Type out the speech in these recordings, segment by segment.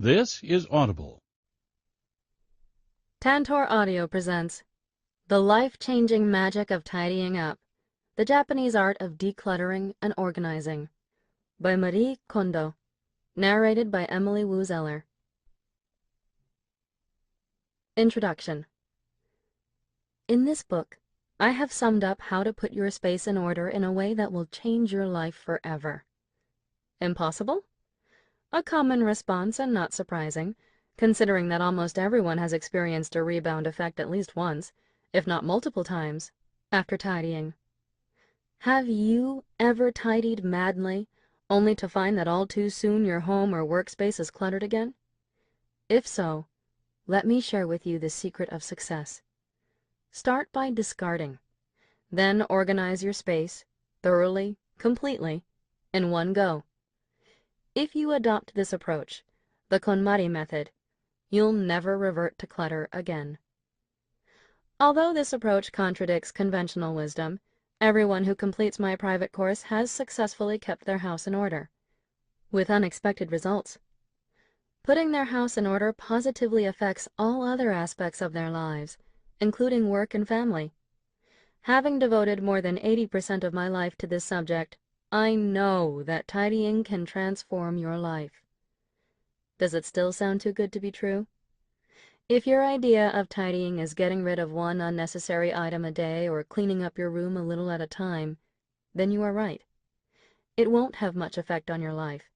This is Audible. Tantor Audio presents The Life-Changing Magic of Tidying Up, The Japanese Art of Decluttering and Organizing by Marie Kondo, narrated by Emily Wu Zeller. Introduction. In this book, I have summed up how to put your space in order in a way that will change your life forever. Impossible? A common response and not surprising, considering that almost everyone has experienced a rebound effect at least once, if not multiple times, after tidying. Have you ever tidied madly, only to find that all too soon your home or workspace is cluttered again? If so, let me share with you the secret of success. Start by discarding. Then organize your space, thoroughly, completely, in one go. If you adopt this approach, the KonMari method, you'll never revert to clutter again. Although this approach contradicts conventional wisdom, everyone who completes my private course has successfully kept their house in order, with unexpected results. Putting their house in order positively affects all other aspects of their lives, including work and family. Having devoted more than 80% of my life to this subject, I know that tidying can transform your life. Does it still sound too good to be true? If your idea of tidying is getting rid of one unnecessary item a day or cleaning up your room a little at a time, then you are right. It won't have much effect on your life.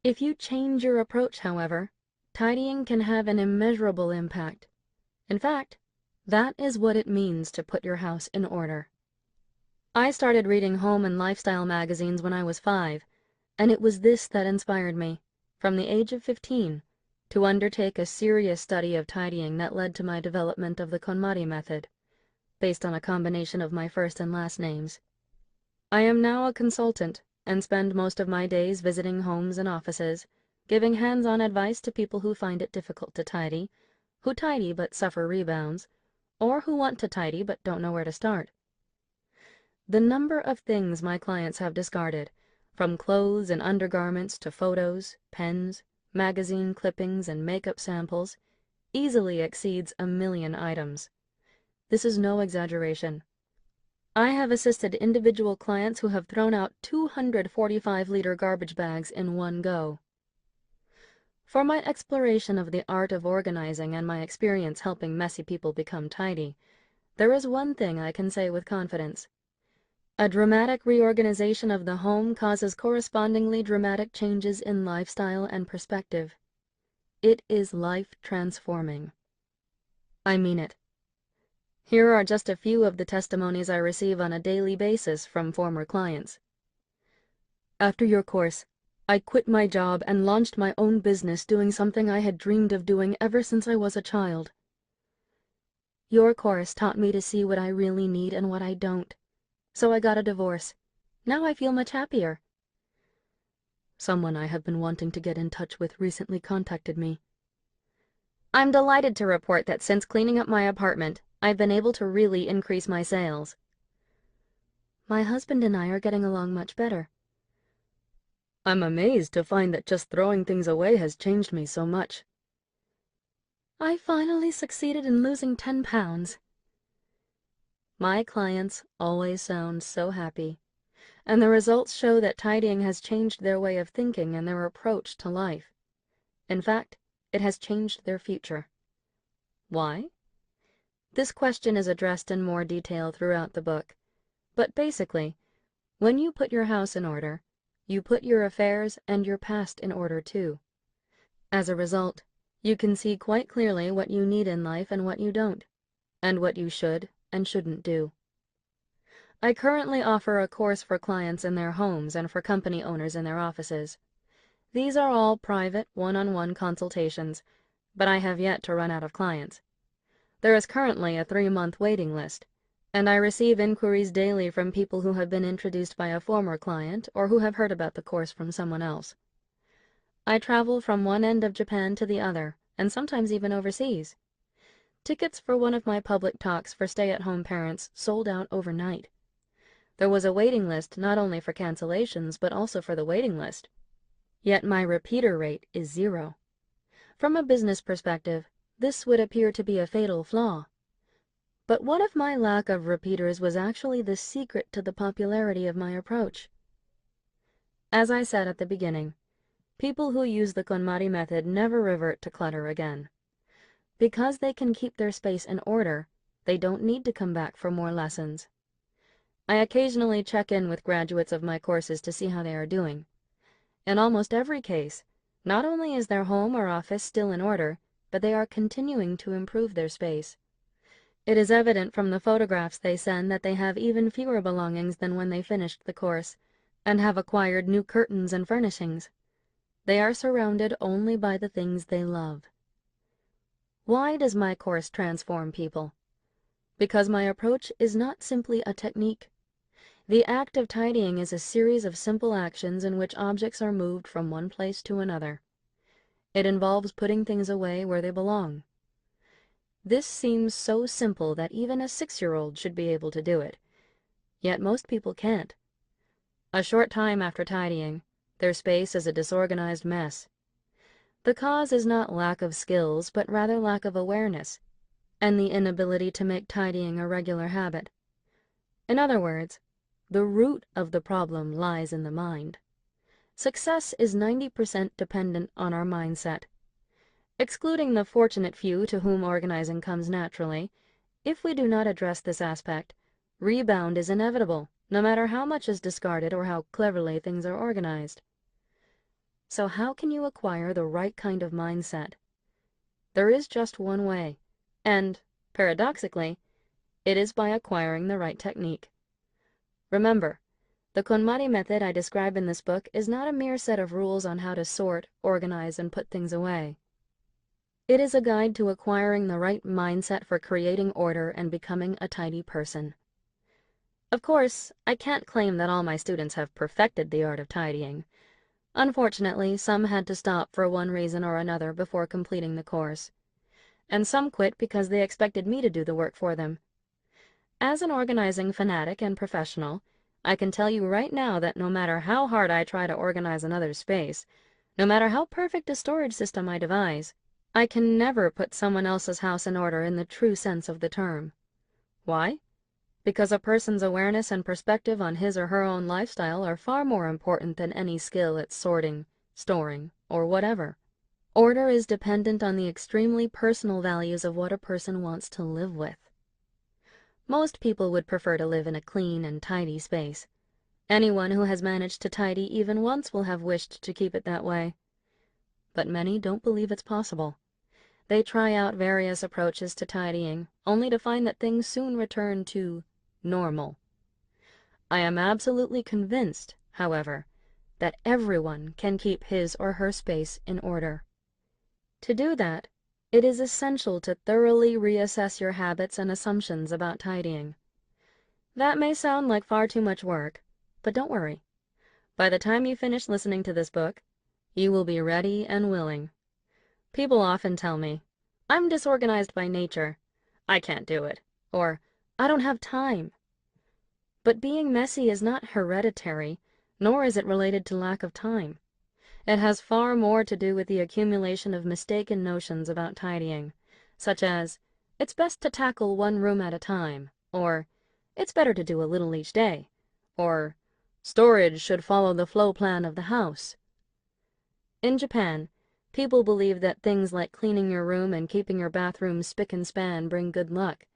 If you change your approach, however, tidying can have an immeasurable impact. In fact, that is what it means to put your house in order. I started reading home and lifestyle magazines when I was 5, and it was this that inspired me, from the age of 15, to undertake a serious study of tidying that led to my development of the KonMari method, based on a combination of my first and last names. I am now a consultant and spend most of my days visiting homes and offices, giving hands-on advice to people who find it difficult to tidy, who tidy but suffer rebounds, or who want to tidy but don't know where to start. The number of things my clients have discarded, from clothes and undergarments to photos, pens, magazine clippings, and makeup samples, easily exceeds 1 million items. This is no exaggeration. I have assisted individual clients who have thrown out 245-liter garbage bags in one go. For my exploration of the art of organizing and my experience helping messy people become tidy, there is one thing I can say with confidence. A dramatic reorganization of the home causes correspondingly dramatic changes in lifestyle and perspective. It is life-transforming. I mean it. Here are just a few of the testimonies I receive on a daily basis from former clients. After your course, I quit my job and launched my own business doing something I had dreamed of doing ever since I was a child. Your course taught me to see what I really need and what I don't. So I got a divorce. Now I feel much happier. Someone I have been wanting to get in touch with recently contacted me. I'm delighted to report that since cleaning up my apartment, I've been able to really increase my sales. My husband and I are getting along much better. I'm amazed to find that just throwing things away has changed me so much. I finally succeeded in losing 10 pounds. My clients always sound so happy, and the results show that tidying has changed their way of thinking and their approach to life. In fact, it has changed their future. Why? This question is addressed in more detail throughout the book, but basically, when you put your house in order, you put your affairs and your past in order too. As a result, you can see quite clearly what you need in life and what you don't, and what you should and shouldn't do. I currently offer a course for clients in their homes and for company owners in their offices. These are all private, one-on-one consultations, but I have yet to run out of clients. There is currently a 3-month waiting list, and I receive inquiries daily from people who have been introduced by a former client or who have heard about the course from someone else. I travel from one end of Japan to the other, and sometimes even overseas. Tickets for one of my public talks for stay-at-home parents sold out overnight. There was a waiting list not only for cancellations but also for the waiting list. Yet my repeater rate is 0. From a business perspective, this would appear to be a fatal flaw. But what if my lack of repeaters was actually the secret to the popularity of my approach? As I said at the beginning, people who use the KonMari method never revert to clutter again. Because they can keep their space in order, they don't need to come back for more lessons. I occasionally check in with graduates of my courses to see how they are doing. In almost every case, not only is their home or office still in order, but they are continuing to improve their space. It is evident from the photographs they send that they have even fewer belongings than when they finished the course, and have acquired new curtains and furnishings. They are surrounded only by the things they love. Why does my course transform people? Because my approach is not simply a technique. The act of tidying is a series of simple actions in which objects are moved from one place to another. It involves putting things away where they belong. This seems so simple that even a 6-year-old should be able to do it. Yet most people can't. A short time after tidying, their space is a disorganized mess. The cause is not lack of skills, but rather lack of awareness, and the inability to make tidying a regular habit. In other words, the root of the problem lies in the mind. Success is 90% dependent on our mindset. Excluding the fortunate few to whom organizing comes naturally, if we do not address this aspect, rebound is inevitable, no matter how much is discarded or how cleverly things are organized. So how can you acquire the right kind of mindset? There is just one way, and, paradoxically, it is by acquiring the right technique. Remember, the KonMari method I describe in this book is not a mere set of rules on how to sort, organize, and put things away. It is a guide to acquiring the right mindset for creating order and becoming a tidy person. Of course, I can't claim that all my students have perfected the art of tidying. Unfortunately, some had to stop for one reason or another before completing the course, and some quit because they expected me to do the work for them. As an organizing fanatic and professional, I can tell you right now that no matter how hard I try to organize another's space, no matter how perfect a storage system I devise, I can never put someone else's house in order in the true sense of the term. Why? Because a person's awareness and perspective on his or her own lifestyle are far more important than any skill at sorting, storing, or whatever. Order is dependent on the extremely personal values of what a person wants to live with. Most people would prefer to live in a clean and tidy space. Anyone who has managed to tidy even once will have wished to keep it that way. But many don't believe it's possible. They try out various approaches to tidying, only to find that things soon return to normal. I am absolutely convinced, however, that everyone can keep his or her space in order. To do that, it is essential to thoroughly reassess your habits and assumptions about tidying. That may sound like far too much work, but don't worry. By the time you finish listening to this book, you will be ready and willing. People often tell me, "I'm disorganized by nature. I can't do it," or "I don't have time." But being messy is not hereditary, nor is it related to lack of time. It has far more to do with the accumulation of mistaken notions about tidying, such as, "It's best to tackle one room at a time," or "It's better to do a little each day," or "Storage should follow the flow plan of the house." In Japan, people believe that things like cleaning your room and keeping your bathroom spick and span bring good luck.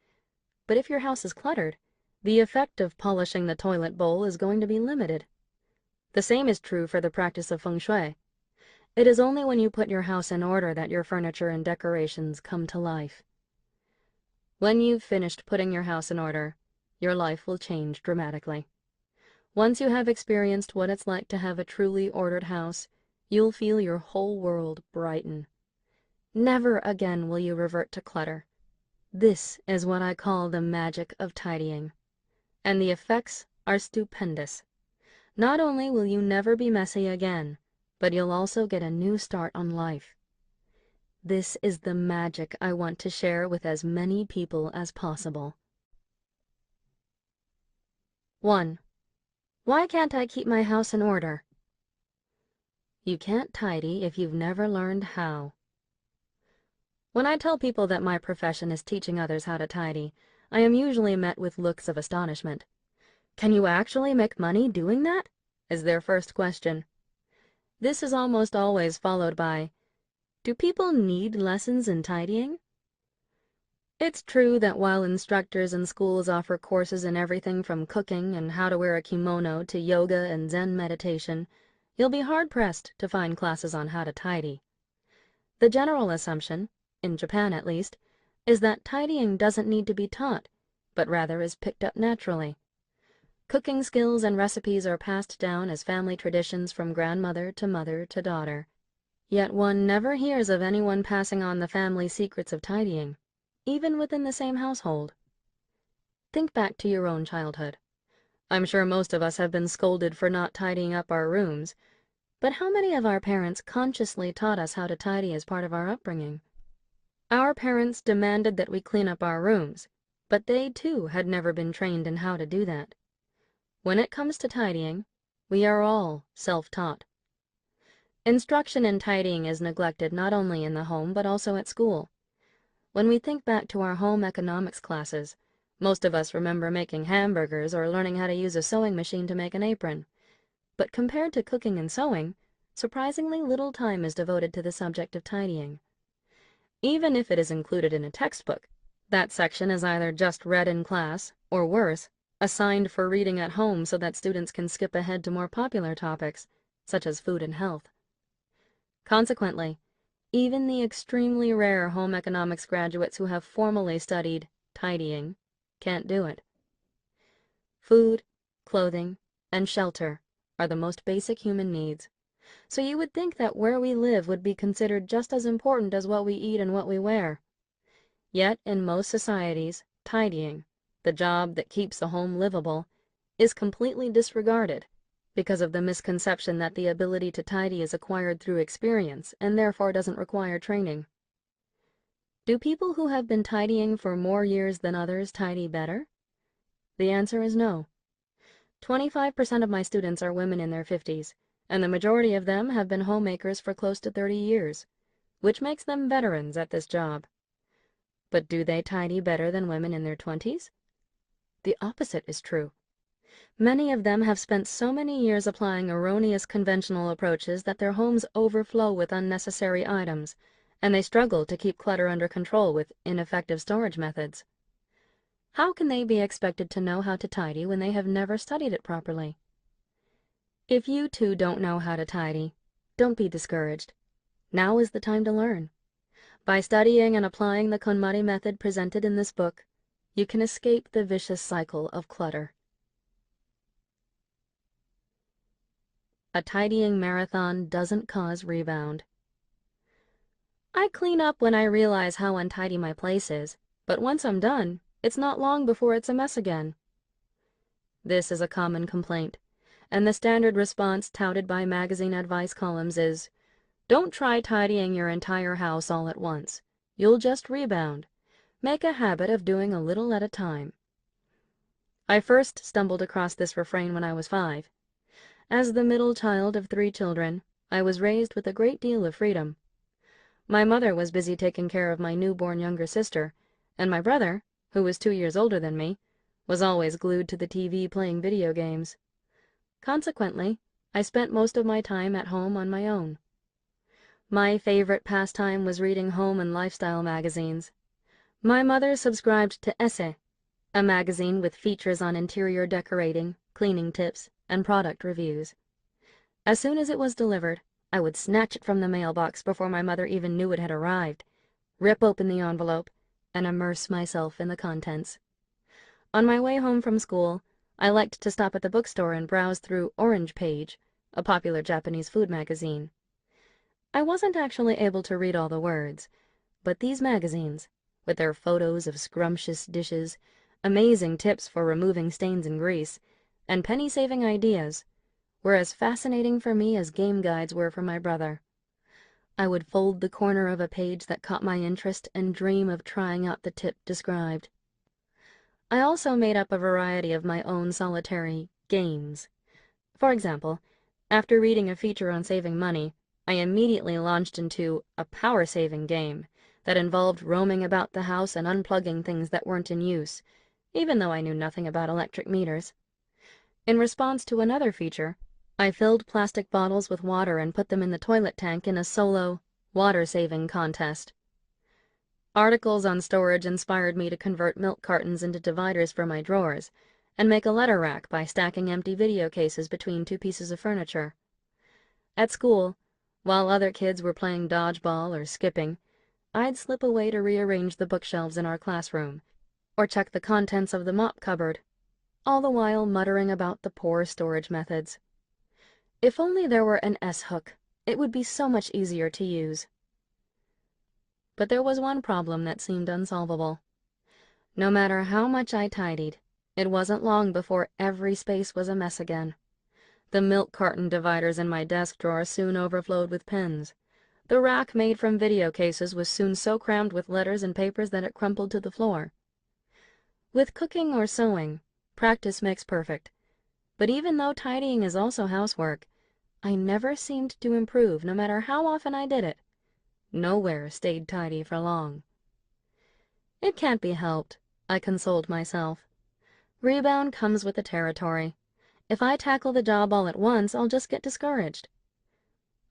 But if your house is cluttered, the effect of polishing the toilet bowl is going to be limited. The same is true for the practice of feng shui. It is only when you put your house in order that your furniture and decorations come to life. When you've finished putting your house in order, your life will change dramatically. Once you have experienced what it's like to have a truly ordered house, you'll feel your whole world brighten. Never again will you revert to clutter. This is what I call the magic of tidying. And the effects are stupendous. Not only will you never be messy again, but you'll also get a new start on life. This is the magic I want to share with as many people as possible. 1. Why can't I keep my house in order? You can't tidy if you've never learned how. When I tell people that my profession is teaching others how to tidy, I am usually met with looks of astonishment. "Can you actually make money doing that?" is their first question. This is almost always followed by, "Do people need lessons in tidying?" It's true that while instructors in schools offer courses in everything from cooking and how to wear a kimono to yoga and Zen meditation, you'll be hard-pressed to find classes on how to tidy. The general assumption, in Japan at least, is that tidying doesn't need to be taught, but rather is picked up naturally. Cooking skills and recipes are passed down as family traditions from grandmother to mother to daughter. Yet one never hears of anyone passing on the family secrets of tidying, even within the same household. Think back to your own childhood. I'm sure most of us have been scolded for not tidying up our rooms, but how many of our parents consciously taught us how to tidy as part of our upbringing? Our parents demanded that we clean up our rooms, but they too had never been trained in how to do that. When it comes to tidying, we are all self-taught. Instruction in tidying is neglected not only in the home but also at school. When we think back to our home economics classes, most of us remember making hamburgers or learning how to use a sewing machine to make an apron. But compared to cooking and sewing, surprisingly little time is devoted to the subject of tidying. Even if it is included in a textbook, that section is either just read in class, or worse, assigned for reading at home so that students can skip ahead to more popular topics, such as food and health. Consequently, even the extremely rare home economics graduates who have formally studied tidying can't do it. Food, clothing, and shelter are the most basic human needs, so you would think that where we live would be considered just as important as what we eat and what we wear. Yet in most societies, tidying, the job that keeps a home livable, is completely disregarded because of the misconception that the ability to tidy is acquired through experience and therefore doesn't require training. Do people who have been tidying for more years than others tidy better? The answer is no. 25% of my students are women in their 50s, and the majority of them have been homemakers for close to 30 years, which makes them veterans at this job. But do they tidy better than women in their 20s? The opposite is true. Many of them have spent so many years applying erroneous conventional approaches that their homes overflow with unnecessary items, and they struggle to keep clutter under control with ineffective storage methods. How can they be expected to know how to tidy when they have never studied it properly? If you too don't know how to tidy, don't be discouraged. Now is the time to learn. By studying and applying the KonMari method presented in this book, you can escape the vicious cycle of clutter. A tidying marathon doesn't cause rebound. I clean up when I realize how untidy my place is, but once I'm done, it's not long before it's a mess again. This is a common complaint, and the standard response touted by magazine advice columns is, "Don't try tidying your entire house all at once. You'll just rebound. Make a habit of doing a little at a time." I first stumbled across this refrain when I was 5. As the middle child of 3 children, I was raised with a great deal of freedom. My mother was busy taking care of my newborn younger sister, and my brother, who was 2 years older than me, was always glued to the TV playing video games. Consequently, I spent most of my time at home on my own. My favorite pastime was reading home and lifestyle magazines. My mother subscribed to Esse, a magazine with features on interior decorating, cleaning tips, and product reviews. As soon as it was delivered, I would snatch it from the mailbox before my mother even knew it had arrived, rip open the envelope, and immerse myself in the contents. On my way home from school, I liked to stop at the bookstore and browse through Orange Page, a popular Japanese food magazine. I wasn't actually able to read all the words, but these magazines, with their photos of scrumptious dishes, amazing tips for removing stains and grease, and penny-saving ideas, were as fascinating for me as game guides were for my brother. I would fold the corner of a page that caught my interest and dream of trying out the tip described. I also made up a variety of my own solitary games. For example, after reading a feature on saving money, I immediately launched into a power-saving game that involved roaming about the house and unplugging things that weren't in use, even though I knew nothing about electric meters. In response to another feature, I filled plastic bottles with water and put them in the toilet tank in a solo water-saving contest. Articles on storage inspired me to convert milk cartons into dividers for my drawers and make a letter rack by stacking empty video cases between two pieces of furniture. At school, while other kids were playing dodgeball or skipping, I'd slip away to rearrange the bookshelves in our classroom or check the contents of the mop cupboard, all the while muttering about the poor storage methods. If only there were an S-hook, it would be so much easier to use. But there was one problem that seemed unsolvable. No matter how much I tidied, it wasn't long before every space was a mess again. The milk carton dividers in my desk drawer soon overflowed with pens. The rack made from video cases was soon so crammed with letters and papers that it crumpled to the floor. With cooking or sewing, practice makes perfect. But even though tidying is also housework, I never seemed to improve no matter how often I did it. Nowhere stayed tidy for long. It can't be helped, I consoled myself. Rebound comes with the territory. If I tackle the job all at once, I'll just get discouraged.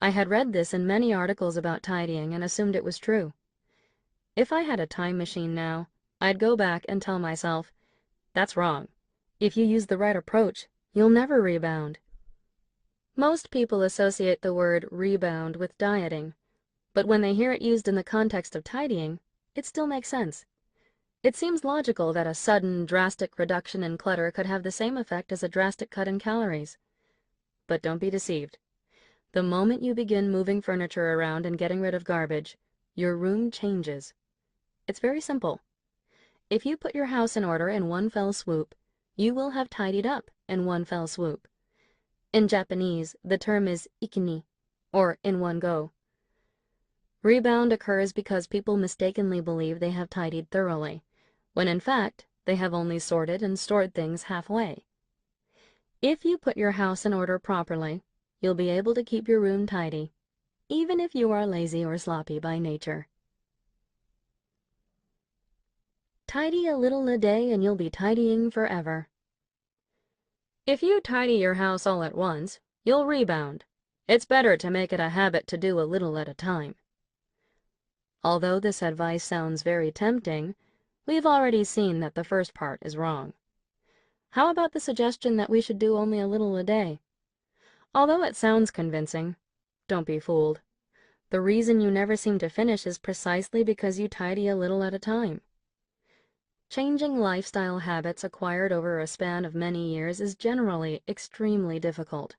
I had read this in many articles about tidying and assumed it was true. If I had a time machine now, I'd go back and tell myself, that's wrong. If you use the right approach, you'll never rebound. Most people associate the word rebound with dieting, but when they hear it used in the context of tidying, it still makes sense. It seems logical that a sudden, drastic reduction in clutter could have the same effect as a drastic cut in calories. But don't be deceived. The moment you begin moving furniture around and getting rid of garbage, your room changes. It's very simple. If you put your house in order in one fell swoop, you will have tidied up in one fell swoop. In Japanese, the term is ikini, or in one go. Rebound occurs because people mistakenly believe they have tidied thoroughly, when in fact, they have only sorted and stored things halfway. If you put your house in order properly, you'll be able to keep your room tidy, even if you are lazy or sloppy by nature. Tidy a little a day and you'll be tidying forever. If you tidy your house all at once, you'll rebound. It's better to make it a habit to do a little at a time. Although this advice sounds very tempting, we've already seen that the first part is wrong. How about the suggestion that we should do only a little a day? Although it sounds convincing, don't be fooled. The reason you never seem to finish is precisely because you tidy a little at a time. Changing lifestyle habits acquired over a span of many years is generally extremely difficult.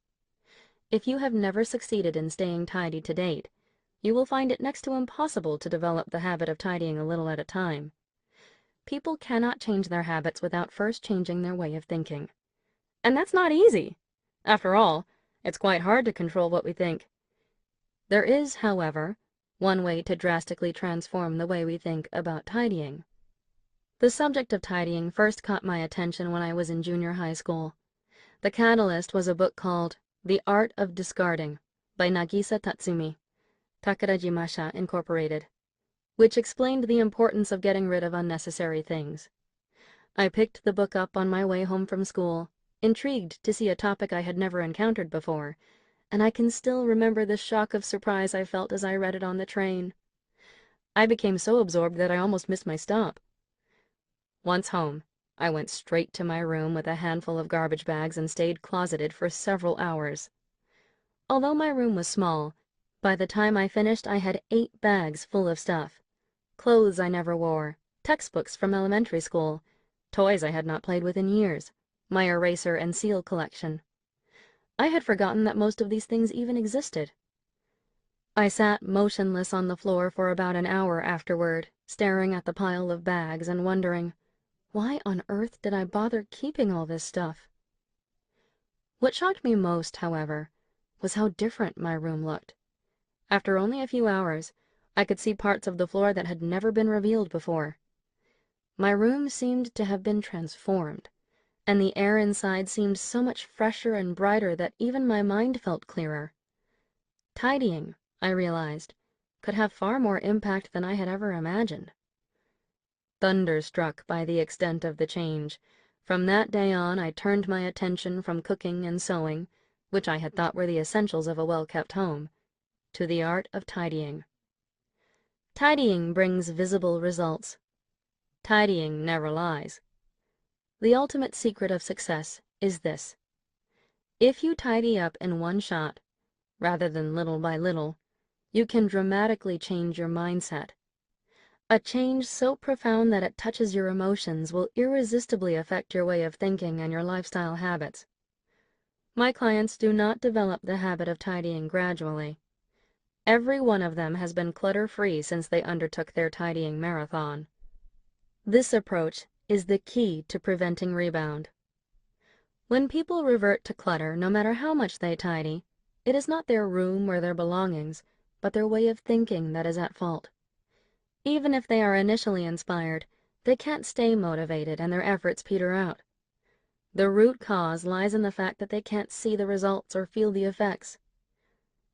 If you have never succeeded in staying tidy to date, you will find it next to impossible to develop the habit of tidying a little at a time. People cannot change their habits without first changing their way of thinking. And that's not easy. After all, it's quite hard to control what we think. There is, however, one way to drastically transform the way we think about tidying. The subject of tidying first caught my attention when I was in junior high school. The catalyst was a book called The Art of Discarding by Nagisa Tatsumi, Takarajimasha Incorporated, which explained the importance of getting rid of unnecessary things. I picked the book up on my way home from school, intrigued to see a topic I had never encountered before, and I can still remember the shock of surprise I felt as I read it on the train. I became so absorbed that I almost missed my stop. Once home, I went straight to my room with a handful of garbage bags and stayed closeted for several hours. Although my room was small, by the time I finished I had 8 bags full of stuff. Clothes I never wore, textbooks from elementary school, toys I had not played with in years, my eraser and seal collection. I had forgotten that most of these things even existed. I sat motionless on the floor for about an hour afterward, staring at the pile of bags and wondering, why on earth did I bother keeping all this stuff? What shocked me most, however, was how different my room looked. After only a few hours, I could see parts of the floor that had never been revealed before. My room seemed to have been transformed, and the air inside seemed so much fresher and brighter that even my mind felt clearer. Tidying, I realized, could have far more impact than I had ever imagined. Thunderstruck by the extent of the change, from that day on I turned my attention from cooking and sewing, which I had thought were the essentials of a well-kept home, to the art of tidying. Tidying brings visible results. Tidying never lies. The ultimate secret of success is this: if you tidy up in one shot, rather than little by little, you can dramatically change your mindset. A change so profound that it touches your emotions will irresistibly affect your way of thinking and your lifestyle habits. My clients do not develop the habit of tidying gradually. Every one of them has been clutter-free since they undertook their tidying marathon. This approach is the key to preventing rebound. When people revert to clutter, no matter how much they tidy, it is not their room or their belongings, but their way of thinking that is at fault. Even if they are initially inspired, they can't stay motivated and their efforts peter out. The root cause lies in the fact that they can't see the results or feel the effects.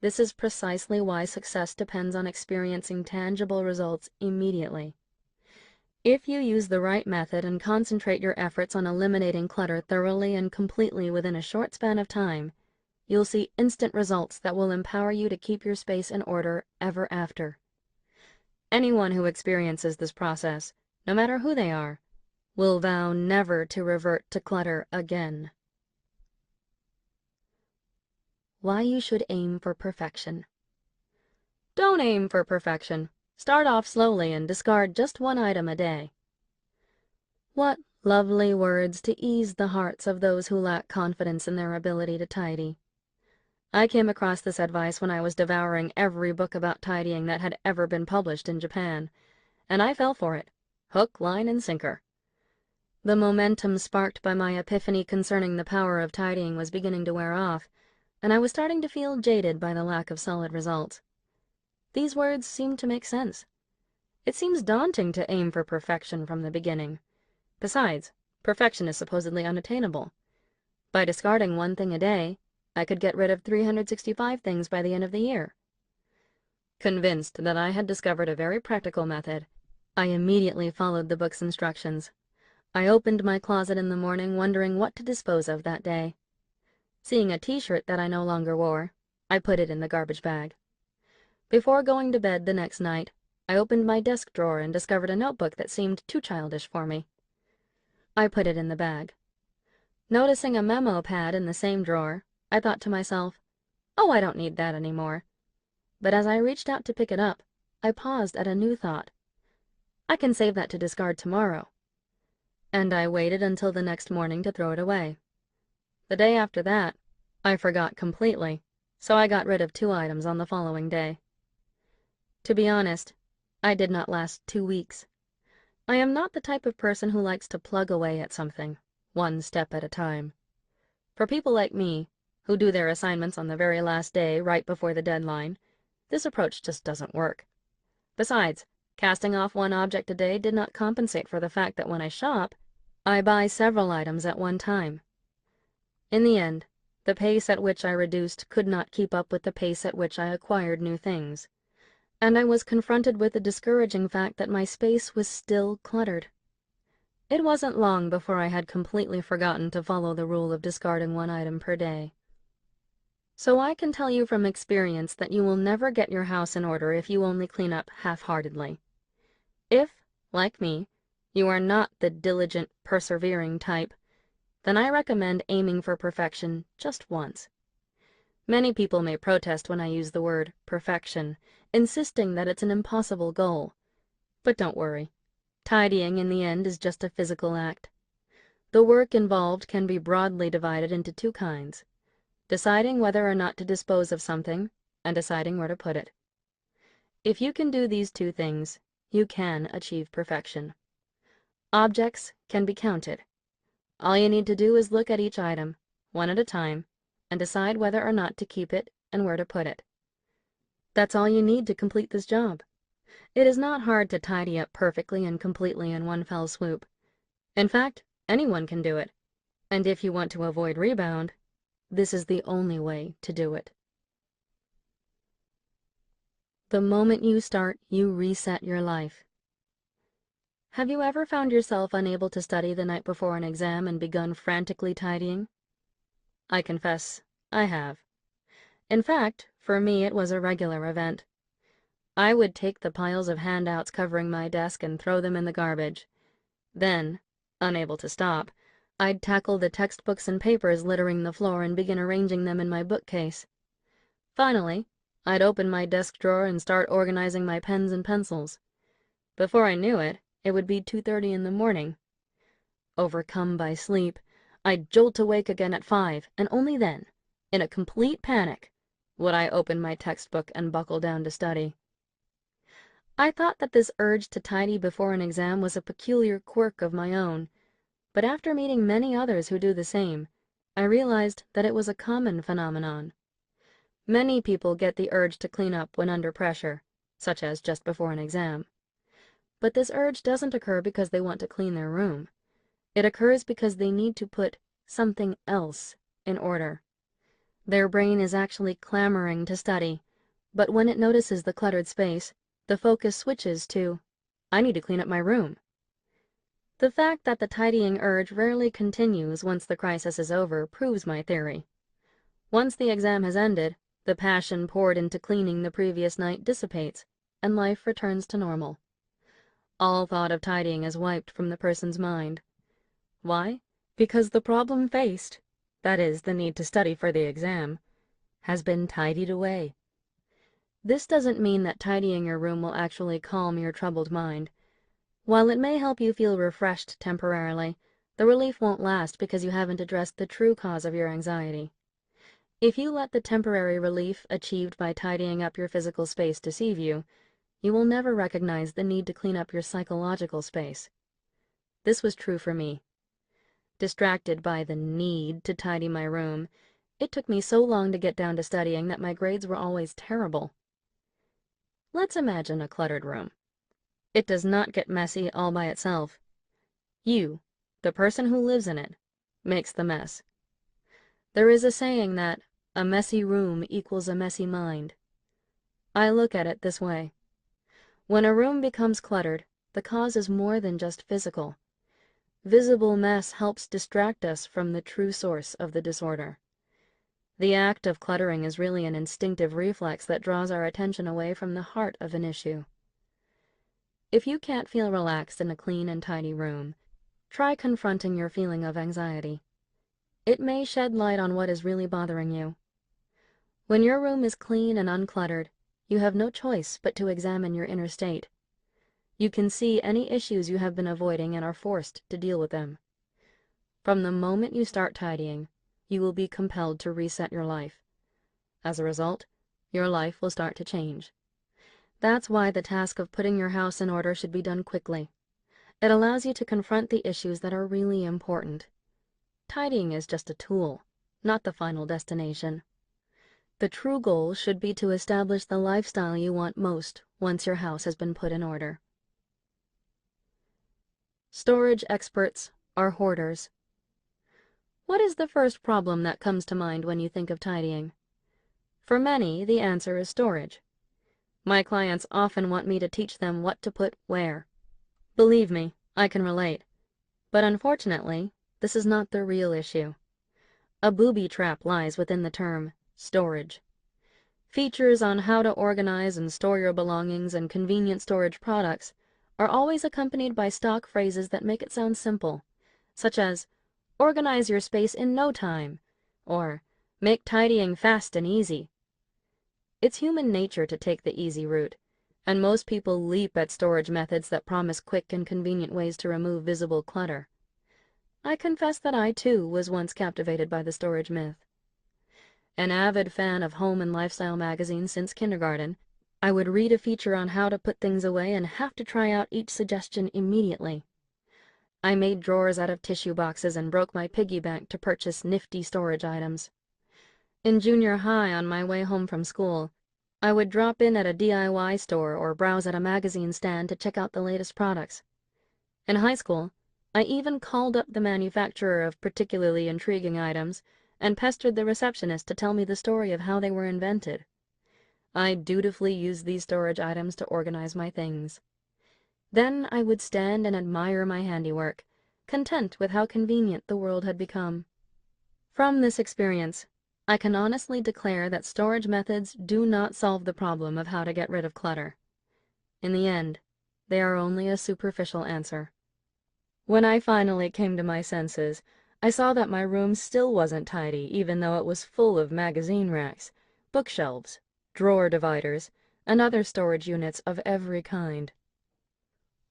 This is precisely why success depends on experiencing tangible results immediately. If you use the right method and concentrate your efforts on eliminating clutter thoroughly and completely within a short span of time, you'll see instant results that will empower you to keep your space in order ever after. Anyone who experiences this process, no matter who they are, will vow never to revert to clutter again. Why you should aim for perfection. Don't aim for perfection. Start off slowly and discard just one item a day. What lovely words to ease the hearts of those who lack confidence in their ability to tidy. I came across this advice when I was devouring every book about tidying that had ever been published in Japan, and I fell for it, hook, line, and sinker. The momentum sparked by my epiphany concerning the power of tidying was beginning to wear off, and I was starting to feel jaded by the lack of solid results. These words seemed to make sense. It seems daunting to aim for perfection from the beginning. Besides, perfection is supposedly unattainable. By discarding one thing a day, I could get rid of 365 things by the end of the year. Convinced that I had discovered a very practical method, I immediately followed the book's instructions. I opened my closet in the morning wondering what to dispose of that day. Seeing a t-shirt that I no longer wore, I put it in the garbage bag. Before going to bed the next night, I opened my desk drawer and discovered a notebook that seemed too childish for me. I put it in the bag. Noticing a memo pad in the same drawer, I thought to myself, "Oh, I don't need that anymore." But as I reached out to pick it up, I paused at a new thought. I can save that to discard tomorrow. And I waited until the next morning to throw it away. The day after that, I forgot completely, so I got rid of 2 items on the following day. To be honest, I did not last 2 weeks. I am not the type of person who likes to plug away at something, one step at a time. For people like me, who do their assignments on the very last day right before the deadline, this approach just doesn't work. Besides, casting off one object a day did not compensate for the fact that when I shop, I buy several items at one time. In the end, the pace at which I reduced could not keep up with the pace at which I acquired new things, and I was confronted with the discouraging fact that my space was still cluttered. It wasn't long before I had completely forgotten to follow the rule of discarding one item per day. So I can tell you from experience that you will never get your house in order if you only clean up half-heartedly. If, like me, you are not the diligent, persevering type, then I recommend aiming for perfection just once. Many people may protest when I use the word perfection, insisting that it's an impossible goal. But don't worry. Tidying in the end is just a physical act. The work involved can be broadly divided into 2 kinds: deciding whether or not to dispose of something, and deciding where to put it. If you can do these 2 things, you can achieve perfection. Objects can be counted. All you need to do is look at each item, one at a time, and decide whether or not to keep it and where to put it. That's all you need to complete this job. It is not hard to tidy up perfectly and completely in one fell swoop. In fact, anyone can do it. And if you want to avoid rebound, this is the only way to do it. The moment you start, you reset your life. Have you ever found yourself unable to study the night before an exam and begun frantically tidying? I confess, I have. In fact, for me it was a regular event. I would take the piles of handouts covering my desk and throw them in the garbage. Then, unable to stop, I'd tackle the textbooks and papers littering the floor and begin arranging them in my bookcase. Finally, I'd open my desk drawer and start organizing my pens and pencils. Before I knew it, it would be 2:30 in the morning. Overcome by sleep, I'd jolt awake again at 5, and only then, in a complete panic, would I open my textbook and buckle down to study. I thought that this urge to tidy before an exam was a peculiar quirk of my own, but after meeting many others who do the same, I realized that it was a common phenomenon. Many people get the urge to clean up when under pressure, such as just before an exam. But this urge doesn't occur because they want to clean their room. It occurs because they need to put something else in order. Their brain is actually clamoring to study, but when it notices the cluttered space, the focus switches to, I need to clean up my room. The fact that the tidying urge rarely continues once the crisis is over proves my theory. Once the exam has ended, the passion poured into cleaning the previous night dissipates, and life returns to normal. All thought of tidying is wiped from the person's mind. Why? Because the problem faced, that is, the need to study for the exam, has been tidied away. This doesn't mean that tidying your room will actually calm your troubled mind. While it may help you feel refreshed temporarily, the relief won't last because you haven't addressed the true cause of your anxiety. If you let the temporary relief achieved by tidying up your physical space deceive you, you will never recognize the need to clean up your psychological space. This was true for me. Distracted by the need to tidy my room, it took me so long to get down to studying that my grades were always terrible. Let's imagine a cluttered room. It does not get messy all by itself. You, the person who lives in it, makes the mess. There is a saying that a messy room equals a messy mind. I look at it this way. When a room becomes cluttered, the cause is more than just physical. Visible mess helps distract us from the true source of the disorder. The act of cluttering is really an instinctive reflex that draws our attention away from the heart of an issue. If you can't feel relaxed in a clean and tidy room, try confronting your feeling of anxiety. It may shed light on what is really bothering you. When your room is clean and uncluttered, you have no choice but to examine your inner state. You can see any issues you have been avoiding and are forced to deal with them. From the moment you start tidying, you will be compelled to reset your life. As a result, your life will start to change. That's why the task of putting your house in order should be done quickly. It allows you to confront the issues that are really important. Tidying is just a tool, not the final destination. The true goal should be to establish the lifestyle you want most once your house has been put in order. Storage experts are hoarders. What is the first problem that comes to mind when you think of tidying? For many, the answer is storage. My clients often want me to teach them what to put where. Believe me, I can relate. But unfortunately, this is not the real issue. A booby trap lies within the term storage. Features on how to organize and store your belongings and convenient storage products are always accompanied by stock phrases that make it sound simple, such as, organize your space in no time, or make tidying fast and easy. It's human nature to take the easy route, and most people leap at storage methods that promise quick and convenient ways to remove visible clutter. I confess that I, too, was once captivated by the storage myth. An avid fan of home and lifestyle magazines since kindergarten, I would read a feature on how to put things away and have to try out each suggestion immediately. I made drawers out of tissue boxes and broke my piggy bank to purchase nifty storage items. In junior high, on my way home from school, I would drop in at a DIY store or browse at a magazine stand to check out the latest products. In high school, I even called up the manufacturer of particularly intriguing items and pestered the receptionist to tell me the story of how they were invented. I dutifully used these storage items to organize my things. Then I would stand and admire my handiwork, content with how convenient the world had become. From this experience, I can honestly declare that storage methods do not solve the problem of how to get rid of clutter. In the end, they are only a superficial answer. When I finally came to my senses, I saw that my room still wasn't tidy, even though it was full of magazine racks, bookshelves, drawer dividers, and other storage units of every kind.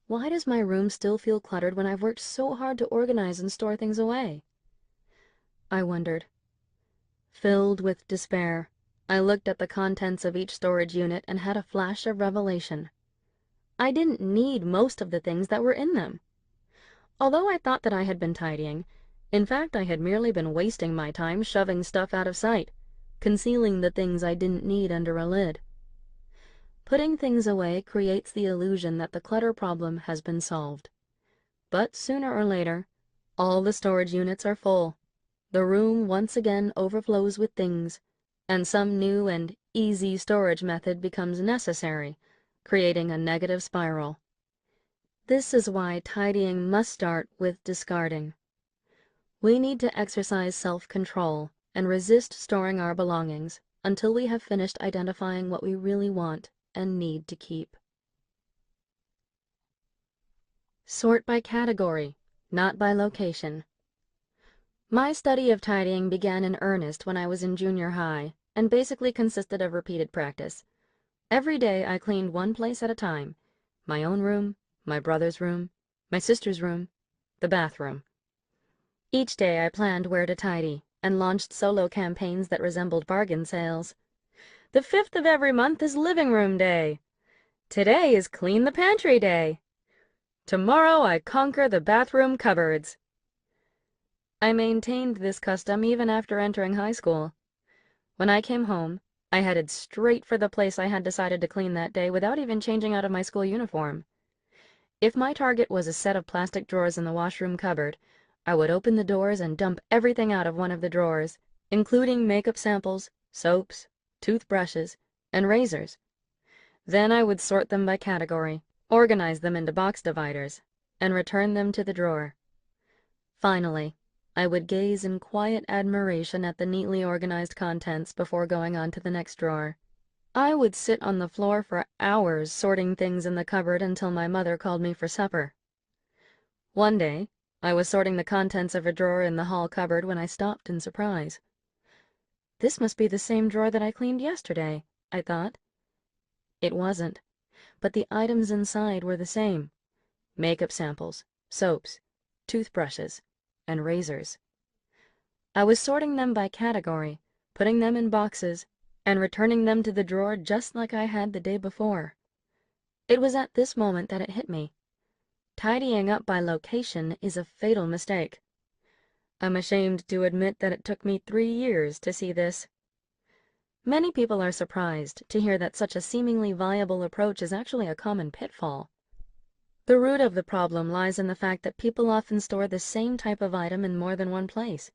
Why does my room still feel cluttered when I've worked so hard to organize and store things away? I wondered. Filled with despair, I looked at the contents of each storage unit and had a flash of revelation. I didn't need most of the things that were in them. Although I thought that I had been tidying, in fact I had merely been wasting my time shoving stuff out of sight, concealing the things I didn't need under a lid. Putting things away creates the illusion that the clutter problem has been solved. But sooner or later, all the storage units are full. The room once again overflows with things, and some new and easy storage method becomes necessary, creating a negative spiral. This is why tidying must start with discarding. We need to exercise self-control and resist storing our belongings until we have finished identifying what we really want and need to keep. Sort by category, not by location. My study of tidying began in earnest when I was in junior high and basically consisted of repeated practice. Every day I cleaned one place at a time: my own room, my brother's room, my sister's room, the bathroom. Each day I planned where to tidy and launched solo campaigns that resembled bargain sales. The 5th of every month is living room day. Today is clean the pantry day. Tomorrow I conquer the bathroom cupboards. I maintained this custom even after entering high school. When I came home, I headed straight for the place I had decided to clean that day without even changing out of my school uniform. If my target was a set of plastic drawers in the washroom cupboard, I would open the doors and dump everything out of one of the drawers, including makeup samples, soaps, toothbrushes, and razors. Then I would sort them by category, organize them into box dividers, and return them to the drawer. Finally, I would gaze in quiet admiration at the neatly organized contents before going on to the next drawer. I would sit on the floor for hours sorting things in the cupboard until my mother called me for supper. One day, I was sorting the contents of a drawer in the hall cupboard when I stopped in surprise. This must be the same drawer that I cleaned yesterday, I thought. It wasn't, but the items inside were the same: makeup samples, soaps, toothbrushes, and razors. I was sorting them by category, putting them in boxes, and returning them to the drawer just like I had the day before. It was at this moment that it hit me. Tidying up by location is a fatal mistake. I'm ashamed to admit that it took me 3 years to see this. Many people are surprised to hear that such a seemingly viable approach is actually a common pitfall. The root of the problem lies in the fact that people often store the same type of item in more than one place.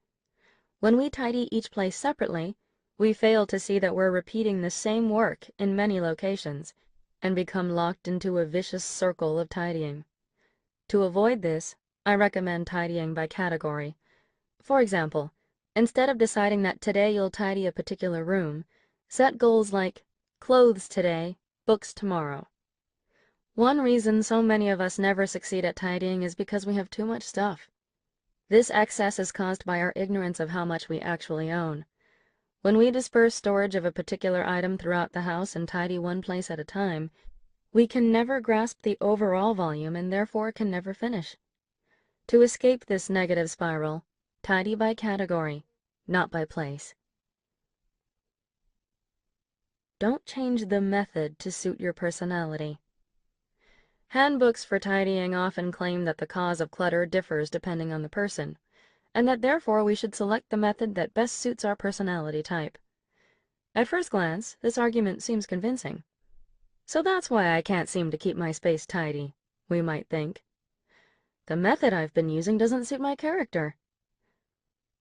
When we tidy each place separately, we fail to see that we're repeating the same work in many locations and become locked into a vicious circle of tidying. To avoid this, I recommend tidying by category. For example, instead of deciding that today you'll tidy a particular room, set goals like clothes today, books tomorrow. One reason so many of us never succeed at tidying is because we have too much stuff. This excess is caused by our ignorance of how much we actually own. When we disperse storage of a particular item throughout the house and tidy one place at a time, we can never grasp the overall volume and therefore can never finish. To escape this negative spiral, tidy by category, not by place. Don't change the method to suit your personality. Handbooks for tidying often claim that the cause of clutter differs depending on the person, and that therefore we should select the method that best suits our personality type. At first glance, this argument seems convincing. So that's why I can't seem to keep my space tidy, we might think. The method I've been using doesn't suit my character.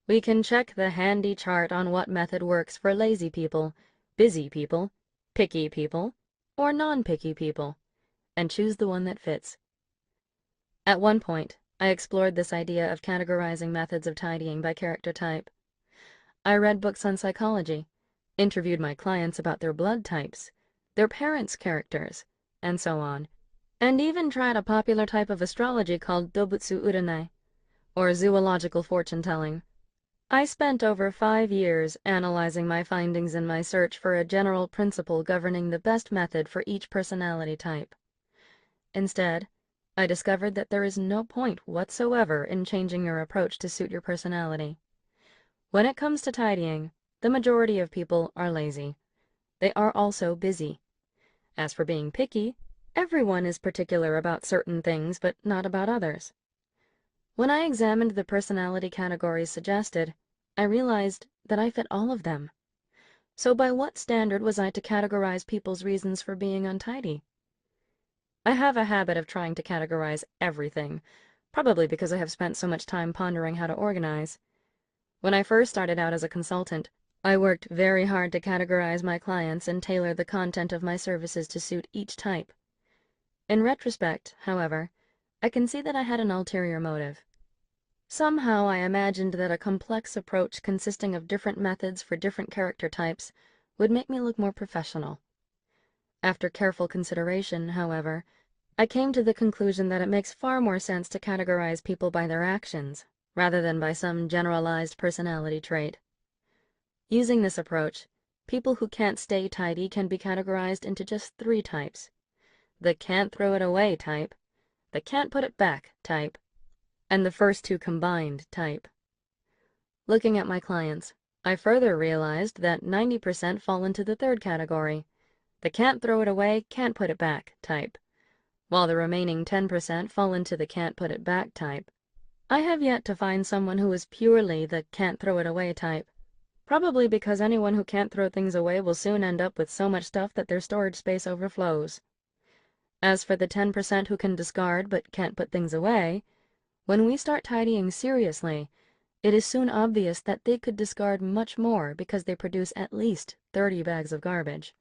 We can check the handy chart on what method works for lazy people, busy people, picky people, or non-picky people, and choose the one that fits. At one point, I explored this idea of categorizing methods of tidying by character type. I read books on psychology, interviewed my clients about their blood types, their parents' characters, and so on, and even tried a popular type of astrology called Dobutsu Uranai, or zoological fortune-telling. I spent over 5 years analyzing my findings in my search for a general principle governing the best method for each personality type. Instead, I discovered that there is no point whatsoever in changing your approach to suit your personality. When it comes to tidying, the majority of people are lazy. They are also busy. As for being picky, everyone is particular about certain things, but not about others. When I examined the personality categories suggested, I realized that I fit all of them. So by what standard was I to categorize people's reasons for being untidy? I have a habit of trying to categorize everything, probably because I have spent so much time pondering how to organize. When I first started out as a consultant, I worked very hard to categorize my clients and tailor the content of my services to suit each type. In retrospect, however, I can see that I had an ulterior motive. Somehow I imagined that a complex approach consisting of different methods for different character types would make me look more professional. After careful consideration, however, I came to the conclusion that it makes far more sense to categorize people by their actions, rather than by some generalized personality trait. Using this approach, people who can't stay tidy can be categorized into just 3 types: the can't throw it away type, the can't put it back type, and the first 2 combined type. Looking at my clients, I further realized that 90% fall into the 3rd category, the can't throw it away, can't put it back type, while the remaining 10% fall into the can't put it back type. I have yet to find someone who is purely the can't throw it away type, probably because anyone who can't throw things away will soon end up with so much stuff that their storage space overflows. As for the 10% who can discard but can't put things away, when we start tidying seriously, it is soon obvious that they could discard much more because they produce at least 30 bags of garbage.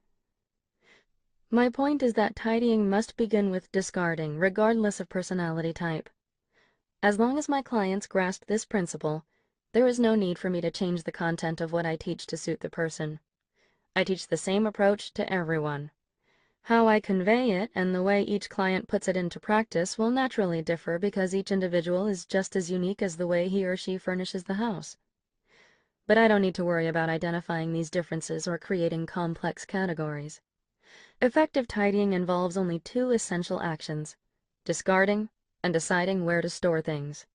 My point is that tidying must begin with discarding, regardless of personality type. As long as my clients grasp this principle, there is no need for me to change the content of what I teach to suit the person. I teach the same approach to everyone. How I convey it and the way each client puts it into practice will naturally differ because each individual is just as unique as the way he or she furnishes the house. But I don't need to worry about identifying these differences or creating complex categories. Effective tidying involves only 2 essential actions: discarding and deciding where to store things.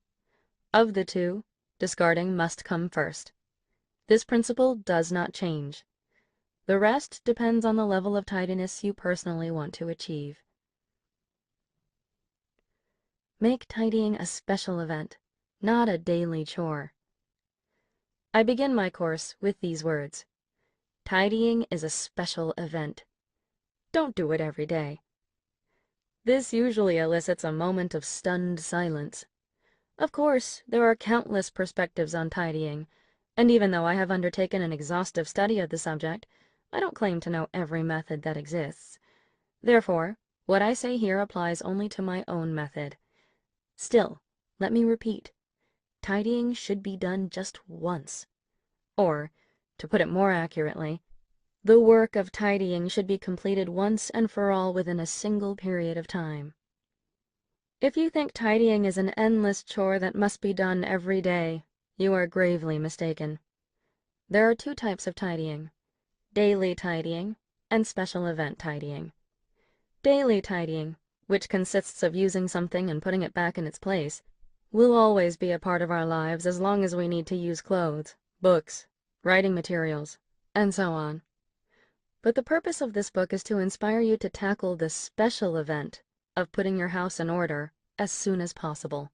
Of the 2, discarding must come first. This principle does not change. The rest depends on the level of tidiness you personally want to achieve. Make tidying a special event, not a daily chore. I begin my course with these words: tidying is a special event. Don't do it every day. This usually elicits a moment of stunned silence. Of course, there are countless perspectives on tidying, and even though I have undertaken an exhaustive study of the subject, I don't claim to know every method that exists. Therefore, what I say here applies only to my own method. Still, let me repeat, tidying should be done just once. Or, to put it more accurately, the work of tidying should be completed once and for all within a single period of time. If you think tidying is an endless chore that must be done every day, you are gravely mistaken. There are 2 types of tidying: daily tidying and special event tidying. Daily tidying, which consists of using something and putting it back in its place, will always be a part of our lives as long as we need to use clothes, books, writing materials, and so on. But the purpose of this book is to inspire you to tackle the special event of putting your house in order as soon as possible.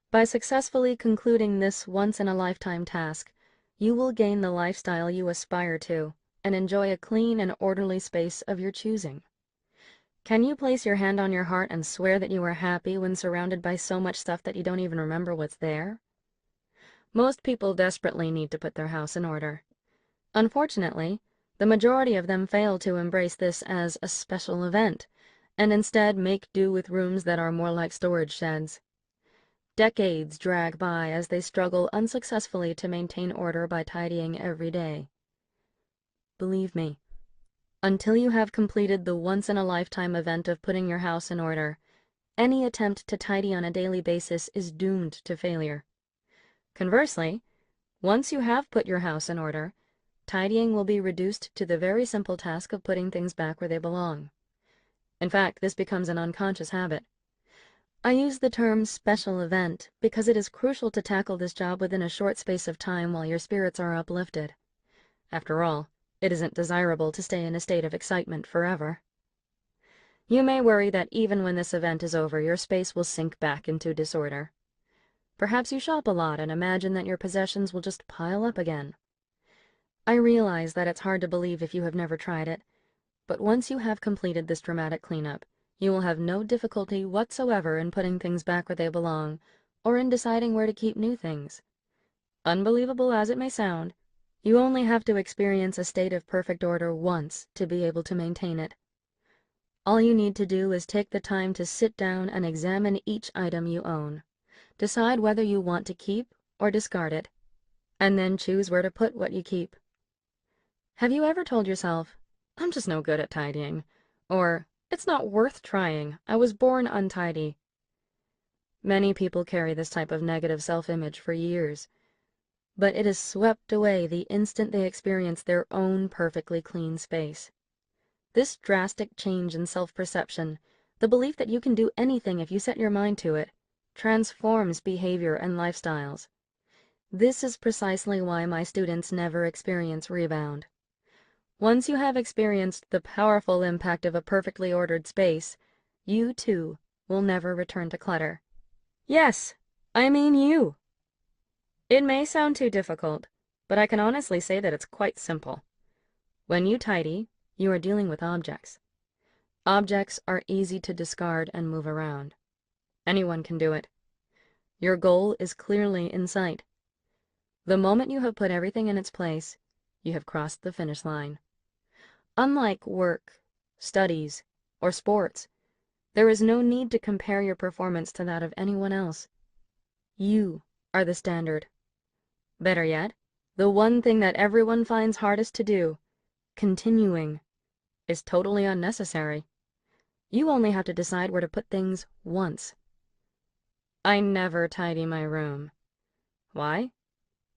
By successfully concluding this once-in-a-lifetime task, you will gain the lifestyle you aspire to and enjoy a clean and orderly space of your choosing. Can you place your hand on your heart and swear that you are happy when surrounded by so much stuff that you don't even remember what's there? Most people desperately need to put their house in order. Unfortunately, The majority of them fail to embrace this as a special event, and instead make do with rooms that are more like storage sheds. Decades drag by as they struggle unsuccessfully to maintain order by tidying every day. Believe me, until you have completed the once-in-a-lifetime event of putting your house in order, any attempt to tidy on a daily basis is doomed to failure. Conversely, once you have put your house in order, tidying will be reduced to the very simple task of putting things back where they belong. In fact, this becomes an unconscious habit. I use the term special event because it is crucial to tackle this job within a short space of time while your spirits are uplifted. After all, it isn't desirable to stay in a state of excitement forever. You may worry that even when this event is over, your space will sink back into disorder. Perhaps you shop a lot and imagine that your possessions will just pile up again. I realize that it's hard to believe if you have never tried it, but once you have completed this dramatic cleanup, you will have no difficulty whatsoever in putting things back where they belong, or in deciding where to keep new things. Unbelievable as it may sound, you only have to experience a state of perfect order once to be able to maintain it. All you need to do is take the time to sit down and examine each item you own, decide whether you want to keep or discard it, and then choose where to put what you keep. Have you ever told yourself, "I'm just no good at tidying," or "It's not worth trying, I was born untidy"? Many people carry this type of negative self-image for years, but it is swept away the instant they experience their own perfectly clean space. This drastic change in self-perception, the belief that you can do anything if you set your mind to it, transforms behavior and lifestyles. This is precisely why my students never experience rebound. Once you have experienced the powerful impact of a perfectly ordered space, you, too, will never return to clutter. Yes, I mean you. It may sound too difficult, but I can honestly say that it's quite simple. When you tidy, you are dealing with objects. Objects are easy to discard and move around. Anyone can do it. Your goal is clearly in sight. The moment you have put everything in its place, you have crossed the finish line. Unlike work, studies, or sports, there is no need to compare your performance to that of anyone else. You are the standard. Better yet, the one thing that everyone finds hardest to do, continuing, is totally unnecessary. You only have to decide where to put things once. I never tidy my room. Why?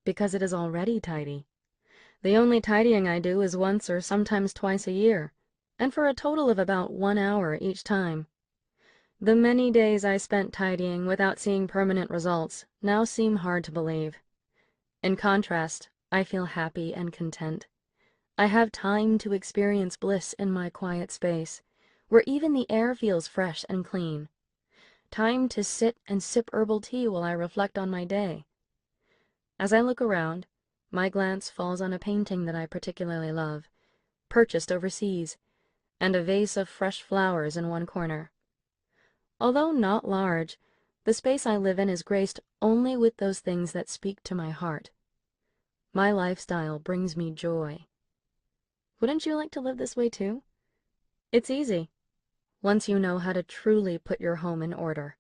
Because it is already tidy. The only tidying I do is once or sometimes twice a year, and for a total of about 1 hour each time. The many days I spent tidying without seeing permanent results now seem hard to believe. In contrast, I feel happy and content. I have time to experience bliss in my quiet space, where even the air feels fresh and clean. Time to sit and sip herbal tea while I reflect on my day. As I look around, my glance falls on a painting that I particularly love, purchased overseas, and a vase of fresh flowers in one corner. Although not large, the space I live in is graced only with those things that speak to my heart. My lifestyle brings me joy. Wouldn't you like to live this way too? It's easy, once you know how to truly put your home in order.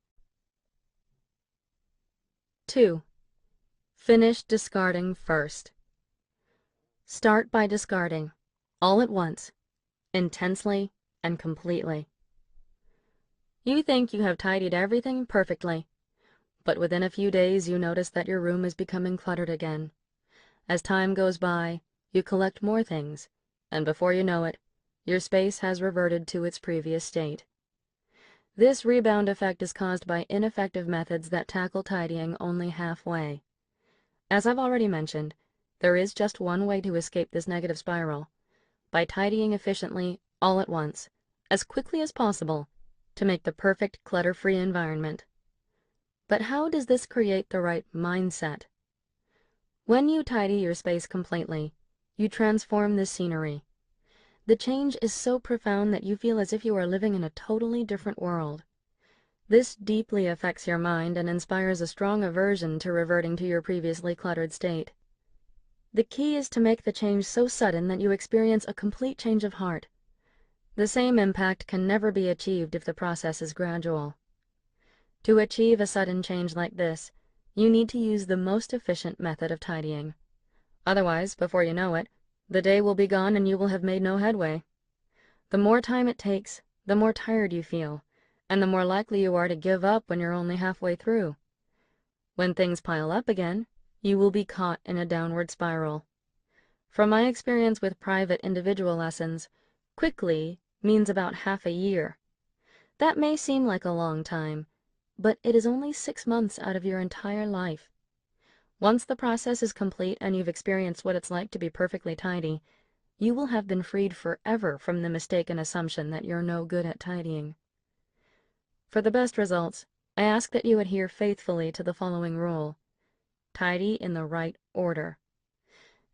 2. Finish discarding first. Start by discarding, all at once, intensely and completely. You think you have tidied everything perfectly, but within a few days you notice that your room is becoming cluttered again. As time goes by, you collect more things, and before you know it, your space has reverted to its previous state. This rebound effect is caused by ineffective methods that tackle tidying only halfway. As I've already mentioned, there is just one way to escape this negative spiral: by tidying efficiently all at once, as quickly as possible, to make the perfect clutter-free environment. But how does this create the right mindset? When you tidy your space completely, you transform the scenery. The change is so profound that you feel as if you are living in a totally different world. This deeply affects your mind and inspires a strong aversion to reverting to your previously cluttered state. The key is to make the change so sudden that you experience a complete change of heart. The same impact can never be achieved if the process is gradual. To achieve a sudden change like this, you need to use the most efficient method of tidying. Otherwise, before you know it, the day will be gone and you will have made no headway. The more time it takes, the more tired you feel, and the more likely you are to give up when you're only halfway through. When things pile up again, you will be caught in a downward spiral. From my experience with private individual lessons, quickly means about half a year. That may seem like a long time, but it is only 6 months out of your entire life. Once the process is complete and you've experienced what it's like to be perfectly tidy, you will have been freed forever from the mistaken assumption that you're no good at tidying. For the best results, I ask that you adhere faithfully to the following rule: tidy in the right order.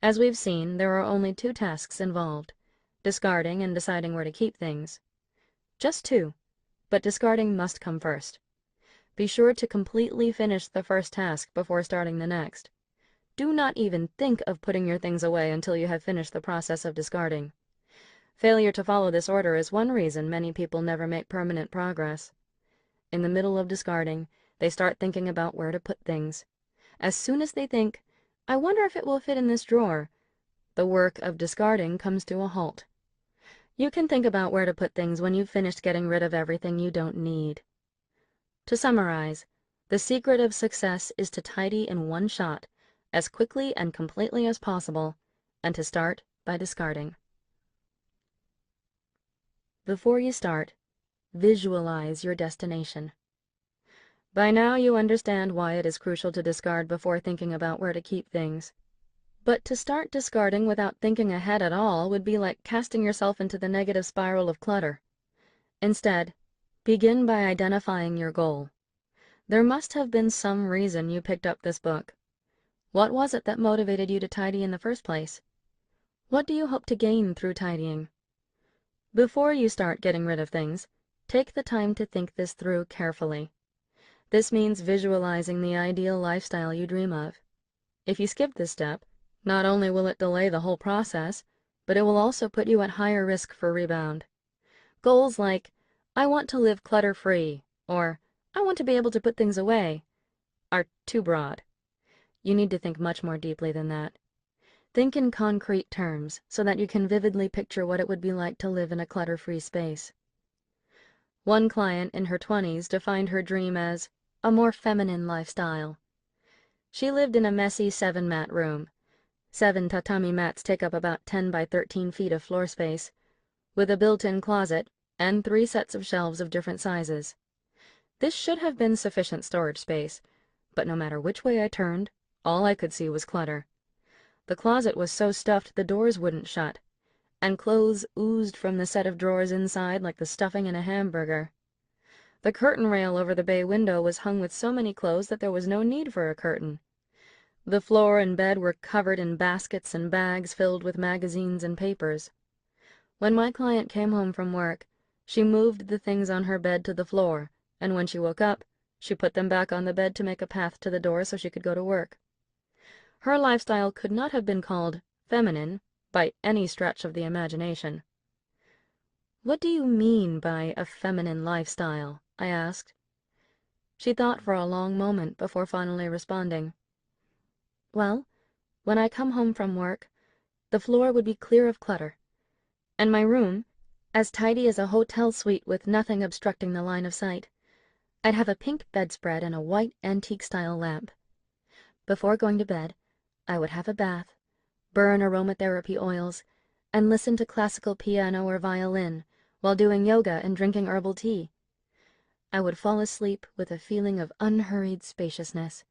As we've seen, there are only 2 tasks involved: discarding and deciding where to keep things. Just 2, but discarding must come first. Be sure to completely finish the first task before starting the next. Do not even think of putting your things away until you have finished the process of discarding. Failure to follow this order is one reason many people never make permanent progress. In the middle of discarding, they start thinking about where to put things. As soon as they think, "I wonder if it will fit in this drawer," the work of discarding comes to a halt. You can think about where to put things when you've finished getting rid of everything you don't need. To summarize, the secret of success is to tidy in one shot, as quickly and completely as possible, and to start by discarding. Before you start, visualize your destination. By now you understand why it is crucial to discard before thinking about where to keep things. But to start discarding without thinking ahead at all would be like casting yourself into the negative spiral of clutter. Instead, begin by identifying your goal. There must have been some reason you picked up this book. What was it that motivated you to tidy in the first place? What do you hope to gain through tidying? Before you start getting rid of things, take the time to think this through carefully. This means visualizing the ideal lifestyle you dream of. If you skip this step, not only will it delay the whole process, but it will also put you at higher risk for rebound. Goals like, "I want to live clutter-free," or "I want to be able to put things away," are too broad. You need to think much more deeply than that. Think in concrete terms so that you can vividly picture what it would be like to live in a clutter-free space. One client in her 20s defined her dream as a more feminine lifestyle. She lived in a messy 7-mat room. 7 tatami mats take up about 10 by 13 feet of floor space, with a built-in closet and 3 sets of shelves of different sizes. This should have been sufficient storage space, but no matter which way I turned, all I could see was clutter. The closet was so stuffed the doors wouldn't shut, and clothes oozed from the set of drawers inside like the stuffing in a hamburger. The curtain rail over the bay window was hung with so many clothes that there was no need for a curtain. The floor and bed were covered in baskets and bags filled with magazines and papers. When my client came home from work, she moved the things on her bed to the floor, and when she woke up, she put them back on the bed to make a path to the door so she could go to work. Her lifestyle could not have been called feminine by any stretch of the imagination. "What do you mean by a feminine lifestyle?" I asked. She thought for a long moment before finally responding. "Well, when I come home from work, the floor would be clear of clutter, and my room as tidy as a hotel suite with nothing obstructing the line of sight. I'd have a pink bedspread and a white antique-style lamp. Before going to bed, I would have a bath, burn aromatherapy oils, and listen to classical piano or violin while doing yoga and drinking herbal tea. I would fall asleep with a feeling of unhurried spaciousness."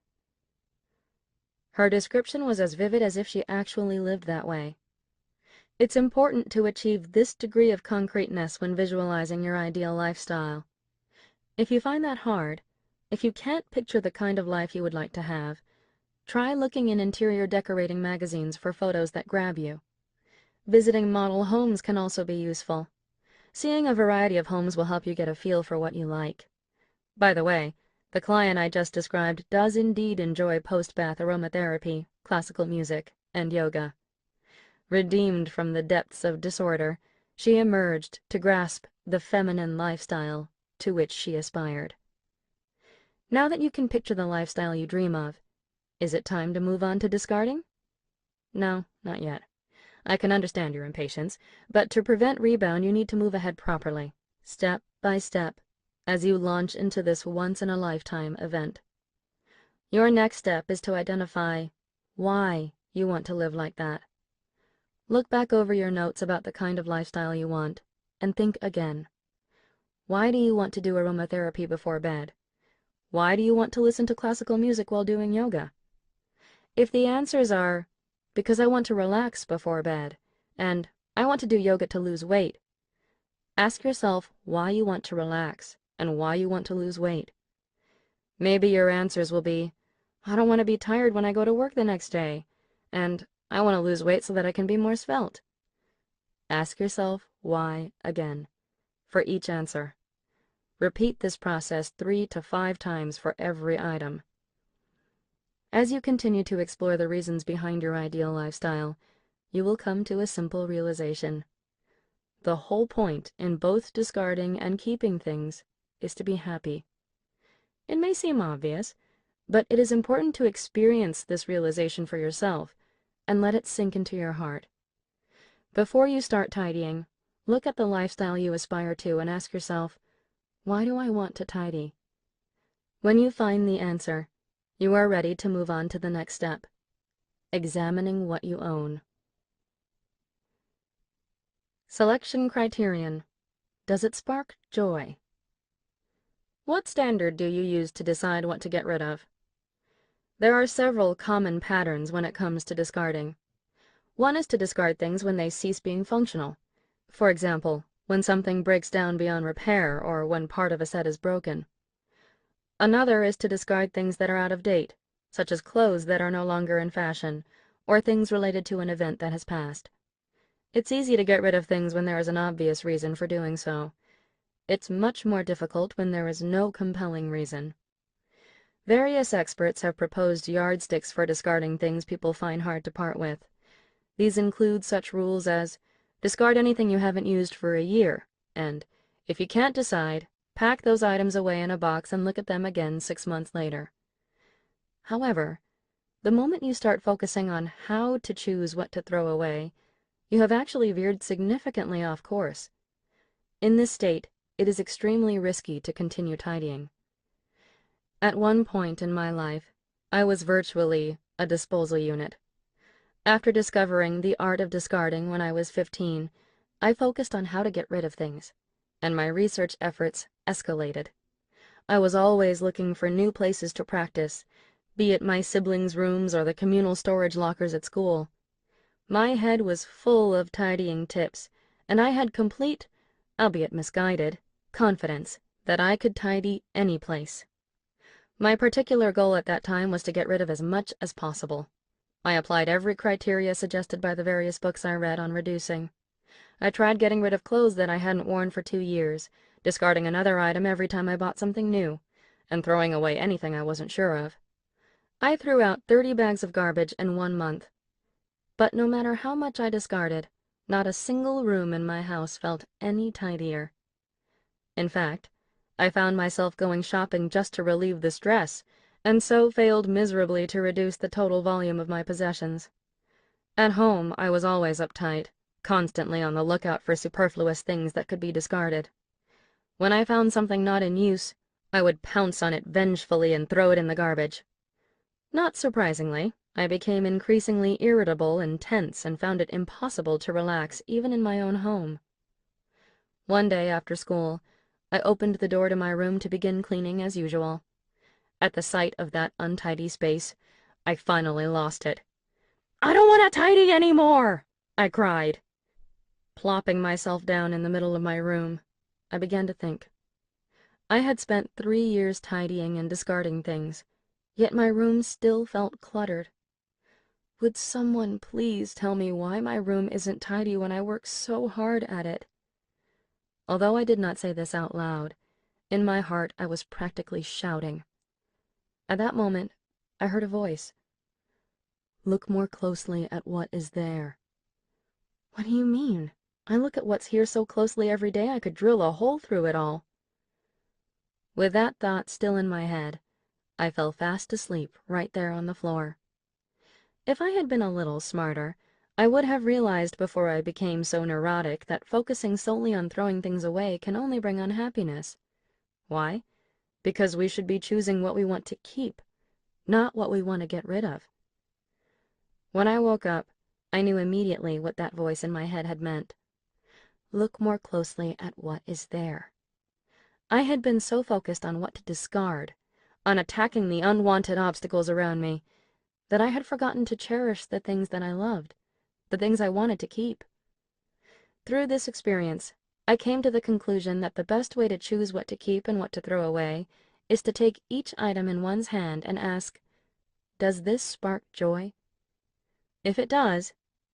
Her description was as vivid as if she actually lived that way. It's important to achieve this degree of concreteness when visualizing your ideal lifestyle. If you find that hard, if you can't picture the kind of life you would like to have, try looking in interior decorating magazines for photos that grab you. Visiting model homes can also be useful. Seeing a variety of homes will help you get a feel for what you like. By the way, the client I just described does indeed enjoy post-bath aromatherapy, classical music, and yoga. Redeemed from the depths of disorder, she emerged to grasp the feminine lifestyle to which she aspired. Now that you can picture the lifestyle you dream of, is it time to move on to discarding? No, not yet. I can understand your impatience, but to prevent rebound, you need to move ahead properly, step by step, as you launch into this once-in-a-lifetime event. Your next step is to identify why you want to live like that. Look back over your notes about the kind of lifestyle you want, and think again. Why do you want to do aromatherapy before bed? Why do you want to listen to classical music while doing yoga? If the answers are, because I want to relax before bed, and I want to do yoga to lose weight, ask yourself why you want to relax and why you want to lose weight. Maybe your answers will be, I don't want to be tired when I go to work the next day, and I want to lose weight so that I can be more svelte. Ask yourself why again, for each answer. Repeat this process 3 to 5 times for every item. As you continue to explore the reasons behind your ideal lifestyle, you will come to a simple realization. The whole point in both discarding and keeping things is to be happy. It may seem obvious, but it is important to experience this realization for yourself and let it sink into your heart. Before you start tidying, look at the lifestyle you aspire to and ask yourself, why do I want to tidy? When you find the answer, you are ready to move on to the next step, examining what you own. Selection criterion. Does it spark joy? What standard do you use to decide what to get rid of? There are several common patterns when it comes to discarding. One is to discard things when they cease being functional. For example, when something breaks down beyond repair or when part of a set is broken. Another is to discard things that are out of date, such as clothes that are no longer in fashion, or things related to an event that has passed. It's easy to get rid of things when there is an obvious reason for doing so. It's much more difficult when there is no compelling reason. Various experts have proposed yardsticks for discarding things people find hard to part with. These include such rules as, discard anything you haven't used for a year, and, if you can't decide, pack those items away in a box and look at them again 6 months later. However, the moment you start focusing on how to choose what to throw away, you have actually veered significantly off course. In this state, it is extremely risky to continue tidying. At one point in my life, I was virtually a disposal unit. After discovering the art of discarding when I was 15, I focused on how to get rid of things, and my research efforts escalated. I was always looking for new places to practice, be it my siblings' rooms or the communal storage lockers at school. My head was full of tidying tips, and I had complete, albeit misguided, confidence that I could tidy any place. My particular goal at that time was to get rid of as much as possible. I applied every criteria suggested by the various books I read on reducing. I tried getting rid of clothes that I hadn't worn for 2 years, discarding another item every time I bought something new, and throwing away anything I wasn't sure of. I threw out 30 bags of garbage in 1 month. But no matter how much I discarded, not a single room in my house felt any tidier. In fact, I found myself going shopping just to relieve the stress, and so failed miserably to reduce the total volume of my possessions. At home, I was always uptight, constantly on the lookout for superfluous things that could be discarded. When I found something not in use, I would pounce on it vengefully and throw it in the garbage. Not surprisingly, I became increasingly irritable and tense and found it impossible to relax even in my own home. One day after school, I opened the door to my room to begin cleaning as usual. At the sight of that untidy space, I finally lost it. "I don't want to tidy anymore!" I cried. Plopping myself down in the middle of my room, I began to think. I had spent 3 years tidying and discarding things, yet my room still felt cluttered. Would someone please tell me why my room isn't tidy when I work so hard at it? Although I did not say this out loud, in my heart I was practically shouting. At that moment, I heard a voice. Look more closely at what is there. What do you mean? I look at what's here so closely every day I could drill a hole through it all. With that thought still in my head, I fell fast asleep right there on the floor. If I had been a little smarter, I would have realized before I became so neurotic that focusing solely on throwing things away can only bring unhappiness. Why? Because we should be choosing what we want to keep, not what we want to get rid of. When I woke up, I knew immediately what that voice in my head had meant. Look more closely at what is there. I had been so focused on what to discard, on attacking the unwanted obstacles around me, that I had forgotten to cherish the things that I loved, the things I wanted to keep. Through this experience, I came to the conclusion that the best way to choose what to keep and what to throw away is to take each item in one's hand and ask, does this spark joy? If it does,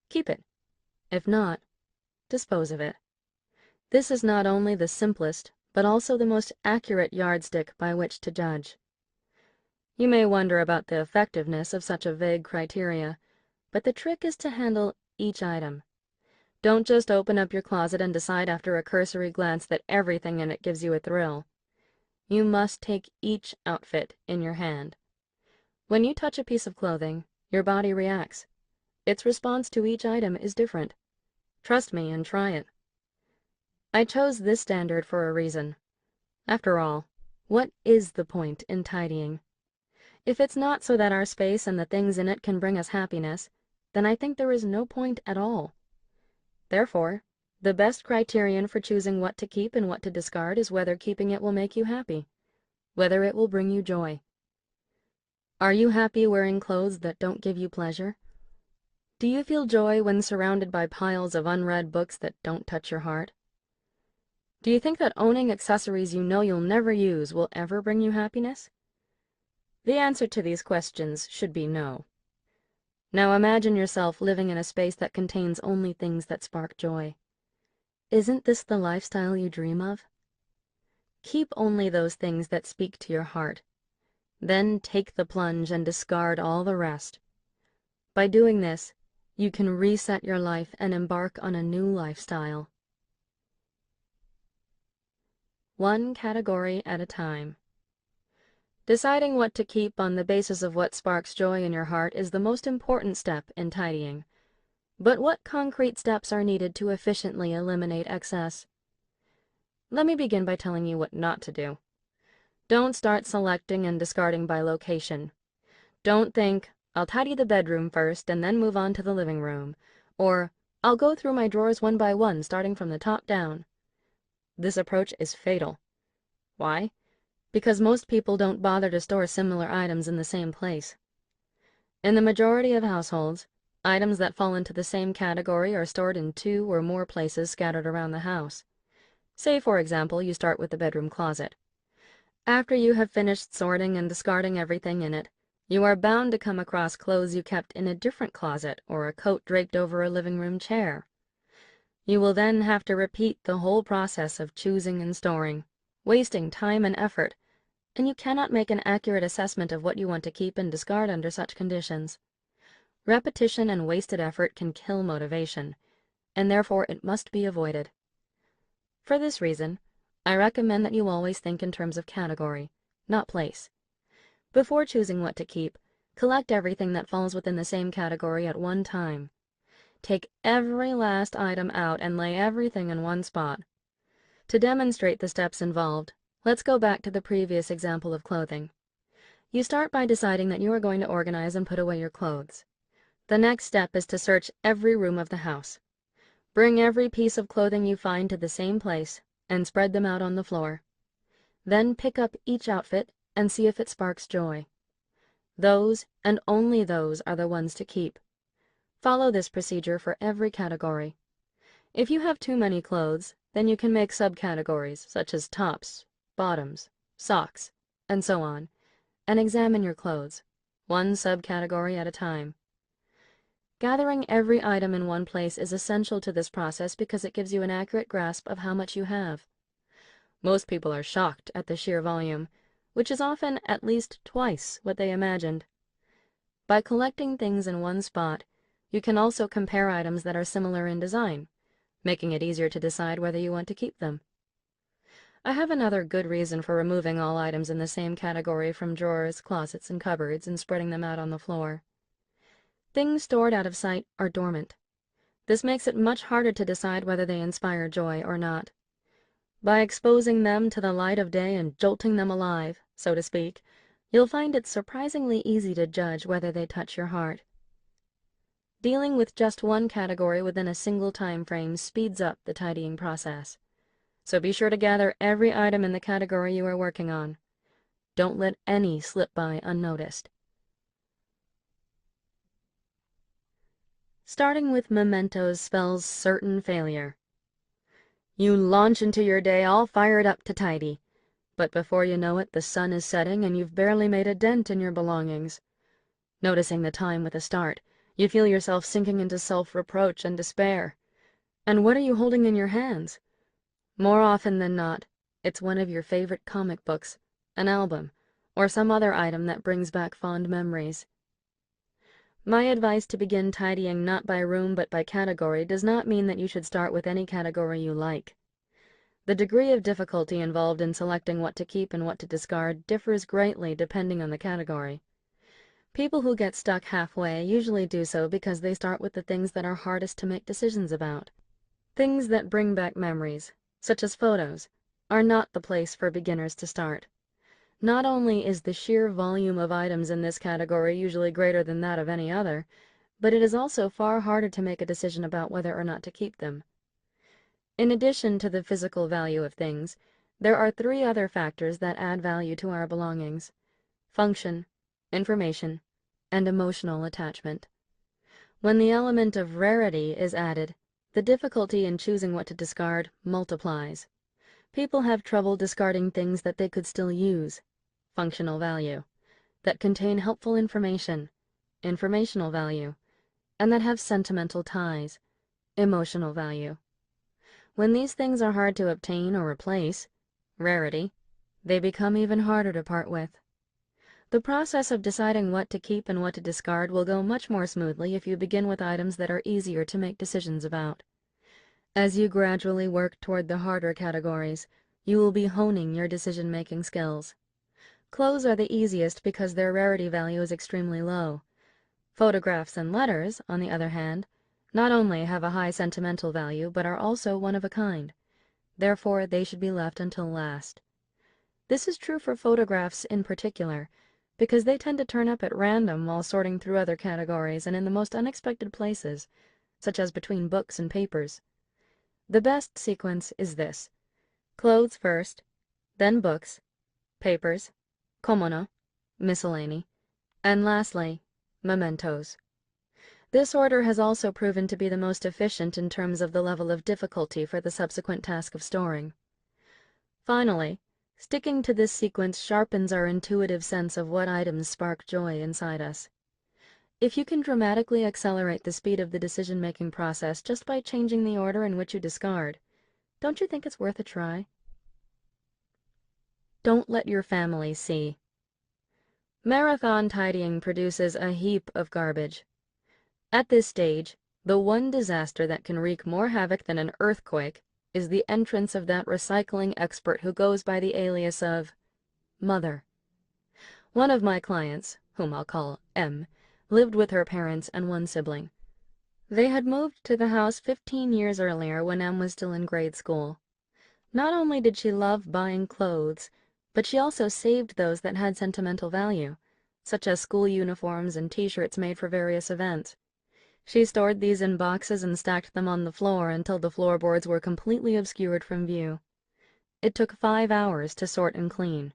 keep it. If not, dispose of it. This is not only the simplest, but also the most accurate yardstick by which to judge. You may wonder about the effectiveness of such a vague criteria, but the trick is to handle each item. Don't just open up your closet and decide after a cursory glance that everything in it gives you a thrill. You must take each outfit in your hand. When you touch a piece of clothing, your body reacts. Its response to each item is different. Trust me and try it. I chose this standard for a reason. After all, what is the point in tidying? If it's not so that our space and the things in it can bring us happiness, then I think there is no point at all. Therefore, the best criterion for choosing what to keep and what to discard is whether keeping it will make you happy, whether it will bring you joy. Are you happy wearing clothes that don't give you pleasure? Do you feel joy when surrounded by piles of unread books that don't touch your heart? Do you think that owning accessories you know you'll never use will ever bring you happiness? The answer to these questions should be no. Now imagine yourself living in a space that contains only things that spark joy. Isn't this the lifestyle you dream of? Keep only those things that speak to your heart. Then take the plunge and discard all the rest. By doing this, you can reset your life and embark on a new lifestyle. One category at a time. Deciding what to keep on the basis of what sparks joy in your heart is the most important step in tidying. But what concrete steps are needed to efficiently eliminate excess? Let me begin by telling you what not to do. Don't start selecting and discarding by location. Don't think, I'll tidy the bedroom first and then move on to the living room, or I'll go through my drawers one by one starting from the top down. This approach is fatal. Why? Because most people don't bother to store similar items in the same place. In the majority of households, items that fall into the same category are stored in 2 or more places scattered around the house. Say, for example, you start with the bedroom closet. After you have finished sorting and discarding everything in it, you are bound to come across clothes you kept in a different closet or a coat draped over a living room chair. You will then have to repeat the whole process of choosing and storing, wasting time and effort, and you cannot make an accurate assessment of what you want to keep and discard under such conditions. Repetition and wasted effort can kill motivation, and therefore it must be avoided. For this reason, I recommend that you always think in terms of category, not place. Before choosing what to keep, collect everything that falls within the same category at one time. Take every last item out and lay everything in one spot. To demonstrate the steps involved, let's go back to the previous example of clothing. You start by deciding that you are going to organize and put away your clothes. The next step is to search every room of the house. Bring every piece of clothing you find to the same place and spread them out on the floor. Then pick up each outfit and see if it sparks joy. Those, and only those, are the ones to keep. Follow this procedure for every category. If you have too many clothes, then you can make subcategories such as tops, bottoms, socks, and so on, and examine your clothes, one subcategory at a time. Gathering every item in one place is essential to this process because it gives you an accurate grasp of how much you have. Most people are shocked at the sheer volume, which is often at least twice what they imagined. By collecting things in one spot, you can also compare items that are similar in design, making it easier to decide whether you want to keep them. I have another good reason for removing all items in the same category from drawers, closets, and cupboards and spreading them out on the floor. Things stored out of sight are dormant. This makes it much harder to decide whether they inspire joy or not. By exposing them to the light of day and jolting them alive, so to speak, you'll find it surprisingly easy to judge whether they touch your heart. Dealing with just one category within a single time frame speeds up the tidying process. So be sure to gather every item in the category you are working on. Don't let any slip by unnoticed. Starting with mementos spells certain failure. You launch into your day all fired up to tidy, but before you know it, the sun is setting and you've barely made a dent in your belongings. Noticing the time with a start, you feel yourself sinking into self-reproach and despair. And what are you holding in your hands? More often than not, it's one of your favorite comic books, an album, or some other item that brings back fond memories. My advice to begin tidying not by room but by category does not mean that you should start with any category you like. The degree of difficulty involved in selecting what to keep and what to discard differs greatly depending on the category. People who get stuck halfway usually do so because they start with the things that are hardest to make decisions about. Things that bring back memories, such as photos, are not the place for beginners to start. Not only is the sheer volume of items in this category usually greater than that of any other, but it is also far harder to make a decision about whether or not to keep them. In addition to the physical value of things, there are three other factors that add value to our belongings: function, information, and emotional attachment. When the element of rarity is added, the difficulty in choosing what to discard multiplies. People have trouble discarding things that they could still use, functional value, that contain helpful information, informational value, and that have sentimental ties, emotional value. When these things are hard to obtain or replace, rarity, they become even harder to part with. The process of deciding what to keep and what to discard will go much more smoothly if you begin with items that are easier to make decisions about. As you gradually work toward the harder categories, you will be honing your decision-making skills. Clothes are the easiest because their rarity value is extremely low. Photographs and letters, on the other hand, not only have a high sentimental value but are also one of a kind. Therefore, they should be left until last. This is true for photographs in particular, because they tend to turn up at random while sorting through other categories and in the most unexpected places, such as between books and papers. The best sequence is this: clothes first, then books, papers, komono, miscellany, and lastly, mementos. This order has also proven to be the most efficient in terms of the level of difficulty for the subsequent task of storing. Finally, sticking to this sequence sharpens our intuitive sense of what items spark joy inside us. If you can dramatically accelerate the speed of the decision-making process just by changing the order in which you discard, don't you think it's worth a try? Don't let your family see. Marathon tidying produces a heap of garbage. At this stage, the one disaster that can wreak more havoc than an earthquake is the entrance of that recycling expert who goes by the alias of Mother. One of my clients, whom I'll call M, lived with her parents and one sibling. They had moved to the house 15 years earlier when M was still in grade school. Not only did she love buying clothes, but she also saved those that had sentimental value, such as school uniforms and t-shirts made for various events. She stored these in boxes and stacked them on the floor until the floorboards were completely obscured from view. It took 5 hours to sort and clean.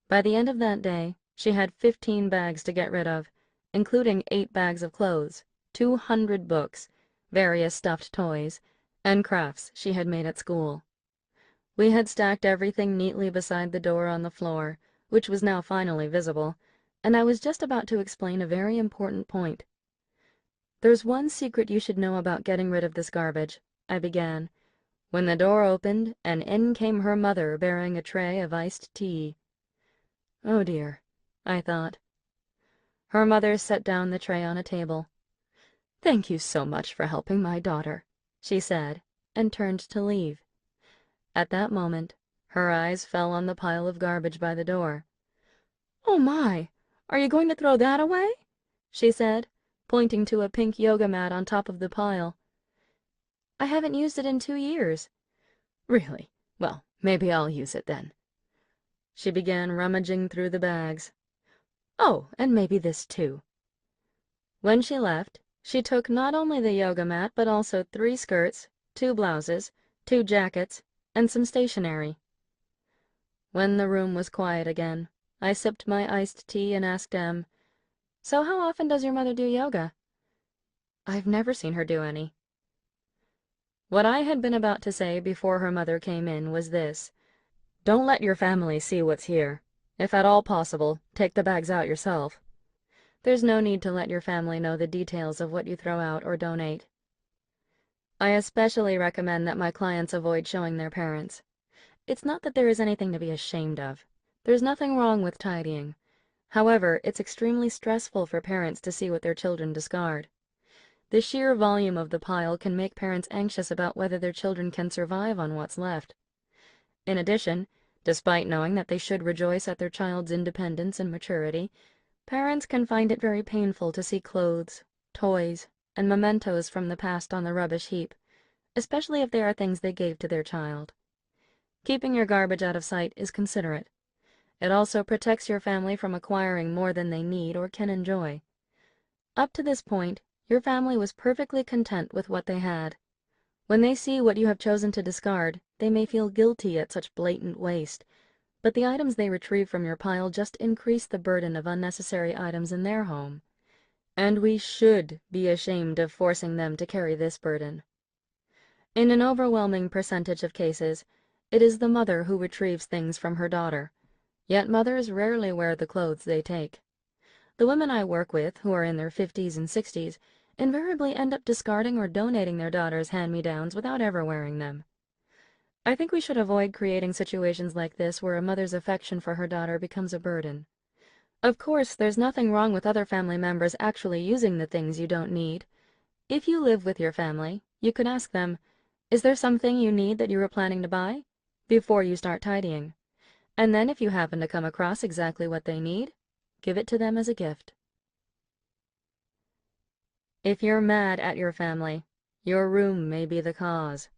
By the end of that day, she had 15 bags to get rid of, including 8 bags of clothes, 200 books, various stuffed toys, and crafts she had made at school. We had stacked everything neatly beside the door on the floor, which was now finally visible, and I was just about to explain a very important point. "There's one secret you should know about getting rid of this garbage," I began, when the door opened and in came her mother bearing a tray of iced tea. Oh dear, I thought. Her mother set down the tray on a table. "Thank you so much for helping my daughter," she said, and turned to leave. At that moment, her eyes fell on the pile of garbage by the door. "Oh my! Are you going to throw that away?" she said, pointing to a pink yoga mat on top of the pile. "I haven't used it in 2 years." "Really? Well, maybe I'll use it then." She began rummaging through the bags. "Oh, and maybe this too." When she left, she took not only the yoga mat but also 3 skirts, 2 blouses, 2 jackets, and some stationery. When the room was quiet again, I sipped my iced tea and asked Em, "So how often does your mother do yoga?" "I've never seen her do any." What I had been about to say before her mother came in was this: "Don't let your family see what's here. If at all possible, take the bags out yourself. There's no need to let your family know the details of what you throw out or donate." I especially recommend that my clients avoid showing their parents. It's not that there is anything to be ashamed of. There's nothing wrong with tidying. However, it's extremely stressful for parents to see what their children discard. The sheer volume of the pile can make parents anxious about whether their children can survive on what's left. In addition, despite knowing that they should rejoice at their child's independence and maturity, parents can find it very painful to see clothes, toys, and mementos from the past on the rubbish heap, especially if they are things they gave to their child. Keeping your garbage out of sight is considerate. It also protects your family from acquiring more than they need or can enjoy. Up to this point, your family was perfectly content with what they had. When they see what you have chosen to discard, they may feel guilty at such blatant waste, but the items they retrieve from your pile just increase the burden of unnecessary items in their home. And we should be ashamed of forcing them to carry this burden. In an overwhelming percentage of cases, it is the mother who retrieves things from her daughter, yet mothers rarely wear the clothes they take. The women I work with, who are in their 50s and 60s, invariably end up discarding or donating their daughters' hand-me-downs without ever wearing them. I think we should avoid creating situations like this where a mother's affection for her daughter becomes a burden. Of course, there's nothing wrong with other family members actually using the things you don't need. If you live with your family, you could ask them, "Is there something you need that you were planning to buy?" before you start tidying. And then if you happen to come across exactly what they need, give it to them as a gift. If you're mad at your family, your room may be the cause.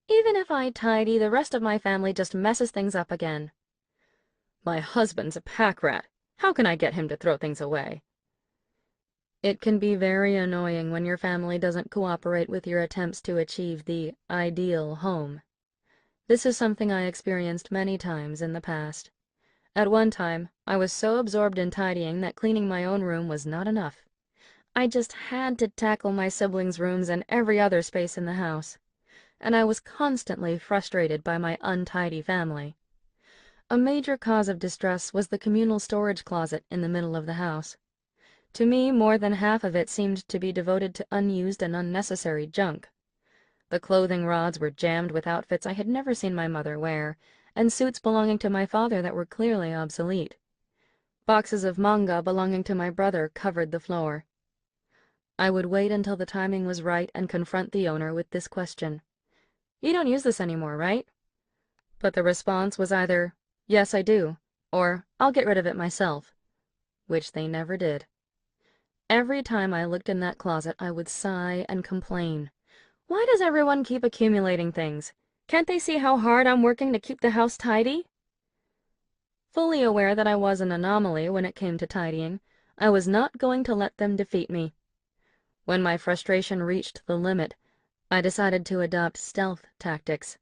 Even if I tidy, the rest of my family just messes things up again. My husband's a pack rat. How can I get him to throw things away? It can be very annoying when your family doesn't cooperate with your attempts to achieve the ideal home. This is something I experienced many times in the past. At one time, I was so absorbed in tidying that cleaning my own room was not enough. I just had to tackle my siblings' rooms and every other space in the house, and I was constantly frustrated by my untidy family. A major cause of distress was the communal storage closet in the middle of the house. To me, more than half of it seemed to be devoted to unused and unnecessary junk. The clothing rods were jammed with outfits I had never seen my mother wear, and suits belonging to my father that were clearly obsolete. Boxes of manga belonging to my brother covered the floor. I would wait until the timing was right and confront the owner with this question: "You don't use this anymore, right?" But the response was either, "Yes, I do," or "I'll get rid of it myself," which they never did. Every time I looked in that closet, I would sigh and complain. Why does everyone keep accumulating things? Can't they see how hard I'm working to keep the house tidy? Fully aware that I was an anomaly when it came to tidying, I was not going to let them defeat me. When my frustration reached the limit, I decided to adopt stealth tactics.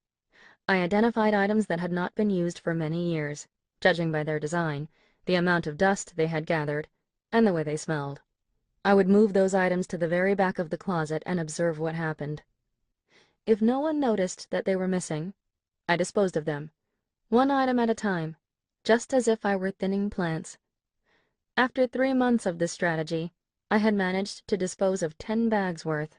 I identified items that had not been used for many years, judging by their design, the amount of dust they had gathered, and the way they smelled. I would move those items to the very back of the closet and observe what happened. If no one noticed that they were missing, I disposed of them, one item at a time, just as if I were thinning plants. After 3 months of this strategy, I had managed to dispose of 10 bags worth.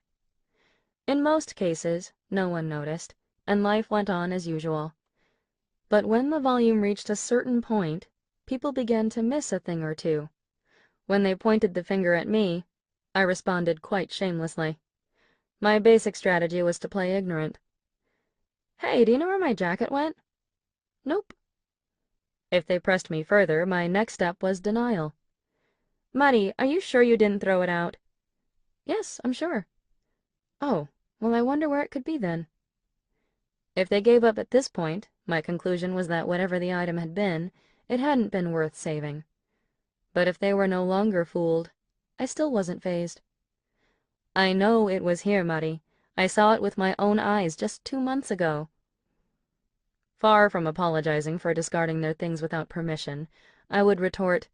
In most cases, no one noticed, and life went on as usual. But when the volume reached a certain point, people began to miss a thing or two. When they pointed the finger at me, I responded quite shamelessly. My basic strategy was to play ignorant. "Hey, do you know where my jacket went?" "Nope." If they pressed me further, my next step was denial. "Muddy, are you sure you didn't throw it out?" "Yes, I'm sure." "Oh, well, I wonder where it could be then." If they gave up at this point, my conclusion was that whatever the item had been, it hadn't been worth saving. But if they were no longer fooled, I still wasn't fazed. "I know it was here, Muddy. I saw it with my own eyes just 2 months ago." Far from apologizing for discarding their things without permission, I would retort,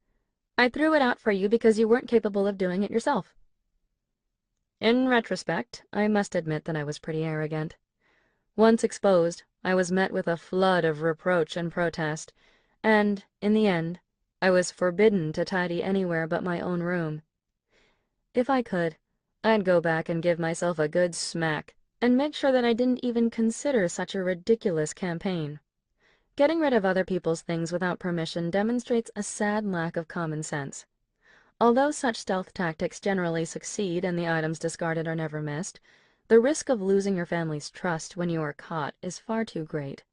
"I threw it out for you because you weren't capable of doing it yourself." In retrospect, I must admit that I was pretty arrogant. Once exposed, I was met with a flood of reproach and protest, and, in the end, I was forbidden to tidy anywhere but my own room. If I could, I'd go back and give myself a good smack, and make sure that I didn't even consider such a ridiculous campaign. Getting rid of other people's things without permission demonstrates a sad lack of common sense. Although such stealth tactics generally succeed and the items discarded are never missed, the risk of losing your family's trust when you are caught is far too great.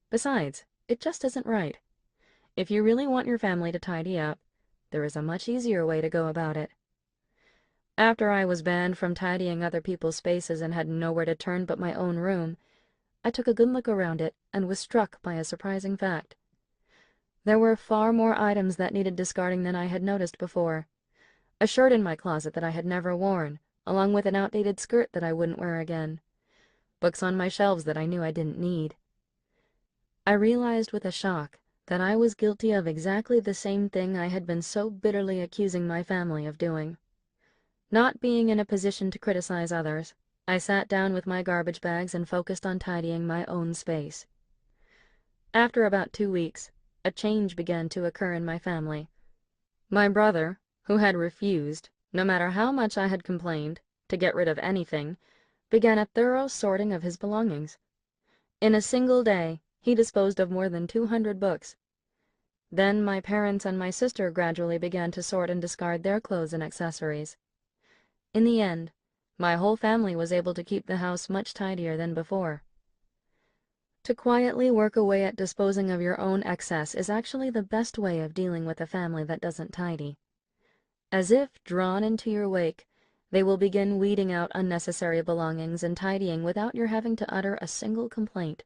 Besides, it just isn't right. If you really want your family to tidy up, there is a much easier way to go about it. After I was banned from tidying other people's spaces and had nowhere to turn but my own room, I took a good look around it and was struck by a surprising fact. There were far more items that needed discarding than I had noticed before. A shirt in my closet that I had never worn, along with an outdated skirt that I wouldn't wear again. Books on my shelves that I knew I didn't need. I realized with a shock that I was guilty of exactly the same thing I had been so bitterly accusing my family of doing. Not being in a position to criticize others, I sat down with my garbage bags and focused on tidying my own space. After about 2 weeks, a change began to occur in my family. My brother, who had refused, no matter how much I had complained, to get rid of anything, began a thorough sorting of his belongings. In a single day, he disposed of more than 200 books. Then my parents and my sister gradually began to sort and discard their clothes and accessories. In the end, my whole family was able to keep the house much tidier than before. To quietly work away at disposing of your own excess is actually the best way of dealing with a family that doesn't tidy. As if drawn into your wake, they will begin weeding out unnecessary belongings and tidying without your having to utter a single complaint.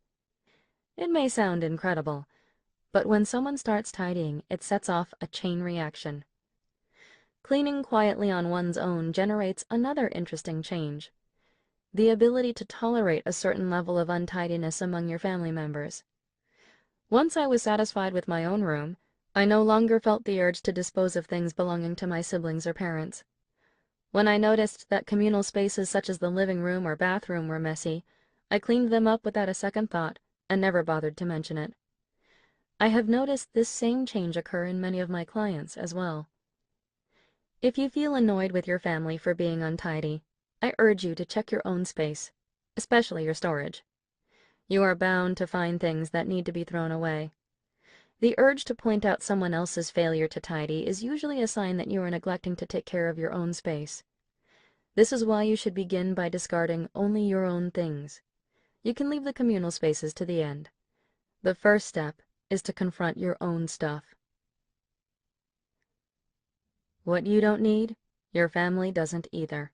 It may sound incredible, but when someone starts tidying, it sets off a chain reaction. Cleaning quietly on one's own generates another interesting change: the ability to tolerate a certain level of untidiness among your family members. Once I was satisfied with my own room, I no longer felt the urge to dispose of things belonging to my siblings or parents. When I noticed that communal spaces such as the living room or bathroom were messy, I cleaned them up without a second thought and never bothered to mention it. I have noticed this same change occur in many of my clients as well. If you feel annoyed with your family for being untidy, I urge you to check your own space, especially your storage. You are bound to find things that need to be thrown away. The urge to point out someone else's failure to tidy is usually a sign that you are neglecting to take care of your own space. This is why you should begin by discarding only your own things. You can leave the communal spaces to the end. The first step is to confront your own stuff. What you don't need, your family doesn't either.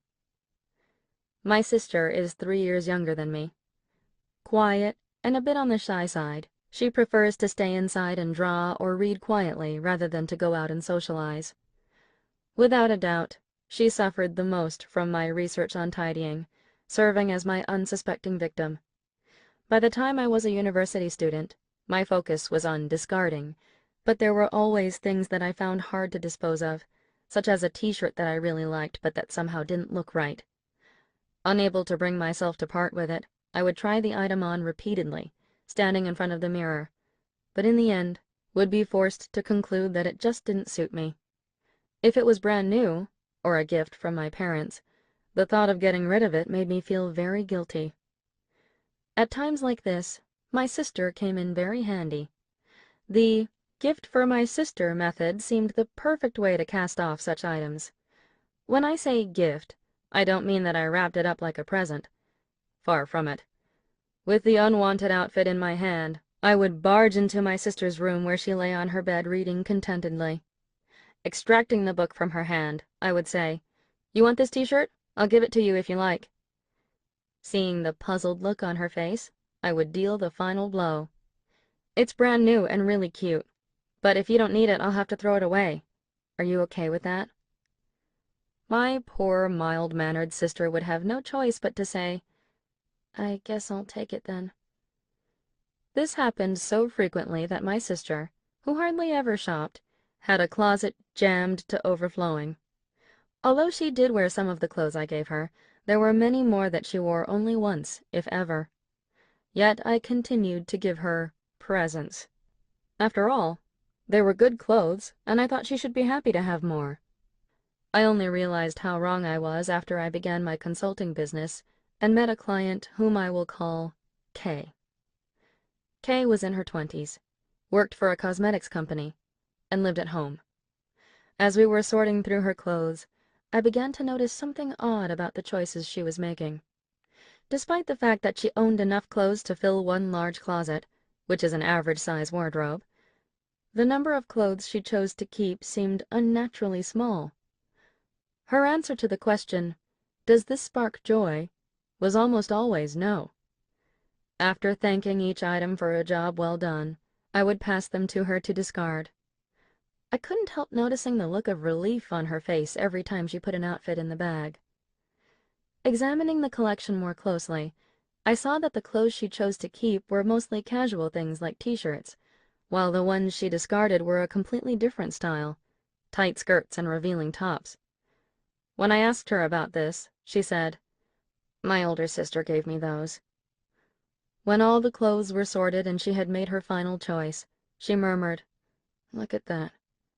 My sister is 3 years younger than me. Quiet and a bit on the shy side, she prefers to stay inside and draw or read quietly rather than to go out and socialize. Without a doubt, she suffered the most from my research on tidying, serving as my unsuspecting victim. By the time I was a university student, my focus was on discarding, but there were always things that I found hard to dispose of, such as a t-shirt that I really liked but that somehow didn't look right. Unable to bring myself to part with it, I would try the item on repeatedly, standing in front of the mirror, but in the end would be forced to conclude that it just didn't suit me. If it was brand new, or a gift from my parents, the thought of getting rid of it made me feel very guilty. At times like this, my sister came in very handy. The Gift for my sister method seemed the perfect way to cast off such items. When I say gift, I don't mean that I wrapped it up like a present. Far from it. With the unwanted outfit in my hand, I would barge into my sister's room where she lay on her bed reading contentedly. Extracting the book from her hand, I would say, "You want this t-shirt? I'll give it to you if you like." Seeing the puzzled look on her face, I would deal the final blow. "It's brand new and really cute, but if you don't need it, I'll have to throw it away. Are you okay with that?" My poor, mild-mannered sister would have no choice but to say, "I guess I'll take it then." This happened so frequently that my sister, who hardly ever shopped, had a closet jammed to overflowing. Although she did wear some of the clothes I gave her, there were many more that she wore only once, if ever. Yet I continued to give her presents. After all, they were good clothes, and I thought she should be happy to have more. I only realized how wrong I was after I began my consulting business and met a client whom I will call Kay. Kay was in her 20s, worked for a cosmetics company, and lived at home. As we were sorting through her clothes, I began to notice something odd about the choices she was making. Despite the fact that she owned enough clothes to fill one large closet, which is an average-size wardrobe, the number of clothes she chose to keep seemed unnaturally small. Her answer to the question, "Does this spark joy?" was almost always no. After thanking each item for a job well done, I would pass them to her to discard. I couldn't help noticing the look of relief on her face every time she put an outfit in the bag. Examining the collection more closely, I saw that the clothes she chose to keep were mostly casual things like t-shirts, while the ones she discarded were a completely different style, tight skirts and revealing tops. When I asked her about this, she said, "My older sister gave me those." When all the clothes were sorted and she had made her final choice, she murmured, "Look at that.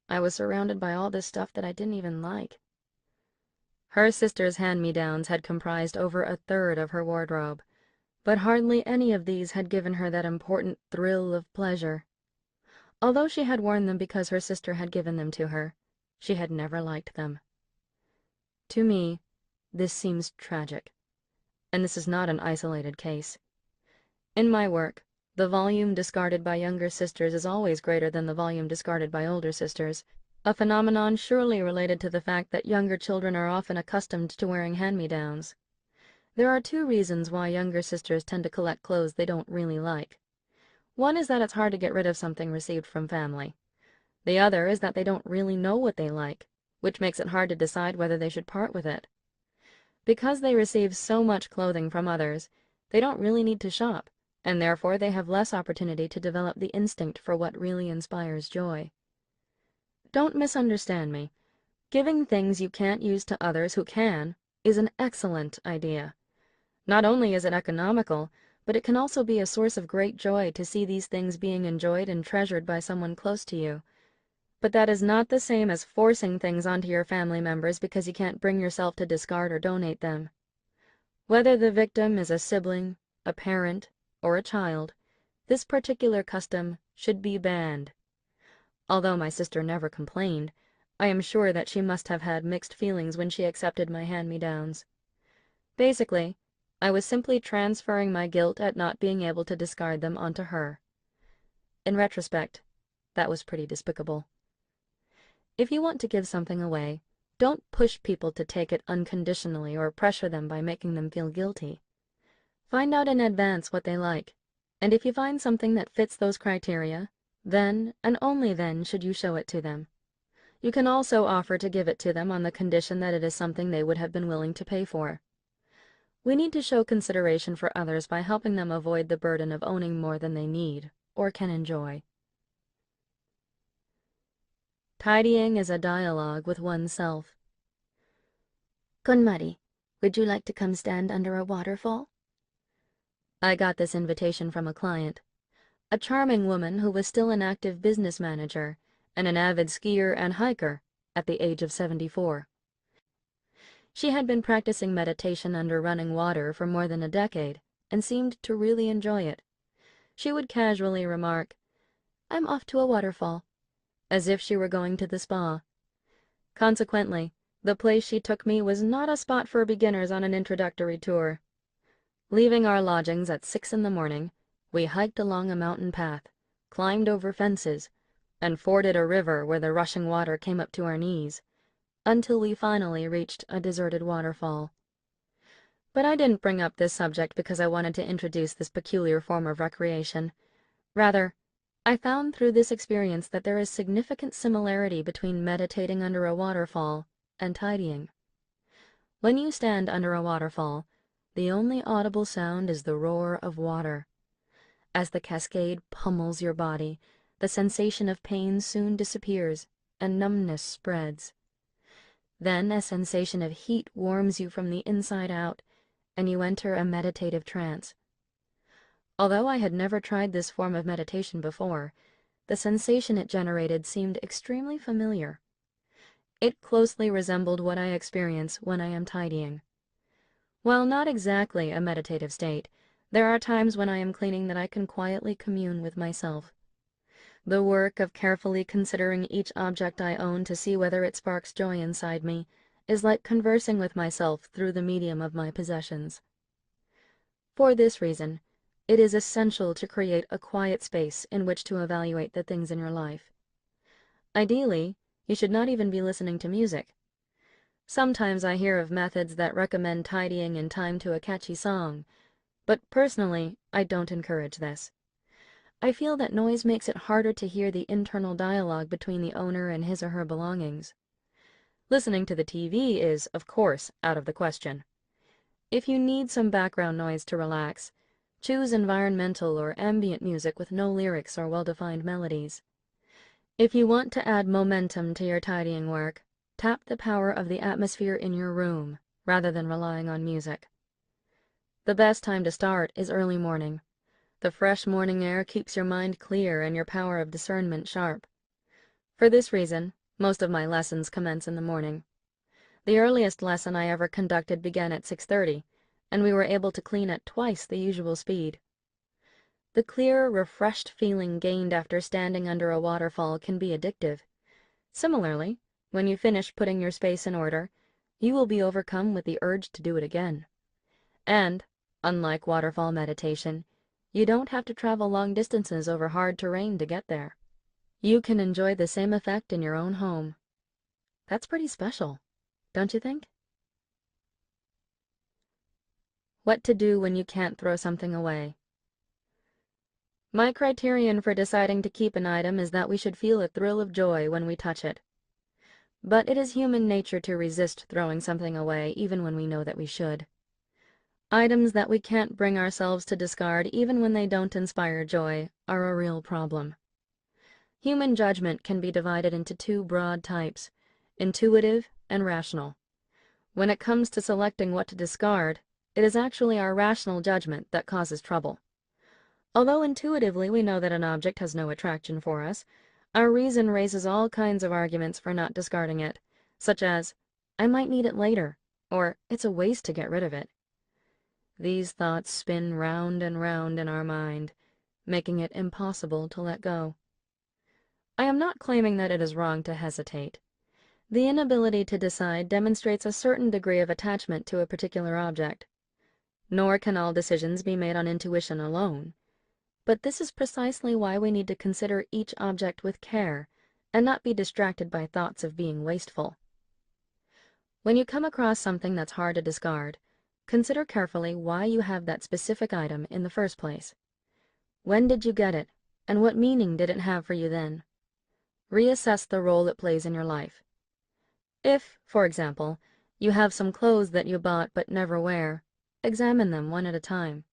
I was surrounded by all this stuff that I didn't even like." Her sister's hand-me-downs had comprised over a third of her wardrobe, but hardly any of these had given her that important thrill of pleasure. Although she had worn them because her sister had given them to her, she had never liked them. To me, this seems tragic, and this is not an isolated case. In my work, the volume discarded by younger sisters is always greater than the volume discarded by older sisters, a phenomenon surely related to the fact that younger children are often accustomed to wearing hand-me-downs. There are two reasons why younger sisters tend to collect clothes they don't really like. One is that it's hard to get rid of something received from family. The other is that they don't really know what they like, which makes it hard to decide whether they should part with it. Because they receive so much clothing from others, they don't really need to shop, and therefore they have less opportunity to develop the instinct for what really inspires joy. Don't misunderstand me. Giving things you can't use to others who can is an excellent idea. Not only is it economical, but it can also be a source of great joy to see these things being enjoyed and treasured by someone close to you. But that is not the same as forcing things onto your family members because you can't bring yourself to discard or donate them. Whether the victim is a sibling, a parent, or a child, this particular custom should be banned. Although my sister never complained, I am sure that she must have had mixed feelings when she accepted my hand-me-downs. Basically, I was simply transferring my guilt at not being able to discard them onto her. In retrospect, that was pretty despicable. If you want to give something away, don't push people to take it unconditionally or pressure them by making them feel guilty. Find out in advance what they like, and if you find something that fits those criteria, then and only then should you show it to them. You can also offer to give it to them on the condition that it is something they would have been willing to pay for. We need to show consideration for others by helping them avoid the burden of owning more than they need or can enjoy. Tidying is a dialogue with oneself. "Konmari, would you like to come stand under a waterfall?" I got this invitation from a client, a charming woman who was still an active business manager and an avid skier and hiker at the age of 74. She had been practicing meditation under running water for more than a decade and seemed to really enjoy it. She would casually remark, "I'm off to a waterfall. as if she were going to the spa. Consequently, the place she took me was not a spot for beginners on an introductory tour. Leaving our lodgings at 6 in the morning, we hiked along a mountain path, climbed over fences, and forded a river where the rushing water came up to our knees, until we finally reached a deserted waterfall. But I didn't bring up this subject because I wanted to introduce this peculiar form of recreation. Rather, I found through this experience that there is significant similarity between meditating under a waterfall and tidying. When you stand under a waterfall, the only audible sound is the roar of water. As the cascade pummels your body, the sensation of pain soon disappears and numbness spreads. Then a sensation of heat warms you from the inside out, and you enter a meditative trance. Although I had never tried this form of meditation before, the sensation it generated seemed extremely familiar. It closely resembled what I experience when I am tidying. While not exactly a meditative state, there are times when I am cleaning that I can quietly commune with myself. The work of carefully considering each object I own to see whether it sparks joy inside me is like conversing with myself through the medium of my possessions. For this reason, it is essential to create a quiet space in which to evaluate the things in your life. Ideally, you should not even be listening to music. Sometimes I hear of methods that recommend tidying in time to a catchy song, but personally, I don't encourage this. I feel that noise makes it harder to hear the internal dialogue between the owner and his or her belongings. Listening to the TV is, of course, out of the question. If you need some background noise to relax, choose environmental or ambient music with no lyrics or well-defined melodies. If you want to add momentum to your tidying work, tap the power of the atmosphere in your room rather than relying on music. The best time to start is early morning. The fresh morning air keeps your mind clear and your power of discernment sharp. For this reason, most of my lessons commence in the morning. The earliest lesson I ever conducted began at 6:30, and we were able to clean at twice the usual speed. The clear, refreshed feeling gained after standing under a waterfall can be addictive. Similarly, when you finish putting your space in order, you will be overcome with the urge to do it again. And, unlike waterfall meditation, you don't have to travel long distances over hard terrain to get there. You can enjoy the same effect in your own home. That's pretty special, don't you think? What to do when you can't throw something away. My criterion for deciding to keep an item is that we should feel a thrill of joy when we touch it. But it is human nature to resist throwing something away even when we know that we should. Items that we can't bring ourselves to discard even when they don't inspire joy are a real problem. Human judgment can be divided into two broad types, intuitive and rational. When it comes to selecting what to discard, it is actually our rational judgment that causes trouble. Although intuitively we know that an object has no attraction for us, our reason raises all kinds of arguments for not discarding it, such as, I might need it later, or it's a waste to get rid of it. These thoughts spin round and round in our mind, making it impossible to let go. I am not claiming that it is wrong to hesitate. The inability to decide demonstrates a certain degree of attachment to a particular object. Nor can all decisions be made on intuition alone. But this is precisely why we need to consider each object with care and not be distracted by thoughts of being wasteful. When you come across something that's hard to discard, consider carefully why you have that specific item in the first place. When did you get it, and what meaning did it have for you then? Reassess the role it plays in your life. If, for example, you have some clothes that you bought but never wear, examine them one at a time.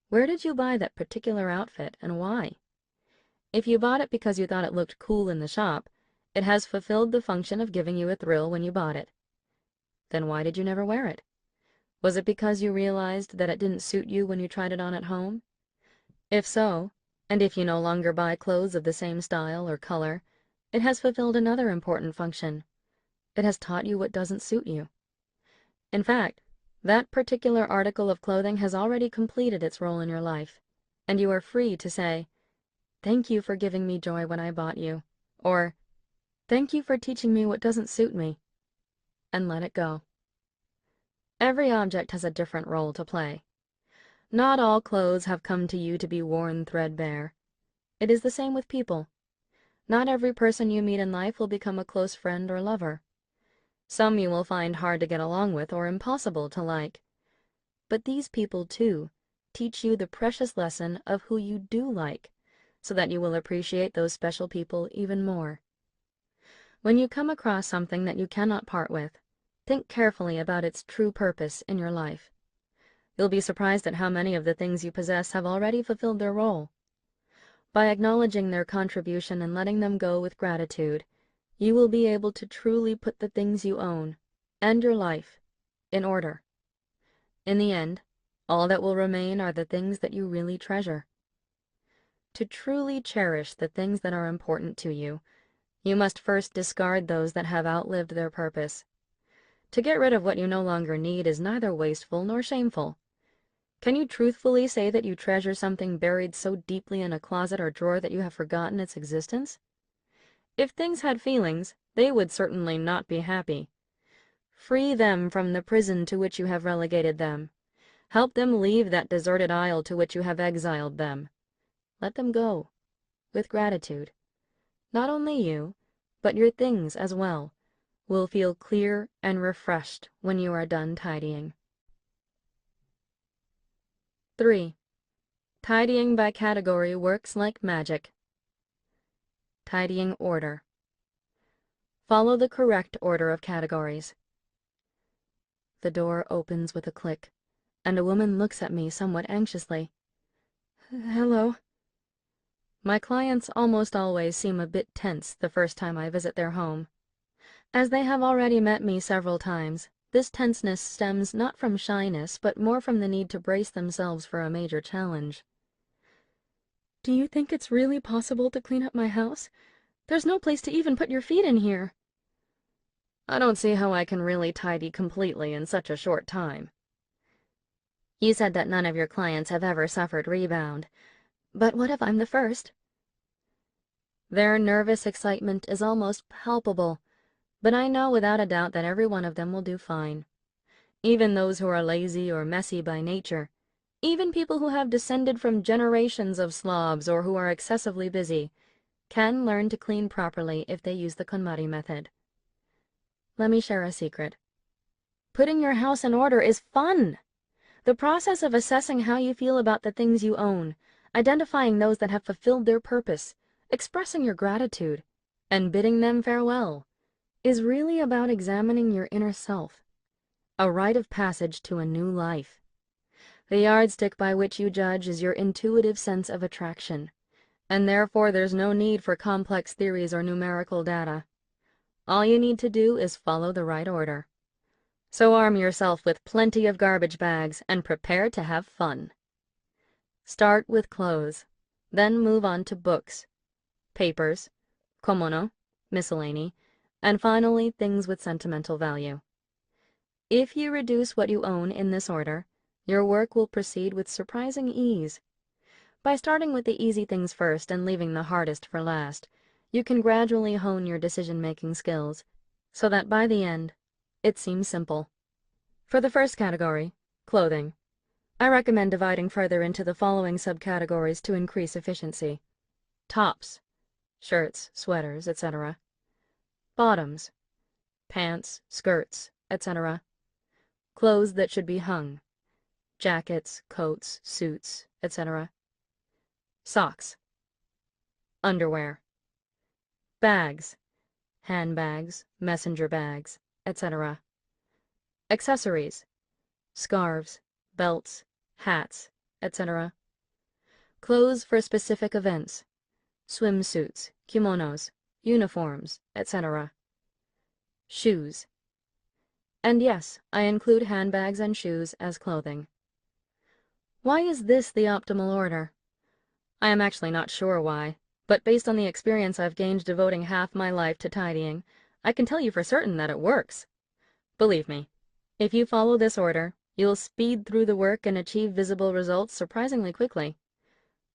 Where did you buy that particular outfit and why? If you bought it because you thought it looked cool in the shop, it has fulfilled the function of giving you a thrill when you bought it. Then why did you never wear it? Was it because you realized that it didn't suit you when you tried it on at home? If so, and if you no longer buy clothes of the same style or color, it has fulfilled another important function. It has taught you what doesn't suit you. In fact, that particular article of clothing has already completed its role in your life, and you are free to say, "Thank you for giving me joy when I bought you," Or, "Thank you for teaching me what doesn't suit me," and let it go. Every object has a different role to play. Not all clothes have come to you to be worn threadbare. It is the same with people. Not every person you meet in life will become a close friend or lover. Some you will find hard to get along with or impossible to like. But these people, too, teach you the precious lesson of who you do like, so that you will appreciate those special people even more. When you come across something that you cannot part with, think carefully about its true purpose in your life. You'll be surprised at how many of the things you possess have already fulfilled their role. By acknowledging their contribution and letting them go with gratitude, you will be able to truly put the things you own, and your life, in order. In the end, all that will remain are the things that you really treasure. To truly cherish the things that are important to you, you must first discard those that have outlived their purpose. To get rid of what you no longer need is neither wasteful nor shameful. Can you truthfully say that you treasure something buried so deeply in a closet or drawer that you have forgotten its existence? If things had feelings, they would certainly not be happy. Free them from the prison to which you have relegated them. Help them leave that deserted isle to which you have exiled them. Let them go, with gratitude. Not only you, but your things as well, will feel clear and refreshed when you are done tidying. 3. Tidying by category works like magic. Tidying order. Follow the correct order of categories. The door opens with a click, and a woman looks at me somewhat anxiously. "Hello." My clients almost always seem a bit tense the first time I visit their home. As they have already met me several times, this tenseness stems not from shyness, but more from the need to brace themselves for a major challenge. "Do you think it's really possible to clean up my house? There's no place to even put your feet in here." "I don't see how I can really tidy completely in such a short time." "You said that none of your clients have ever suffered rebound. But what if I'm the first?" Their nervous excitement is almost palpable, but I know without a doubt that every one of them will do fine. Even those who are lazy or messy by nature, even people who have descended from generations of slobs or who are excessively busy, can learn to clean properly if they use the KonMari method. Let me share a secret. Putting your house in order is fun. The process of assessing how you feel about the things you own, identifying those that have fulfilled their purpose, expressing your gratitude, and bidding them farewell, is really about examining your inner self, a rite of passage to a new life. The yardstick by which you judge is your intuitive sense of attraction, and therefore there's no need for complex theories or numerical data. All you need to do is follow the right order. So arm yourself with plenty of garbage bags and prepare to have fun. Start with clothes, then move on to books, papers, komono, miscellany, and finally things with sentimental value. If you reduce what you own in this order, your work will proceed with surprising ease. By starting with the easy things first and leaving the hardest for last, you can gradually hone your decision-making skills, so that by the end, it seems simple. For the first category, clothing, I recommend dividing further into the following subcategories to increase efficiency. Tops, shirts, sweaters, etc. Bottoms, pants, skirts, etc. Clothes that should be hung, jackets, coats, suits, etc. Socks, underwear, bags, handbags, messenger bags, etc. Accessories, scarves, belts, hats, etc. Clothes for specific events, swimsuits, kimonos, uniforms, etc. Shoes. And yes, I include handbags and shoes as clothing. Why is this the optimal order? I am actually not sure why, but based on the experience I've gained devoting half my life to tidying, I can tell you for certain that it works. Believe me, if you follow this order, you'll speed through the work and achieve visible results surprisingly quickly.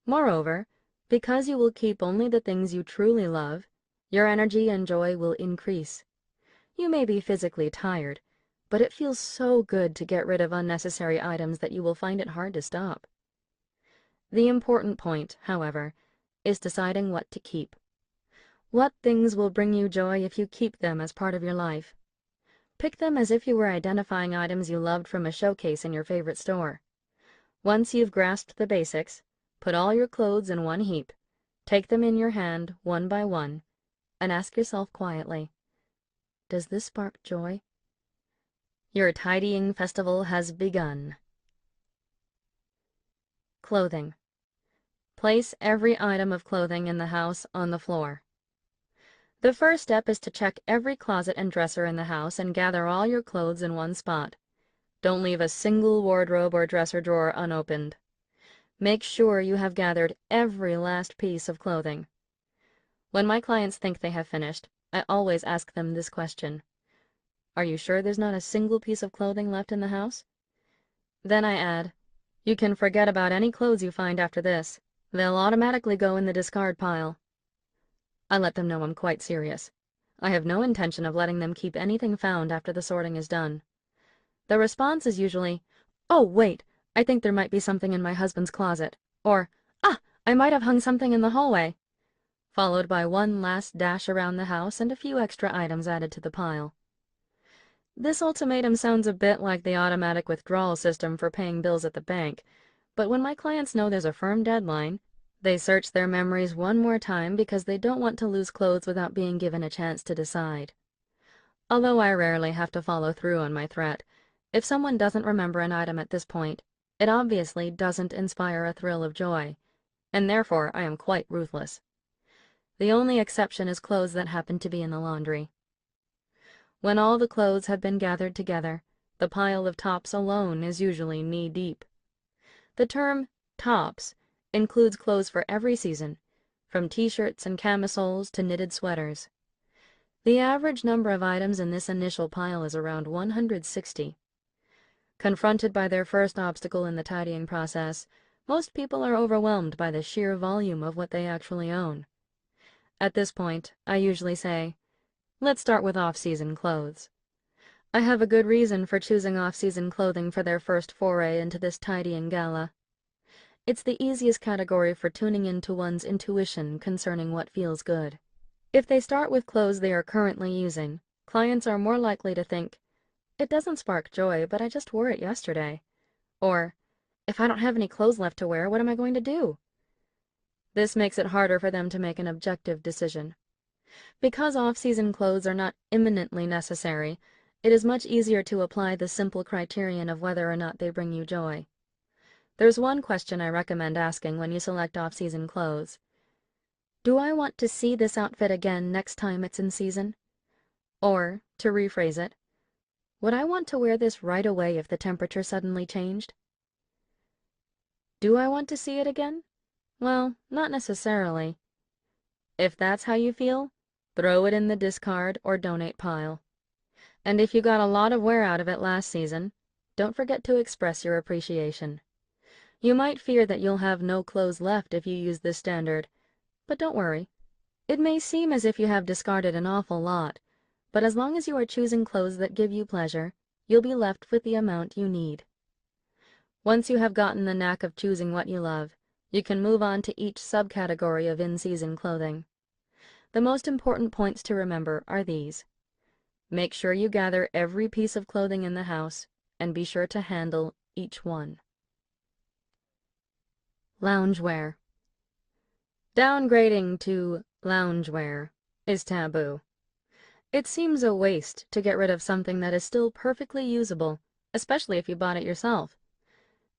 Moreover, because you will keep only the things you truly love, Your energy and joy will increase. You may be physically tired, but it feels so good to get rid of unnecessary items that you will find it hard to stop. The important point, however, is deciding what to keep. What things will bring you joy if you keep them as part of your life? Pick them as if you were identifying items you loved from a showcase in your favorite store. Once you've grasped the basics, put all your clothes in one heap, take them in your hand one by one, and ask yourself quietly, does this spark joy? Your tidying festival has begun. Clothing. Place every item of clothing in the house on the floor. The first step is to check every closet and dresser in the house and gather all your clothes in one spot. Don't leave a single wardrobe or dresser drawer unopened. Make sure you have gathered every last piece of clothing. When my clients think they have finished, I always ask them this question. Are you sure there's not a single piece of clothing left in the house? Then I add, you can forget about any clothes you find after this. They'll automatically go in the discard pile. I let them know I'm quite serious. I have no intention of letting them keep anything found after the sorting is done. The response is usually, oh, wait, I think there might be something in my husband's closet. Or, I might have hung something in the hallway. Followed by one last dash around the house and a few extra items added to the pile. This ultimatum sounds a bit like the automatic withdrawal system for paying bills at the bank, but when my clients know there's a firm deadline, they search their memories one more time because they don't want to lose clothes without being given a chance to decide. Although I rarely have to follow through on my threat, if someone doesn't remember an item at this point, it obviously doesn't inspire a thrill of joy, and therefore I am quite ruthless. The only exception is clothes that happen to be in the laundry. When all the clothes have been gathered together, the pile of tops alone is usually knee-deep. The term tops includes clothes for every season, from t-shirts and camisoles to knitted sweaters. The average number of items in this initial pile is around 160. Confronted by their first obstacle in the tidying process, most people are overwhelmed by the sheer volume of what they actually own. At this point, I usually say, let's start with off-season clothes. I have a good reason for choosing off-season clothing for their first foray into this tidying gala. It's the easiest category for tuning into one's intuition concerning what feels good. If they start with clothes they are currently using, clients are more likely to think, it doesn't spark joy, but I just wore it yesterday. Or, if I don't have any clothes left to wear, what am I going to do? This makes it harder for them to make an objective decision. Because off-season clothes are not imminently necessary, it is much easier to apply the simple criterion of whether or not they bring you joy. There's one question I recommend asking when you select off-season clothes. Do I want to see this outfit again next time it's in season? Or, to rephrase it, would I want to wear this right away if the temperature suddenly changed? Do I want to see it again? Well, not necessarily. If that's how you feel, throw it in the discard or donate pile. And if you got a lot of wear out of it last season, don't forget to express your appreciation. You might fear that you'll have no clothes left if you use this standard, but don't worry. It may seem as if you have discarded an awful lot, but as long as you are choosing clothes that give you pleasure, you'll be left with the amount you need. Once you have gotten the knack of choosing what you love, you can move on to each subcategory of in-season clothing. The most important points to remember are these. Make sure you gather every piece of clothing in the house, and be sure to handle each one. Loungewear. Downgrading to loungewear is taboo. It seems a waste to get rid of something that is still perfectly usable, especially if you bought it yourself.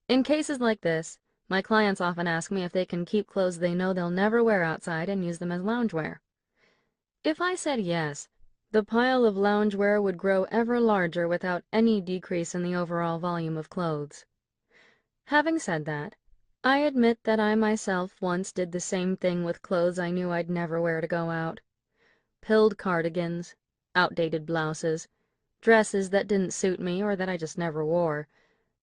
In cases like this, my clients often ask me if they can keep clothes they know they'll never wear outside and use them as loungewear. If I said yes, the pile of loungewear would grow ever larger without any decrease in the overall volume of clothes. Having said that, I admit that I myself once did the same thing with clothes I knew I'd never wear to go out. Pilled cardigans, outdated blouses, dresses that didn't suit me or that I just never wore.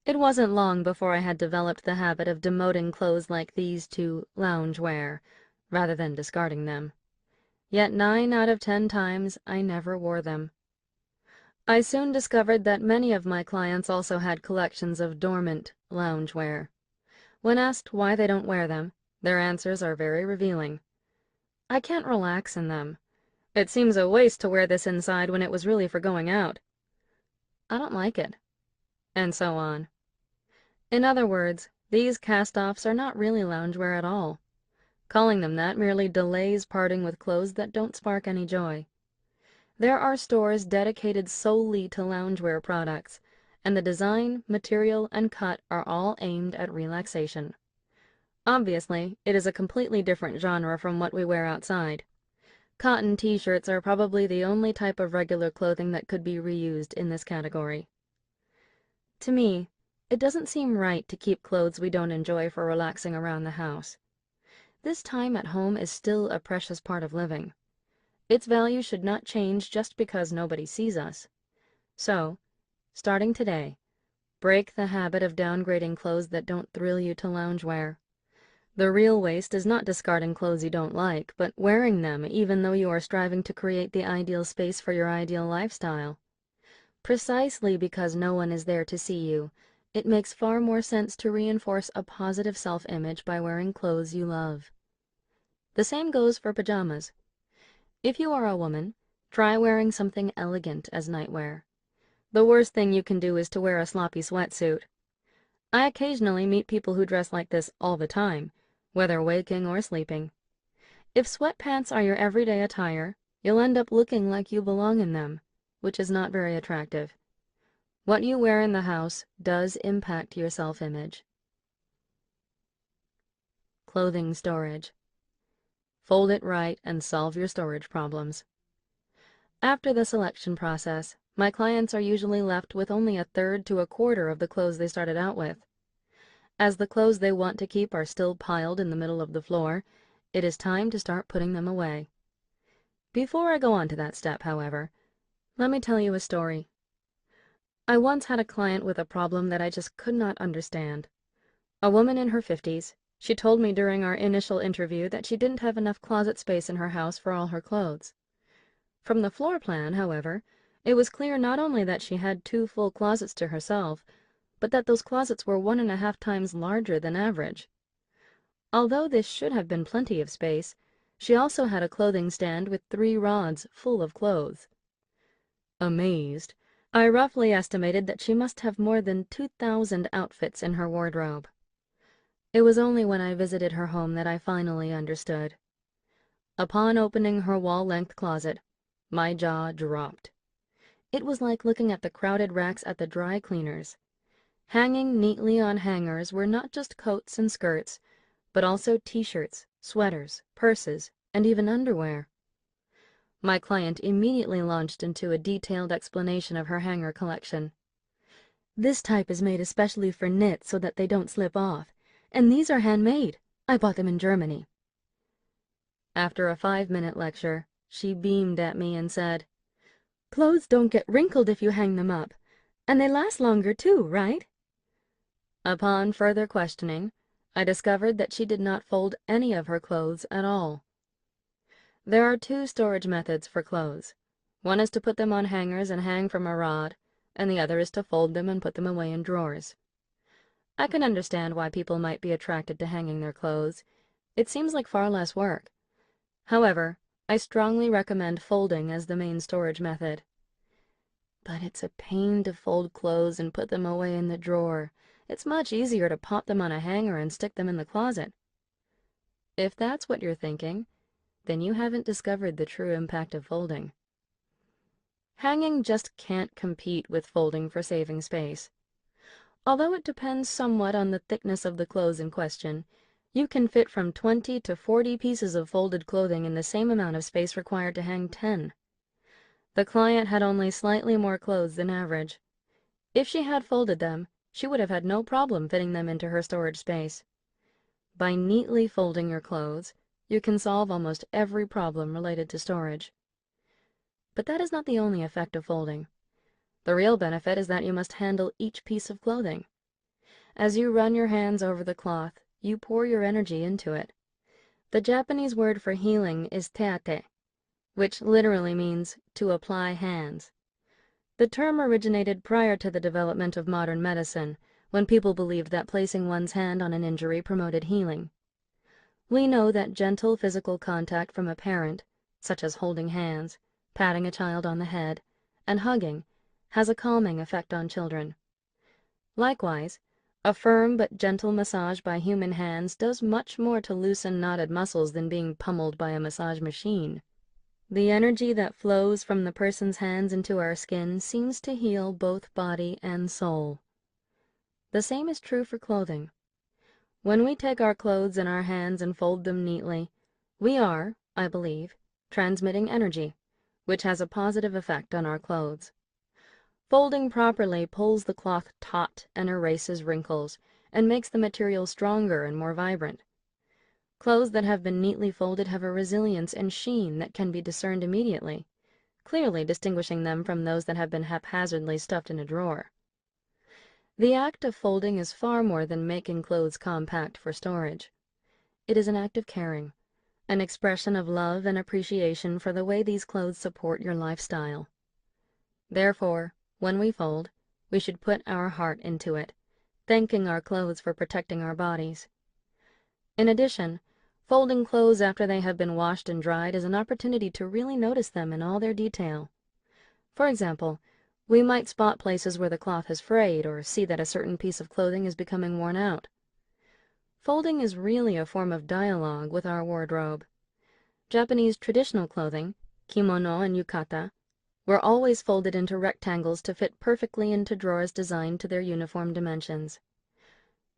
It wasn't long before I had developed the habit of demoting clothes like these to loungewear, rather than discarding them. Yet 9 out of 10 times I never wore them. I soon discovered that many of my clients also had collections of dormant loungewear. When asked why they don't wear them, their answers are very revealing. I can't relax in them. It seems a waste to wear this inside when it was really for going out. I don't like it. And so on. In other words, these cast-offs are not really loungewear at all. Calling them that merely delays parting with clothes that don't spark any joy. There are stores dedicated solely to loungewear products, and the design, material, and cut are all aimed at relaxation. Obviously, it is a completely different genre from what we wear outside. Cotton t-shirts are probably the only type of regular clothing that could be reused in this category. To me, it doesn't seem right to keep clothes we don't enjoy for relaxing around the house. This time at home is still a precious part of living. Its value should not change just because nobody sees us. So, starting today, break the habit of downgrading clothes that don't thrill you to loungewear. The real waste is not discarding clothes you don't like, but wearing them even though you are striving to create the ideal space for your ideal lifestyle. Precisely because no one is there to see you, it makes far more sense to reinforce a positive self-image by wearing clothes you love. The same goes for pajamas. If you are a woman, try wearing something elegant as nightwear. The worst thing you can do is to wear a sloppy sweatsuit. I occasionally meet people who dress like this all the time, whether waking or sleeping. If sweatpants are your everyday attire, you'll end up looking like you belong in them, which is not very attractive. What you wear in the house does impact your self-image. Clothing storage. Fold it right and solve your storage problems. After the selection process, my clients are usually left with only a third to a quarter of the clothes they started out with. As the clothes they want to keep are still piled in the middle of the floor, it is time to start putting them away. Before I go on to that step, however, let me tell you a story. I once had a client with a problem that I just could not understand. A woman in her 50s, she told me during our initial interview that she didn't have enough closet space in her house for all her clothes. From the floor plan, however, it was clear not only that she had 2 full closets to herself, but that those closets were 1.5 times larger than average. Although this should have been plenty of space, she also had a clothing stand with 3 rods full of clothes. Amazed, I roughly estimated that she must have more than 2,000 outfits in her wardrobe. It was only when I visited her home that I finally understood. Upon opening her wall-length closet, my jaw dropped. It was like looking at the crowded racks at the dry cleaners. Hanging neatly on hangers were not just coats and skirts, but also t-shirts, sweaters, purses, and even underwear. My client immediately launched into a detailed explanation of her hanger collection. This type is made especially for knit so that they don't slip off, and these are handmade. I bought them in Germany. After a 5-minute lecture, she beamed at me and said, "Clothes don't get wrinkled if you hang them up, and they last longer too, right?" Upon further questioning, I discovered that she did not fold any of her clothes at all. There are 2 storage methods for clothes. One is to put them on hangers and hang from a rod, and the other is to fold them and put them away in drawers. I can understand why people might be attracted to hanging their clothes. It seems like far less work. However, I strongly recommend folding as the main storage method. But it's a pain to fold clothes and put them away in the drawer. It's much easier to pop them on a hanger and stick them in the closet. If that's what you're thinking, then you haven't discovered the true impact of folding. Hanging just can't compete with folding for saving space. Although it depends somewhat on the thickness of the clothes in question, you can fit from 20 to 40 pieces of folded clothing in the same amount of space required to hang 10. The client had only slightly more clothes than average. If she had folded them, she would have had no problem fitting them into her storage space. By neatly folding your clothes, you can solve almost every problem related to storage. But that is not the only effect of folding. The real benefit is that you must handle each piece of clothing. As you run your hands over the cloth, you pour your energy into it. The Japanese word for healing is teate. which literally means to apply hands. The term originated prior to the development of modern medicine, when people believed that placing one's hand on an injury promoted healing. We know that gentle physical contact from a parent, such as holding hands, patting a child on the head, and hugging, has a calming effect on children. Likewise, a firm but gentle massage by human hands does much more to loosen knotted muscles than being pummeled by a massage machine. The energy that flows from the person's hands into our skin seems to heal both body and soul. The same is true for clothing. When we take our clothes in our hands and fold them neatly, we are, I believe, transmitting energy, which has a positive effect on our clothes. Folding properly pulls the cloth taut and erases wrinkles, and makes the material stronger and more vibrant. Clothes that have been neatly folded have a resilience and sheen that can be discerned immediately, clearly distinguishing them from those that have been haphazardly stuffed in a drawer. The act of folding is far more than making clothes compact for storage. It is an act of caring, an expression of love and appreciation for the way these clothes support your lifestyle. Therefore, when we fold, we should put our heart into it, thanking our clothes for protecting our bodies. In addition, folding clothes after they have been washed and dried is an opportunity to really notice them in all their detail. For example, we might spot places where the cloth has frayed or see that a certain piece of clothing is becoming worn out. Folding is really a form of dialogue with our wardrobe. Japanese traditional clothing, kimono and yukata, were always folded into rectangles to fit perfectly into drawers designed to their uniform dimensions.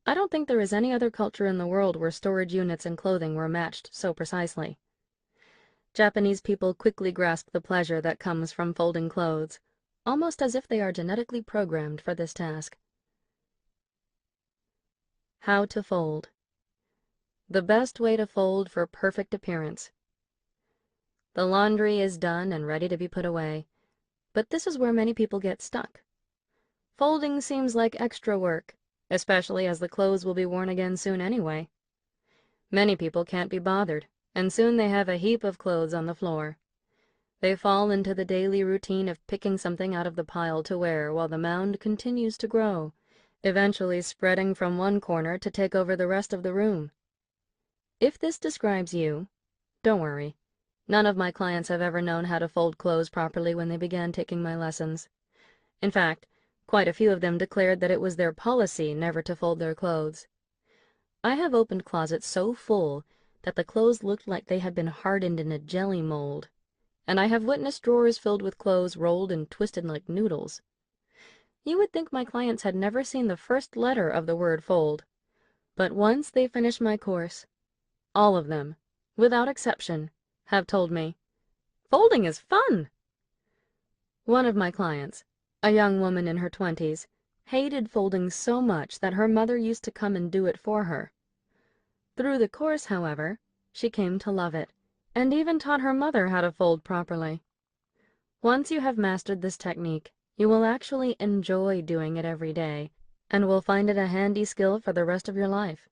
I don't think there is any other culture in the world where storage units and clothing were matched so precisely. Japanese people quickly grasp the pleasure that comes from folding clothes, almost as if they are genetically programmed for this task. How to fold. The best way to fold for perfect appearance. The laundry is done and ready to be put away, but this is where many people get stuck. Folding seems like extra work, especially as the clothes will be worn again soon anyway. Many people can't be bothered, and soon they have a heap of clothes on the floor. They fall into the daily routine of picking something out of the pile to wear while the mound continues to grow, eventually spreading from one corner to take over the rest of the room. If this describes you, don't worry. None of my clients have ever known how to fold clothes properly when they began taking my lessons. In fact, quite a few of them declared that it was their policy never to fold their clothes. I have opened closets so full that the clothes looked like they had been hardened in a jelly mold, and I have witnessed drawers filled with clothes rolled and twisted like noodles. You would think my clients had never seen the first letter of the word fold, but once they finish my course, all of them, without exception, have told me, "Folding is fun!" One of my clients, a young woman in her 20s, hated folding so much that her mother used to come and do it for her. Through the course, however, she came to love it, and even taught her mother how to fold properly. Once you have mastered this technique, you will actually enjoy doing it every day, and will find it a handy skill for the rest of your life.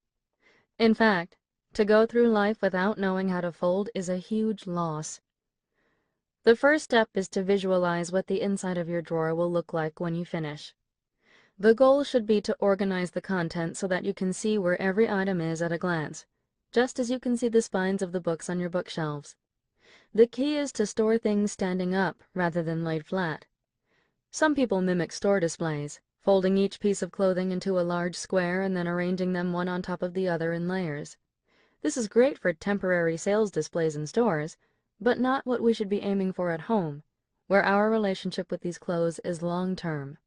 In fact, to go through life without knowing how to fold is a huge loss. The first step is to visualize what the inside of your drawer will look like when you finish. The goal should be to organize the content so that you can see where every item is at a glance, just as you can see the spines of the books on your bookshelves. The key is to store things standing up rather than laid flat. Some people mimic store displays, folding each piece of clothing into a large square and then arranging them one on top of the other in layers. This is great for temporary sales displays in stores, but not what we should be aiming for at home, where our relationship with these clothes is long-term.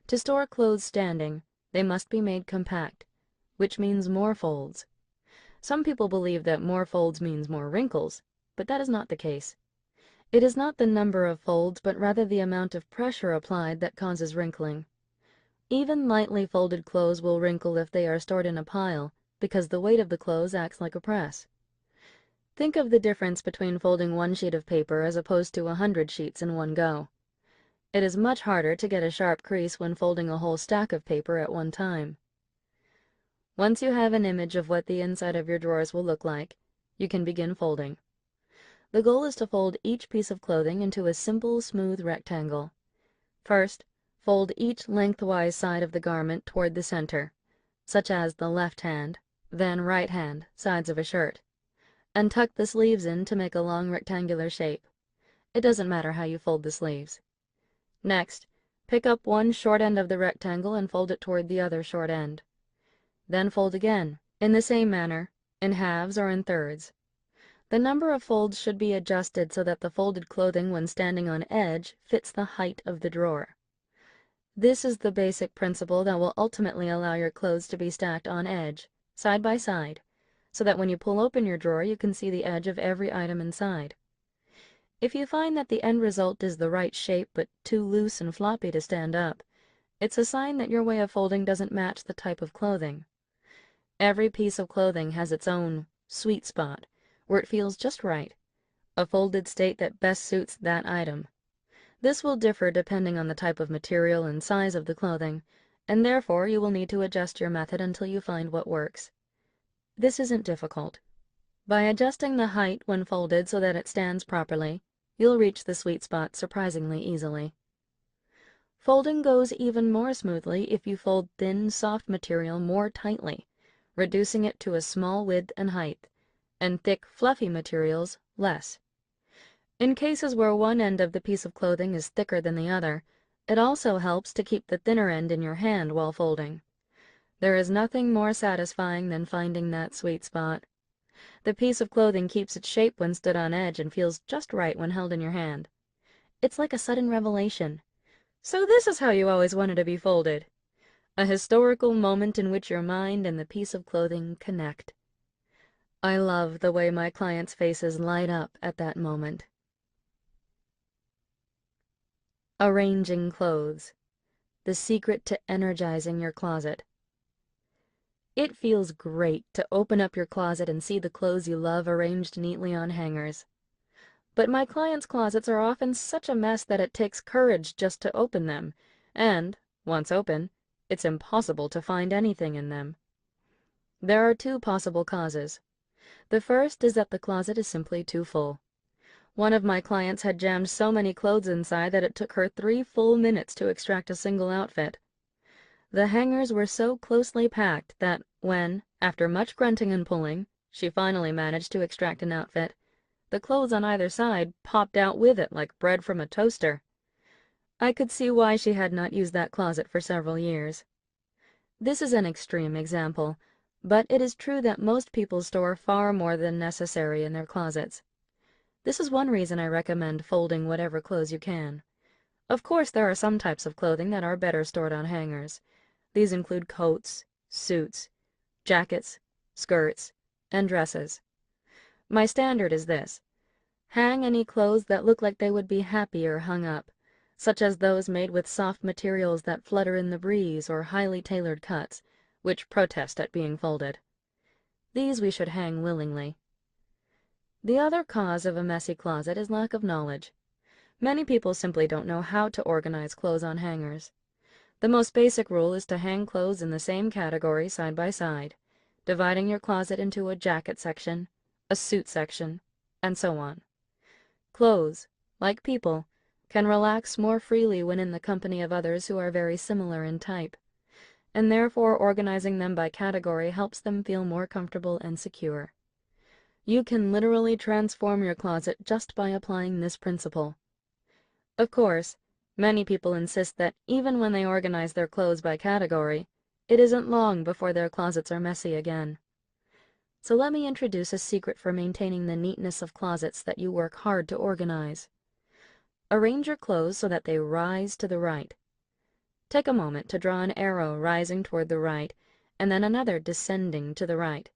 To store clothes standing, they must be made compact, which means more folds. Some people believe that more folds means more wrinkles, but that is not the case. It is not the number of folds, but rather the amount of pressure applied that causes wrinkling. Even lightly folded clothes will wrinkle if they are stored in a pile, because the weight of the clothes acts like a press. Think of the difference between folding one sheet of paper as opposed to 100 sheets in one go. It is much harder to get a sharp crease when folding a whole stack of paper at one time. Once you have an image of what the inside of your drawers will look like, you can begin folding. The goal is to fold each piece of clothing into a simple, smooth rectangle. First, fold each lengthwise side of the garment toward the center, such as the left hand, then right hand, sides of a shirt, and tuck the sleeves in to make a long rectangular shape. It doesn't matter how you fold the sleeves. Next, pick up one short end of the rectangle and fold it toward the other short end. Then fold again, in the same manner, in halves or in thirds. The number of folds should be adjusted so that the folded clothing when standing on edge fits the height of the drawer. This is the basic principle that will ultimately allow your clothes to be stacked on edge, side by side, so that when you pull open your drawer you can see the edge of every item inside. If you find that the end result is the right shape but too loose and floppy to stand up, it's a sign that your way of folding doesn't match the type of clothing. Every piece of clothing has its own sweet spot, where it feels just right, a folded state that best suits that item. This will differ depending on the type of material and size of the clothing, and therefore you will need to adjust your method until you find what works. This isn't difficult. By adjusting the height when folded so that it stands properly, you'll reach the sweet spot surprisingly easily. Folding goes even more smoothly if you fold thin, soft material more tightly, reducing it to a small width and height, and thick, fluffy materials less. In cases where one end of the piece of clothing is thicker than the other, it also helps to keep the thinner end in your hand while folding. There is nothing more satisfying than finding that sweet spot. The piece of clothing keeps its shape when stood on edge and feels just right when held in your hand. It's like a sudden revelation. So this is how you always wanted to be folded. A historical moment in which your mind and the piece of clothing connect. I love the way my clients' faces light up at that moment. Arranging clothes. The secret to energizing your closet. It feels great to open up your closet and see the clothes you love arranged neatly on hangers. But my clients' closets are often such a mess that it takes courage just to open them, and, once open, it's impossible to find anything in them. There are two possible causes. The first is that the closet is simply too full. One of my clients had jammed so many clothes inside that it took her 3 full minutes to extract a single outfit. The hangers were so closely packed that when, after much grunting and pulling, she finally managed to extract an outfit, the clothes on either side popped out with it like bread from a toaster. I could see why she had not used that closet for several years. This is an extreme example, but it is true that most people store far more than necessary in their closets. This is one reason I recommend folding whatever clothes you can. Of course, there are some types of clothing that are better stored on hangers. These include coats, suits, jackets, skirts, and dresses. My standard is this: hang any clothes that look like they would be happier hung up, such as those made with soft materials that flutter in the breeze or highly tailored cuts, which protest at being folded. These we should hang willingly. The other cause of a messy closet is lack of knowledge. Many people simply don't know how to organize clothes on hangers. The most basic rule is to hang clothes in the same category side by side, dividing your closet into a jacket section, a suit section, and so on. Clothes, like people, can relax more freely when in the company of others who are very similar in type, and therefore organizing them by category helps them feel more comfortable and secure. You can literally transform your closet just by applying this principle. Of course, many people insist that even when they organize their clothes by category, it isn't long before their closets are messy again. So let me introduce a secret for maintaining the neatness of closets that you work hard to organize. Arrange your clothes so that they rise to the right. Take a moment to draw an arrow rising toward the right, and then another descending to the right.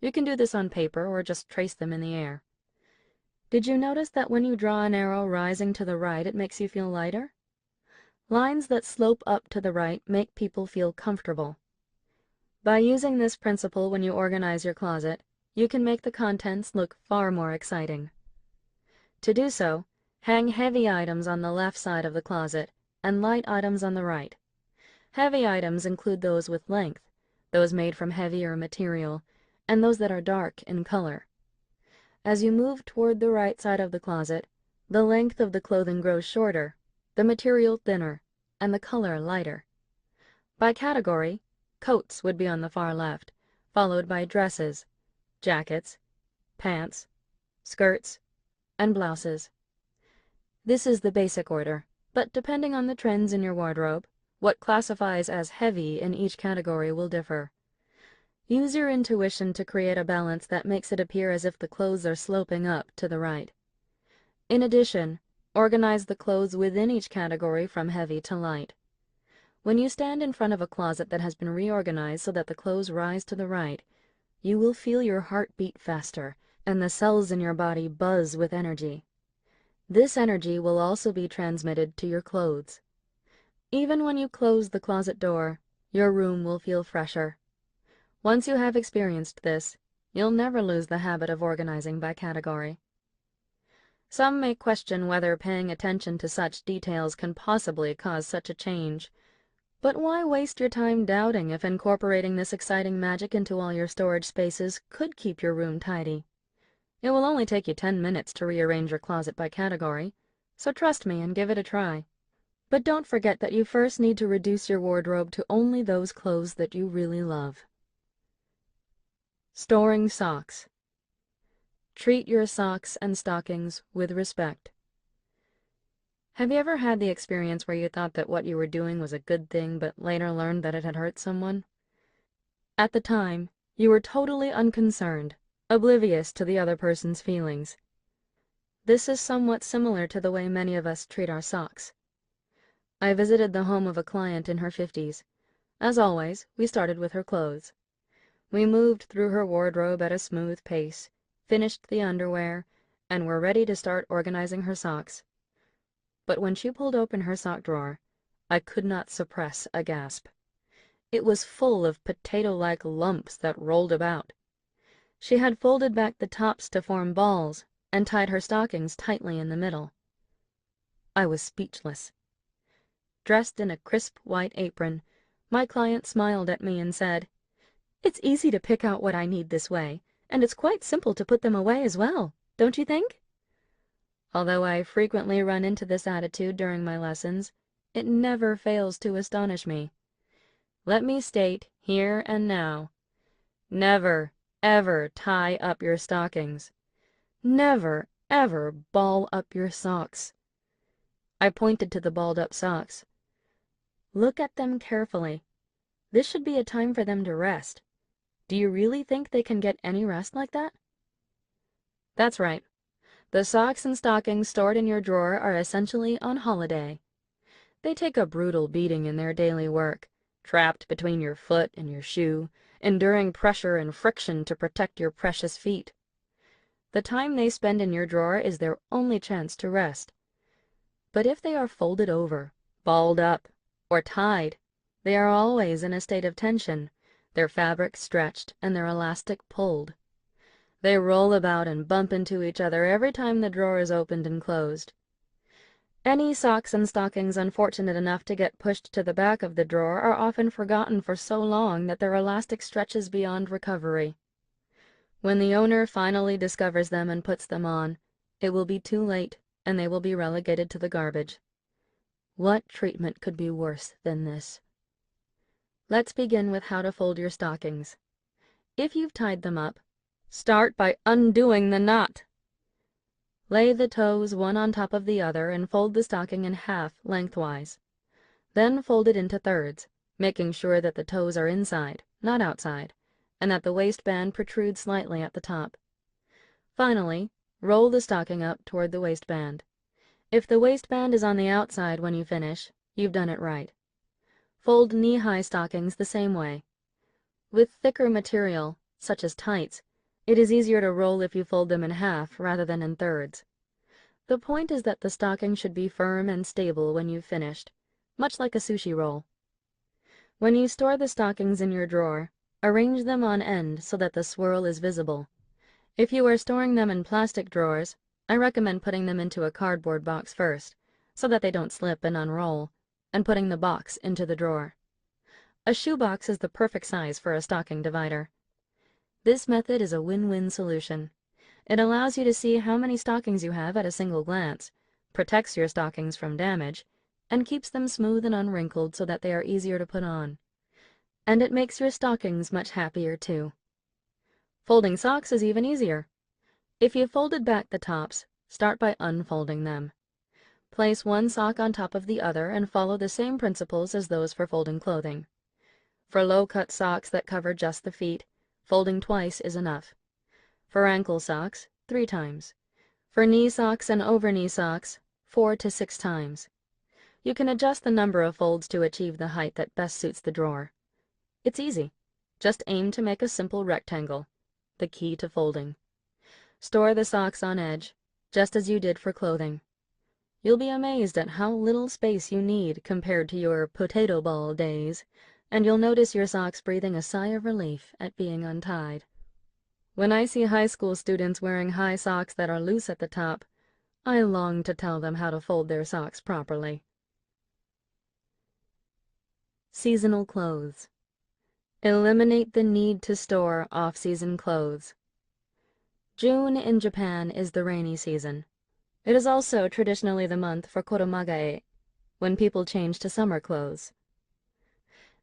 You can do this on paper or just trace them in the air. Did you notice that when you draw an arrow rising to the right, it makes you feel lighter? Lines that slope up to the right make people feel comfortable. By using this principle when you organize your closet, you can make the contents look far more exciting. To do so, hang heavy items on the left side of the closet and light items on the right. Heavy items include those with length, those made from heavier material, and those that are dark in color. As you move toward the right side of the closet, the length of the clothing grows shorter, the material thinner, and the color lighter. By category, coats would be on the far left, followed by dresses, jackets, pants, skirts, and blouses. This is the basic order, but depending on the trends in your wardrobe, what classifies as heavy in each category will differ. Use your intuition to create a balance that makes it appear as if the clothes are sloping up to the right. In addition, organize the clothes within each category from heavy to light. When you stand in front of a closet that has been reorganized so that the clothes rise to the right, you will feel your heart beat faster and the cells in your body buzz with energy. This energy will also be transmitted to your clothes. Even when you close the closet door, your room will feel fresher. Once you have experienced this, you'll never lose the habit of organizing by category. Some may question whether paying attention to such details can possibly cause such a change. But why waste your time doubting if incorporating this exciting magic into all your storage spaces could keep your room tidy? It will only take you 10 minutes to rearrange your closet by category, so trust me and give it a try. But don't forget that you first need to reduce your wardrobe to only those clothes that you really love. Storing socks. Treat your socks and stockings with respect. Have you ever had the experience where you thought that what you were doing was a good thing, but later learned that it had hurt someone? At the time, you were totally unconcerned, oblivious to the other person's feelings. This is somewhat similar to the way many of us treat our socks. I visited the home of a client in her 50s. As always, we started with her clothes. We moved through her wardrobe at a smooth pace, finished the underwear, and were ready to start organizing her socks. But when she pulled open her sock drawer, I could not suppress a gasp. It was full of potato-like lumps that rolled about. She had folded back the tops to form balls and tied her stockings tightly in the middle. I was speechless. Dressed in a crisp white apron, my client smiled at me and said, "It's easy to pick out what I need this way, and it's quite simple to put them away as well, don't you think?" Although I frequently run into this attitude during my lessons, it never fails to astonish me. Let me state here and now, never, ever tie up your stockings. Never, ever ball up your socks. I pointed to the balled-up socks. Look at them carefully. This should be a time for them to rest. Do you really think they can get any rest like that? That's right. The socks and stockings stored in your drawer are essentially on holiday. They take a brutal beating in their daily work, trapped between your foot and your shoe, enduring pressure and friction to protect your precious feet. The time they spend in your drawer is their only chance to rest. But if they are folded over, balled up, or tied, they are always in a state of tension, their fabric stretched and their elastic pulled. They roll about and bump into each other every time the drawer is opened and closed. Any socks and stockings unfortunate enough to get pushed to the back of the drawer are often forgotten for so long that their elastic stretches beyond recovery. When the owner finally discovers them and puts them on, it will be too late, and they will be relegated to the garbage. What treatment could be worse than this? Let's begin with how to fold your stockings. If you've tied them up, start by undoing the knot. Lay the toes one on top of the other and fold the stocking in half lengthwise. Then fold it into thirds, making sure that the toes are inside, not outside, and that the waistband protrudes slightly at the top. Finally, roll the stocking up toward the waistband. If the waistband is on the outside when you finish, you've done it right. Fold knee-high stockings the same way. With thicker material, such as tights, it is easier to roll if you fold them in half rather than in thirds. The point is that the stocking should be firm and stable when you've finished, much like a sushi roll. When you store the stockings in your drawer, arrange them on end so that the swirl is visible. If you are storing them in plastic drawers, I recommend putting them into a cardboard box first, so that they don't slip and unroll, and putting the box into the drawer. A shoebox is the perfect size for a stocking divider. This method is a win-win solution. It allows you to see how many stockings you have at a single glance, protects your stockings from damage, and keeps them smooth and unwrinkled so that they are easier to put on. And it makes your stockings much happier too. Folding socks is even easier. If you've folded back the tops, start by unfolding them. Place one sock on top of the other and follow the same principles as those for folding clothing. For low-cut socks that cover just the feet, folding twice is enough. For ankle socks, 3 times. For knee socks and over-knee socks, 4 to 6 times. You can adjust the number of folds to achieve the height that best suits the drawer. It's easy. Just aim to make a simple rectangle, the key to folding. Store the socks on edge, just as you did for clothing. You'll be amazed at how little space you need compared to your potato ball days, and you'll notice your socks breathing a sigh of relief at being untied. When I see high school students wearing high socks that are loose at the top, I long to tell them how to fold their socks properly. Seasonal clothes. Eliminate the need to store off-season clothes. June in Japan is the rainy season. It is also traditionally the month for koromagae, when people change to summer clothes.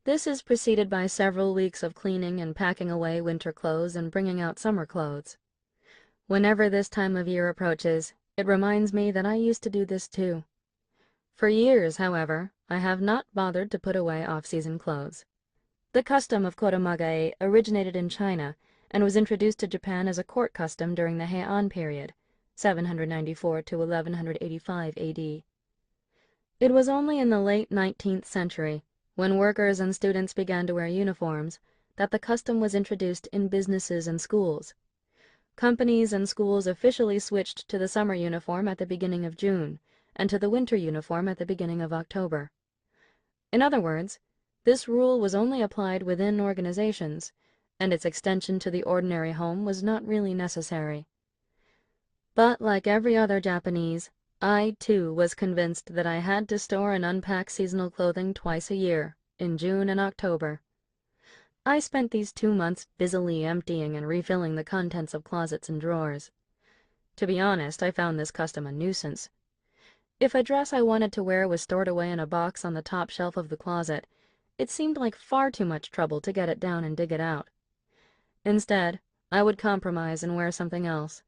This is preceded by several weeks of cleaning and packing away winter clothes and bringing out summer clothes. Whenever this time of year approaches, it reminds me that I used to do this too. For years, however, I have not bothered to put away off-season clothes. The custom of koromagae originated in China and was introduced to Japan as a court custom during the Heian period, 794 to 1185 AD. It was only in the late 19th century, when workers and students began to wear uniforms, that the custom was introduced in businesses and schools. Companies and schools officially switched to the summer uniform at the beginning of June, and to the winter uniform at the beginning of October. In other words, this rule was only applied within organizations, and its extension to the ordinary home was not really necessary. But like every other Japanese, I too was convinced that I had to store and unpack seasonal clothing twice a year, in June and October. I spent these 2 months busily emptying and refilling the contents of closets and drawers. To be honest, I found this custom a nuisance. If a dress I wanted to wear was stored away in a box on the top shelf of the closet, it seemed like far too much trouble to get it down and dig it out. Instead, I would compromise and wear something else.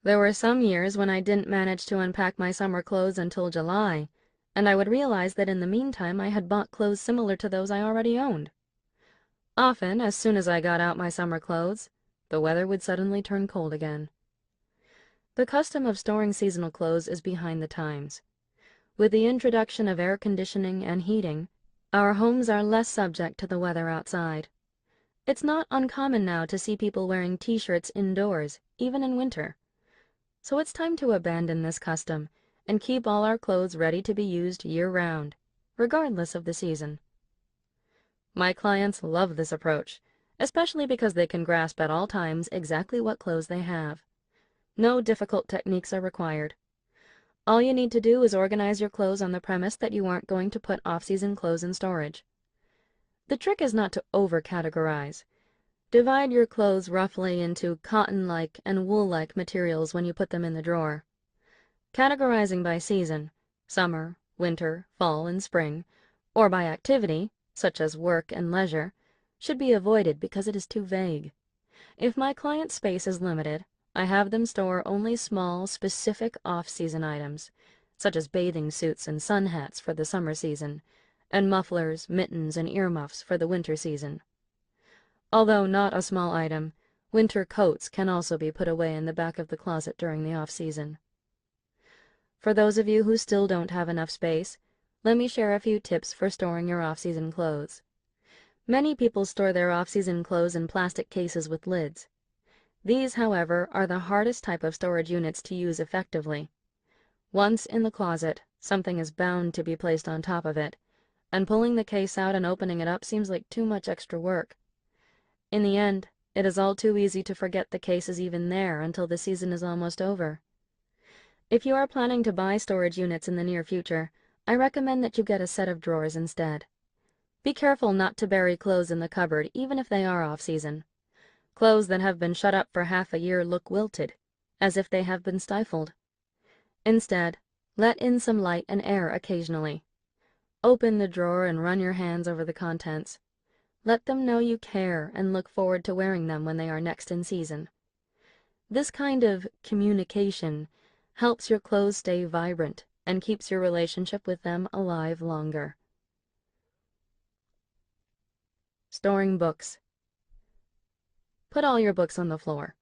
There were some years when I didn't manage to unpack my summer clothes until July, and I would realize that in the meantime I had bought clothes similar to those I already owned. Often, as soon as I got out my summer clothes, the weather would suddenly turn cold again. The custom of storing seasonal clothes is behind the times. With the introduction of air conditioning and heating, our homes are less subject to the weather outside. It's not uncommon now to see people wearing t-shirts indoors, even in winter. So it's time to abandon this custom and keep all our clothes ready to be used year-round, regardless of the season. My clients love this approach, especially because they can grasp at all times exactly what clothes they have. No difficult techniques are required. All you need to do is organize your clothes on the premise that you aren't going to put off-season clothes in storage. The trick is not to over-categorize. Divide your clothes roughly into cotton-like and wool-like materials when you put them in the drawer. Categorizing by season, summer, winter, fall, and spring, or by activity, such as work and leisure, should be avoided because it is too vague. If my client's space is limited, I have them store only small, specific off-season items, such as bathing suits and sun hats for the summer season, and mufflers, mittens, and earmuffs for the winter season. Although not a small item, winter coats can also be put away in the back of the closet during the off-season. For those of you who still don't have enough space, let me share a few tips for storing your off-season clothes. Many people store their off-season clothes in plastic cases with lids. These, however, are the hardest type of storage units to use effectively. Once in the closet, something is bound to be placed on top of it, and pulling the case out and opening it up seems like too much extra work. In the end, it is all too easy to forget the case is even there until the season is almost over. If you are planning to buy storage units in the near future, I recommend that you get a set of drawers instead. Be careful not to bury clothes in the cupboard even if they are off-season. Clothes that have been shut up for half a year look wilted, as if they have been stifled. Instead, let in some light and air occasionally. Open the drawer and run your hands over the contents. Let them know you care and look forward to wearing them when they are next in season. This kind of communication helps your clothes stay vibrant and keeps your relationship with them alive longer. Storing books. Put all your books on the floor.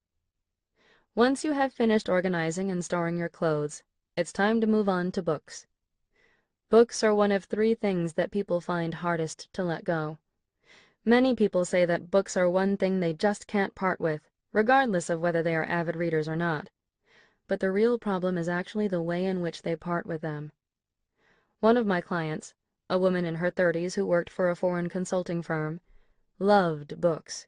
Once you have finished organizing and storing your clothes, it's time to move on to books. Books are one of 3 things that people find hardest to let go. Many people say that books are one thing they just can't part with, regardless of whether they are avid readers or not. But the real problem is actually the way in which they part with them. One of my clients, a woman in her 30s who worked for a foreign consulting firm, loved books.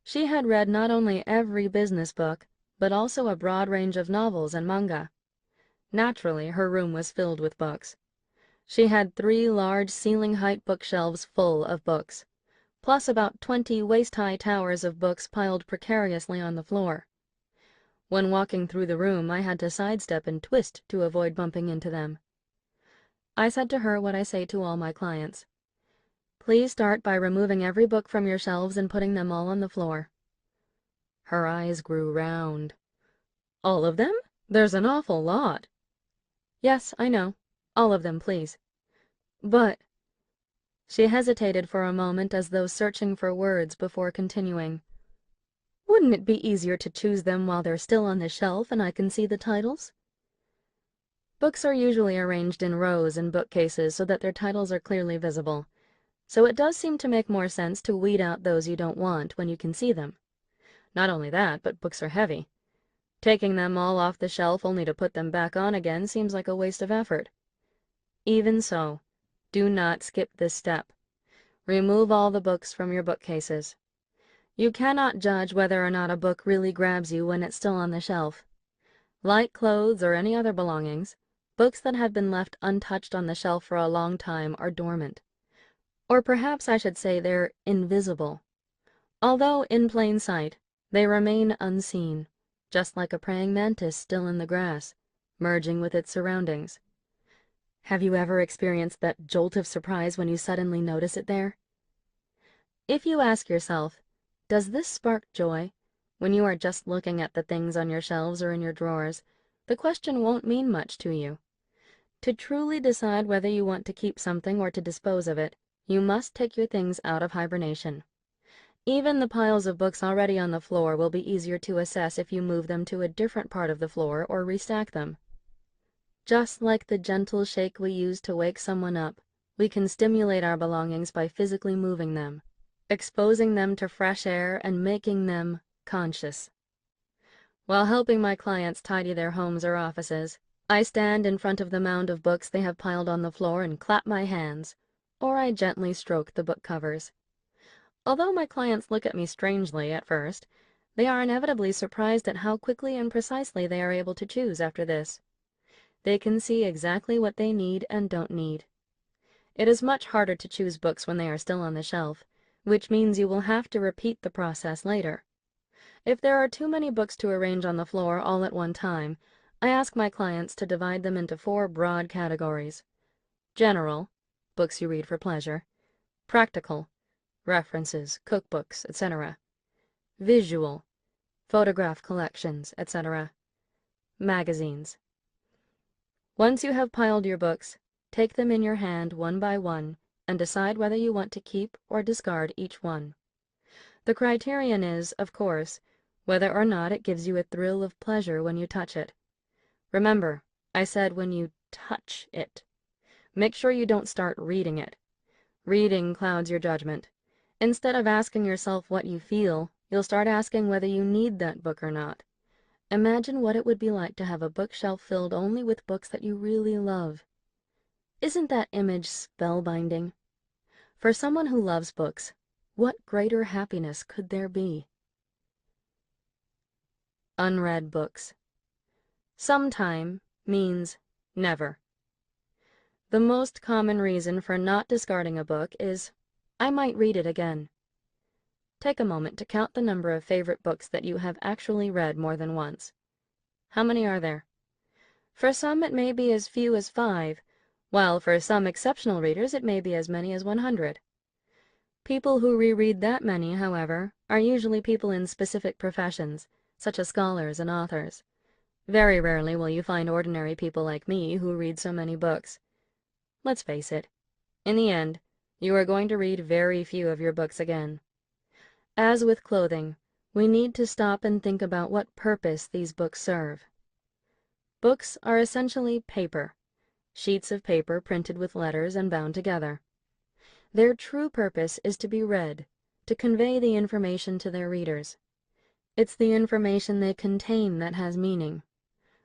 She had read not only every business book, but also a broad range of novels and manga. Naturally, her room was filled with books. She had 3 large ceiling-height bookshelves full of books, plus about 20 waist-high towers of books piled precariously on the floor. When walking through the room, I had to sidestep and twist to avoid bumping into them. I said to her what I say to all my clients. Please start by removing every book from your shelves and putting them all on the floor. Her eyes grew round. All of them? There's an awful lot. Yes, I know. All of them, please. But... She hesitated for a moment as though searching for words before continuing. Wouldn't it be easier to choose them while they're still on the shelf and I can see the titles? Books are usually arranged in rows in bookcases so that their titles are clearly visible. So it does seem to make more sense to weed out those you don't want when you can see them. Not only that, but books are heavy. Taking them all off the shelf only to put them back on again seems like a waste of effort. Even so, do not skip this step. Remove all the books from your bookcases. You cannot judge whether or not a book really grabs you when it's still on the shelf. Like clothes or any other belongings, books that have been left untouched on the shelf for a long time are dormant. Or perhaps I should say they're invisible. Although in plain sight, they remain unseen, just like a praying mantis still in the grass, merging with its surroundings. Have you ever experienced that jolt of surprise when you suddenly notice it there? If you ask yourself, does this spark joy, when you are just looking at the things on your shelves or in your drawers, the question won't mean much to you. To truly decide whether you want to keep something or to dispose of it, you must take your things out of hibernation. Even the piles of books already on the floor will be easier to assess if you move them to a different part of the floor or restack them. Just like the gentle shake we use to wake someone up, we can stimulate our belongings by physically moving them, exposing them to fresh air and making them conscious. While helping my clients tidy their homes or offices, I stand in front of the mound of books they have piled on the floor and clap my hands, or I gently stroke the book covers. Although my clients look at me strangely at first, they are inevitably surprised at how quickly and precisely they are able to choose after this. They can see exactly what they need and don't need. It is much harder to choose books when they are still on the shelf, which means you will have to repeat the process later. If there are too many books to arrange on the floor all at one time, I ask my clients to divide them into 4 broad categories. General, books you read for pleasure. Practical, references, cookbooks, etc. Visual, photograph collections, etc. Magazines. Once you have piled your books, take them in your hand one by one and decide whether you want to keep or discard each one. The criterion is, of course, whether or not it gives you a thrill of pleasure when you touch it. Remember, I said when you touch it. Make sure you don't start reading it. Reading clouds your judgment. Instead of asking yourself what you feel, you'll start asking whether you need that book or not. Imagine what it would be like to have a bookshelf filled only with books that you really love. Isn't that image spellbinding? For someone who loves books, what greater happiness could there be? Unread books. Sometime means never. The most common reason for not discarding a book is, I might read it again. Take a moment to count the number of favorite books that you have actually read more than once. How many are there? For some, it may be as few as 5, while for some exceptional readers, it may be as many as 100. People who reread that many, however, are usually people in specific professions, such as scholars and authors. Very rarely will you find ordinary people like me who read so many books. Let's face it, in the end, you are going to read very few of your books again. As with clothing, we need to stop and think about what purpose these books serve. Books are essentially paper, sheets of paper printed with letters and bound together. Their true purpose is to be read, to convey the information to their readers. It's the information they contain that has meaning.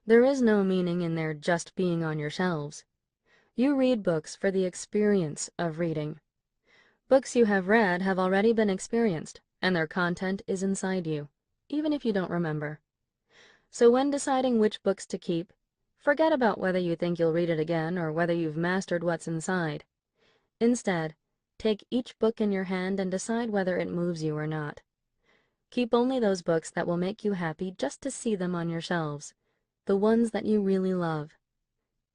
There is no meaning in their just being on your shelves. You read books for the experience of reading. Books you have read have already been experienced, and their content is inside you, even if you don't remember. So when deciding which books to keep, forget about whether you think you'll read it again or whether you've mastered what's inside. Instead, take each book in your hand and decide whether it moves you or not. Keep only those books that will make you happy just to see them on your shelves, the ones that you really love.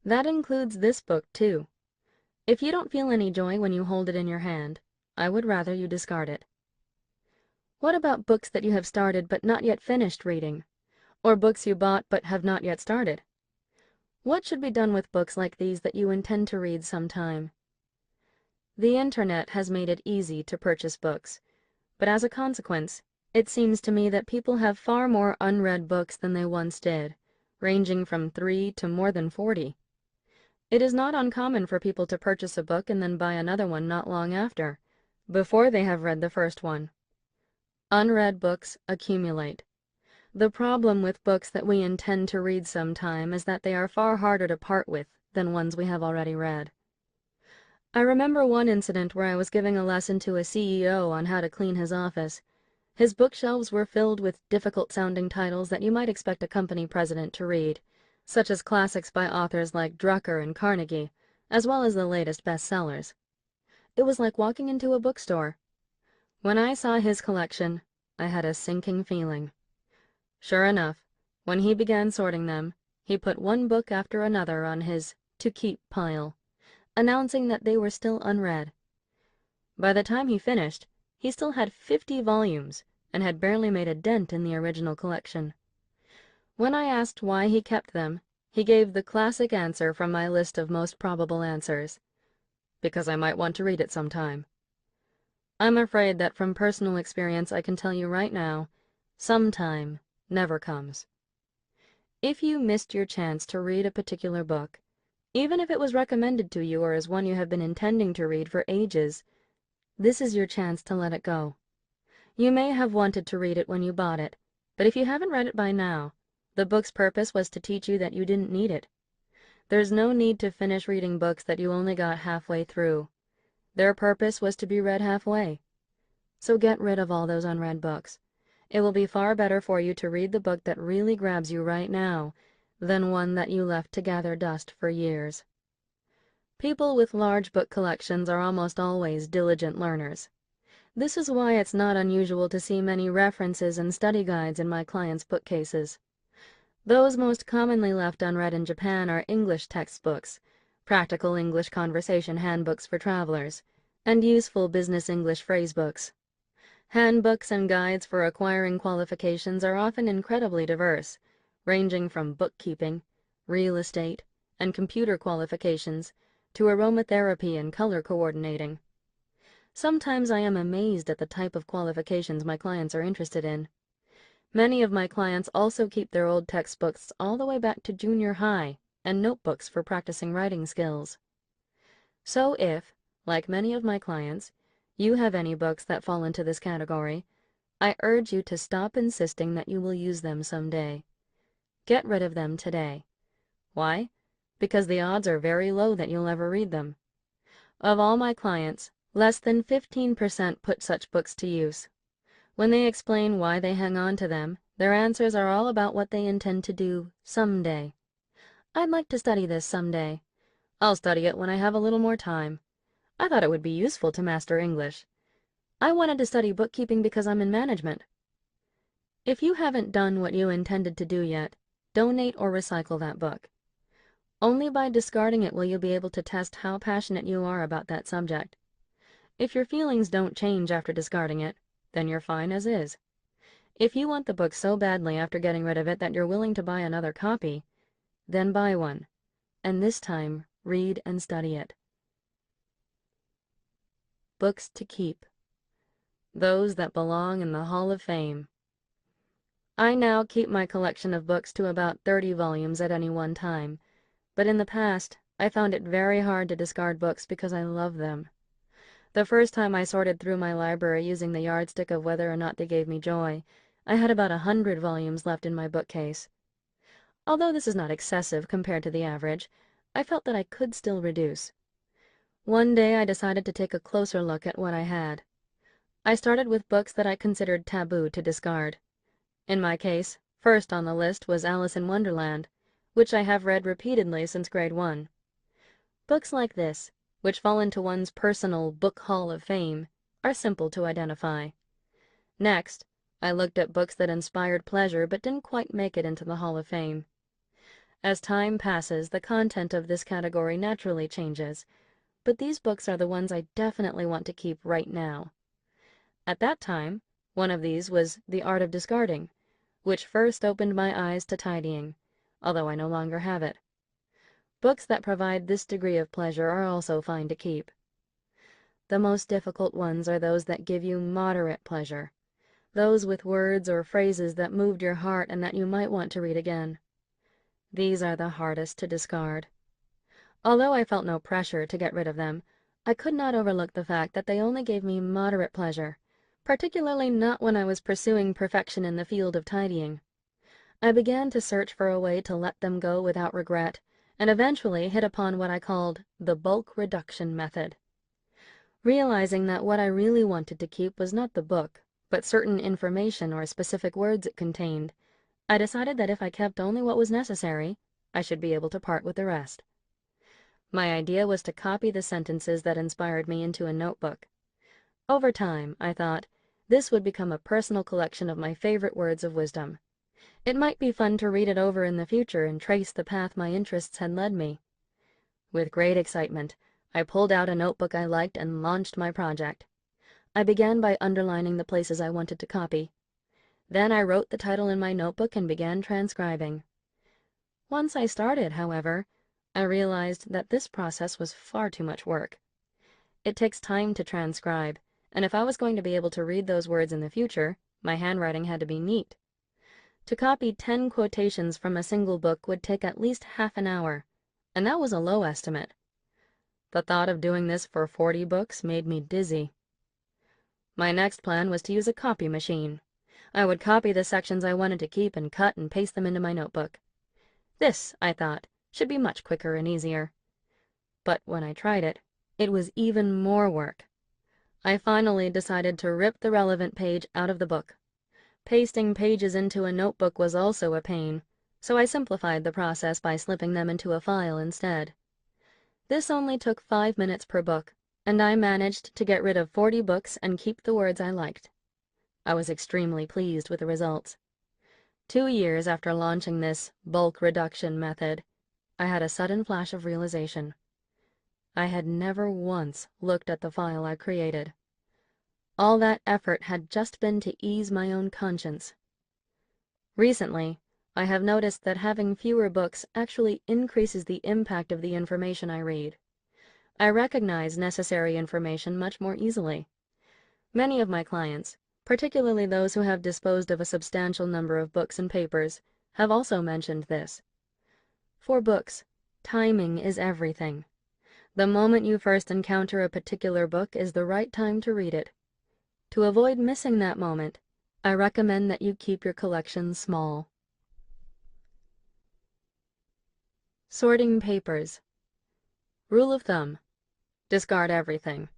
That includes this book, too. If you don't feel any joy when you hold it in your hand, I would rather you discard it. What about books that you have started but not yet finished reading, or books you bought but have not yet started? What should be done with books like these that you intend to read sometime? The internet has made it easy to purchase books, but as a consequence, it seems to me that people have far more unread books than they once did, ranging from 3 to more than 40. It is not uncommon for people to purchase a book and then buy another one not long after, before they have read the first one. Unread books accumulate. The problem with books that we intend to read sometime is that they are far harder to part with than ones we have already read. I remember one incident where I was giving a lesson to a CEO on how to clean his office. His bookshelves were filled with difficult-sounding titles that you might expect a company president to read, such as classics by authors like Drucker and Carnegie, as well as the latest bestsellers. It was like walking into a bookstore. When I saw his collection, I had a sinking feeling. Sure enough, when he began sorting them, he put one book after another on his to-keep pile, announcing that they were still unread. By the time he finished, he still had 50 volumes and had barely made a dent in the original collection. When I asked why he kept them, he gave the classic answer from my list of most probable answers: because I might want to read it sometime. I'm afraid that from personal experience I can tell you right now, sometime never comes. If you missed your chance to read a particular book, even if it was recommended to you or is one you have been intending to read for ages, this is your chance to let it go. You may have wanted to read it when you bought it, but if you haven't read it by now, the book's purpose was to teach you that you didn't need it. There's no need to finish reading books that you only got halfway through. Their purpose was to be read halfway. So get rid of all those unread books. It will be far better for you to read the book that really grabs you right now than one that you left to gather dust for years. People with large book collections are almost always diligent learners. This is why it's not unusual to see many references and study guides in my clients' bookcases. Those most commonly left unread in Japan are English textbooks, practical English conversation handbooks for travelers, and useful business English phrase books. Handbooks and guides for acquiring qualifications are often incredibly diverse, ranging from bookkeeping, real estate, and computer qualifications to aromatherapy and color coordinating. Sometimes I am amazed at the type of qualifications my clients are interested in. Many of my clients also keep their old textbooks all the way back to junior high and notebooks for practicing writing skills. So if, like many of my clients, you have any books that fall into this category, I urge you to stop insisting that you will use them someday. Get rid of them today. Why? Because the odds are very low that you'll ever read them. Of all my clients, less than 15% put such books to use. When they explain why they hang on to them, their answers are all about what they intend to do someday. I'd like to study this someday. I'll study it when I have a little more time. I thought it would be useful to master English. I wanted to study bookkeeping because I'm in management. If you haven't done what you intended to do yet, donate or recycle that book. Only by discarding it will you be able to test how passionate you are about that subject. If your feelings don't change after discarding it, then you're fine as is. If you want the book so badly after getting rid of it that you're willing to buy another copy, then buy one, and this time read and study it. Books to keep. Those that belong in the Hall of Fame. I now keep my collection of books to about 30 volumes at any one time, but in the past, I found it very hard to discard books because I love them. The first time I sorted through my library using the yardstick of whether or not they gave me joy, I had about 100 volumes left in my bookcase. Although this is not excessive compared to the average, I felt that I could still reduce. One day I decided to take a closer look at what I had. I started with books that I considered taboo to discard. In my case, first on the list was Alice in Wonderland, which I have read repeatedly since grade 1. Books like this, which fall into one's personal book hall of fame, are simple to identify. Next, I looked at books that inspired pleasure but didn't quite make it into the Hall of Fame. As time passes, the content of this category naturally changes, but these books are the ones I definitely want to keep right now. At that time, one of these was The Art of Discarding, which first opened my eyes to tidying, although I no longer have it. Books that provide this degree of pleasure are also fine to keep. The most difficult ones are those that give you moderate pleasure, those with words or phrases that moved your heart and that you might want to read again. These are the hardest to discard. Although I felt no pressure to get rid of them, I could not overlook the fact that they only gave me moderate pleasure, particularly not when I was pursuing perfection in the field of tidying. I began to search for a way to let them go without regret, and eventually hit upon what I called the bulk reduction method. Realizing that what I really wanted to keep was not the book, but certain information or specific words it contained, I decided that if I kept only what was necessary, I should be able to part with the rest. My idea was to copy the sentences that inspired me into a notebook. Over time, I thought, this would become a personal collection of my favorite words of wisdom. It might be fun to read it over in the future and trace the path my interests had led me. With great excitement, I pulled out a notebook I liked and launched my project. I began by underlining the places I wanted to copy. Then I wrote the title in my notebook and began transcribing. Once I started, however, I realized that this process was far too much work. It takes time to transcribe, and if I was going to be able to read those words in the future, my handwriting had to be neat. To copy 10 quotations from a single book would take at least half an hour, and that was a low estimate. The thought of doing this for 40 books made me dizzy. My next plan was to use a copy machine. I would copy the sections I wanted to keep and cut and paste them into my notebook. This, I thought, should be much quicker and easier. But when I tried it, it was even more work. I finally decided to rip the relevant page out of the book. Pasting pages into a notebook was also a pain, so I simplified the process by slipping them into a file instead. This only took 5 minutes per book, and I managed to get rid of 40 books and keep the words I liked. I was extremely pleased with the results. 2 years after launching this bulk reduction method, I had a sudden flash of realization. I had never once looked at the file I created. All that effort had just been to ease my own conscience. Recently, I have noticed that having fewer books actually increases the impact of the information I read. I recognize necessary information much more easily. Many of my clients, particularly those who have disposed of a substantial number of books and papers, have also mentioned this. For books, timing is everything. The moment you first encounter a particular book is the right time to read it. To avoid missing that moment, I recommend that you keep your collection small. Sorting papers. Rule of thumb: discard everything.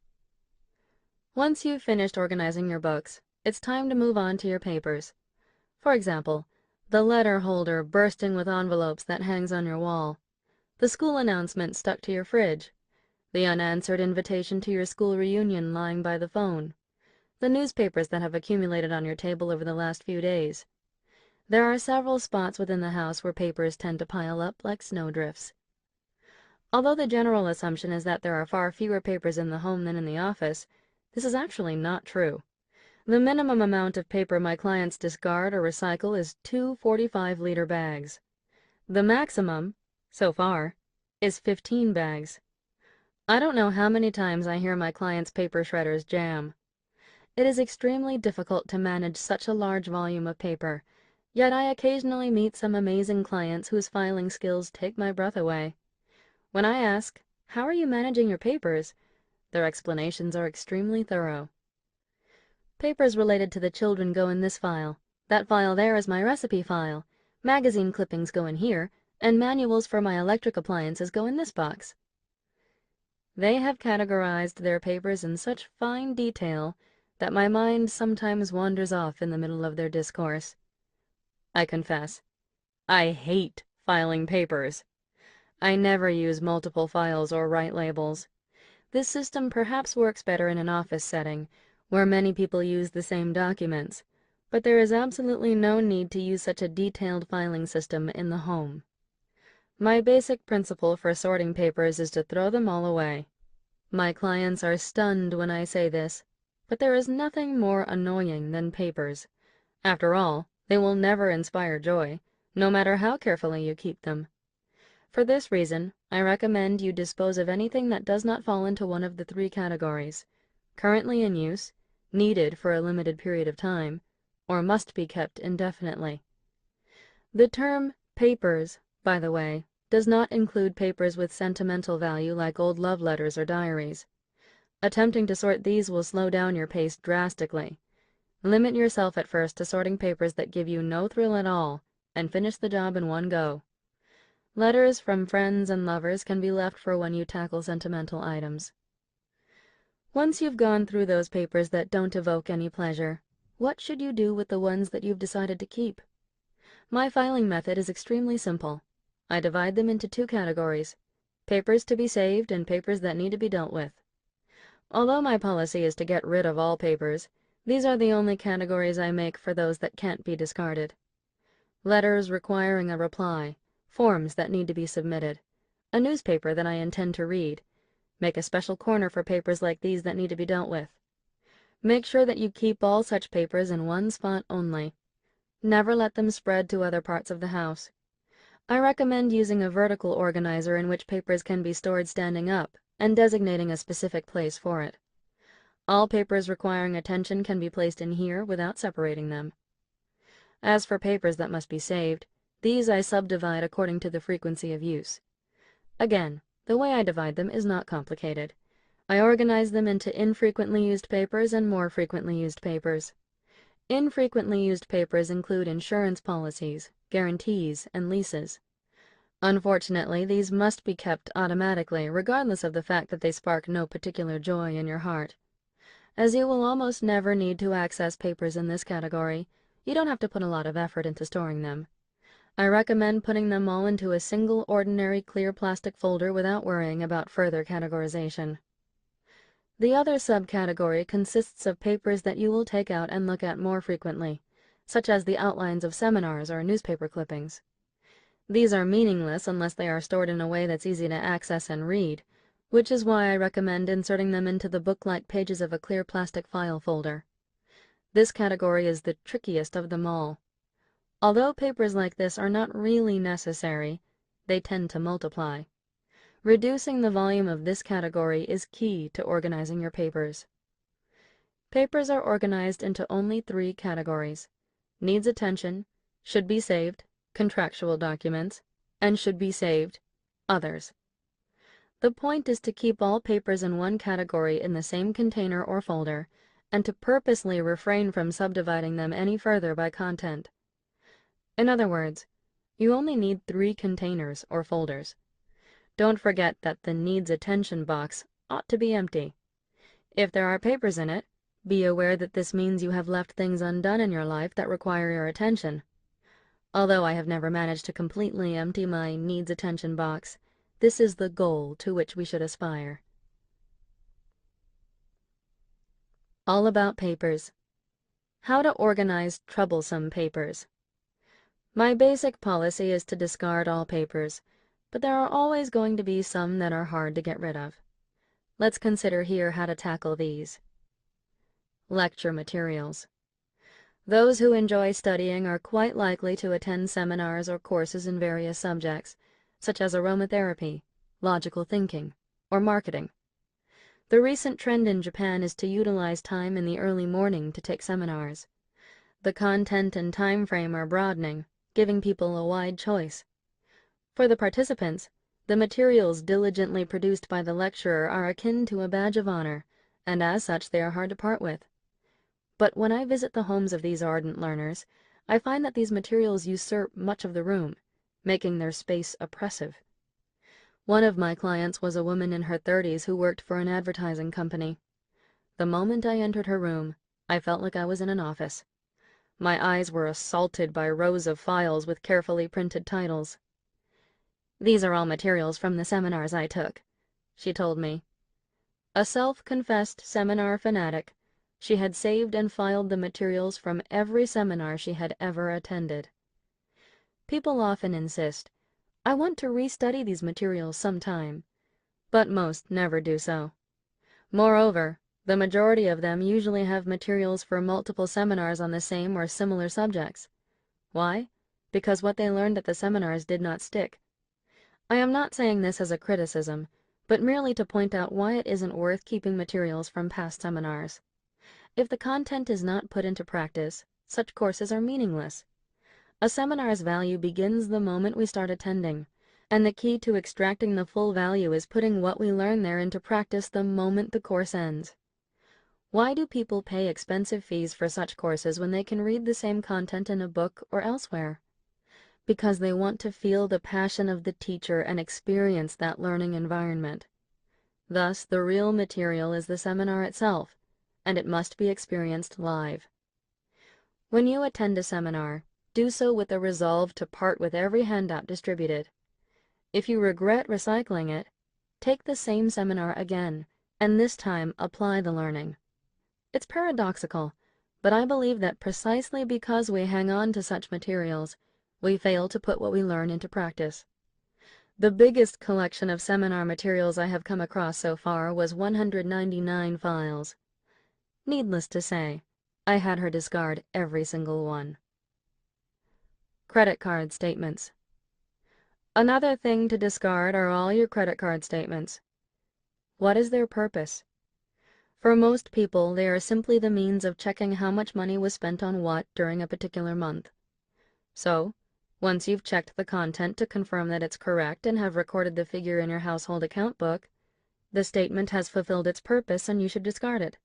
Once you've finished organizing your books, it's time to move on to your papers. For example, the letter holder bursting with envelopes that hangs on your wall, the school announcement stuck to your fridge, the unanswered invitation to your school reunion lying by the phone, the newspapers that have accumulated on your table over the last few days. There are several spots within the house where papers tend to pile up like snowdrifts. Although the general assumption is that there are far fewer papers in the home than in the office, this is actually not true. The minimum amount of paper my clients discard or recycle is 2 45-liter bags. The maximum, so far, is 15 bags. I don't know how many times I hear my clients' paper shredders jam. It is extremely difficult to manage such a large volume of paper, yet I occasionally meet some amazing clients whose filing skills take my breath away. When I ask, "How are you managing your papers?" their explanations are extremely thorough. Papers related to the children go in this file. That file there is my recipe file. Magazine clippings go in here, and manuals for my electric appliances go in this box. They have categorized their papers in such fine detail that my mind sometimes wanders off in the middle of their discourse. I confess, I hate filing papers. I never use multiple files or write labels. This system perhaps works better in an office setting, where many people use the same documents, but there is absolutely no need to use such a detailed filing system in the home. My basic principle for sorting papers is to throw them all away. My clients are stunned when I say this, but there is nothing more annoying than papers. After all, they will never inspire joy, no matter how carefully you keep them. For this reason, I recommend you dispose of anything that does not fall into one of the 3 categories: currently in use, needed for a limited period of time, or must be kept indefinitely. The term papers, by the way, does not include papers with sentimental value like old love letters or diaries. Attempting to sort these will slow down your pace drastically. Limit yourself at first to sorting papers that give you no thrill at all, and finish the job in one go. Letters from friends and lovers can be left for when you tackle sentimental items. Once you've gone through those papers that don't evoke any pleasure, what should you do with the ones that you've decided to keep? My filing method is extremely simple. I divide them into 2 categories: papers to be saved and papers that need to be dealt with. Although my policy is to get rid of all papers, these are the only categories I make for those that can't be discarded. Letters requiring a reply, forms that need to be submitted, a newspaper that I intend to read. Make a special corner for papers like these that need to be dealt with. Make sure that you keep all such papers in one spot only. Never let them spread to other parts of the house. I recommend using a vertical organizer in which papers can be stored standing up, and designating a specific place for it. All papers requiring attention can be placed in here without separating them. As for papers that must be saved, these I subdivide according to the frequency of use. Again, the way I divide them is not complicated. I organize them into infrequently used papers and more frequently used papers. Infrequently used papers include insurance policies, guarantees, and leases. Unfortunately, these must be kept automatically, regardless of the fact that they spark no particular joy in your heart. As you will almost never need to access papers in this category, you don't have to put a lot of effort into storing them. I recommend putting them all into a single ordinary clear plastic folder without worrying about further categorization. The other subcategory consists of papers that you will take out and look at more frequently, such as the outlines of seminars or newspaper clippings. These are meaningless unless they are stored in a way that's easy to access and read, which is why I recommend inserting them into the book-like pages of a clear plastic file folder. This category is the trickiest of them all. Although papers like this are not really necessary, they tend to multiply. Reducing the volume of this category is key to organizing your papers. Papers are organized into only 3 categories: needs attention, should be saved, contractual documents, and should be saved, others. The point is to keep all papers in one category in the same container or folder, and to purposely refrain from subdividing them any further by content. In other words, you only need 3 containers or folders. Don't forget that the needs attention box ought to be empty. If there are papers in it, be aware that this means you have left things undone in your life that require your attention. Although I have never managed to completely empty my needs attention box, this is the goal to which we should aspire. All about papers. How to organize troublesome papers. My basic policy is to discard all papers, but there are always going to be some that are hard to get rid of. Let's consider here how to tackle these. Lecture materials. Those who enjoy studying are quite likely to attend seminars or courses in various subjects, such as aromatherapy, logical thinking, or marketing. The recent trend in Japan is to utilize time in the early morning to take seminars. The content and time frame are broadening, giving people a wide choice. For the participants, the materials diligently produced by the lecturer are akin to a badge of honor, and as such they are hard to part with. But when I visit the homes of these ardent learners, I find that these materials usurp much of the room, making their space oppressive. One of my clients was a woman in her 30s who worked for an advertising company. The moment I entered her room, I felt like I was in an office. My eyes were assaulted by rows of files with carefully printed titles. "These are all materials from the seminars I took," she told me. A self-confessed seminar fanatic, she had saved and filed the materials from every seminar she had ever attended. People often insist, "I want to restudy these materials sometime," but most never do so. Moreover, the majority of them usually have materials for multiple seminars on the same or similar subjects. Why? Because what they learned at the seminars did not stick. I am not saying this as a criticism, but merely to point out why it isn't worth keeping materials from past seminars. If the content is not put into practice, such courses are meaningless. A seminar's value begins the moment we start attending, and the key to extracting the full value is putting what we learn there into practice the moment the course ends. Why do people pay expensive fees for such courses when they can read the same content in a book or elsewhere? Because they want to feel the passion of the teacher and experience that learning environment. Thus, the real material is the seminar itself, and it must be experienced live. When you attend a seminar, do so with a resolve to part with every handout distributed. If you regret recycling it, take the same seminar again, and this time apply the learning. It's paradoxical, but I believe that precisely because we hang on to such materials, we fail to put what we learn into practice. The biggest collection of seminar materials I have come across so far was 199 files. Needless to say, I had her discard every single one. Credit card statements. Another thing to discard are all your credit card statements. What is their purpose? For most people, they are simply the means of checking how much money was spent on what during a particular month. So, once you've checked the content to confirm that it's correct and have recorded the figure in your household account book, the statement has fulfilled its purpose and you should discard it.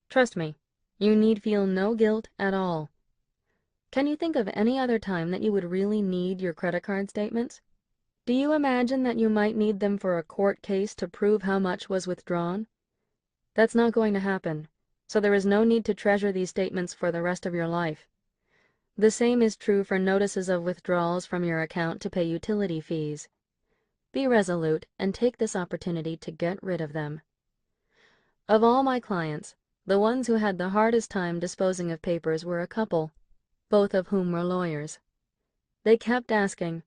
Trust me, you need feel no guilt at all. Can you think of any other time that you would really need your credit card statements? Do you imagine that you might need them for a court case to prove how much was withdrawn? That's not going to happen, so there is no need to treasure these statements for the rest of your life. The same is true for notices of withdrawals from your account to pay utility fees. Be resolute and take this opportunity to get rid of them. Of all my clients, the ones who had the hardest time disposing of papers were a couple, both of whom were lawyers. They kept asking,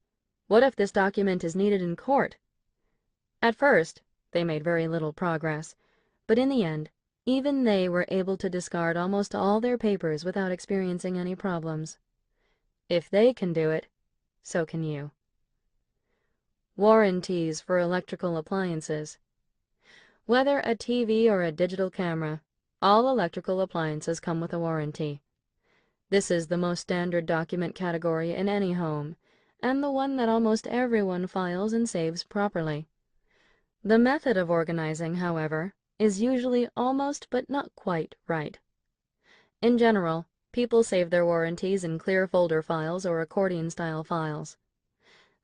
"What if this document is needed in court?" At first, they made very little progress, but in the end, even they were able to discard almost all their papers without experiencing any problems. If they can do it, so can you. Warranties for electrical appliances. Whether a TV or a digital camera, all electrical appliances come with a warranty. This is the most standard document category in any home, and the one that almost everyone files and saves properly. The method of organizing, however, is usually almost but not quite right. In general, people save their warranties in clear folder files or accordion-style files.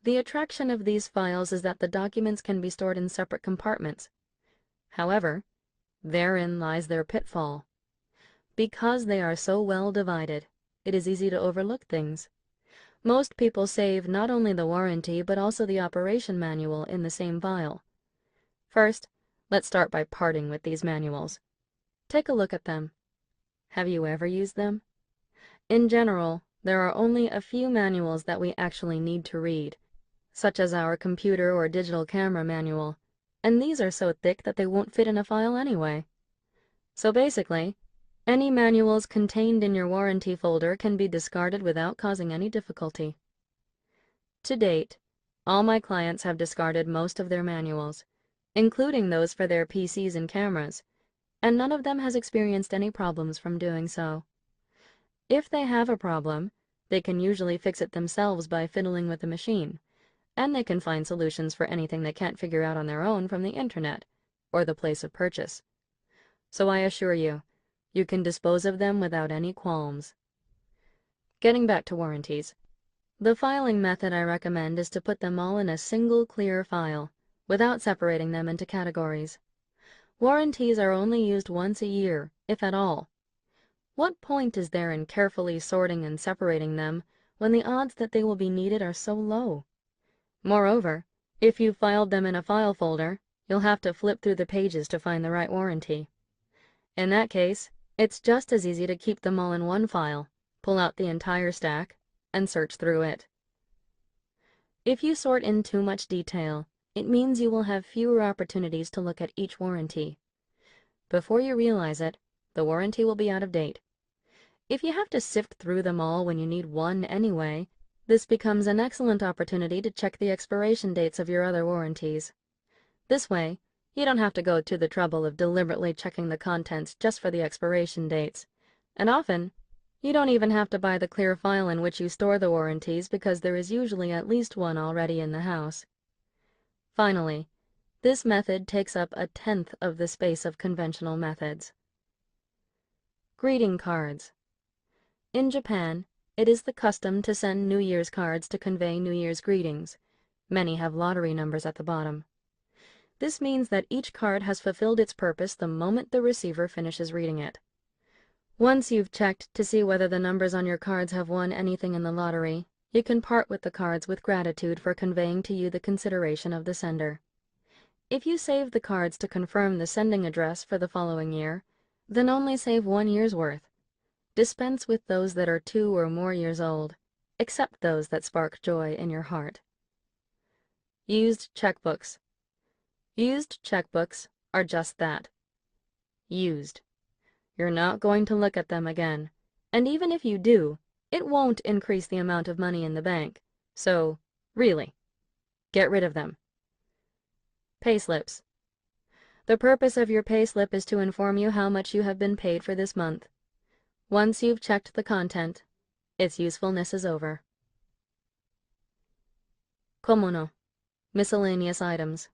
The attraction of these files is that the documents can be stored in separate compartments. However, therein lies their pitfall. Because they are so well divided, it is easy to overlook things. Most people save not only the warranty but also the operation manual in the same file. First, let's start by parting with these manuals. Take a look at them. Have you ever used them? In general, there are only a few manuals that we actually need to read, such as our computer or digital camera manual, and these are so thick that they won't fit in a file anyway. So basically, any manuals contained in your warranty folder can be discarded without causing any difficulty. To date, all my clients have discarded most of their manuals, including those for their PCs and cameras, and none of them has experienced any problems from doing so. If they have a problem, they can usually fix it themselves by fiddling with the machine, and they can find solutions for anything they can't figure out on their own from the internet or the place of purchase. So I assure you, you can dispose of them without any qualms. Getting back to warranties, the filing method I recommend is to put them all in a single clear file, without separating them into categories. Warranties are only used once a year, if at all. What point is there in carefully sorting and separating them when the odds that they will be needed are so low? Moreover, if you've filed them in a file folder, you'll have to flip through the pages to find the right warranty. In that case, it's just as easy to keep them all in one file, pull out the entire stack, and search through it. If you sort in too much detail, it means you will have fewer opportunities to look at each warranty. Before you realize it, the warranty will be out of date. If you have to sift through them all when you need one anyway, this becomes an excellent opportunity to check the expiration dates of your other warranties. This way, you don't have to go to the trouble of deliberately checking the contents just for the expiration dates. And often, you don't even have to buy the clear file in which you store the warranties because there is usually at least one already in the house. Finally, this method takes up 1/10 of the space of conventional methods. Greeting cards. In Japan, it is the custom to send New Year's cards to convey New Year's greetings. Many have lottery numbers at the bottom. This means that each card has fulfilled its purpose the moment the receiver finishes reading it. Once you've checked to see whether the numbers on your cards have won anything in the lottery, you can part with the cards with gratitude for conveying to you the consideration of the sender. If you save the cards to confirm the sending address for the following year, then only save 1 year's worth. Dispense with those that are 2 or more years old, except those that spark joy in your heart. Used checkbooks. Used checkbooks are just that. Used. You're not going to look at them again, and even if you do, it won't increase the amount of money in the bank. So, really, get rid of them. Payslips. The purpose of your payslip is to inform you how much you have been paid for this month. Once you've checked the content, its usefulness is over. Komono. Miscellaneous items.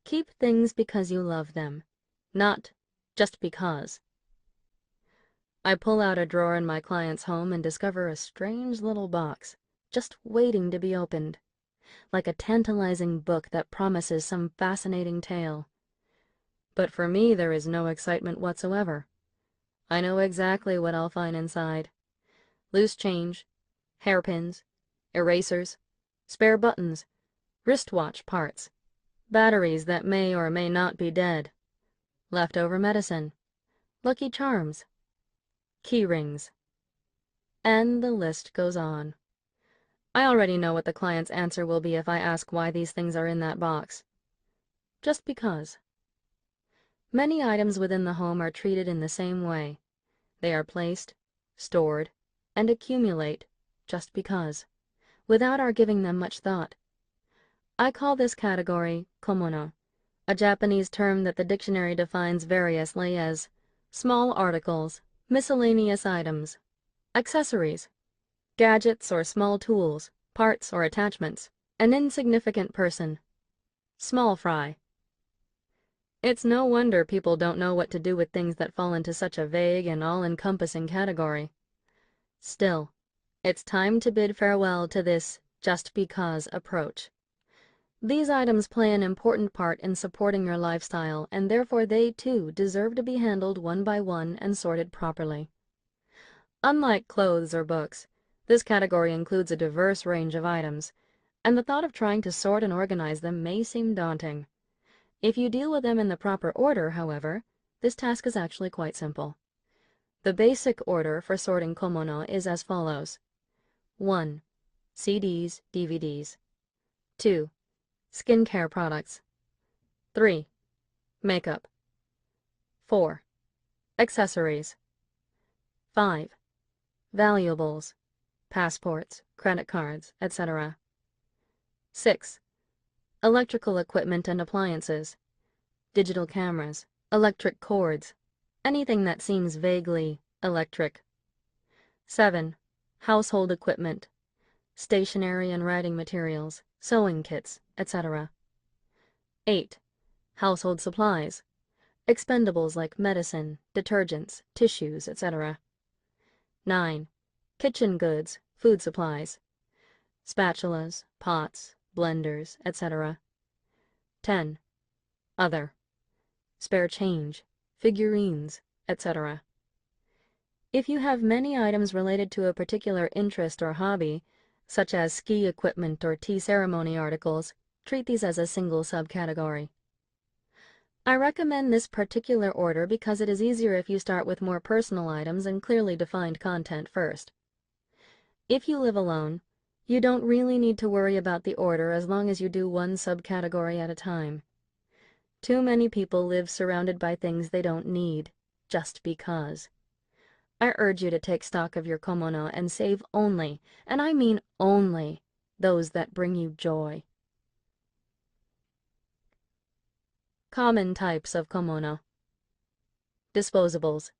Keep things because you love them, not just because. I pull out a drawer in my client's home and discover a strange little box, just waiting to be opened, like a tantalizing book that promises some fascinating tale. But for me, there is no excitement whatsoever. I know exactly what I'll find inside. Loose change, hairpins, erasers, spare buttons, wristwatch parts, batteries that may or may not be dead, leftover medicine, Lucky Charms, key rings, and the list goes on. I already know what the client's answer will be if I ask why these things are in that box. Just because. Many items within the home are treated in the same way. They are placed, stored, and accumulate just because, without our giving them much thought. I call this category komono, a Japanese term that the dictionary defines variously as small articles, miscellaneous items, accessories, gadgets or small tools, parts or attachments, an insignificant person, small fry. It's no wonder people don't know what to do with things that fall into such a vague and all-encompassing category. Still, it's time to bid farewell to this just because approach. These items play an important part in supporting your lifestyle, and therefore they, too, deserve to be handled one by one and sorted properly. Unlike clothes or books, this category includes a diverse range of items, and the thought of trying to sort and organize them may seem daunting. If you deal with them in the proper order, however, this task is actually quite simple. The basic order for sorting komono is as follows. 1. CDs, DVDs. 2. Skincare products. 3. Makeup. 4. Accessories. 5. Valuables, passports, credit cards, etc. 6. Electrical equipment and appliances, digital cameras, electric cords, anything that seems vaguely electric. 7. Household equipment, stationery and writing materials, sewing kits, etc. 8. Household supplies, expendables like medicine, detergents, tissues, etc. 9. Kitchen goods, food supplies, spatulas, pots, blenders, etc. 10. Other. Spare change, figurines, etc. If you have many items related to a particular interest or hobby, such as ski equipment or tea ceremony articles, treat these as a single subcategory. I recommend this particular order because it is easier if you start with more personal items and clearly defined content first. If you live alone, you don't really need to worry about the order as long as you do one subcategory at a time. Too many people live surrounded by things they don't need, just because. I urge you to take stock of your komono and save only, and I mean only, those that bring you joy. Common types of komono. Disposables.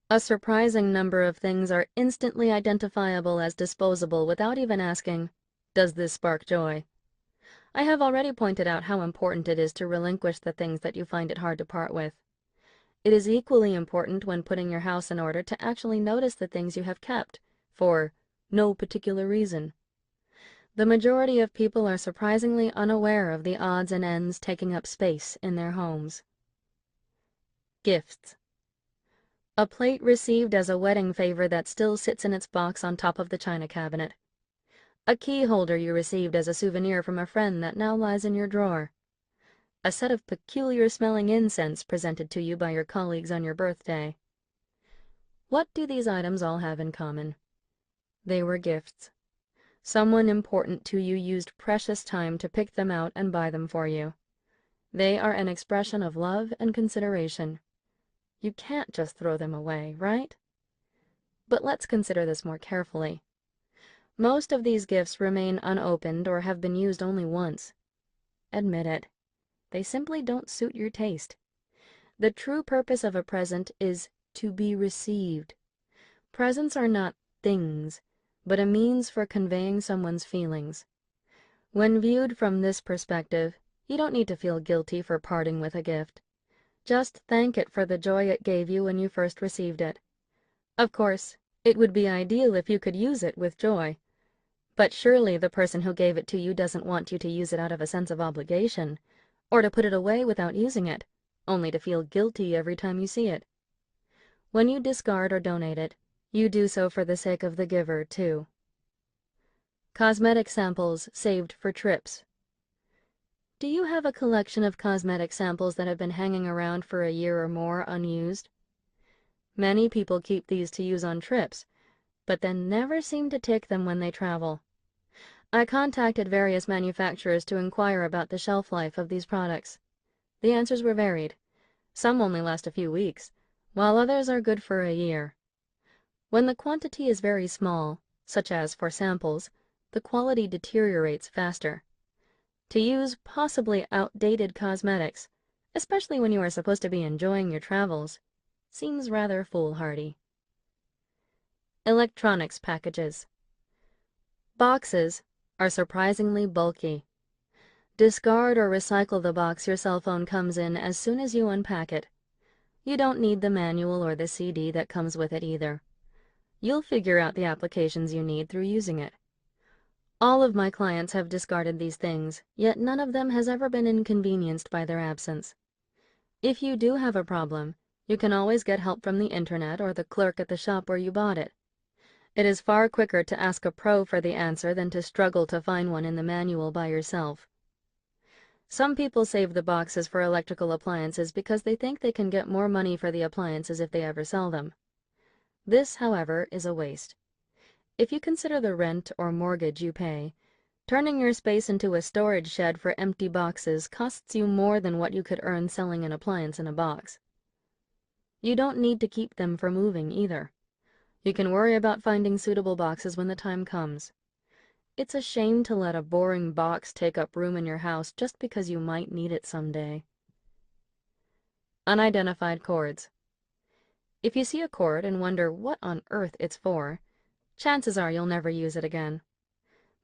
A surprising number of things are instantly identifiable as disposable without even asking, does this spark joy? I have already pointed out how important it is to relinquish the things that you find it hard to part with. It is equally important when putting your house in order to actually notice the things you have kept, for no particular reason. The majority of people are surprisingly unaware of the odds and ends taking up space in their homes. Gifts. A plate received as a wedding favor that still sits in its box on top of the china cabinet. A key holder you received as a souvenir from a friend that now lies in your drawer. A set of peculiar-smelling incense presented to you by your colleagues on your birthday. What do these items all have in common? They were gifts. Someone important to you used precious time to pick them out and buy them for you. They are an expression of love and consideration. You can't just throw them away, right? But let's consider this more carefully. Most of these gifts remain unopened or have been used only once. Admit it. They simply don't suit your taste. The true purpose of a present is to be received. Presents are not things, but a means for conveying someone's feelings. When viewed from this perspective, you don't need to feel guilty for parting with a gift. Just thank it for the joy it gave you when you first received it. Of course, it would be ideal if you could use it with joy. But surely the person who gave it to you doesn't want you to use it out of a sense of obligation, or to put it away without using it, only to feel guilty every time you see it. When you discard or donate it, you do so for the sake of the giver, too. Cosmetic samples saved for trips. Do you have a collection of cosmetic samples that have been hanging around for a year or more unused? Many people keep these to use on trips, but then never seem to take them when they travel. I contacted various manufacturers to inquire about the shelf life of these products. The answers were varied. Some only last a few weeks, while others are good for a year. When the quantity is very small, such as for samples, the quality deteriorates faster. To use possibly outdated cosmetics, especially when you are supposed to be enjoying your travels, seems rather foolhardy. Electronics packages. Boxes are surprisingly bulky. Discard or recycle the box your cell phone comes in as soon as you unpack it. You don't need the manual or the CD that comes with it either. You'll figure out the applications you need through using it. All of my clients have discarded these things, yet none of them has ever been inconvenienced by their absence. If you do have a problem, you can always get help from the internet or the clerk at the shop where you bought it. It is far quicker to ask a pro for the answer than to struggle to find one in the manual by yourself. Some people save the boxes for electrical appliances because they think they can get more money for the appliances if they ever sell them. This, however, is a waste. If you consider the rent or mortgage you pay, turning your space into a storage shed for empty boxes costs you more than what you could earn selling an appliance in a box. You don't need to keep them for moving either. You can worry about finding suitable boxes when the time comes. It's a shame to let a boring box take up room in your house just because you might need it someday. Unidentified cords. If you see a cord and wonder what on earth it's for, chances are you'll never use it again.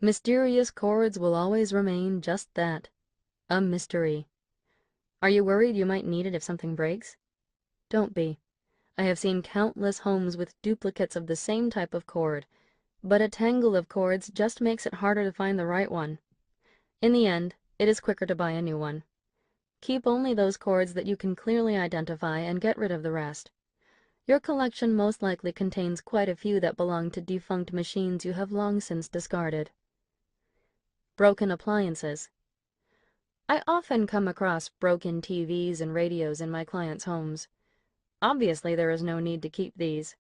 Mysterious cords will always remain just that, a mystery. Are you worried you might need it if something breaks? Don't be. I have seen countless homes with duplicates of the same type of cord, but a tangle of cords just makes it harder to find the right one. In the end, it is quicker to buy a new one. Keep only those cords that you can clearly identify and get rid of the rest. Your collection most likely contains quite a few that belong to defunct machines you have long since discarded. Broken appliances. I often come across broken TVs and radios in my clients' homes. Obviously, there is no need to keep these.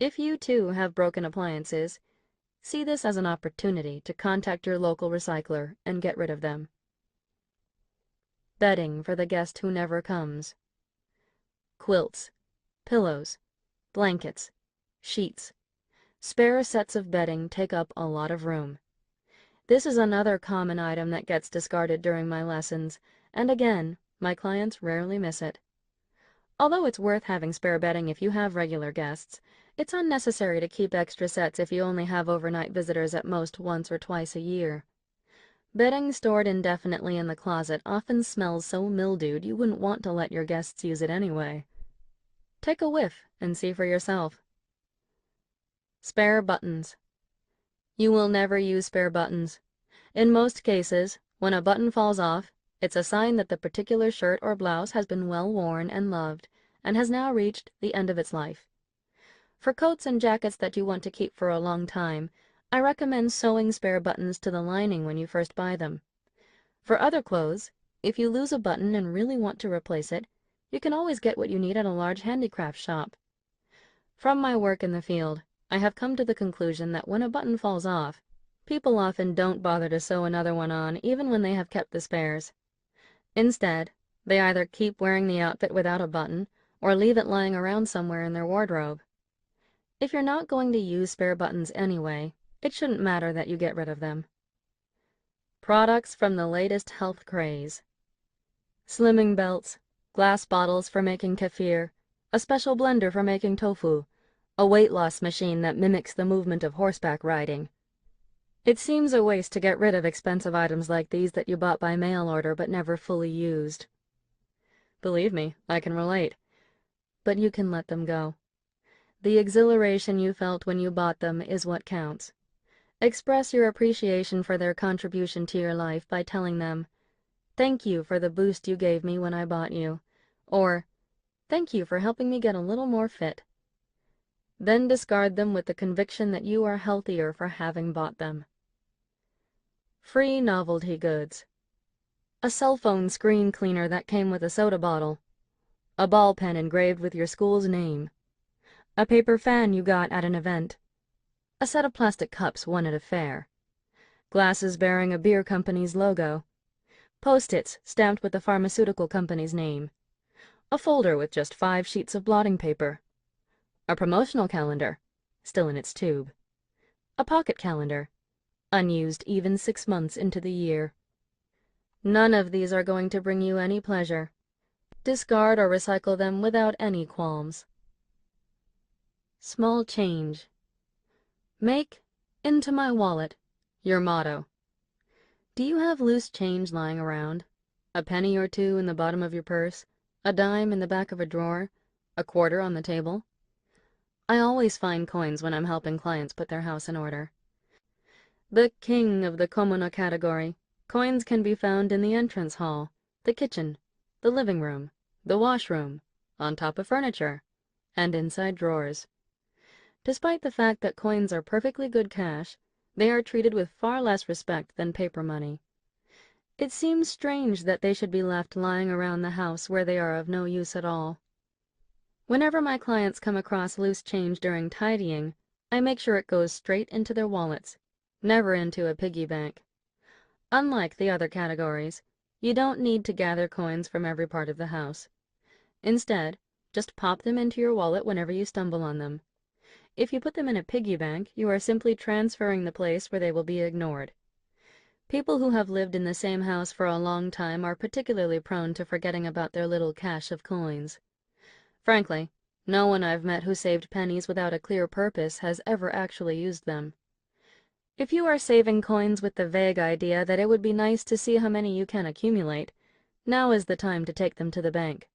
If you too have broken appliances, see this as an opportunity to contact your local recycler and get rid of them. Bedding for the guest who never comes. Quilts, pillows, blankets, sheets. Spare sets of bedding take up a lot of room. This is another common item that gets discarded during my lessons, and again, my clients rarely miss it. Although it's worth having spare bedding if you have regular guests, it's unnecessary to keep extra sets if you only have overnight visitors at most once or twice a year. Bedding stored indefinitely in the closet often smells so mildewed you wouldn't want to let your guests use it anyway. Take a whiff and see for yourself. Spare buttons. You will never use spare buttons. In most cases, when a button falls off, it's a sign that the particular shirt or blouse has been well worn and loved, and has now reached the end of its life. For coats and jackets that you want to keep for a long time, I recommend sewing spare buttons to the lining when you first buy them. For other clothes, if you lose a button and really want to replace it, you can always get what you need at a large handicraft shop. From my work in the field, I have come to the conclusion that when a button falls off, people often don't bother to sew another one on even when they have kept the spares. Instead, they either keep wearing the outfit without a button or leave it lying around somewhere in their wardrobe. If you're not going to use spare buttons anyway, it shouldn't matter that you get rid of them. Products from the latest health craze. Slimming belts, glass bottles for making kefir, a special blender for making tofu, a weight loss machine that mimics the movement of horseback riding. It seems a waste to get rid of expensive items like these that you bought by mail order but never fully used. Believe me, I can relate. But you can let them go. The exhilaration you felt when you bought them is what counts. Express your appreciation for their contribution to your life by telling them, "Thank you for the boost you gave me when I bought you," or "Thank you for helping me get a little more fit." Then discard them with the conviction that you are healthier for having bought them. Free novelty goods. A cell phone screen cleaner that came with a soda bottle. A ball pen engraved with your school's name. A paper fan you got at an event. A set of plastic cups won at a fair. Glasses bearing a beer company's logo. Post-its stamped with the pharmaceutical company's name. A folder with just 5 sheets of blotting paper. A promotional calendar, still in its tube. A pocket calendar, unused even 6 months into the year. None of these are going to bring you any pleasure. Discard or recycle them without any qualms. Small change. Make "into my wallet" your motto. Do you have loose change lying around? A penny or two in the bottom of your purse? A dime in the back of a drawer? A quarter on the table? I always find coins when I'm helping clients put their house in order. The king of the komono category, coins can be found in the entrance hall, the kitchen, the living room, the washroom, on top of furniture, and inside drawers. Despite the fact that coins are perfectly good cash, they are treated with far less respect than paper money. It seems strange that they should be left lying around the house where they are of no use at all. Whenever my clients come across loose change during tidying, I make sure it goes straight into their wallets, never into a piggy bank. Unlike the other categories, you don't need to gather coins from every part of the house. Instead, just pop them into your wallet whenever you stumble on them. If you put them in a piggy bank, you are simply transferring the place where they will be ignored. People who have lived in the same house for a long time are particularly prone to forgetting about their little cache of coins. Frankly, no one I've met who saved pennies without a clear purpose has ever actually used them. If you are saving coins with the vague idea that it would be nice to see how many you can accumulate, now is the time to take them to the bank.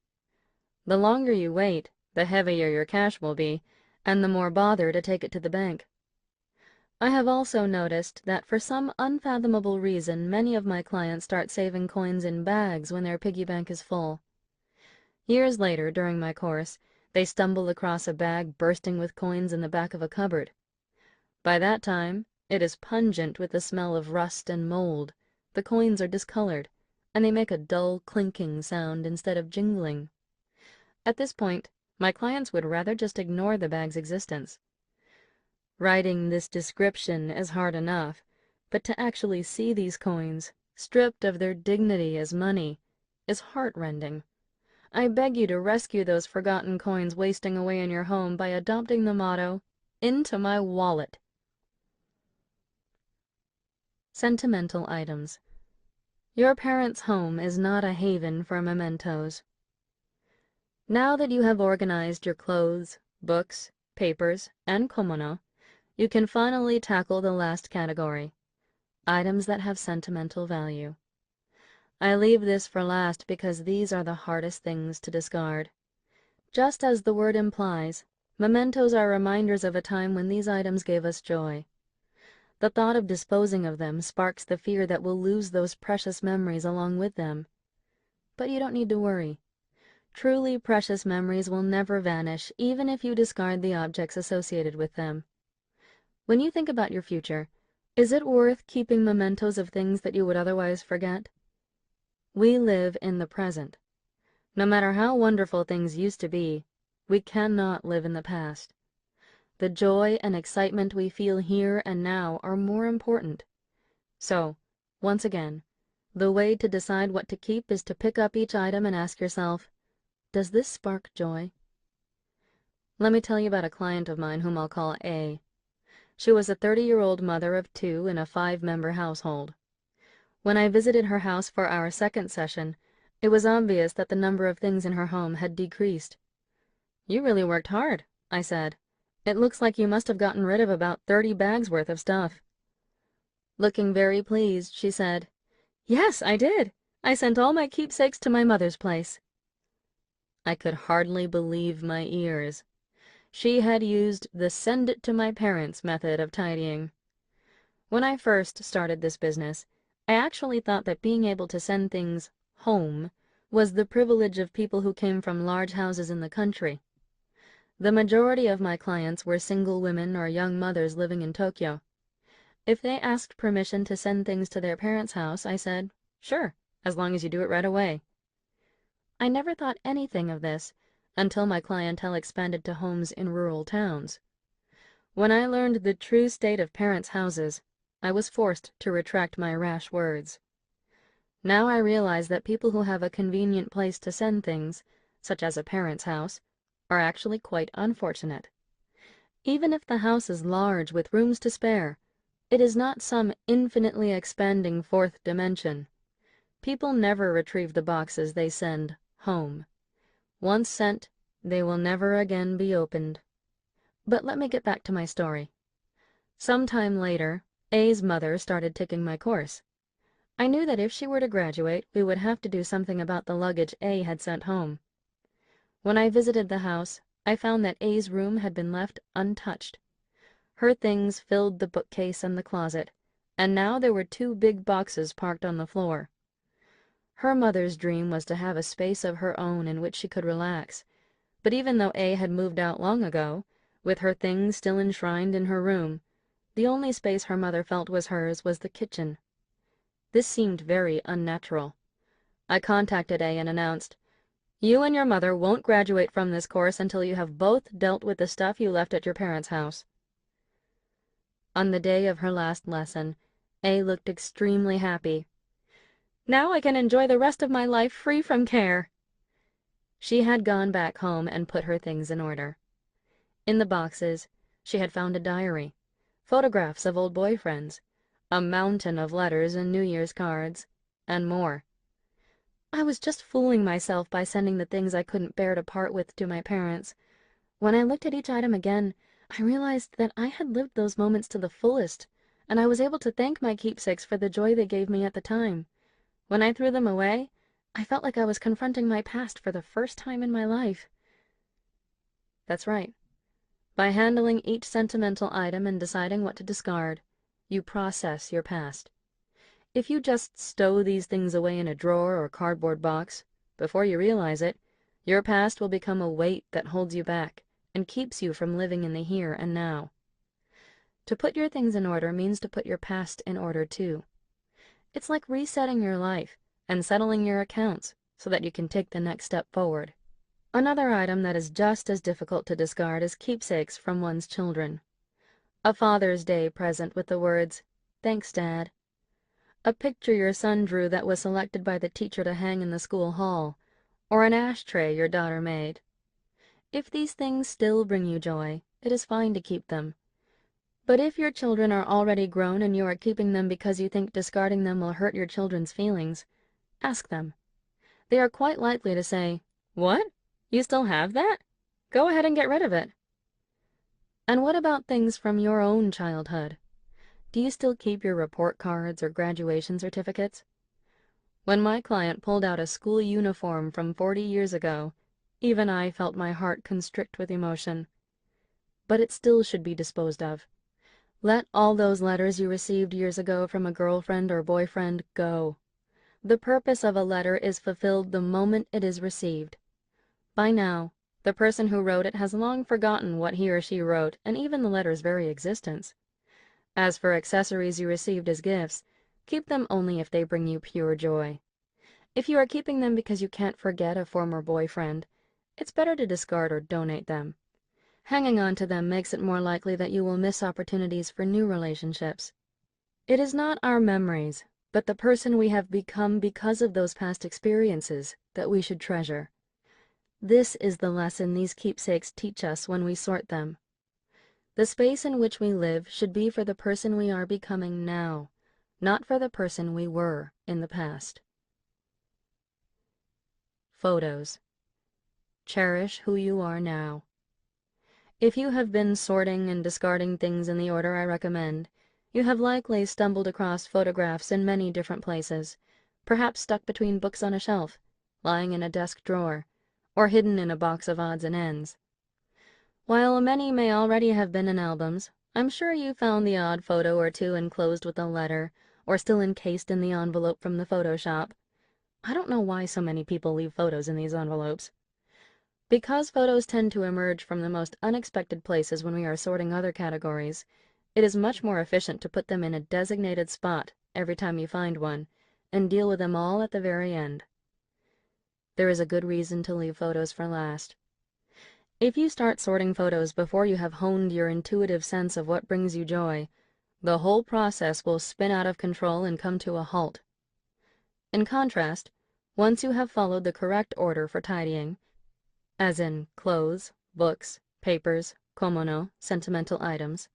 The longer you wait, the heavier your cash will be, and the more bother to take it to the bank. I have also noticed that for some unfathomable reason, many of my clients start saving coins in bags when their piggy bank is full. Years later, during my course, they stumble across a bag bursting with coins in the back of a cupboard. By that time, it is pungent with the smell of rust and mold, the coins are discolored, and they make a dull clinking sound instead of jingling. At this point, my clients would rather just ignore the bag's existence. Writing this description is hard enough, but to actually see these coins, stripped of their dignity as money, is heart-rending. I beg you to rescue those forgotten coins wasting away in your home by adopting the motto, "Into my wallet." Sentimental items. Your parents' home is not a haven for mementos. Now that you have organized your clothes, books, papers, and komono, you can finally tackle the last category, items that have sentimental value. I leave this for last because these are the hardest things to discard. Just as the word implies, mementos are reminders of a time when these items gave us joy. The thought of disposing of them sparks the fear that we'll lose those precious memories along with them. But you don't need to worry. Truly precious memories will never vanish, even if you discard the objects associated with them. When you think about your future, is it worth keeping mementos of things that you would otherwise forget? We live in the present. No matter how wonderful things used to be, we cannot live in the past. The joy and excitement we feel here and now are more important. So, once again, the way to decide what to keep is to pick up each item and ask yourself, does this spark joy? Let me tell you about a client of mine whom I'll call A. She was a 30-year-old mother of 2 in a 5-member household. When I visited her house for our second session, it was obvious that the number of things in her home had decreased. "You really worked hard," I said. "It looks like you must have gotten rid of about 30 bags worth of stuff." Looking very pleased, she said, "Yes, I did. I sent all my keepsakes to my mother's place." I could hardly believe my ears. She had used the send it to my parents method of tidying. When I first started this business, I actually thought that being able to send things home was the privilege of people who came from large houses in the country. The majority of my clients were single women or young mothers living in Tokyo. If they asked permission to send things to their parents' house, I said, "Sure, as long as you do it right away." I never thought anything of this until my clientele expanded to homes in rural towns. When I learned the true state of parents' houses, I was forced to retract my rash words. Now I realize that people who have a convenient place to send things, such as a parent's house, are actually quite unfortunate. Even if the house is large with rooms to spare, it is not some infinitely expanding fourth dimension. People never retrieve the boxes they send home. Once sent, they will never again be opened. But let me get back to my story. Sometime later, A's mother started taking my course. I knew that if she were to graduate, we would have to do something about the luggage A had sent home. When I visited the house, I found that A's room had been left untouched. Her things filled the bookcase and the closet, and now there were 2 big boxes parked on the floor. Her mother's dream was to have a space of her own in which she could relax, but even though A had moved out long ago, with her things still enshrined in her room, the only space her mother felt was hers was the kitchen. This seemed very unnatural. I contacted A and announced, You and your mother won't graduate from this course until you have both dealt with the stuff you left at your parents' house." On the day of her last lesson, A looked extremely happy. "Now I can enjoy the rest of my life free from care." She had gone back home and put her things in order. In the boxes, she had found a diary, photographs of old boyfriends, a mountain of letters and New Year's cards, and more. "I was just fooling myself by sending the things I couldn't bear to part with to my parents. When I looked at each item again, I realized that I had lived those moments to the fullest, and I was able to thank my keepsakes for the joy they gave me at the time. When I threw them away, I felt like I was confronting my past for the first time in my life." That's right. By handling each sentimental item and deciding what to discard, you process your past. If you just stow these things away in a drawer or cardboard box, before you realize it, your past will become a weight that holds you back and keeps you from living in the here and now. To put your things in order means to put your past in order too. It's like resetting your life and settling your accounts so that you can take the next step forward. Another item that is just as difficult to discard is keepsakes from one's children. A Father's Day present with the words, "Thanks, Dad." A picture your son drew that was selected by the teacher to hang in the school hall, or an ashtray your daughter made. If these things still bring you joy, it is fine to keep them. But if your children are already grown and you are keeping them because you think discarding them will hurt your children's feelings, ask them. They are quite likely to say, "What? You still have that? Go ahead and get rid of it." And what about things from your own childhood? Do you still keep your report cards or graduation certificates? When my client pulled out a school uniform from 40 years ago, even I felt my heart constrict with emotion. But it still should be disposed of. Let all those letters you received years ago from a girlfriend or boyfriend go. The purpose of a letter is fulfilled the moment it is received. By now, the person who wrote it has long forgotten what he or she wrote and even the letter's very existence. As for accessories you received as gifts, keep them only if they bring you pure joy. If you are keeping them because you can't forget a former boyfriend, it's better to discard or donate them. Hanging on to them makes it more likely that you will miss opportunities for new relationships. It is not our memories, but the person we have become because of those past experiences that we should treasure. This is the lesson these keepsakes teach us when we sort them. The space in which we live should be for the person we are becoming now, not for the person we were in the past. Photos. Cherish who you are now. If you have been sorting and discarding things in the order I recommend, you have likely stumbled across photographs in many different places, perhaps stuck between books on a shelf, lying in a desk drawer, or hidden in a box of odds and ends. While many may already have been in albums, I'm sure you found the odd photo or two enclosed with a letter, or still encased in the envelope from the photo shop. I don't know why so many people leave photos in these envelopes. Because photos tend to emerge from the most unexpected places when we are sorting other categories, it is much more efficient to put them in a designated spot every time you find one, and deal with them all at the very end. There is a good reason to leave photos for last. If you start sorting photos before you have honed your intuitive sense of what brings you joy, the whole process will spin out of control and come to a halt. In contrast, once you have followed the correct order for tidying, as in clothes, books, papers, komono, sentimental items,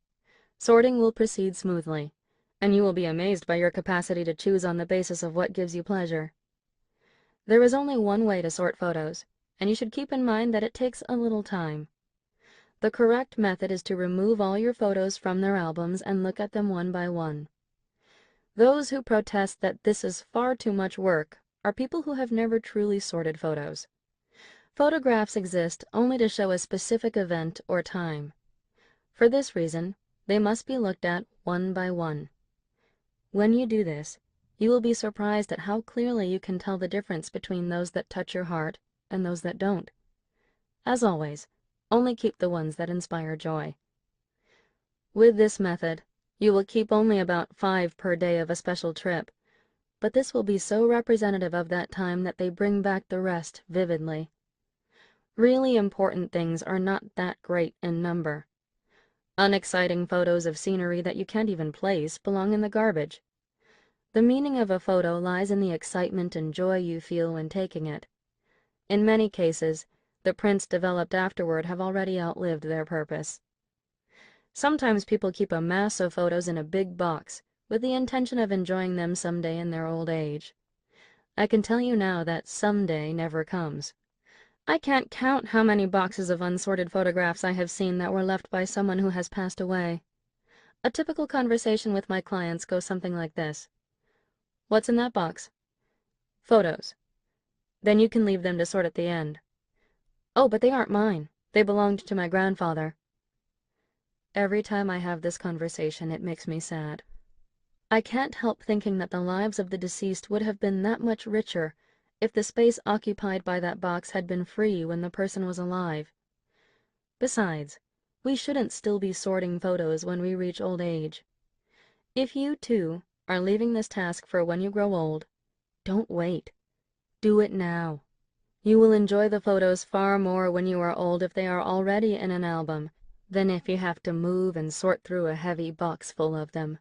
sorting will proceed smoothly, and you will be amazed by your capacity to choose on the basis of what gives you pleasure. There is only one way to sort photos, and you should keep in mind that it takes a little time. The correct method is to remove all your photos from their albums and look at them one by one. Those who protest that this is far too much work are people who have never truly sorted photos. Photographs exist only to show a specific event or time. For this reason, they must be looked at one by one. When you do this, you will be surprised at how clearly you can tell the difference between those that touch your heart and those that don't. As always, only keep the ones that inspire joy. With this method, you will keep only about 5 per day of a special trip, but this will be so representative of that time that they bring back the rest vividly. Really important things are not that great in number. Unexciting photos of scenery that you can't even place belong in the garbage. The meaning of a photo lies in the excitement and joy you feel when taking it. In many cases, the prints developed afterward have already outlived their purpose. Sometimes people keep a mass of photos in a big box with the intention of enjoying them someday in their old age. I can tell you now that someday never comes. I can't count how many boxes of unsorted photographs I have seen that were left by someone who has passed away. A typical conversation with my clients goes something like this. What's in that box? Photos. Then you can leave them to sort at the end. Oh, but they aren't mine. They belonged to my grandfather. Every time I have this conversation, it makes me sad. I can't help thinking that the lives of the deceased would have been that much richer if the space occupied by that box had been free when the person was alive. Besides, we shouldn't still be sorting photos when we reach old age. If you, too, are leaving this task for when you grow old, don't wait. Do it now. You will enjoy the photos far more when you are old if they are already in an album than if you have to move and sort through a heavy box full of them.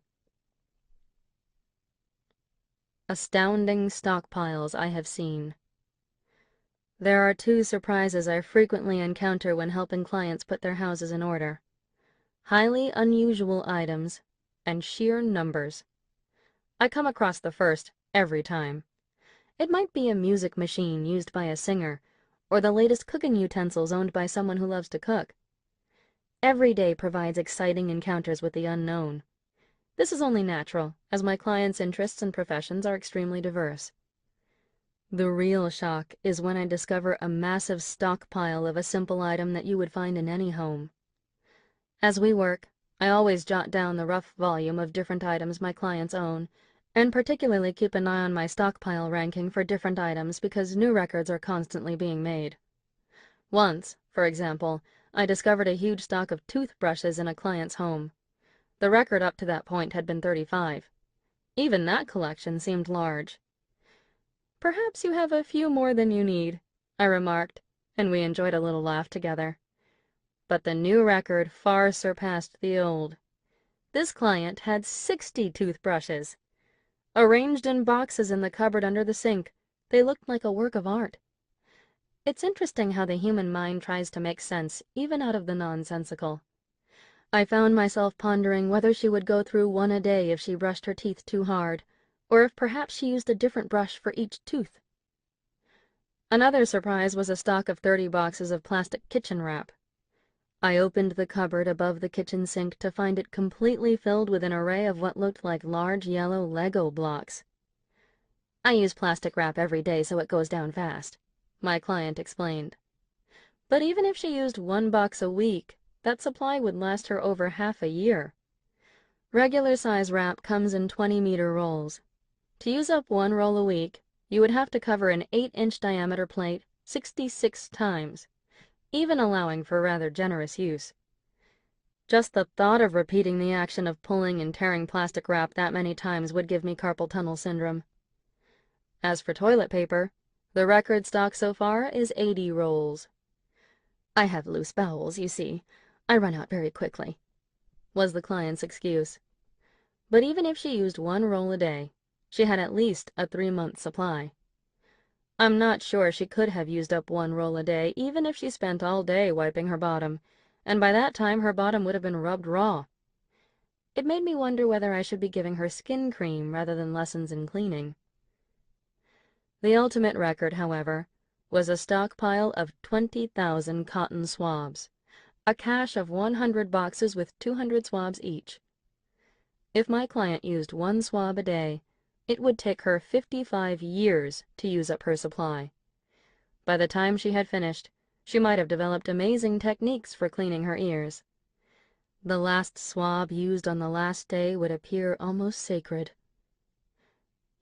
Astounding stockpiles I have seen. There are two surprises I frequently encounter when helping clients put their houses in order. Highly unusual items and sheer numbers. I come across the first every time. It might be a music machine used by a singer, or the latest cooking utensils owned by someone who loves to cook. Every day provides exciting encounters with the unknown. This is only natural, as my clients' interests and professions are extremely diverse. The real shock is when I discover a massive stockpile of a simple item that you would find in any home. As we work, I always jot down the rough volume of different items my clients own, and particularly keep an eye on my stockpile ranking for different items because new records are constantly being made. Once, for example, I discovered a huge stock of toothbrushes in a client's home. The record up to that point had been 35. Even that collection seemed large. "Perhaps you have a few more than you need," I remarked, and we enjoyed a little laugh together. But the new record far surpassed the old. This client had 60 toothbrushes. Arranged in boxes in the cupboard under the sink, they looked like a work of art. It's interesting how the human mind tries to make sense even out of the nonsensical. I found myself pondering whether she would go through one a day if she brushed her teeth too hard, or if perhaps she used a different brush for each tooth. Another surprise was a stock of 30 boxes of plastic kitchen wrap. I opened the cupboard above the kitchen sink to find it completely filled with an array of what looked like large yellow Lego blocks. "I use plastic wrap every day so it goes down fast," my client explained. But even if she used one box a week, that supply would last her over half a year. Regular size wrap comes in 20-meter rolls. To use up one roll a week, you would have to cover an 8-inch diameter plate 66 times, even allowing for rather generous use. Just the thought of repeating the action of pulling and tearing plastic wrap that many times would give me carpal tunnel syndrome. As for toilet paper, the record stock so far is 80 rolls. "I have loose bowels, you see. I run out very quickly," was the client's excuse. But even if she used one roll a day, she had at least a 3-month supply. I'm not sure she could have used up one roll a day even if she spent all day wiping her bottom, and by that time her bottom would have been rubbed raw. It made me wonder whether I should be giving her skin cream rather than lessons in cleaning. The ultimate record, however, was a stockpile of 20,000 cotton swabs, a cache of 100 boxes with 200 swabs each. If my client used one swab a day, it would take her 55 years to use up her supply. By the time she had finished, she might have developed amazing techniques for cleaning her ears. The last swab used on the last day would appear almost sacred.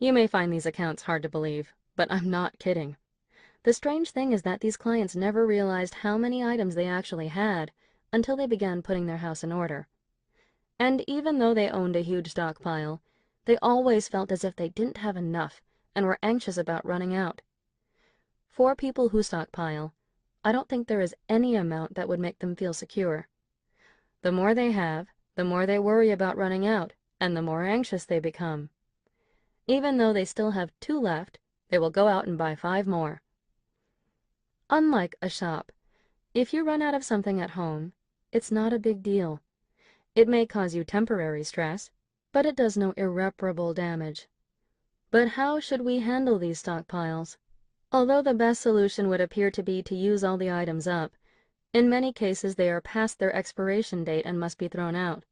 You may find these accounts hard to believe, but I'm not kidding. The strange thing is that these clients never realized how many items they actually had until they began putting their house in order. And even though they owned a huge stockpile, they always felt as if they didn't have enough and were anxious about running out. For people who stockpile, I don't think there is any amount that would make them feel secure. The more they have, the more they worry about running out, and the more anxious they become. Even though they still have 2 left, they will go out and buy 5 more. Unlike a shop, if you run out of something at home, it's not a big deal. It may cause you temporary stress, but it does no irreparable damage. But how should we handle these stockpiles? Although the best solution would appear to be to use all the items up, in many cases they are past their expiration date and must be thrown out.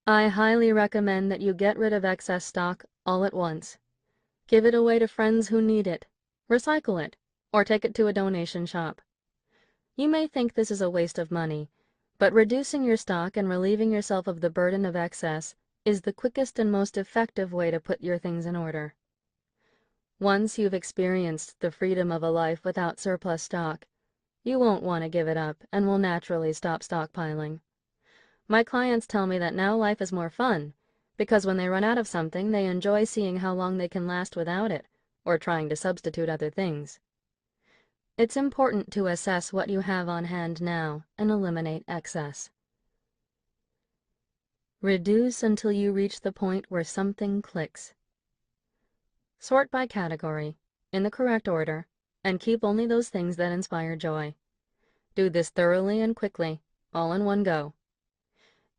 I highly recommend that you get rid of excess stock all at once. Give it away to friends who need it, recycle it, or take it to a donation shop. You may think this is a waste of money, but reducing your stock and relieving yourself of the burden of excess is the quickest and most effective way to put your things in order. Once you've experienced the freedom of a life without surplus stock, you won't want to give it up and will naturally stop stockpiling. My clients tell me that now life is more fun, because when they run out of something, they enjoy seeing how long they can last without it, or trying to substitute other things. It's important to assess what you have on hand now and eliminate excess. Reduce until you reach the point where something clicks. Sort by category, in the correct order, and keep only those things that inspire joy. Do this thoroughly and quickly, all in one go.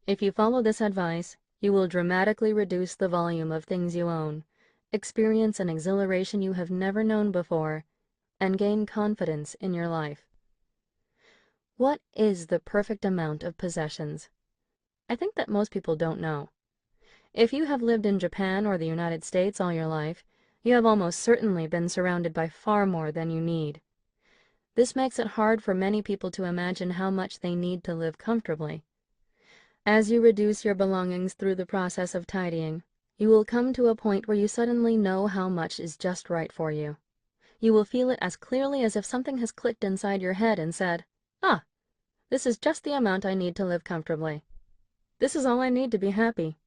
If you follow this advice, you will dramatically reduce the volume of things you own, experience an exhilaration you have never known before, and gain confidence in your life. What is the perfect amount of possessions? I think that most people don't know. If you have lived in Japan or the United States all your life, you have almost certainly been surrounded by far more than you need. This makes it hard for many people to imagine how much they need to live comfortably. As you reduce your belongings through the process of tidying, you will come to a point where you suddenly know how much is just right for you. You will feel it as clearly as if something has clicked inside your head and said, "Ah, this is just the amount I need to live comfortably. This is all I need to be happy.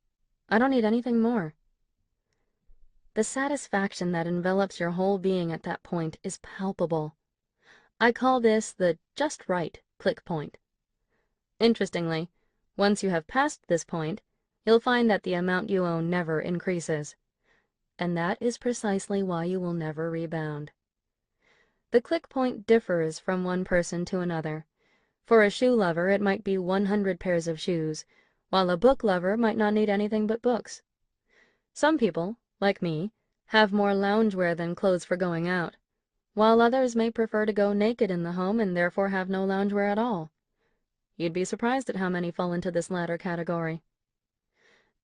I don't need anything more." The satisfaction that envelops your whole being at that point is palpable. I call this the just right click point. Interestingly, once you have passed this point, you'll find that the amount you own never increases. And that is precisely why you will never rebound. The click point differs from one person to another. For a shoe lover, it might be 100 pairs of shoes, while a book lover might not need anything but books. Some people, like me, have more loungewear than clothes for going out, while others may prefer to go naked in the home and therefore have no loungewear at all. You'd be surprised at how many fall into this latter category.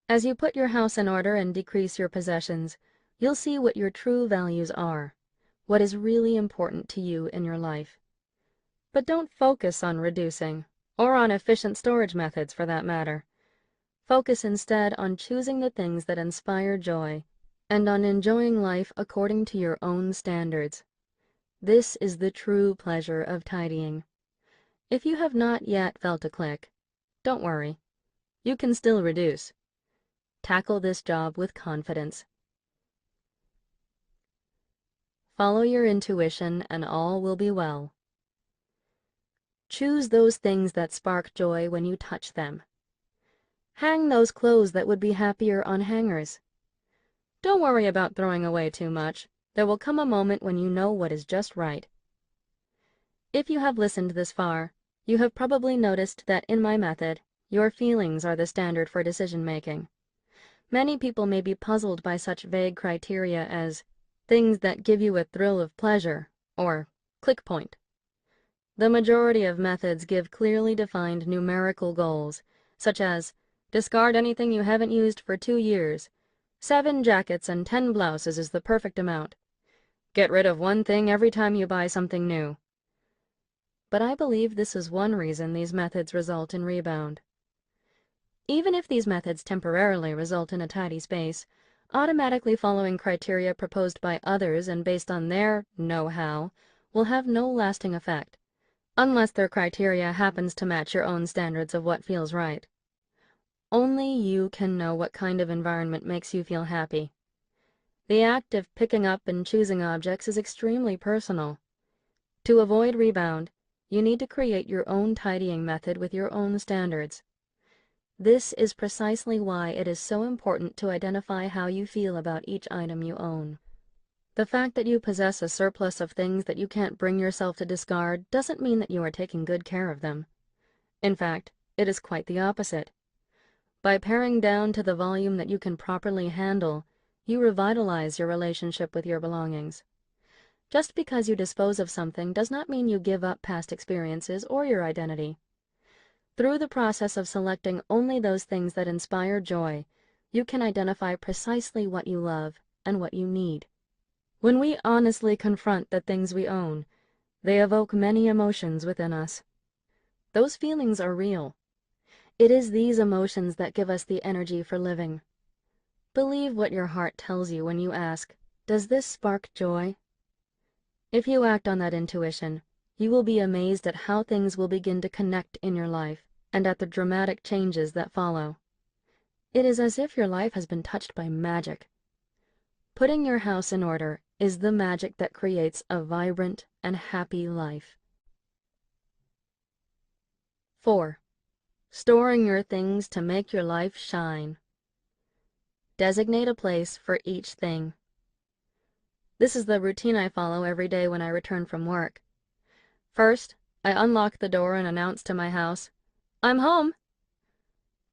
As you put your house in order and decrease your possessions, you'll see what your true values are, what is really important to you in your life. But don't focus on reducing, or on efficient storage methods for that matter. Focus instead on choosing the things that inspire joy, and on enjoying life according to your own standards. This is the true pleasure of tidying. If you have not yet felt a click, don't worry. You can still reduce. Tackle this job with confidence. Follow your intuition and all will be well. Choose those things that spark joy when you touch them. Hang those clothes that would be happier on hangers. Don't worry about throwing away too much. There will come a moment when you know what is just right. If you have listened this far, you have probably noticed that in my method, your feelings are the standard for decision-making. Many people may be puzzled by such vague criteria as things that give you a thrill of pleasure, or click point. The majority of methods give clearly defined numerical goals, such as discard anything you haven't used for 2 years, 7 jackets and 10 blouses is the perfect amount. Get rid of 1 thing every time you buy something new. But I believe this is one reason these methods result in rebound. Even if these methods temporarily result in a tidy space, automatically following criteria proposed by others and based on their know-how will have no lasting effect, unless their criteria happens to match your own standards of what feels right. Only you can know what kind of environment makes you feel happy. The act of picking up and choosing objects is extremely personal. To avoid rebound, you need to create your own tidying method with your own standards. This is precisely why it is so important to identify how you feel about each item you own. The fact that you possess a surplus of things that you can't bring yourself to discard doesn't mean that you are taking good care of them. In fact, it is quite the opposite. By paring down to the volume that you can properly handle, you revitalize your relationship with your belongings. Just because you dispose of something does not mean you give up past experiences or your identity. Through the process of selecting only those things that inspire joy, you can identify precisely what you love and what you need. When we honestly confront the things we own, they evoke many emotions within us. Those feelings are real. It is these emotions that give us the energy for living. Believe what your heart tells you when you ask, "Does this spark joy?" If you act on that intuition, you will be amazed at how things will begin to connect in your life and at the dramatic changes that follow. It is as if your life has been touched by magic. Putting your house in order is the magic that creates a vibrant and happy life. 4. Storing your things to make your life shine. Designate a place for each thing. This is the routine I follow every day when I return from work. First, I unlock the door and announce to my house, "I'm home."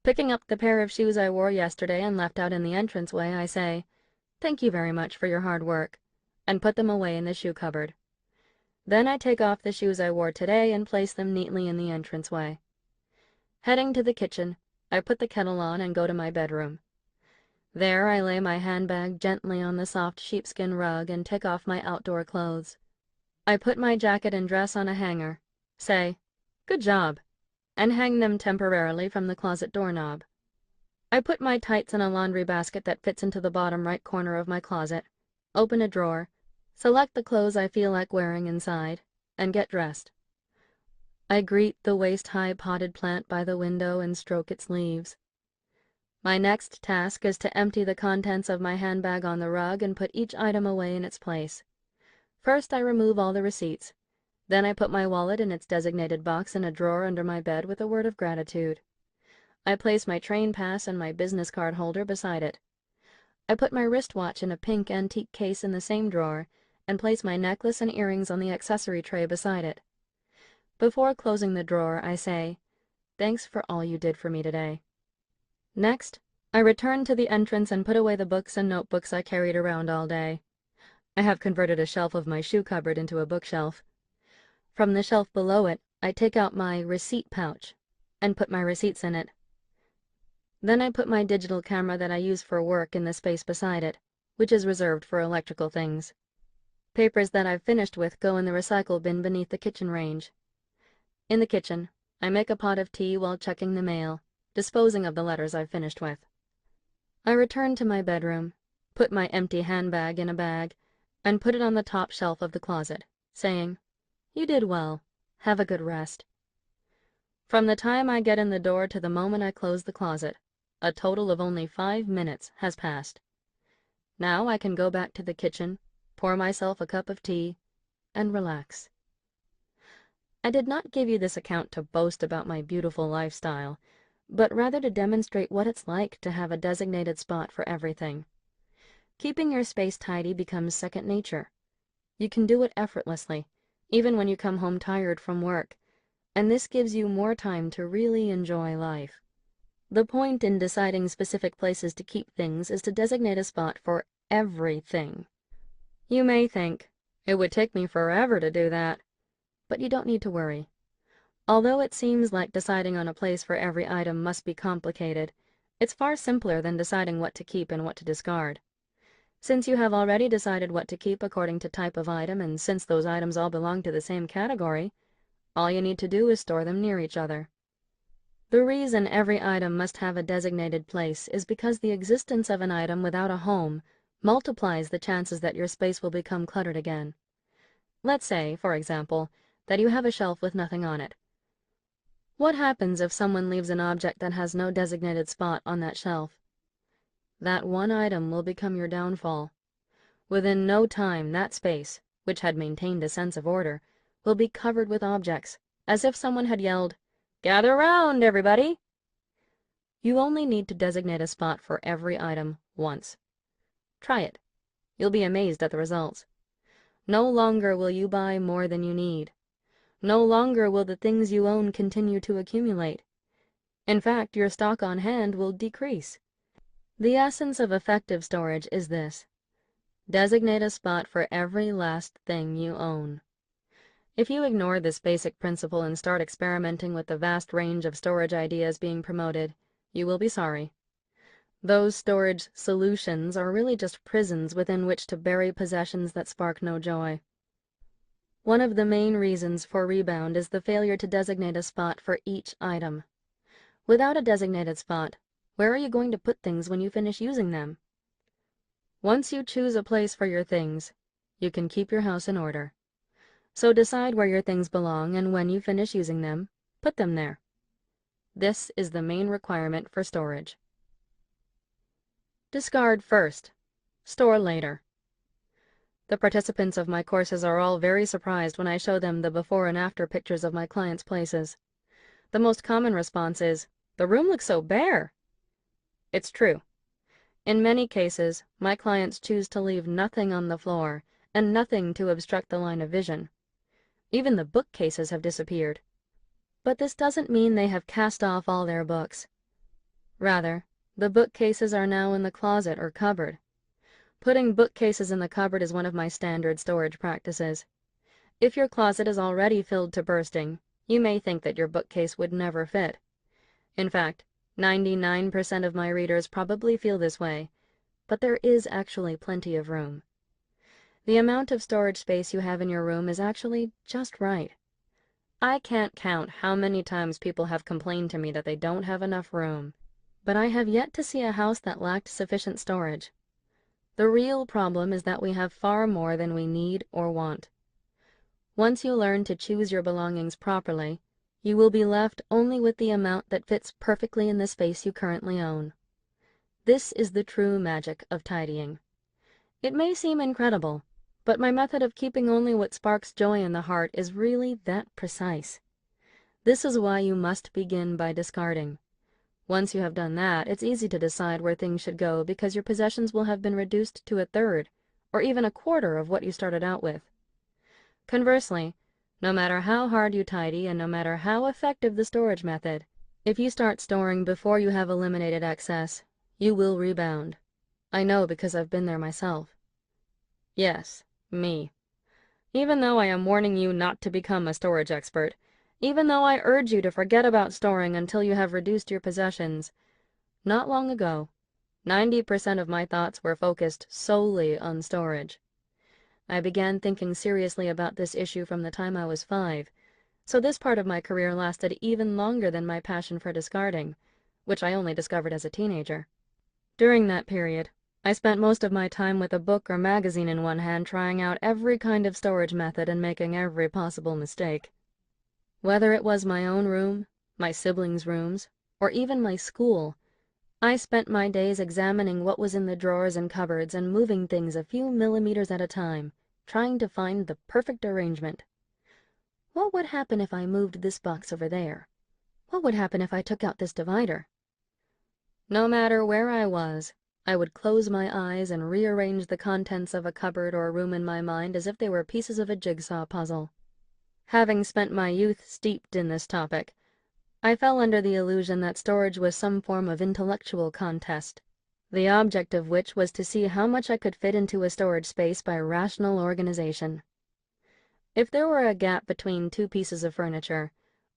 Picking up the pair of shoes I wore yesterday and left out in the entranceway, I say, "Thank you very much for your hard work," and put them away in the shoe cupboard. Then I take off the shoes I wore today and place them neatly in the entranceway. Heading to the kitchen, I put the kettle on and go to my bedroom. There I lay my handbag gently on the soft sheepskin rug and take off my outdoor clothes. I put my jacket and dress on a hanger, say, "Good job," and hang them temporarily from the closet doorknob. I put my tights in a laundry basket that fits into the bottom right corner of my closet, open a drawer, select the clothes I feel like wearing inside, and get dressed. I greet the waist-high potted plant by the window and stroke its leaves. My next task is to empty the contents of my handbag on the rug and put each item away in its place. First, I remove all the receipts. Then I put my wallet in its designated box in a drawer under my bed with a word of gratitude. I place my train pass and my business card holder beside it. I put my wristwatch in a pink antique case in the same drawer and place my necklace and earrings on the accessory tray beside it. Before closing the drawer, I say, "Thanks for all you did for me today." Next, I return to the entrance and put away the books and notebooks I carried around all day. I have converted a shelf of my shoe cupboard into a bookshelf. From the shelf below it, I take out my receipt pouch and put my receipts in it. Then I put my digital camera that I use for work in the space beside it, which is reserved for electrical things. Papers that I've finished with go in the recycle bin beneath the kitchen range. In the kitchen, I make a pot of tea while checking the mail, disposing of the letters I've finished with. I return to my bedroom, put my empty handbag in a bag, and put it on the top shelf of the closet, saying, "You did well. Have a good rest." From the time I get in the door to the moment I close the closet, a total of only 5 minutes has passed. Now I can go back to the kitchen, pour myself a cup of tea, and relax. I did not give you this account to boast about my beautiful lifestyle, but rather to demonstrate what it's like to have a designated spot for everything. Keeping your space tidy becomes second nature. You can do it effortlessly, even when you come home tired from work, and this gives you more time to really enjoy life. The point in deciding specific places to keep things is to designate a spot for everything. You may think, "It would take me forever to do that," but you don't need to worry. Although it seems like deciding on a place for every item must be complicated, it's far simpler than deciding what to keep and what to discard. Since you have already decided what to keep according to type of item, and since those items all belong to the same category, all you need to do is store them near each other. The reason every item must have a designated place is because the existence of an item without a home multiplies the chances that your space will become cluttered again. Let's say, for example, that you have a shelf with nothing on it. What happens if someone leaves an object that has no designated spot on that shelf? That one item will become your downfall. Within no time, that space, which had maintained a sense of order, will be covered with objects, as if someone had yelled, "Gather round, everybody!" You only need to designate a spot for every item once. Try it. You'll be amazed at the results. No longer will you buy more than you need. No longer will the things you own continue to accumulate. In fact, your stock on hand will decrease. The essence of effective storage is this: designate a spot for every last thing you own. If you ignore this basic principle and start experimenting with the vast range of storage ideas being promoted, you will be sorry. Those storage solutions are really just prisons within which to bury possessions that spark no joy. One of the main reasons for rebound is the failure to designate a spot for each item. Without a designated spot, where are you going to put things when you finish using them? Once you choose a place for your things, you can keep your house in order. So decide where your things belong, and when you finish using them, put them there. This is the main requirement for storage. Discard first, store later. The participants of my courses are all very surprised when I show them the before and after pictures of my clients' places. The most common response is, "The room looks so bare." It's true. In many cases, my clients choose to leave nothing on the floor and nothing to obstruct the line of vision. Even the bookcases have disappeared. But this doesn't mean they have cast off all their books. Rather, the bookcases are now in the closet or cupboard. Putting bookcases in the cupboard is one of my standard storage practices. If your closet is already filled to bursting, you may think that your bookcase would never fit. In fact, 99% of my readers probably feel this way, but there is actually plenty of room. The amount of storage space you have in your room is actually just right. I can't count how many times people have complained to me that they don't have enough room, but I have yet to see a house that lacked sufficient storage. The real problem is that we have far more than we need or want. Once you learn to choose your belongings properly, you will be left only with the amount that fits perfectly in the space you currently own. This is the true magic of tidying. It may seem incredible, but my method of keeping only what sparks joy in the heart is really that precise. This is why you must begin by discarding. Once you have done that, it's easy to decide where things should go because your possessions will have been reduced to a third, or even a quarter of what you started out with. Conversely, no matter how hard you tidy and no matter how effective the storage method, if you start storing before you have eliminated excess, you will rebound. I know because I've been there myself. Yes, me. Even though I am warning you not to become a storage expert, even though I urge you to forget about storing until you have reduced your possessions, not long ago, 90% of my thoughts were focused solely on storage. I began thinking seriously about this issue from the time I was 5, so this part of my career lasted even longer than my passion for discarding, which I only discovered as a teenager. During that period, I spent most of my time with a book or magazine in one hand trying out every kind of storage method and making every possible mistake. Whether it was my own room, my siblings' rooms, or even my school, I spent my days examining what was in the drawers and cupboards and moving things a few millimeters at a time, trying to find the perfect arrangement. What would happen if I moved this box over there? What would happen if I took out this divider? No matter where I was, I would close my eyes and rearrange the contents of a cupboard or room in my mind as if they were pieces of a jigsaw puzzle. Having spent my youth steeped in this topic, I fell under the illusion that storage was some form of intellectual contest, the object of which was to see how much I could fit into a storage space by rational organization. If there were a gap between two pieces of furniture,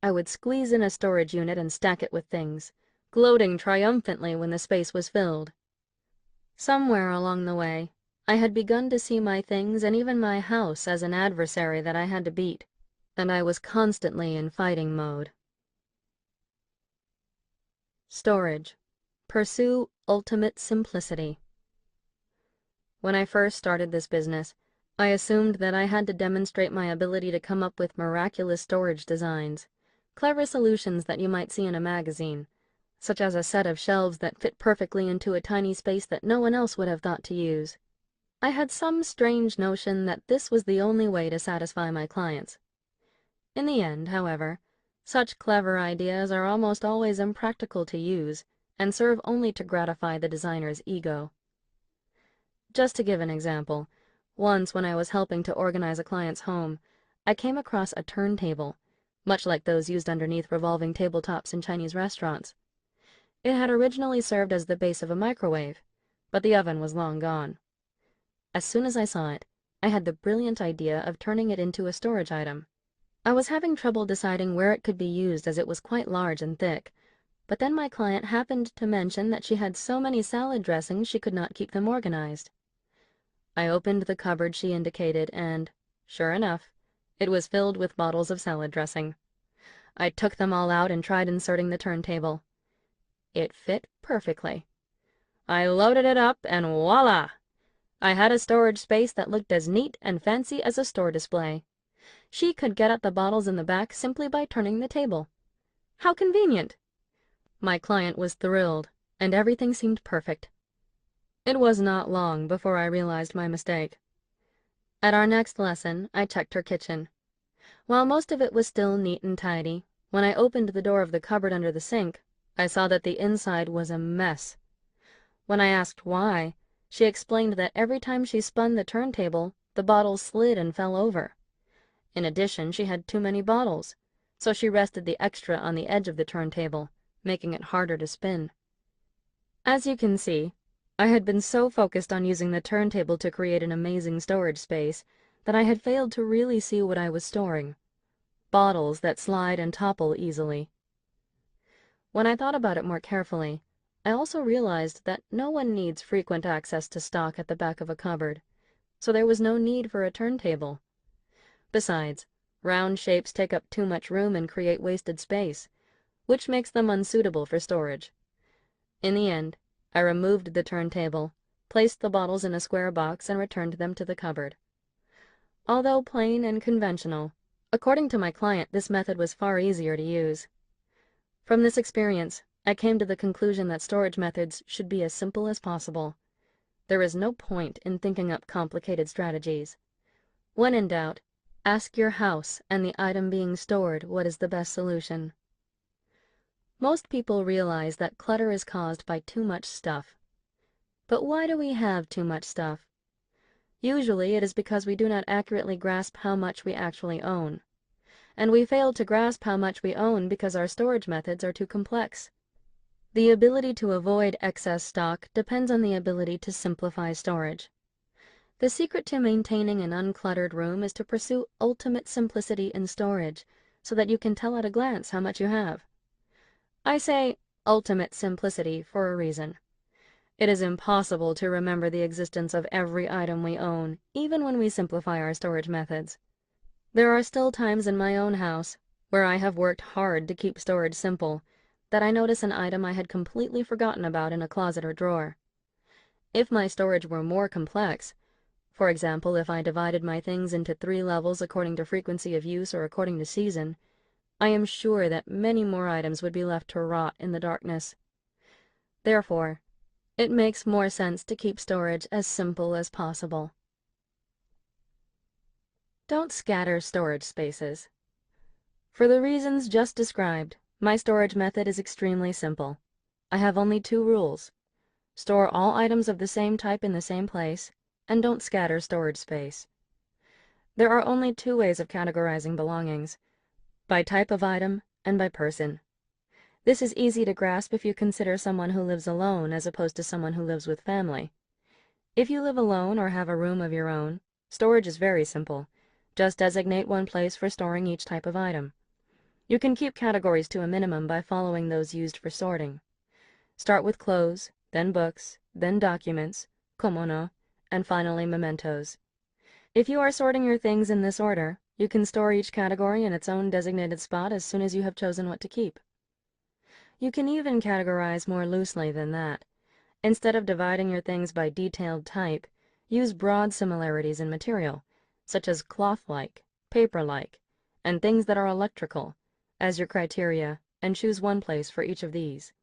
I would squeeze in a storage unit and stack it with things, gloating triumphantly when the space was filled. Somewhere along the way, I had begun to see my things and even my house as an adversary that I had to beat, and I was constantly in fighting mode. Storage. Pursue ultimate simplicity. When I first started this business, I assumed that I had to demonstrate my ability to come up with miraculous storage designs, clever solutions that you might see in a magazine, such as a set of shelves that fit perfectly into a tiny space that no one else would have thought to use. I had some strange notion that this was the only way to satisfy my clients. In the end, however, such clever ideas are almost always impractical to use and serve only to gratify the designer's ego. Just to give an example, once when I was helping to organize a client's home, I came across a turntable, much like those used underneath revolving tabletops in Chinese restaurants. It had originally served as the base of a microwave, but the oven was long gone. As soon as I saw it, I had the brilliant idea of turning it into a storage item. I was having trouble deciding where it could be used as it was quite large and thick, but then my client happened to mention that she had so many salad dressings she could not keep them organized. I opened the cupboard she indicated and, sure enough, it was filled with bottles of salad dressing. I took them all out and tried inserting the turntable. It fit perfectly. I loaded it up and voila! I had a storage space that looked as neat and fancy as a store display. She could get at the bottles in the back simply by turning the table. How convenient! My client was thrilled, and everything seemed perfect. It was not long before I realized my mistake. At our next lesson, I checked her kitchen. While most of it was still neat and tidy, when I opened the door of the cupboard under the sink, I saw that the inside was a mess. When I asked why, she explained that every time she spun the turntable, the bottles slid and fell over. In addition, she had too many bottles, so she rested the extra on the edge of the turntable, making it harder to spin. As you can see, I had been so focused on using the turntable to create an amazing storage space that I had failed to really see what I was storing: bottles that slide and topple easily. When I thought about it more carefully, I also realized that no one needs frequent access to stock at the back of a cupboard, so there was no need for a turntable. Besides, round shapes take up too much room and create wasted space, which makes them unsuitable for storage. In the end, I removed the turntable, placed the bottles in a square box, and returned them to the cupboard. Although plain and conventional, according to my client, this method was far easier to use. From this experience, I came to the conclusion that storage methods should be as simple as possible. There is no point in thinking up complicated strategies. When in doubt, ask your house and the item being stored what is the best solution. Most people realize that clutter is caused by too much stuff. But why do we have too much stuff? Usually it is because we do not accurately grasp how much we actually own. And we fail to grasp how much we own because our storage methods are too complex. The ability to avoid excess stock depends on the ability to simplify storage. The secret to maintaining an uncluttered room is to pursue ultimate simplicity in storage so that you can tell at a glance how much you have. I say ultimate simplicity for a reason. It is impossible to remember the existence of every item we own, even when we simplify our storage methods. There are still times in my own house, where I have worked hard to keep storage simple, that I notice an item I had completely forgotten about in a closet or drawer. If my storage were more complex, for example, if I divided my things into 3 levels according to frequency of use or according to season, I am sure that many more items would be left to rot in the darkness. Therefore, it makes more sense to keep storage as simple as possible. Don't scatter storage spaces. For the reasons just described, my storage method is extremely simple. I have only 2 rules. Store all items of the same type in the same place, and don't scatter storage space. There are only 2 ways of categorizing belongings: by type of item and by person. This is easy to grasp if you consider someone who lives alone as opposed to someone who lives with family. If you live alone or have a room of your own, storage is very simple. Just designate one place for storing each type of item. You can keep categories to a minimum by following those used for sorting. Start with clothes, then books, then documents, komono, and finally mementos. If you are sorting your things in this order, you can store each category in its own designated spot as soon as you have chosen what to keep. You can even categorize more loosely than that. Instead of dividing your things by detailed type, use broad similarities in material, such as cloth-like, paper-like, and things that are electrical, as your criteria, and choose one place for each of these.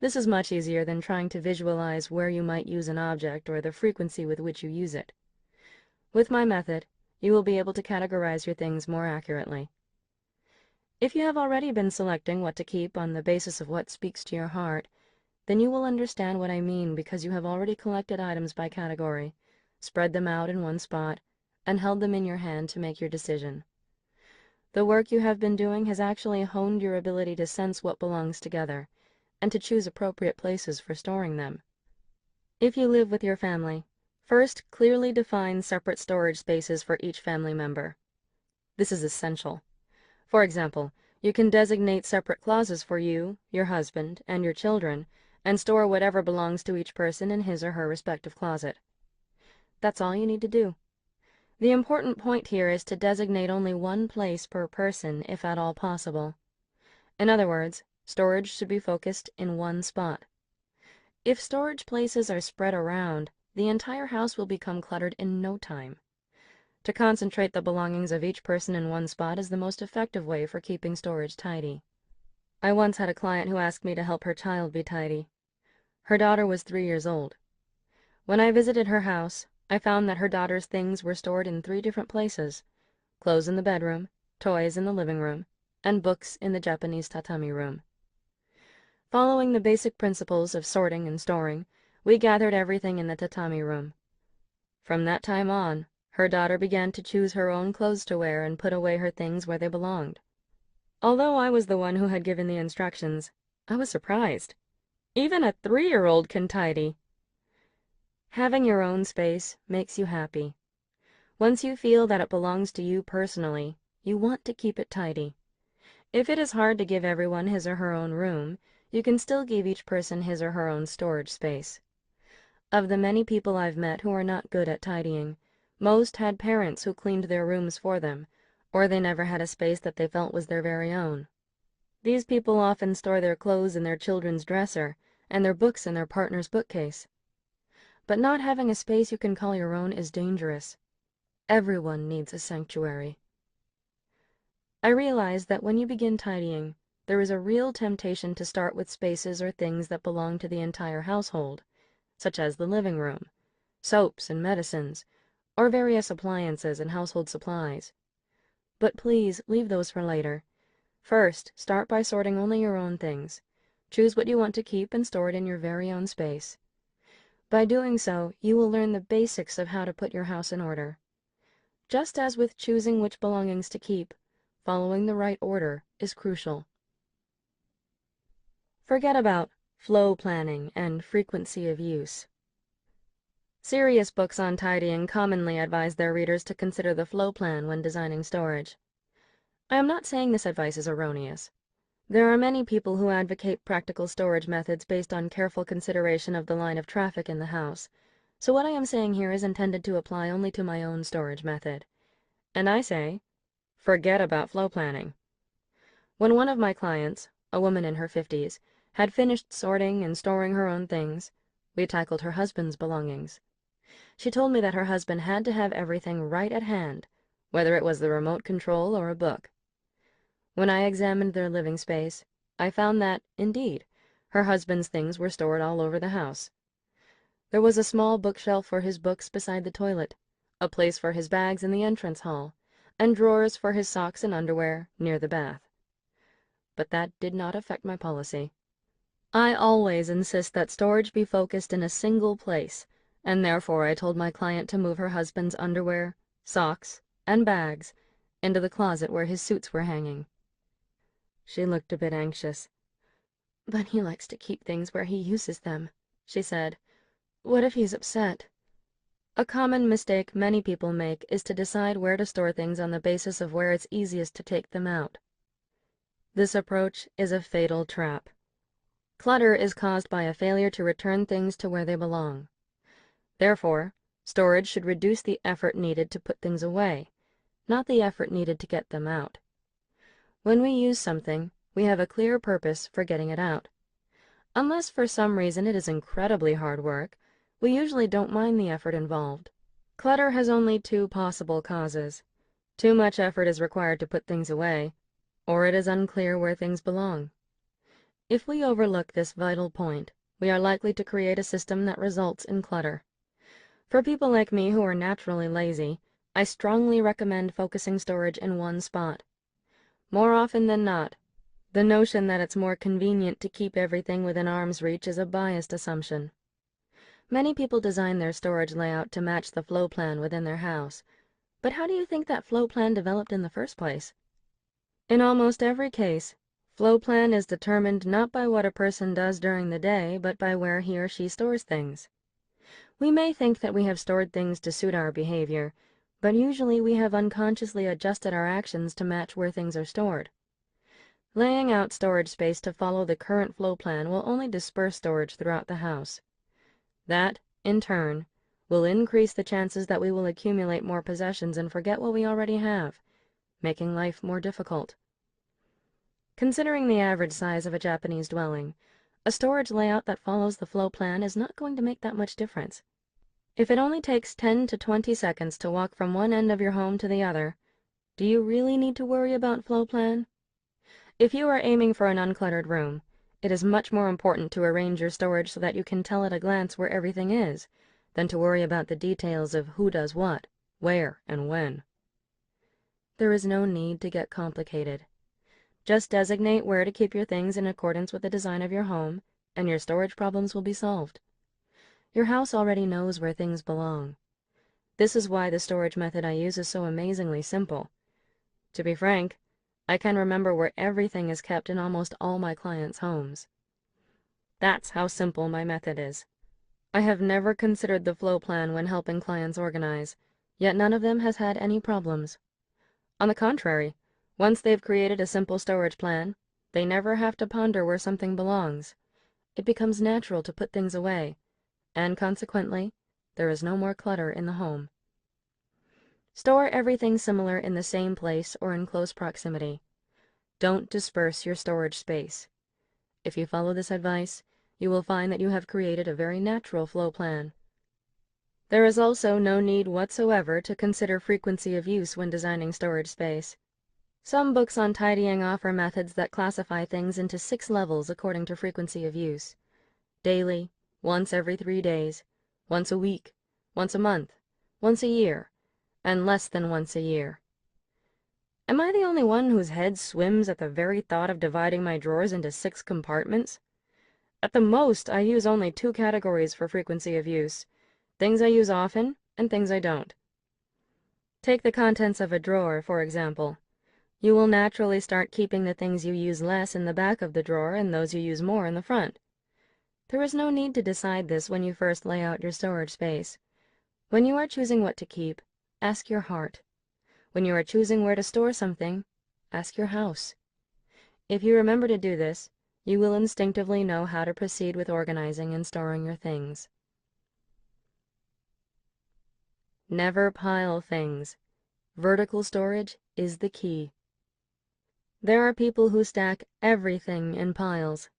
This is much easier than trying to visualize where you might use an object or the frequency with which you use it. With my method, you will be able to categorize your things more accurately. If you have already been selecting what to keep on the basis of what speaks to your heart, then you will understand what I mean because you have already collected items by category, spread them out in one spot, and held them in your hand to make your decision. The work you have been doing has actually honed your ability to sense what belongs together, and to choose appropriate places for storing them. If you live with your family, first clearly define separate storage spaces for each family member. This is essential. For example, you can designate separate closets for you, your husband, and your children, and store whatever belongs to each person in his or her respective closet. That's all you need to do. The important point here is to designate only one place per person, if at all possible. In other words, storage should be focused in one spot. If storage places are spread around, the entire house will become cluttered in no time. To concentrate the belongings of each person in one spot is the most effective way for keeping storage tidy. I once had a client who asked me to help her child be tidy. Her daughter was 3 years old. When I visited her house, I found that her daughter's things were stored in 3 different places: clothes in the bedroom, toys in the living room, and books in the Japanese tatami room. Following the basic principles of sorting and storing, we gathered everything in the tatami room. From that time on, her daughter began to choose her own clothes to wear and put away her things where they belonged. Although I was the one who had given the instructions, I was surprised. Even a 3-year-old can tidy. Having your own space makes you happy. Once you feel that it belongs to you personally, you want to keep it tidy. If it is hard to give everyone his or her own room, you can still give each person his or her own storage space. Of the many people I've met who are not good at tidying, most had parents who cleaned their rooms for them, or they never had a space that they felt was their very own. These people often store their clothes in their children's dresser and their books in their partner's bookcase. But not having a space you can call your own is dangerous. Everyone needs a sanctuary. I realize that when you begin tidying, there is a real temptation to start with spaces or things that belong to the entire household, such as the living room, soaps and medicines, or various appliances and household supplies. But please leave those for later. First, start by sorting only your own things. Choose what you want to keep and store it in your very own space. By doing so, you will learn the basics of how to put your house in order. Just as with choosing which belongings to keep, following the right order is crucial. Forget about flow planning and frequency of use. Serious books on tidying commonly advise their readers to consider the flow plan when designing storage. I am not saying this advice is erroneous. There are many people who advocate practical storage methods based on careful consideration of the line of traffic in the house, so what I am saying here is intended to apply only to my own storage method. And I say, forget about flow planning. When one of my clients, a woman in her 50s, had finished sorting and storing her own things, we tackled her husband's belongings. She told me that her husband had to have everything right at hand, whether it was the remote control or a book. When I examined their living space, I found that, indeed, her husband's things were stored all over the house. There was a small bookshelf for his books beside the toilet, a place for his bags in the entrance hall, and drawers for his socks and underwear near the bath. But that did not affect my policy. I always insist that storage be focused in a single place, and therefore I told my client to move her husband's underwear, socks, and bags into the closet where his suits were hanging. She looked a bit anxious. "But he likes to keep things where he uses them," she said. "What if he's upset?" A common mistake many people make is to decide where to store things on the basis of where it's easiest to take them out. This approach is a fatal trap. Clutter is caused by a failure to return things to where they belong. Therefore, storage should reduce the effort needed to put things away, not the effort needed to get them out. When we use something, we have a clear purpose for getting it out. Unless for some reason it is incredibly hard work, we usually don't mind the effort involved. Clutter has only 2 possible causes. Too much effort is required to put things away, or it is unclear where things belong. If we overlook this vital point, we are likely to create a system that results in clutter. For people like me who are naturally lazy, I strongly recommend focusing storage in one spot. More often than not, the notion that it's more convenient to keep everything within arm's reach is a biased assumption. Many people design their storage layout to match the flow plan within their house, but how do you think that flow plan developed in the first place? In almost every case, flow plan is determined not by what a person does during the day, but by where he or she stores things. We may think that we have stored things to suit our behavior, but usually we have unconsciously adjusted our actions to match where things are stored. Laying out storage space to follow the current flow plan will only disperse storage throughout the house. That, in turn, will increase the chances that we will accumulate more possessions and forget what we already have, making life more difficult. Considering the average size of a Japanese dwelling, a storage layout that follows the flow plan is not going to make that much difference. If it only takes 10 to 20 seconds to walk from one end of your home to the other, do you really need to worry about flow plan? If you are aiming for an uncluttered room, it is much more important to arrange your storage so that you can tell at a glance where everything is, than to worry about the details of who does what, where, and when. There is no need to get complicated. Just designate where to keep your things in accordance with the design of your home, and your storage problems will be solved. Your house already knows where things belong. This is why the storage method I use is so amazingly simple. To be frank, I can remember where everything is kept in almost all my clients' homes. That's how simple my method is. I have never considered the flow plan when helping clients organize, yet none of them has had any problems. On the contrary, once they've created a simple storage plan, they never have to ponder where something belongs. It becomes natural to put things away, and consequently, there is no more clutter in the home. Store everything similar in the same place or in close proximity. Don't disperse your storage space. If you follow this advice, you will find that you have created a very natural flow plan. There is also no need whatsoever to consider frequency of use when designing storage space. Some books on tidying offer methods that classify things into 6 levels according to frequency of use: daily, once every 3 days, once a week, once a month, once a year, and less than once a year. Am I the only one whose head swims at the very thought of dividing my drawers into 6 compartments? At the most, I use only 2 categories for frequency of use: things I use often and things I don't. Take the contents of a drawer, for example. You will naturally start keeping the things you use less in the back of the drawer and those you use more in the front. There is no need to decide this when you first lay out your storage space. When you are choosing what to keep, ask your heart. When you are choosing where to store something, ask your house. If you remember to do this, you will instinctively know how to proceed with organizing and storing your things. Never pile things. Vertical storage is the key. There are people who stack everything in piles,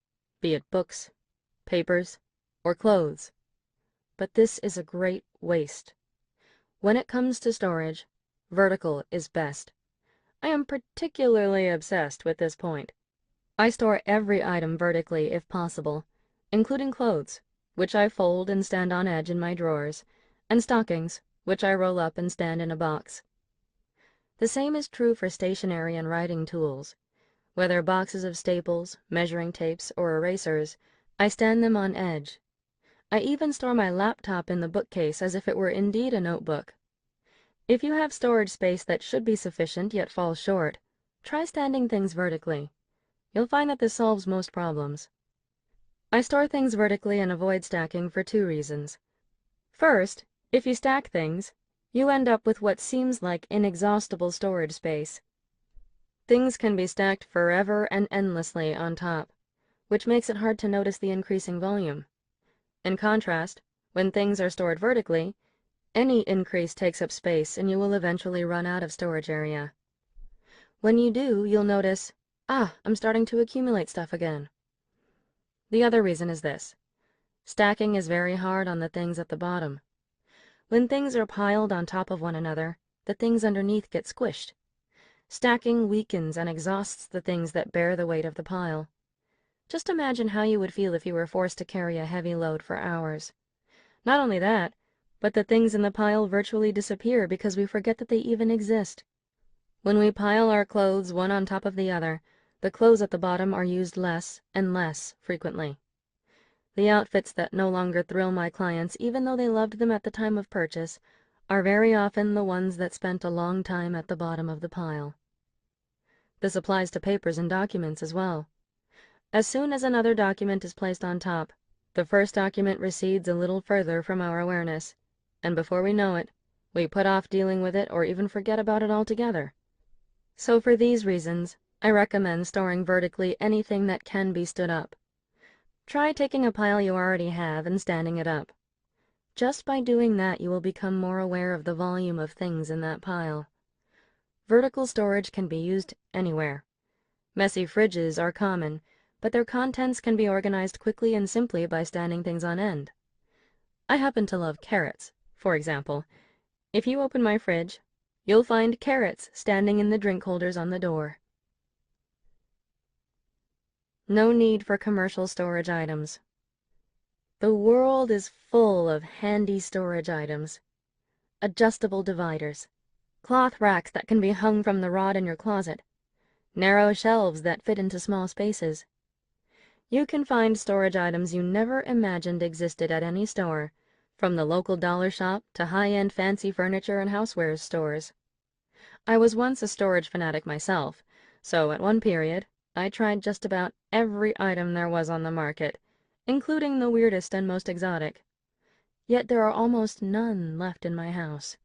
be it books, papers, or clothes. But this is a great waste. When it comes to storage, vertical is best. I am particularly obsessed with this point. I store every item vertically if possible, including clothes, which I fold and stand on edge in my drawers, and stockings, which I roll up and stand in a box. The same is true for stationery and writing tools. Whether boxes of staples, measuring tapes, or erasers, I stand them on edge. I even store my laptop in the bookcase as if it were indeed a notebook. If you have storage space that should be sufficient yet falls short, try standing things vertically. You'll find that this solves most problems. I store things vertically and avoid stacking for 2 reasons. First, if you stack things, you end up with what seems like inexhaustible storage space. Things can be stacked forever and endlessly on top, which makes it hard to notice the increasing volume. In contrast, when things are stored vertically, any increase takes up space and you will eventually run out of storage area. When you do, you'll notice, I'm starting to accumulate stuff again. The other reason is this: stacking is very hard on the things at the bottom. When things are piled on top of one another, the things underneath get squished. Stacking weakens and exhausts the things that bear the weight of the pile. Just imagine how you would feel if you were forced to carry a heavy load for hours. Not only that, but the things in the pile virtually disappear because we forget that they even exist. When we pile our clothes one on top of the other, the clothes at the bottom are used less and less frequently. The outfits that no longer thrill my clients, even though they loved them at the time of purchase, are very often the ones that spent a long time at the bottom of the pile. This applies to papers and documents as well. As soon as another document is placed on top, the first document recedes a little further from our awareness, and before we know it, we put off dealing with it or even forget about it altogether. So for these reasons, I recommend storing vertically anything that can be stood up. Try taking a pile you already have and standing it up. Just by doing that, you will become more aware of the volume of things in that pile. Vertical storage can be used anywhere. Messy fridges are common, but their contents can be organized quickly and simply by standing things on end. I happen to love carrots, for example. If you open my fridge, you'll find carrots standing in the drink holders on the door. No need for commercial storage items. The world is full of handy storage items. Adjustable dividers, cloth racks that can be hung from the rod in your closet, narrow shelves that fit into small spaces. You can find storage items you never imagined existed at any store, from the local dollar shop to high-end fancy furniture and housewares stores. I was once a storage fanatic myself, so at one period, I tried just about every item there was on the market, including the weirdest and most exotic. Yet there are almost none left in my house.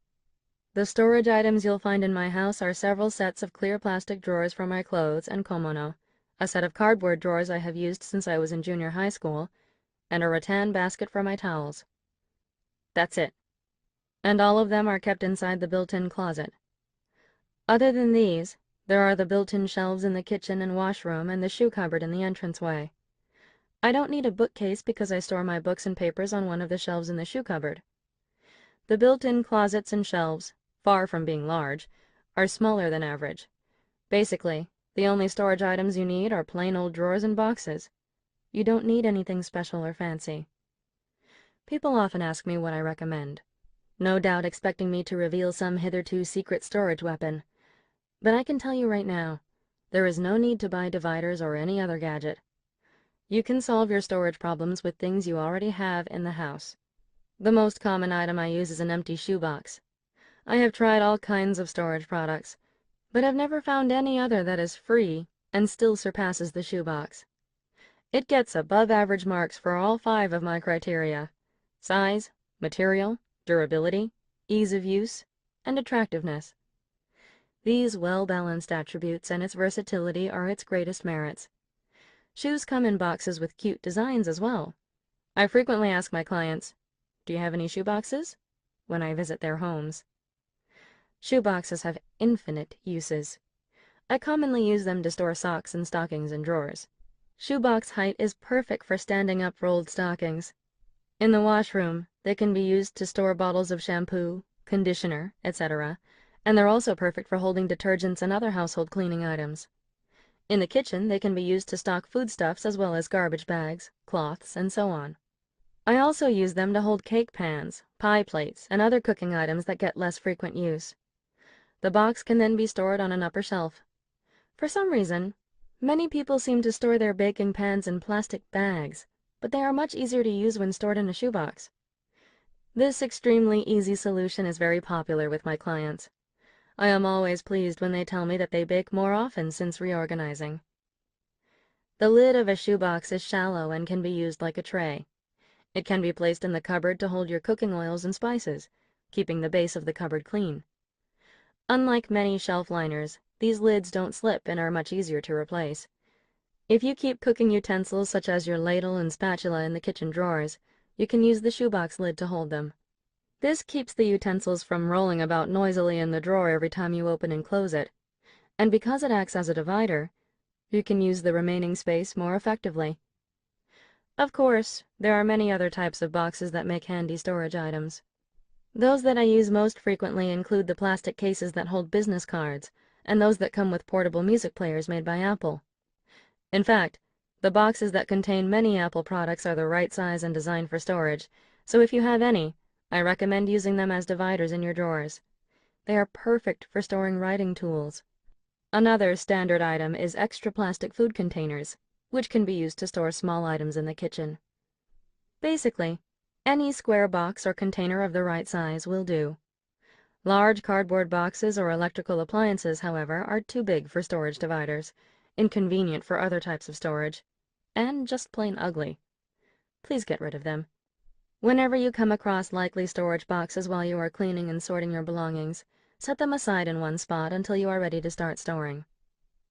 The storage items you'll find in my house are several sets of clear plastic drawers for my clothes and kimono, a set of cardboard drawers I have used since I was in junior high school, and a rattan basket for my towels. That's it. And all of them are kept inside the built-in closet. Other than these, there are the built-in shelves in the kitchen and washroom and the shoe cupboard in the entranceway. I don't need a bookcase because I store my books and papers on one of the shelves in the shoe cupboard. The built-in closets and shelves, far from being large, are smaller than average. Basically, the only storage items you need are plain old drawers and boxes. You don't need anything special or fancy. People often ask me what I recommend, no doubt expecting me to reveal some hitherto secret storage weapon. But I can tell you right now, there is no need to buy dividers or any other gadget. You can solve your storage problems with things you already have in the house. The most common item I use is an empty shoebox. I have tried all kinds of storage products, but have never found any other that is free and still surpasses the shoebox. It gets above average marks for all 5 of my criteria: size, material, durability, ease of use, and attractiveness. These well-balanced attributes and its versatility are its greatest merits. Shoes come in boxes with cute designs as well. I frequently ask my clients, "Do you have any shoe boxes?" when I visit their homes. Shoe boxes have infinite uses. I commonly use them to store socks and stockings in drawers. Shoebox height is perfect for standing up rolled stockings. In the washroom, they can be used to store bottles of shampoo, conditioner, etc., and they're also perfect for holding detergents and other household cleaning items. In the kitchen, they can be used to stock foodstuffs as well as garbage bags, cloths, and so on. I also use them to hold cake pans, pie plates, and other cooking items that get less frequent use. The box can then be stored on an upper shelf. For some reason, many people seem to store their baking pans in plastic bags, but they are much easier to use when stored in a shoebox. This extremely easy solution is very popular with my clients. I am always pleased when they tell me that they bake more often since reorganizing. The lid of a shoebox is shallow and can be used like a tray. It can be placed in the cupboard to hold your cooking oils and spices, keeping the base of the cupboard clean. Unlike many shelf liners, these lids don't slip and are much easier to replace. If you keep cooking utensils such as your ladle and spatula in the kitchen drawers, you can use the shoebox lid to hold them. This keeps the utensils from rolling about noisily in the drawer every time you open and close it, and because it acts as a divider, you can use the remaining space more effectively. Of course, there are many other types of boxes that make handy storage items. Those that I use most frequently include the plastic cases that hold business cards, and those that come with portable music players made by Apple. In fact, the boxes that contain many Apple products are the right size and design for storage, so if you have any, I recommend using them as dividers in your drawers. They are perfect for storing writing tools. Another standard item is extra plastic food containers, which can be used to store small items in the kitchen. Basically, any square box or container of the right size will do. Large cardboard boxes or electrical appliances, however, are too big for storage dividers, inconvenient for other types of storage, and just plain ugly. Please get rid of them. Whenever you come across likely storage boxes while you are cleaning and sorting your belongings, set them aside in one spot until you are ready to start storing.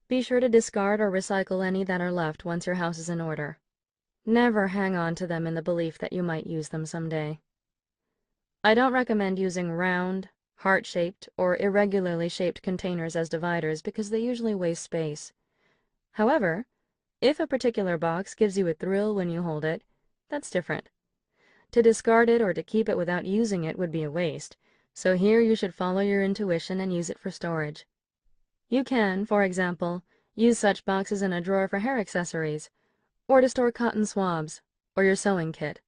Be sure to discard or recycle any that are left once your house is in order. Never hang on to them in the belief that you might use them someday. I don't recommend using round, heart-shaped, or irregularly shaped containers as dividers because they usually waste space. However, if a particular box gives you a thrill when you hold it, that's different. To discard it or to keep it without using it would be a waste, so here you should follow your intuition and use it for storage. You can, for example, use such boxes in a drawer for hair accessories, or to store cotton swabs, or your sewing kit.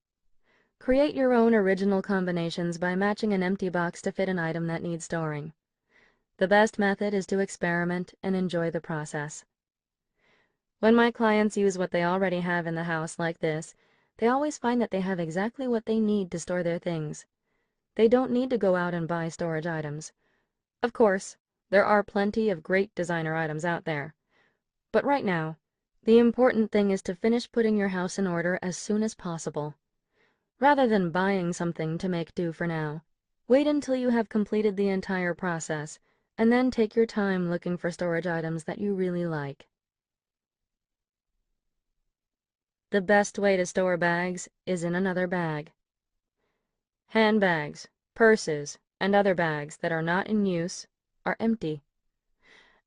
Create your own original combinations by matching an empty box to fit an item that needs storing. The best method is to experiment and enjoy the process. When my clients use what they already have in the house like this, they always find that they have exactly what they need to store their things. They don't need to go out and buy storage items. Of course, there are plenty of great designer items out there. But right now, the important thing is to finish putting your house in order as soon as possible. Rather than buying something to make do for now, wait until you have completed the entire process, and then take your time looking for storage items that you really like. The best way to store bags is in another bag. Handbags, purses, and other bags that are not in use are empty.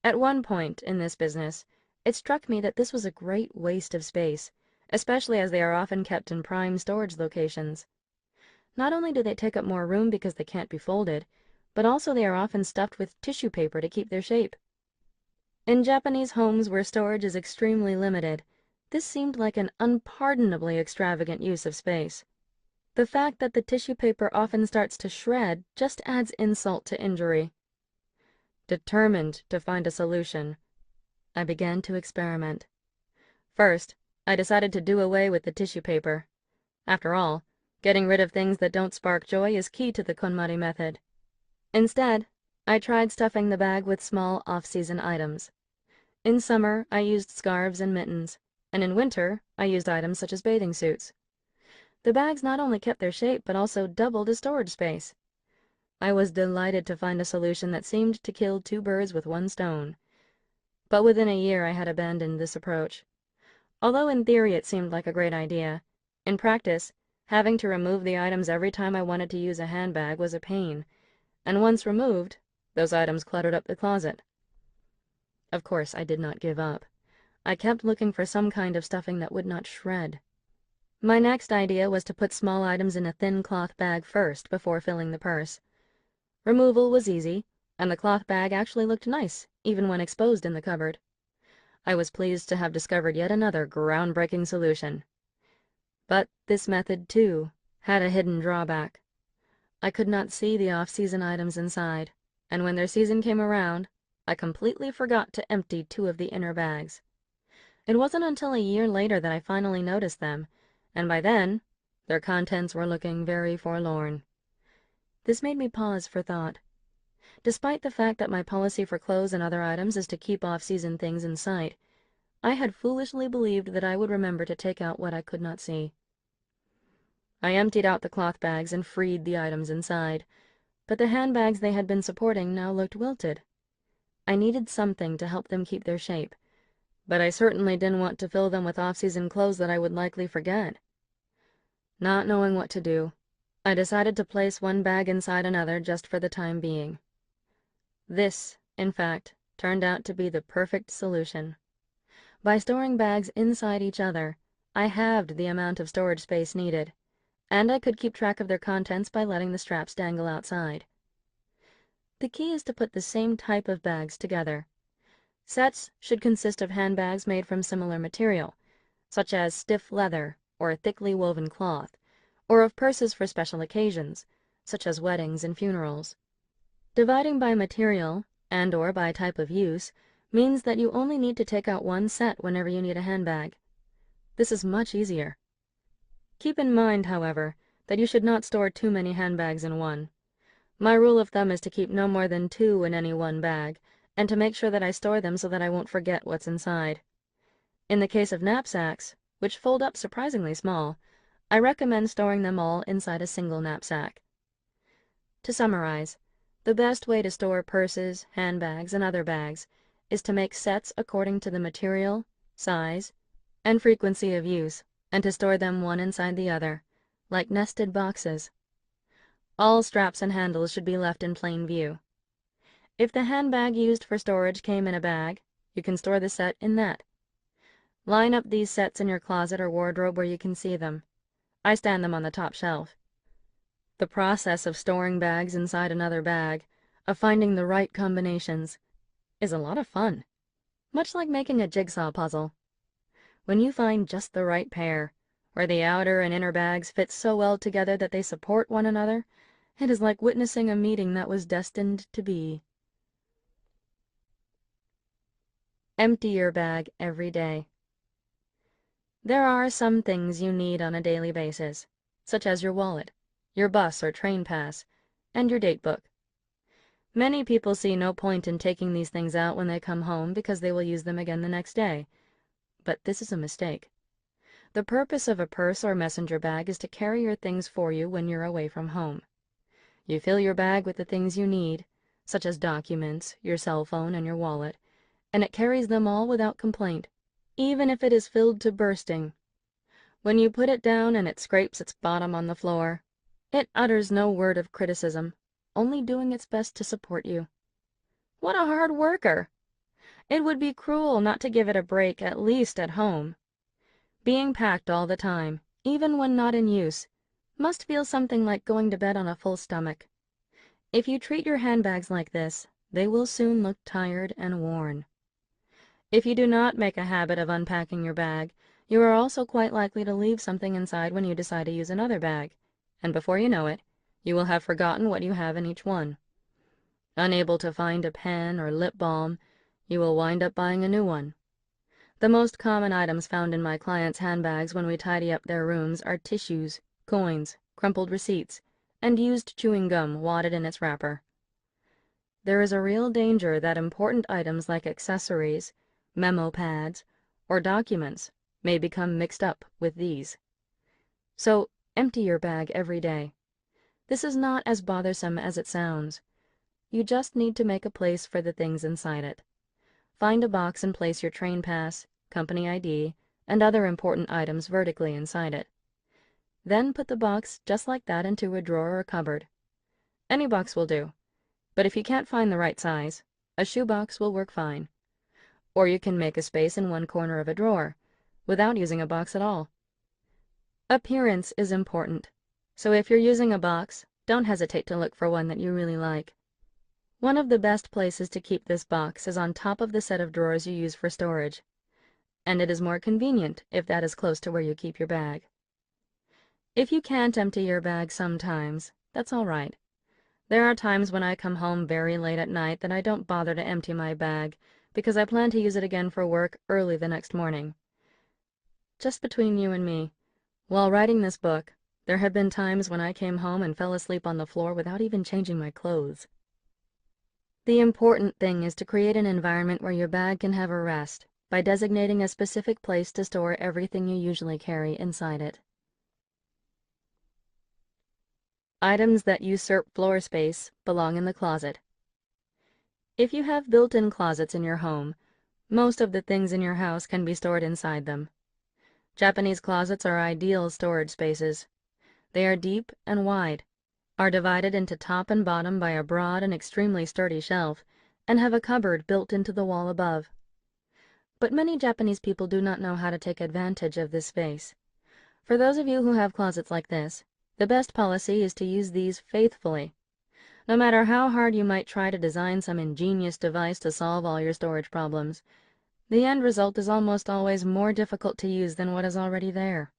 At one point in this business, it struck me that this was a great waste of space, especially as they are often kept in prime storage locations. Not only do they take up more room because they can't be folded, but also they are often stuffed with tissue paper to keep their shape. In Japanese homes where storage is extremely limited, this seemed like an unpardonably extravagant use of space. The fact that the tissue paper often starts to shred just adds insult to injury. Determined to find a solution, I began to experiment. First, I decided to do away with the tissue paper. After all, getting rid of things that don't spark joy is key to the KonMari method. Instead, I tried stuffing the bag with small off-season items. In summer, I used scarves and mittens, and in winter, I used items such as bathing suits. The bags not only kept their shape, but also doubled as storage space. I was delighted to find a solution that seemed to kill two birds with one stone. But within a year, I had abandoned this approach. Although in theory it seemed like a great idea, in practice, having to remove the items every time I wanted to use a handbag was a pain, and once removed, those items cluttered up the closet. Of course, I did not give up. I kept looking for some kind of stuffing that would not shred. My next idea was to put small items in a thin cloth bag first before filling the purse. Removal was easy, and the cloth bag actually looked nice, even when exposed in the cupboard. I was pleased to have discovered yet another groundbreaking solution. But this method, too, had a hidden drawback. I could not see the off-season items inside, and when their season came around, I completely forgot to empty two of the inner bags. It wasn't until a year later that I finally noticed them, and by then, their contents were looking very forlorn. This made me pause for thought. Despite the fact that my policy for clothes and other items is to keep off-season things in sight, I had foolishly believed that I would remember to take out what I could not see. I emptied out the cloth bags and freed the items inside, but the handbags they had been supporting now looked wilted. I needed something to help them keep their shape, but I certainly didn't want to fill them with off-season clothes that I would likely forget. Not knowing what to do, I decided to place one bag inside another just for the time being. This, in fact, turned out to be the perfect solution. By storing bags inside each other, I halved the amount of storage space needed, and I could keep track of their contents by letting the straps dangle outside. The key is to put the same type of bags together. Sets should consist of handbags made from similar material, such as stiff leather or thickly woven cloth, or of purses for special occasions, such as weddings and funerals. Dividing by material and/or by type of use means that you only need to take out one set whenever you need a handbag. This is much easier. Keep in mind, however, that you should not store too many handbags in one. My rule of thumb is to keep no more than 2 in any one bag, and to make sure that I store them so that I won't forget what's inside. In the case of knapsacks, which fold up surprisingly small, I recommend storing them all inside a single knapsack. To summarize, the best way to store purses, handbags, and other bags is to make sets according to the material, size, and frequency of use, and to store them one inside the other, like nested boxes. All straps and handles should be left in plain view. If the handbag used for storage came in a bag, you can store the set in that. Line up these sets in your closet or wardrobe where you can see them. I stand them on the top shelf. The process of storing bags inside another bag, of finding the right combinations, is a lot of fun, much like making a jigsaw puzzle. When you find just the right pair, where the outer and inner bags fit so well together that they support one another, it is like witnessing a meeting that was destined to be. Empty your bag every day. There are some things you need on a daily basis, such as your wallet, your bus or train pass, and your date book. Many people see no point in taking these things out when they come home because they will use them again the next day. But this is a mistake. The purpose of a purse or messenger bag is to carry your things for you when you're away from home. You fill your bag with the things you need, such as documents, your cell phone, and your wallet, and it carries them all without complaint, even if it is filled to bursting. When you put it down and it scrapes its bottom on the floor, it utters no word of criticism, only doing its best to support you. What a hard worker! It would be cruel not to give it a break, at least at home. Being packed all the time, even when not in use, must feel something like going to bed on a full stomach. If you treat your handbags like this, they will soon look tired and worn. If you do not make a habit of unpacking your bag, you are also quite likely to leave something inside when you decide to use another bag, and before you know it, you will have forgotten what you have in each one. Unable to find a pen or lip balm, you will wind up buying a new one. The most common items found in my clients' handbags when we tidy up their rooms are tissues, coins, crumpled receipts, and used chewing gum wadded in its wrapper. There is a real danger that important items like accessories, memo pads, or documents may become mixed up with these. So, empty your bag every day. This is not as bothersome as it sounds. You just need to make a place for the things inside it. Find a box and place your train pass, company ID, and other important items vertically inside it. Then put the box just like that into a drawer or cupboard. Any box will do, but if you can't find the right size, a shoebox will work fine. Or you can make a space in one corner of a drawer, without using a box at all. Appearance is important, so if you're using a box, don't hesitate to look for one that you really like. One of the best places to keep this box is on top of the set of drawers you use for storage, and it is more convenient if that is close to where you keep your bag. If you can't empty your bag sometimes, that's all right. There are times when I come home very late at night that I don't bother to empty my bag because I plan to use it again for work early the next morning. Just between you and me, while writing this book, there have been times when I came home and fell asleep on the floor without even changing my clothes. The important thing is to create an environment where your bag can have a rest by designating a specific place to store everything you usually carry inside it. Items that usurp floor space belong in the closet. If you have built-in closets in your home, most of the things in your house can be stored inside them. Japanese closets are ideal storage spaces. They are deep and wide, are divided into top and bottom by a broad and extremely sturdy shelf, and have a cupboard built into the wall above. But many Japanese people do not know how to take advantage of this space. For those of you who have closets like this, the best policy is to use these faithfully. No matter how hard you might try to design some ingenious device to solve all your storage problems, the end result is almost always more difficult to use than what is already there.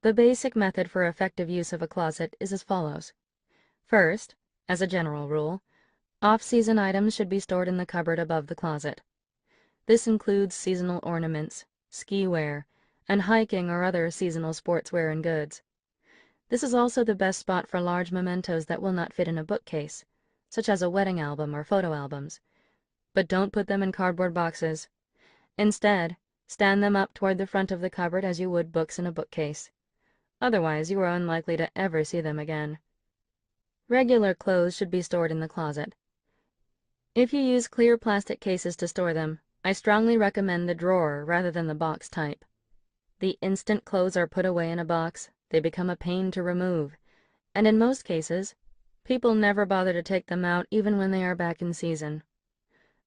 The basic method for effective use of a closet is as follows. First, as a general rule, Off-season items should be stored in the cupboard above the closet. This includes seasonal ornaments, ski wear, and hiking or other seasonal sportswear and goods. This is also the best spot for large mementos that will not fit in a bookcase, such as a wedding album or photo albums. But don't put them in cardboard boxes. Instead, stand them up toward the front of the cupboard as you would books in a bookcase. Otherwise, you are unlikely to ever see them again. Regular clothes should be stored in the closet. If you use clear plastic cases to store them, I strongly recommend the drawer rather than the box type. The instant clothes are put away in a box, they become a pain to remove, and in most cases, people never bother to take them out even when they are back in season.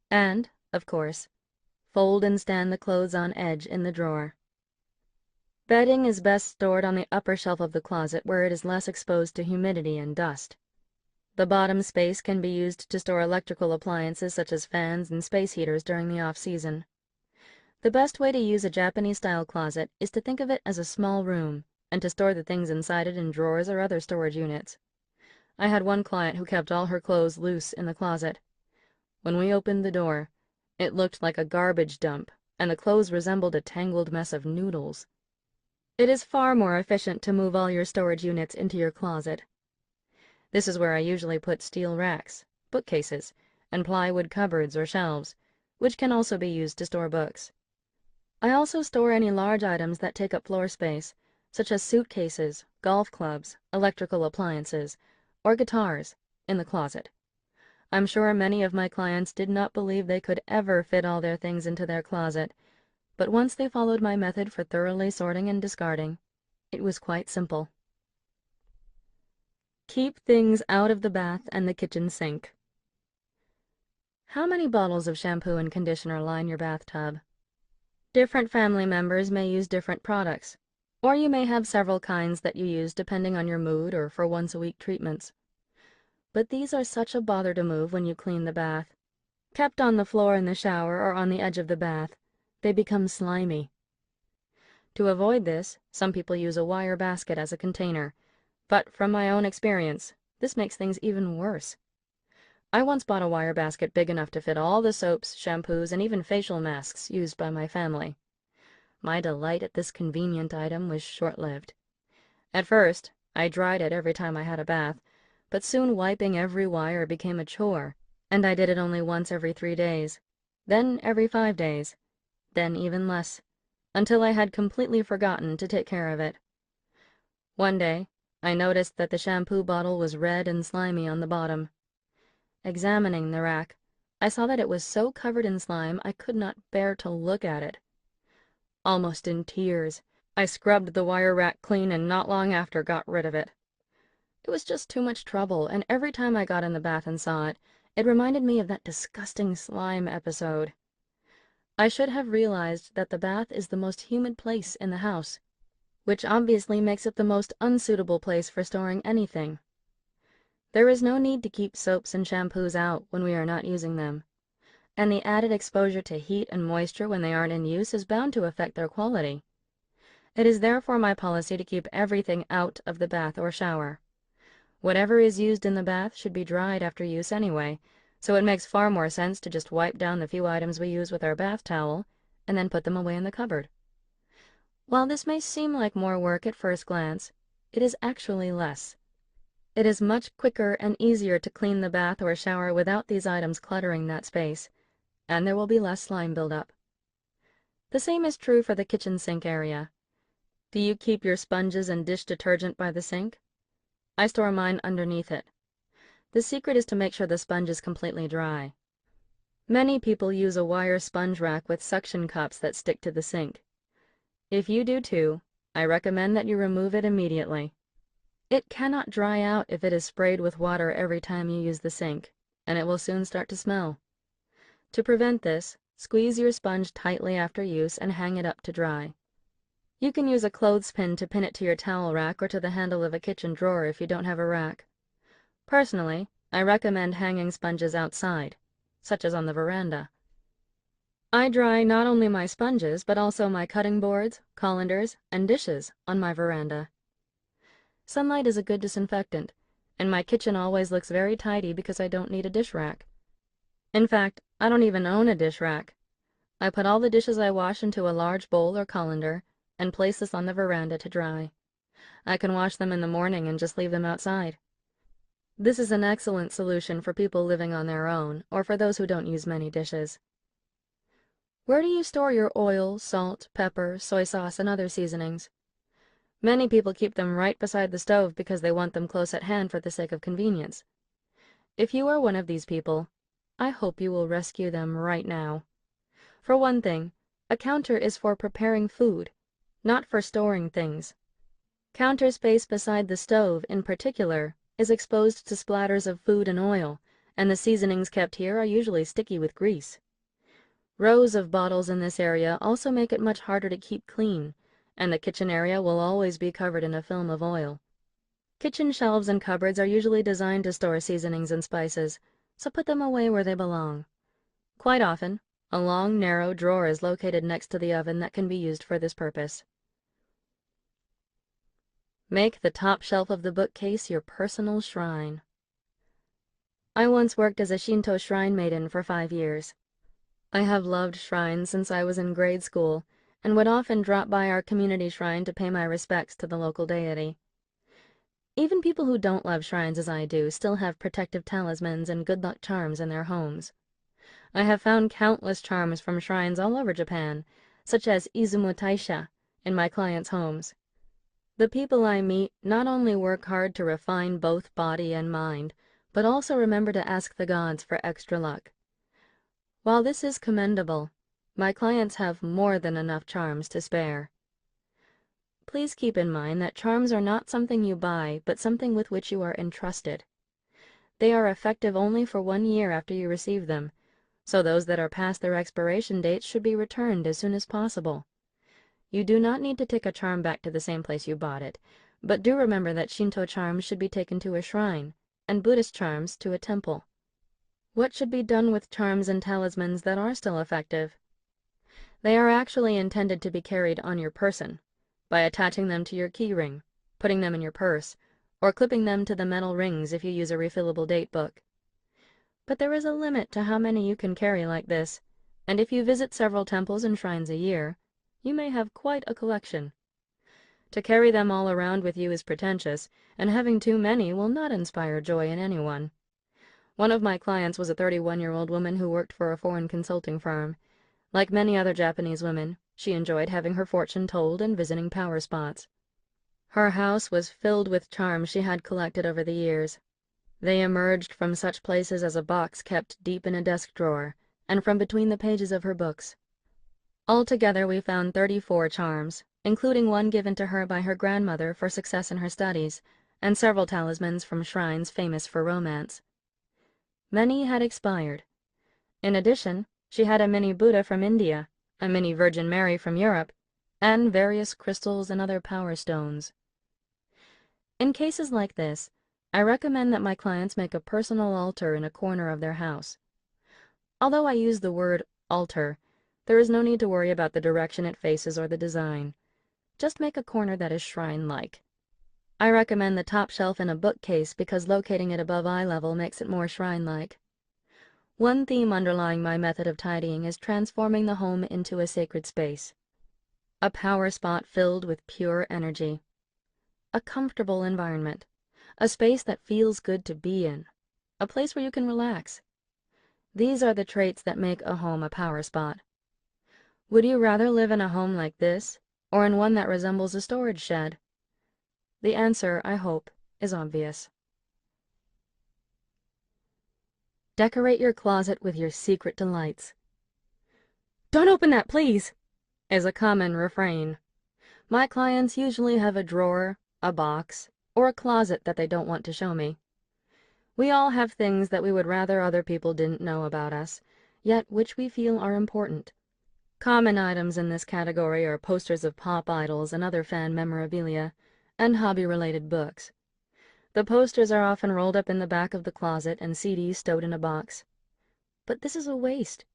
And, of course, fold and stand the clothes on edge in the drawer. Bedding is best stored on the upper shelf of the closet where it is less exposed to humidity and dust. The bottom space can be used to store electrical appliances such as fans and space heaters during the off-season. The best way to use a Japanese-style closet is to think of it as a small room and to store the things inside it in drawers or other storage units. I had one client who kept all her clothes loose in the closet. When we opened the door, it looked like a garbage dump, and the clothes resembled a tangled mess of noodles. It is far more efficient to move all your storage units into your closet. This is where I usually put steel racks, bookcases, and plywood cupboards or shelves, which can also be used to store books. I also store any large items that take up floor space, such as suitcases, golf clubs, electrical appliances, or guitars, in the closet. I'm sure many of my clients did not believe they could ever fit all their things into their closet, but once they followed my method for thoroughly sorting and discarding, it was quite simple. Keep things out of the bath and the kitchen sink. How many bottles of shampoo and conditioner line your bathtub? Different family members may use different products, or you may have several kinds that you use depending on your mood or for once-a-week treatments. But these are such a bother to move when you clean the bath. Kept on the floor in the shower or on the edge of the bath, they become slimy. To avoid this, some people use a wire basket as a container, but from my own experience, this makes things even worse. I once bought a wire basket big enough to fit all the soaps, shampoos, and even facial masks used by my family. My delight at this convenient item was short-lived. At first, I dried it every time I had a bath, but soon wiping every wire became a chore, and I did it only once every 3 days, then every 5 days, then even less, until I had completely forgotten to take care of it. One day, I noticed that the shampoo bottle was red and slimy on the bottom. Examining the rack, I saw that it was so covered in slime I could not bear to look at it. Almost in tears, I scrubbed the wire rack clean and not long after got rid of it. It was just too much trouble, and every time I got in the bath and saw it, it reminded me of that disgusting slime episode. I should have realized that the bath is the most humid place in the house, which obviously makes it the most unsuitable place for storing anything. There is no need to keep soaps and shampoos out when we are not using them, and the added exposure to heat and moisture when they aren't in use is bound to affect their quality. It is therefore my policy to keep everything out of the bath or shower. Whatever is used in the bath should be dried after use anyway, so it makes far more sense to just wipe down the few items we use with our bath towel and then put them away in the cupboard. While this may seem like more work at first glance, it is actually less. It is much quicker and easier to clean the bath or shower without these items cluttering that space, and there will be less slime buildup. The same is true for the kitchen sink area. Do you keep your sponges and dish detergent by the sink? I store mine underneath it. The secret is to make sure the sponge is completely dry. Many people use a wire sponge rack with suction cups that stick to the sink. If you do too, I recommend that you remove it immediately. It cannot dry out if it is sprayed with water every time you use the sink, and it will soon start to smell. To prevent this, squeeze your sponge tightly after use and hang it up to dry. You can use a clothespin to pin it to your towel rack or to the handle of a kitchen drawer if you don't have a rack. Personally, I recommend hanging sponges outside, such as on the veranda. I dry not only my sponges, but also my cutting boards, colanders, and dishes on my veranda. Sunlight is a good disinfectant, and my kitchen always looks very tidy because I don't need a dish rack. In fact, I don't even own a dish rack. I put all the dishes I wash into a large bowl or colander and place this on the veranda to dry. I can wash them in the morning and just leave them outside. This is an excellent solution for people living on their own or for those who don't use many dishes. Where do you store your oil, salt, pepper, soy sauce, and other seasonings? Many people keep them right beside the stove because they want them close at hand for the sake of convenience. If you are one of these people, I hope you will rescue them right now. For one thing, a counter is for preparing food, not for storing things. Counter space beside the stove, in particular, is exposed to splatters of food and oil, and the seasonings kept here are usually sticky with grease. Rows of bottles in this area also make it much harder to keep clean, and the kitchen area will always be covered in a film of oil. Kitchen shelves and cupboards are usually designed to store seasonings and spices, so put them away where they belong. Quite often, a long, narrow drawer is located next to the oven that can be used for this purpose. Make the top shelf of the bookcase your personal shrine. I once worked as a Shinto shrine maiden for 5 years. I have loved shrines since I was in grade school, and would often drop by our community shrine to pay my respects to the local deity. Even people who don't love shrines as I do still have protective talismans and good luck charms in their homes. I have found countless charms from shrines all over Japan, such as Izumo Taisha, in my clients' homes. The people I meet not only work hard to refine both body and mind, but also remember to ask the gods for extra luck. While this is commendable, my clients have more than enough charms to spare. Please keep in mind that charms are not something you buy, but something with which you are entrusted. They are effective only for 1 year after you receive them, so those that are past their expiration dates should be returned as soon as possible. You do not need to take a charm back to the same place you bought it, but do remember that Shinto charms should be taken to a shrine, and Buddhist charms to a temple. What should be done with charms and talismans that are still effective? They are actually intended to be carried on your person, by attaching them to your key ring, putting them in your purse, or clipping them to the metal rings if you use a refillable date book. But there is a limit to how many you can carry like this, and if you visit several temples and shrines a year, you may have quite a collection. To carry them all around with you is pretentious, and having too many will not inspire joy in anyone. One of my clients was a 31-year-old woman who worked for a foreign consulting firm. Like many other Japanese women, she enjoyed having her fortune told and visiting power spots. Her house was filled with charms she had collected over the years. They emerged from such places as a box kept deep in a desk drawer, and from between the pages of her books. Altogether, we found 34 charms, including one given to her by her grandmother for success in her studies, and several talismans from shrines famous for romance. Many had expired. In addition, she had a mini Buddha from India, a mini Virgin Mary from Europe, and various crystals and other power stones. In cases like this, I recommend that my clients make a personal altar in a corner of their house. Although I use the word altar, there is no need to worry about the direction it faces or the design. Just make a corner that is shrine-like. I recommend the top shelf in a bookcase because locating it above eye level makes it more shrine-like. One theme underlying my method of tidying is transforming the home into a sacred space. A power spot filled with pure energy. A comfortable environment. A space that feels good to be in. A place where you can relax. These are the traits that make a home a power spot. Would you rather live in a home like this, or in one that resembles a storage shed? The answer, I hope, is obvious. Decorate your closet with your secret delights. "Don't open that, please!" is a common refrain. My clients usually have a drawer, a box, or a closet that they don't want to show me. We all have things that we would rather other people didn't know about us, yet which we feel are important. Common items in this category are posters of pop idols and other fan memorabilia, and hobby-related books. The posters are often rolled up in the back of the closet and CDs stowed in a box. But this is a waste.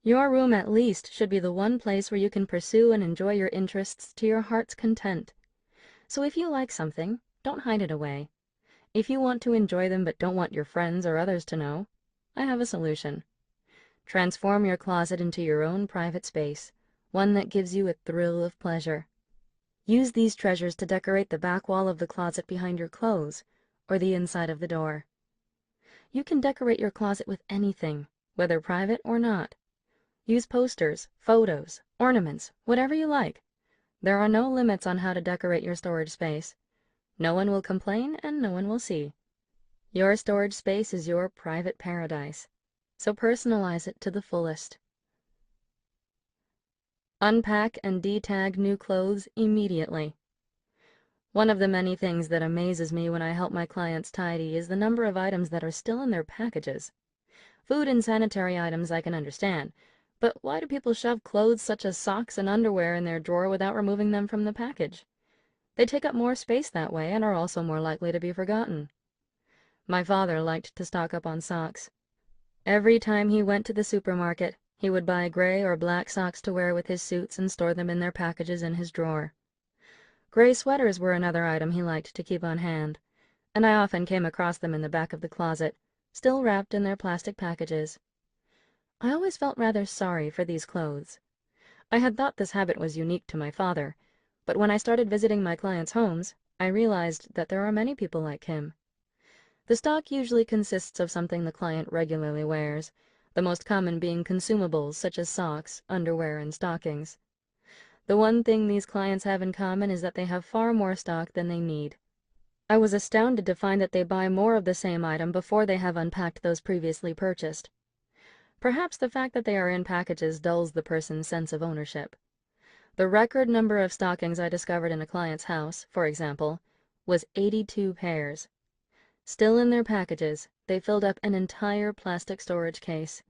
Your room at least should be the one place where you can pursue and enjoy your interests to your heart's content. So if you like something, don't hide it away. If you want to enjoy them but don't want your friends or others to know, I have a solution. Transform your closet into your own private space, one that gives you a thrill of pleasure. Use these treasures to decorate the back wall of the closet behind your clothes or the inside of the door. You can decorate your closet with anything, whether private or not. Use posters, photos, ornaments, whatever you like. There are no limits on how to decorate your storage space. No one will complain and no one will see. Your storage space is your private paradise, so personalize it to the fullest. Unpack and detag new clothes immediately. One of the many things that amazes me when I help my clients tidy is the number of items that are still in their packages. Food and sanitary items I can understand, but why do people shove clothes such as socks and underwear in their drawer without removing them from the package? They take up more space that way and are also more likely to be forgotten. My father liked to stock up on socks. Every time he went to the supermarket, he would buy gray or black socks to wear with his suits and store them in their packages in his drawer. Gray sweaters were another item he liked to keep on hand, and I often came across them in the back of the closet, still wrapped in their plastic packages. I always felt rather sorry for these clothes. I had thought this habit was unique to my father, but when I started visiting my clients' homes, I realized that there are many people like him. The stock usually consists of something the client regularly wears, the most common being consumables such as socks, underwear, and stockings. The one thing these clients have in common is that they have far more stock than they need. I was astounded to find that they buy more of the same item before they have unpacked those previously purchased. Perhaps the fact that they are in packages dulls the person's sense of ownership. The record number of stockings I discovered in a client's house, for example, was 82 pairs. Still in their packages, they filled up an entire plastic storage case.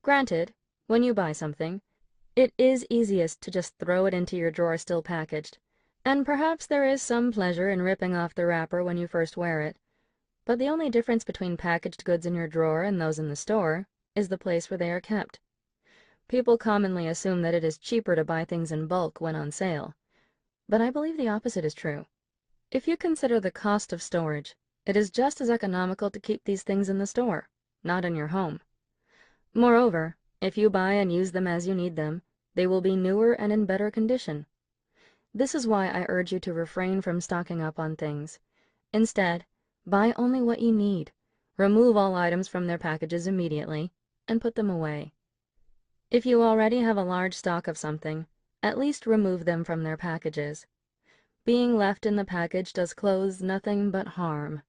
Granted, when you buy something, it is easiest to just throw it into your drawer still packaged, and perhaps there is some pleasure in ripping off the wrapper when you first wear it. But the only difference between packaged goods in your drawer and those in the store is the place where they are kept. People commonly assume that it is cheaper to buy things in bulk when on sale, but I believe the opposite is true. If you consider the cost of storage, it is just as economical to keep these things in the store, not in your home. Moreover, if you buy and use them as you need them, they will be newer and in better condition. This is why I urge you to refrain from stocking up on things. Instead, buy only what you need, remove all items from their packages immediately, and put them away. If you already have a large stock of something, at least remove them from their packages. Being left in the package does clothes nothing but harm.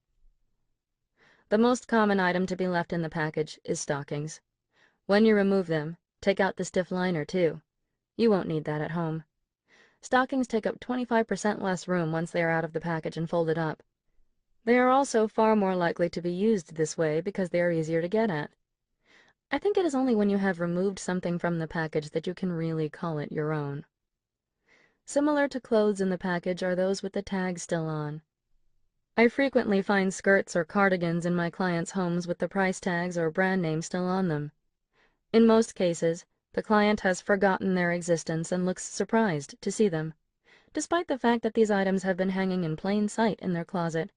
The most common item to be left in the package is stockings. When you remove them, take out the stiff liner too. You won't need that at home. Stockings take up 25% less room once they are out of the package and folded up. They are also far more likely to be used this way because they are easier to get at. I think it is only when you have removed something from the package that you can really call it your own. Similar to clothes in the package are those with the tags still on. I frequently find skirts or cardigans in my clients' homes with the price tags or brand name still on them. In most cases, the client has forgotten their existence and looks surprised to see them, despite the fact that these items have been hanging in plain sight in their closet.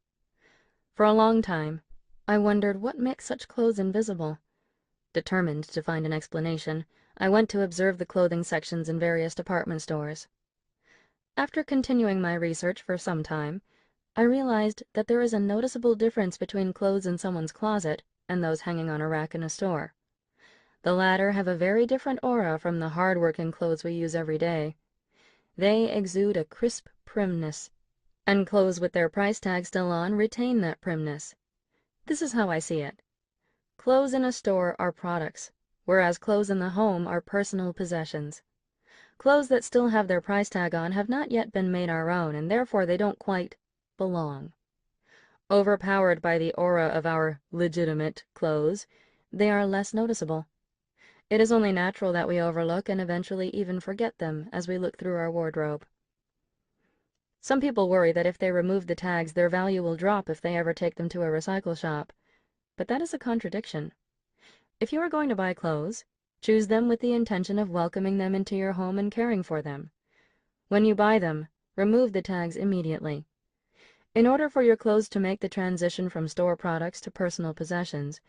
For a long time, I wondered what makes such clothes invisible. Determined to find an explanation, I went to observe the clothing sections in various department stores. After continuing my research for some time, I realized that there is a noticeable difference between clothes in someone's closet and those hanging on a rack in a store. The latter have a very different aura from the hard-working clothes we use every day. They exude a crisp primness, and clothes with their price tag still on retain that primness. This is how I see it. Clothes in a store are products, whereas clothes in the home are personal possessions. Clothes that still have their price tag on have not yet been made our own, and therefore they don't quite belong. Overpowered by the aura of our legitimate clothes, they are less noticeable. It is only natural that we overlook and eventually even forget them as we look through our wardrobe. Some people worry that if they remove the tags, their value will drop if they ever take them to a recycle shop. But that is a contradiction. If you are going to buy clothes, choose them with the intention of welcoming them into your home and caring for them. When you buy them, remove the tags immediately. In order for your clothes to make the transition from store products to personal possessions,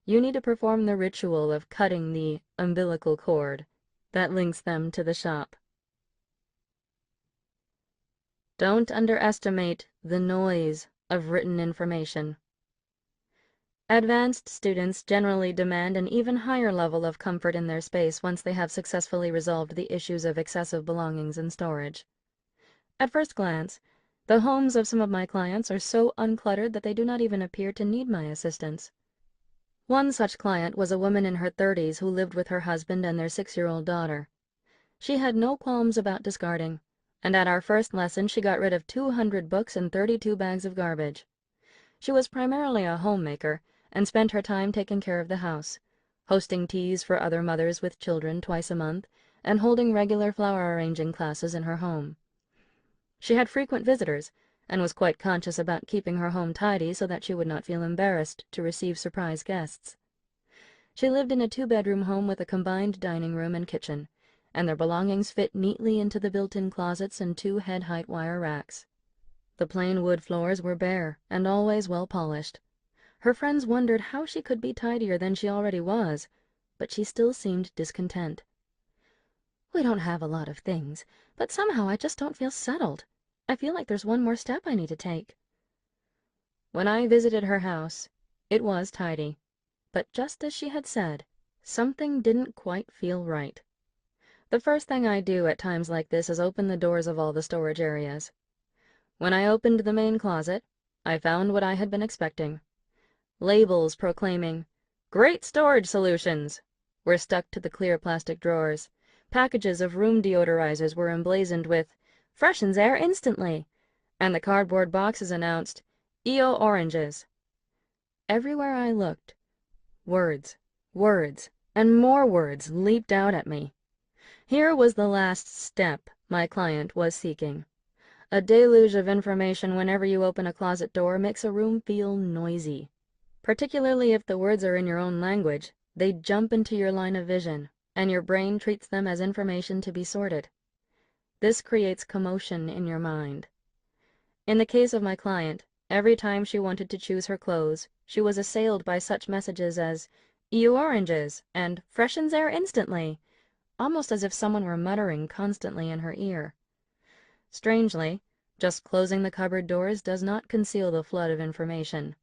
you need to perform the ritual of cutting the umbilical cord that links them to the shop. Don't underestimate the noise of written information. Advanced students generally demand an even higher level of comfort in their space once they have successfully resolved the issues of excessive belongings and storage. At first glance, the homes of some of my clients are so uncluttered that they do not even appear to need my assistance. One such client was a woman in her 30s who lived with her husband and their 6-year-old daughter. She had no qualms about discarding, and at our first lesson she got rid of 200 books and 32 bags of garbage. She was primarily a homemaker and spent her time taking care of the house, hosting teas for other mothers with children twice a month, and holding regular flower arranging classes in her home. She had frequent visitors, and was quite conscious about keeping her home tidy so that she would not feel embarrassed to receive surprise guests. She lived in a 2-bedroom home with a combined dining room and kitchen, and their belongings fit neatly into the built-in closets and 2 head-height wire racks. The plain wood floors were bare and always well polished. Her friends wondered how she could be tidier than she already was, but she still seemed discontent. "We don't have a lot of things, but somehow I just don't feel settled. I feel like there's one more step I need to take." When I visited her house, it was tidy, but just as she had said, something didn't quite feel right. The first thing I do at times like this is open the doors of all the storage areas. When I opened the main closet, I found what I had been expecting. Labels proclaiming, "Great storage solutions," were stuck to the clear plastic drawers. Packages of room deodorizers were emblazoned with, "Freshens air instantly," and the cardboard boxes announced, "EO oranges." Everywhere I looked, words, words, and more words leaped out at me. Here was the last step my client was seeking. A deluge of information whenever you open a closet door makes a room feel noisy. Particularly if the words are in your own language, they jump into your line of vision, and your brain treats them as information to be sorted. This creates commotion in your mind. In the case of my client, every time she wanted to choose her clothes, she was assailed by such messages as, "EU oranges," and "Freshens air instantly," almost as if someone were muttering constantly in her ear. Strangely, just closing the cupboard doors does not conceal the flood of information.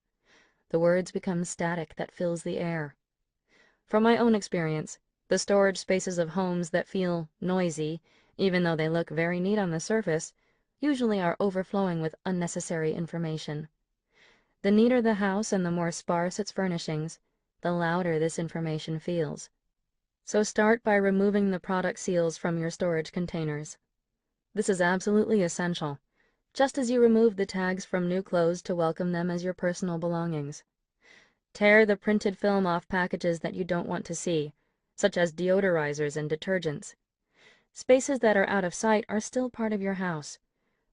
The words become static that fills the air. From my own experience, the storage spaces of homes that feel noisy, even though they look very neat on the surface, usually are overflowing with unnecessary information. The neater the house and the more sparse its furnishings, the louder this information feels. So start by removing the product seals from your storage containers. This is absolutely essential, just as you remove the tags from new clothes to welcome them as your personal belongings. Tear the printed film off packages that you don't want to see, such as deodorizers and detergents. Spaces that are out of sight are still part of your house.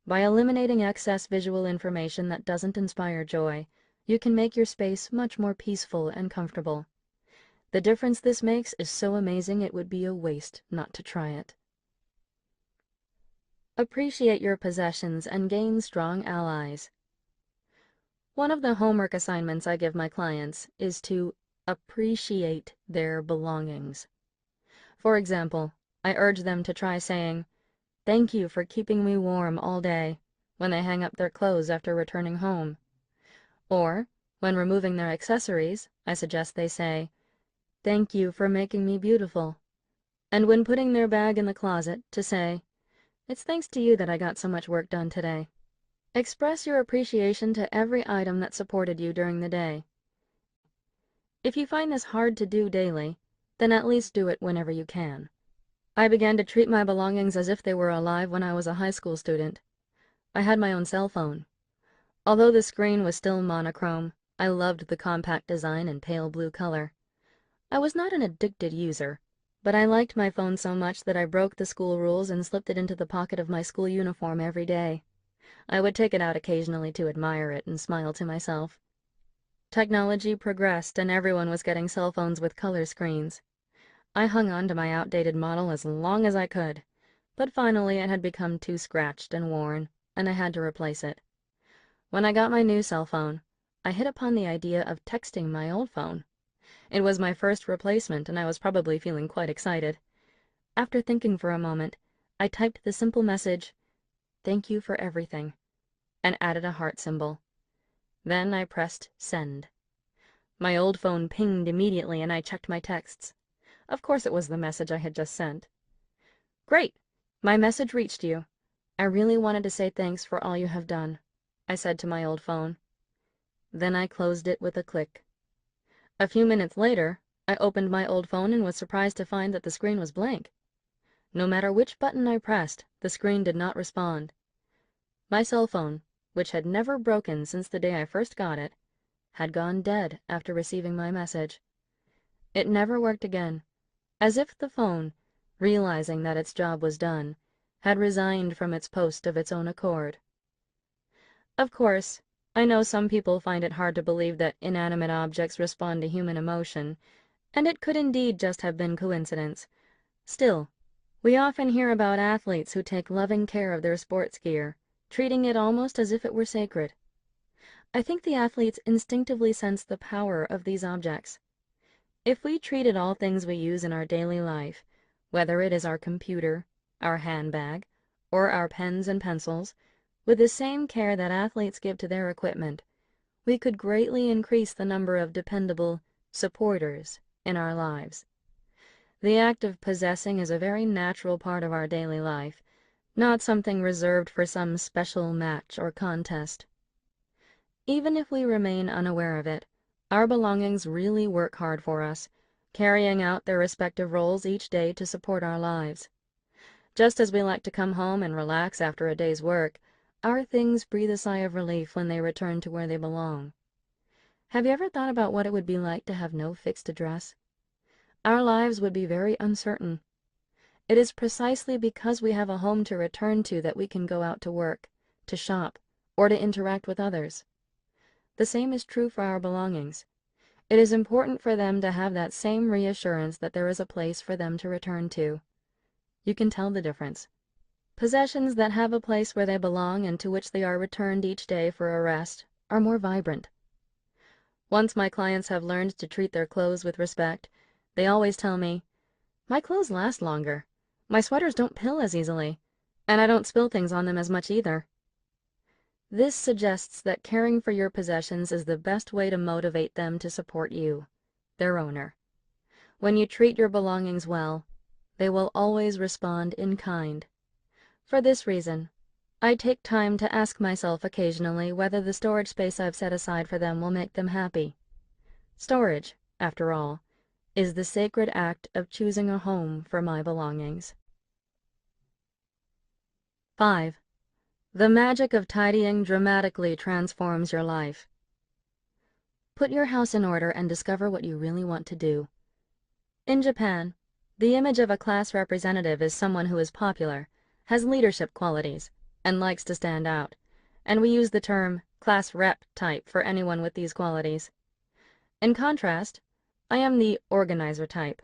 By eliminating excess visual information that doesn't inspire joy, you can make your space much more peaceful and comfortable. The difference this makes is so amazing it would be a waste not to try it. Appreciate your possessions and gain strong allies. One of the homework assignments I give my clients is to appreciate their belongings. For example, I urge them to try saying, "Thank you for keeping me warm all day," when they hang up their clothes after returning home. Or, when removing their accessories, I suggest they say, "Thank you for making me beautiful." And when putting their bag in the closet, to say, "It's thanks to you that I got so much work done today." Express your appreciation to every item that supported you during the day. If you find this hard to do daily, then at least do it whenever you can. I began to treat my belongings as if they were alive when I was a high school student. I had my own cell phone. Although the screen was still monochrome, I loved the compact design and pale blue color. I was not an addicted user, but I liked my phone so much that I broke the school rules and slipped it into the pocket of my school uniform every day. I would take it out occasionally to admire it and smile to myself. Technology progressed and everyone was getting cell phones with color screens. I hung on to my outdated model as long as I could, but finally it had become too scratched and worn, and I had to replace it. When I got my new cell phone, I hit upon the idea of texting my old phone. It was my first replacement, and I was probably feeling quite excited. After thinking for a moment, I typed the simple message, "Thank you for everything," and added a heart symbol. Then I pressed send. My old phone pinged immediately, and I checked my texts. Of course it was the message I had just sent. "Great! My message reached you. I really wanted to say thanks for all you have done," I said to my old phone. Then I closed it with a click. A few minutes later, I opened my old phone and was surprised to find that the screen was blank. No matter which button I pressed, the screen did not respond. My cell phone, which had never broken since the day I first got it, had gone dead after receiving my message. It never worked again, as if the phone, realizing that its job was done, had resigned from its post of its own accord. Of course, I know some people find it hard to believe that inanimate objects respond to human emotion, and it could indeed just have been coincidence. Still, we often hear about athletes who take loving care of their sports gear, treating it almost as if it were sacred. I think the athletes instinctively sense the power of these objects. If we treated all things we use in our daily life, whether it is our computer, our handbag, or our pens and pencils, with the same care that athletes give to their equipment, we could greatly increase the number of dependable supporters in our lives. The act of possessing is a very natural part of our daily life, not something reserved for some special match or contest. Even if we remain unaware of it, our belongings really work hard for us, carrying out their respective roles each day to support our lives. Just as we like to come home and relax after a day's work, our things breathe a sigh of relief when they return to where they belong. Have you ever thought about what it would be like to have no fixed address? Our lives would be very uncertain. It is precisely because we have a home to return to that we can go out to work, to shop, or to interact with others. The same is true for our belongings. It is important for them to have that same reassurance that there is a place for them to return to. You can tell the difference. Possessions that have a place where they belong and to which they are returned each day for a rest are more vibrant. Once my clients have learned to treat their clothes with respect, they always tell me, "My clothes last longer. My sweaters don't pill as easily, and I don't spill things on them as much either." This suggests that caring for your possessions is the best way to motivate them to support you, their owner. When you treat your belongings well, they will always respond in kind. For this reason, I take time to ask myself occasionally whether the storage space I've set aside for them will make them happy. Storage, after all, is the sacred act of choosing a home for my belongings. 5. The magic of tidying dramatically transforms your life. Put your house in order and discover what you really want to do. In Japan, the image of a class representative is someone who is popular, has leadership qualities, and likes to stand out, and we use the term class rep type for anyone with these qualities. In contrast, I am the organizer type,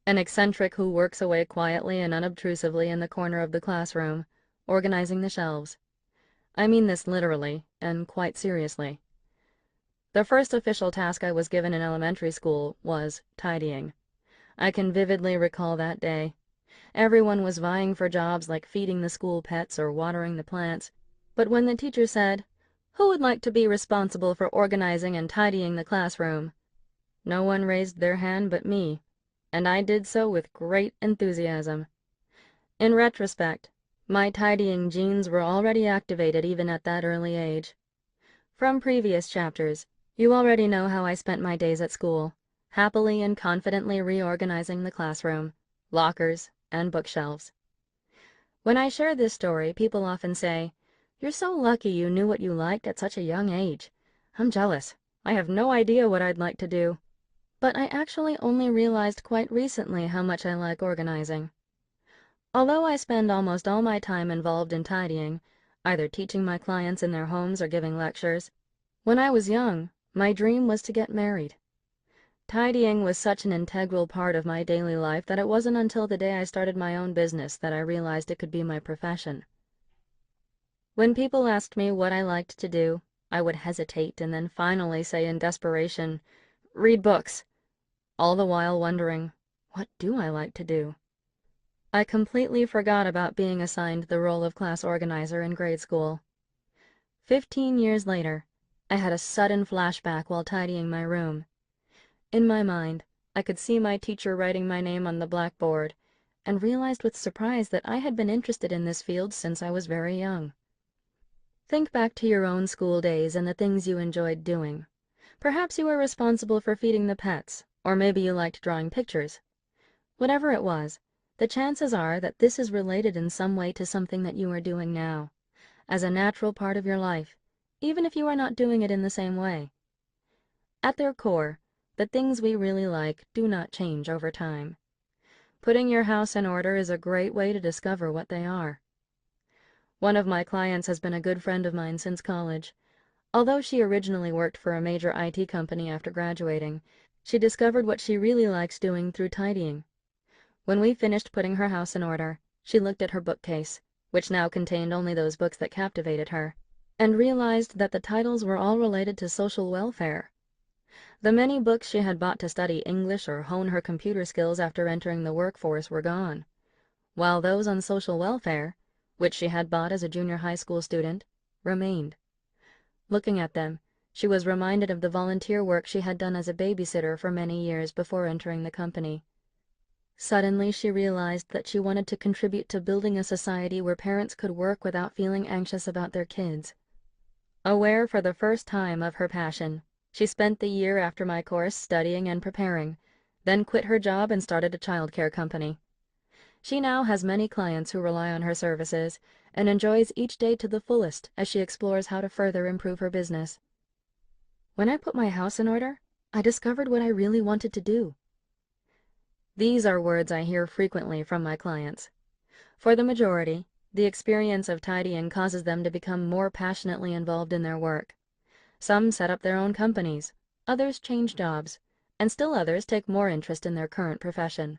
an eccentric who works away quietly and unobtrusively in the corner of the classroom, organizing the shelves. I mean this literally and quite seriously. The first official task I was given in elementary school was tidying. I can vividly recall that day. Everyone was vying for jobs like feeding the school pets or watering the plants, but when the teacher said, "Who would like to be responsible for organizing and tidying the classroom?" no one raised their hand but me, and I did so with great enthusiasm. In retrospect, my tidying genes were already activated even at that early age. From previous chapters, you already know how I spent my days at school, happily and confidently reorganizing the classroom, lockers, and bookshelves. When I share this story, people often say, "You're so lucky you knew what you liked at such a young age. I'm jealous. I have no idea what I'd like to do." But I actually only realized quite recently how much I like organizing. Although I spend almost all my time involved in tidying, either teaching my clients in their homes or giving lectures, when I was young, my dream was to get married. Tidying was such an integral part of my daily life that it wasn't until the day I started my own business that I realized it could be my profession. When people asked me what I liked to do, I would hesitate and then finally say in desperation, "Read books," all the while wondering, what do I like to do? I completely forgot about being assigned the role of class organizer in grade school. 15 years later, I had a sudden flashback while tidying my room. In my mind, I could see my teacher writing my name on the blackboard, and realized with surprise that I had been interested in this field since I was very young. Think back to your own school days and the things you enjoyed doing. Perhaps you were responsible for feeding the pets, or maybe you liked drawing pictures. Whatever it was, the chances are that this is related in some way to something that you are doing now, as a natural part of your life, even if you are not doing it in the same way. At their core, the things we really like do not change over time. Putting your house in order is a great way to discover what they are. One of my clients has been a good friend of mine since college. Although she originally worked for a major IT company after graduating, she discovered what she really likes doing through tidying. When we finished putting her house in order, she looked at her bookcase, which now contained only those books that captivated her, and realized that the titles were all related to social welfare. The many books she had bought to study English or hone her computer skills after entering the workforce were gone, while those on social welfare, which she had bought as a junior high school student, remained. Looking at them, she was reminded of the volunteer work she had done as a babysitter for many years before entering the company. Suddenly, she realized that she wanted to contribute to building a society where parents could work without feeling anxious about their kids. Aware for the first time of her passion, she spent the year after my course studying and preparing, then quit her job and started a childcare company. She now has many clients who rely on her services and enjoys each day to the fullest as she explores how to further improve her business. When I put my house in order, I discovered what I really wanted to do. These are words I hear frequently from my clients. For the majority, the experience of tidying causes them to become more passionately involved in their work. Some set up their own companies, others change jobs, and still others take more interest in their current profession.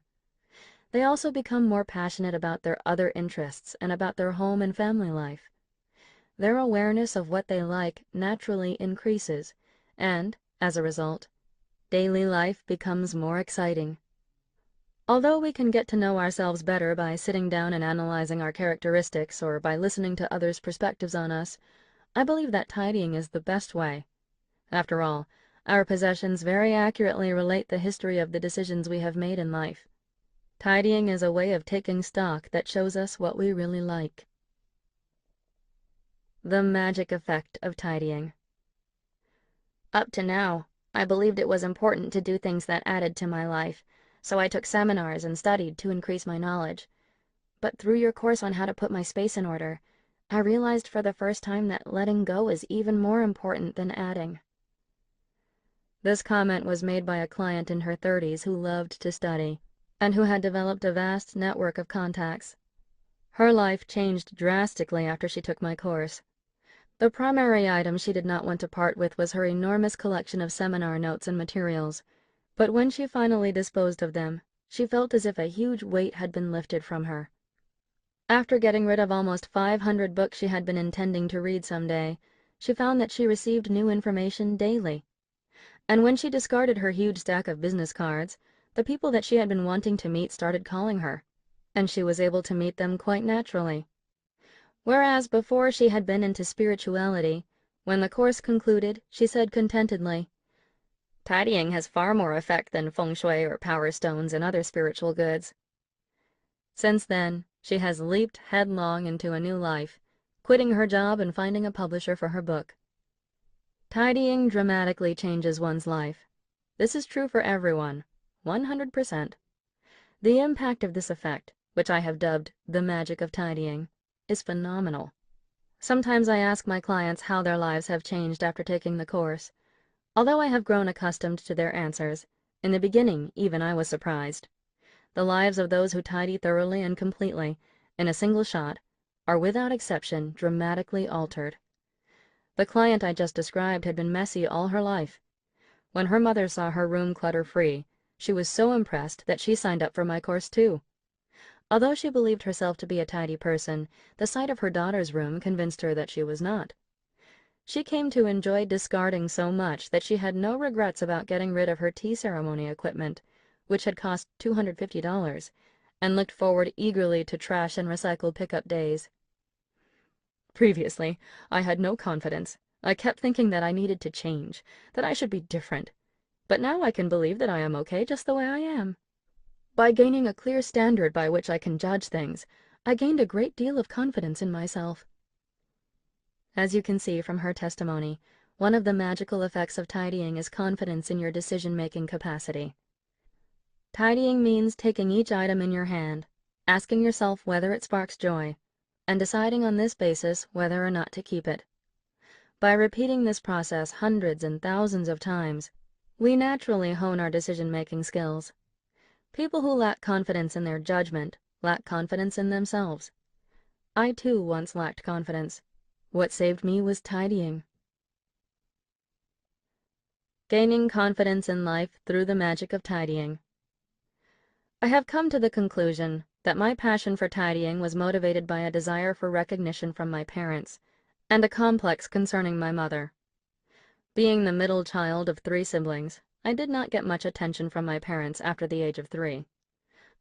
They also become more passionate about their other interests and about their home and family life. Their awareness of what they like naturally increases, and, as a result, daily life becomes more exciting. Although we can get to know ourselves better by sitting down and analyzing our characteristics or by listening to others' perspectives on us, I believe that tidying is the best way. After all, our possessions very accurately relate the history of the decisions we have made in life. Tidying is a way of taking stock that shows us what we really like. The magic effect of tidying. Up to now, I believed it was important to do things that added to my life, so I took seminars and studied to increase my knowledge. But through your course on how to put my space in order, I realized for the first time that letting go is even more important than adding. This comment was made by a client in her 30s who loved to study, and who had developed a vast network of contacts. Her life changed drastically after she took my course. The primary item she did not want to part with was her enormous collection of seminar notes and materials, but when she finally disposed of them, she felt as if a huge weight had been lifted from her. After getting rid of almost 500 books she had been intending to read someday, she found that she received new information daily. And when she discarded her huge stack of business cards, the people that she had been wanting to meet started calling her, and she was able to meet them quite naturally. Whereas before she had been into spirituality, when the course concluded, she said contentedly, "Tidying has far more effect than feng shui or power stones and other spiritual goods." Since then, she has leaped headlong into a new life, quitting her job and finding a publisher for her book. Tidying dramatically changes one's life. This is true for everyone, 100%. The impact of this effect, which I have dubbed the magic of tidying, is phenomenal. Sometimes I ask my clients how their lives have changed after taking the course. Although I have grown accustomed to their answers, in the beginning even I was surprised. The lives of those who tidy thoroughly and completely, in a single shot, are without exception dramatically altered. The client I just described had been messy all her life. When her mother saw her room clutter-free, she was so impressed that she signed up for my course too. Although she believed herself to be a tidy person, the sight of her daughter's room convinced her that she was not. She came to enjoy discarding so much that she had no regrets about getting rid of her tea ceremony equipment, which had cost $250, and looked forward eagerly to trash and recycled pickup days. Previously, I had no confidence. I kept thinking that I needed to change, that I should be different. But now I can believe that I am okay just the way I am. By gaining a clear standard by which I can judge things, I gained a great deal of confidence in myself. As you can see from her testimony, one of the magical effects of tidying is confidence in your decision-making capacity. Tidying means taking each item in your hand, asking yourself whether it sparks joy, and deciding on this basis whether or not to keep it. By repeating this process hundreds and thousands of times, we naturally hone our decision-making skills. People who lack confidence in their judgment lack confidence in themselves. I too once lacked confidence. What saved me was tidying. Gaining confidence in life through the magic of tidying. I have come to the conclusion that my passion for tidying was motivated by a desire for recognition from my parents, and a complex concerning my mother. Being the middle child of 3 siblings, I did not get much attention from my parents after the age of 3.